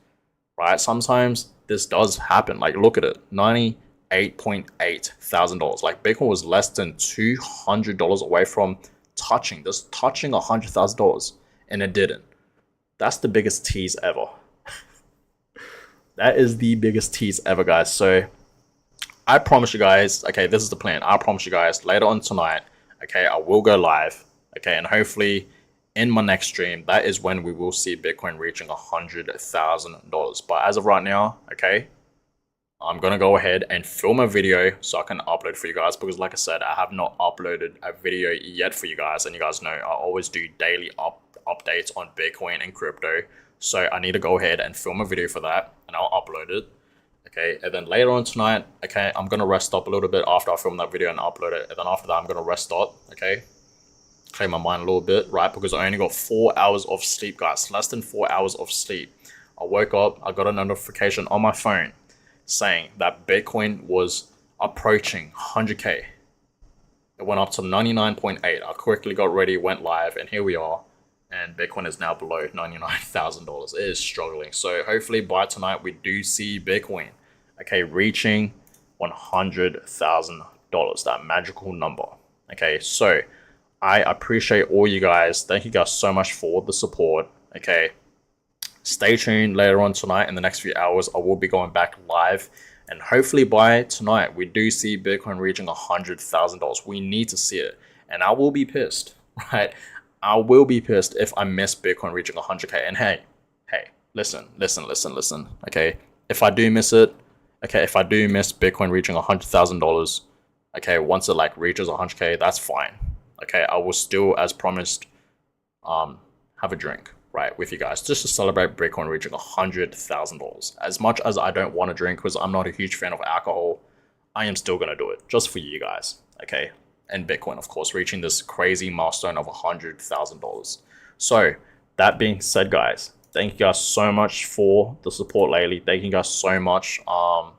right? Sometimes this does happen. Like, look at it, $98.8 thousand. Like, Bitcoin was less than $200 away from touching $100,000, and it didn't. That's the biggest tease ever. That is the biggest tease ever, guys. So I promise you guys, okay, this is the plan. I promise you guys, later on tonight, okay, I will go live, okay, and hopefully in my next stream, that is when we will see Bitcoin reaching $100,000. But as of right now, okay, I'm going to go ahead and film a video so I can upload for you guys, because like I said, I have not uploaded a video yet for you guys, and you guys know I always do daily updates on Bitcoin and crypto. So I need to go ahead and film a video for that, and I'll upload it. Okay, and then later on tonight, okay, I'm going to rest up a little bit after I film that video and upload it. And then after that, I'm going to rest up, okay, clear my mind a little bit, right? Because I only got 4 hours of sleep, guys, less than 4 hours of sleep. I woke up, I got a notification on my phone saying that Bitcoin was approaching 100K. It went up to 99.8. I quickly got ready, went live, and here we are. And Bitcoin is now below $99,000. It is struggling. So hopefully by tonight, we do see Bitcoin, okay, reaching $100,000, that magical number. Okay, so I appreciate all you guys. Thank you guys so much for the support. Okay, stay tuned later on tonight. In the next few hours, I will be going back live, and hopefully by tonight we do see Bitcoin reaching $100,000. We need to see it, and I will be pissed, right? I will be pissed if I miss Bitcoin reaching 100K. And hey, listen. Okay, if I do miss it, okay, if I do miss Bitcoin reaching $100,000, okay, once it like reaches 100K, that's fine. Okay, I will still, as promised, have a drink, right, with you guys, just to celebrate Bitcoin reaching $100,000. As much as I don't want to drink, because I'm not a huge fan of alcohol, I am still gonna do it just for you guys, okay? And Bitcoin, of course, reaching this crazy milestone of $100,000. So that being said, guys, thank you guys so much for the support lately. Thank you guys so much for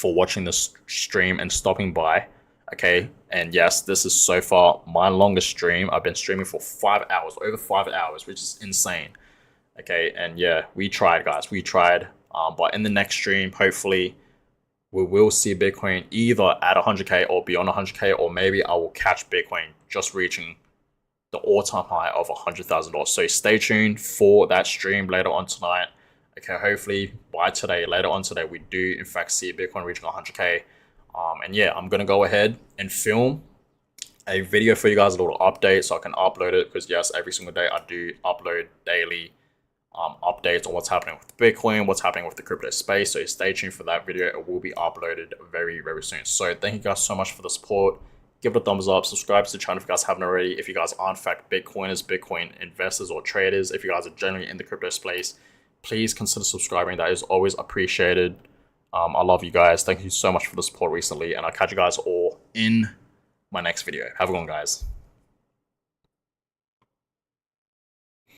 watching this stream and stopping by. Okay, and yes, this is so far my longest stream. I've been streaming for 5 hours, over 5 hours, which is insane. Okay, and yeah, we tried, guys, we tried. But in the next stream, hopefully, we will see Bitcoin either at 100K or beyond 100K, or maybe I will catch Bitcoin just reaching the all-time high of $100,000. So stay tuned for that stream later on tonight. Okay, hopefully by today, later on today, we do in fact see Bitcoin reaching 100K. And yeah, I'm gonna go ahead and film a video for you guys, a little update, so I can upload it, because yes, every single day I do upload daily updates on what's happening with Bitcoin, what's happening with the crypto space. So stay tuned for that video. It will be uploaded very, very soon. So thank you guys so much for the support. Give it a thumbs up, subscribe to the channel if you guys haven't already. If you guys are in fact Bitcoiners, Bitcoin investors, or traders, if you guys are generally in the crypto space, please consider subscribing. That is always appreciated. I love you guys. Thank you so much for the support recently, and I'll catch you guys all in my next video. Have a good one, guys.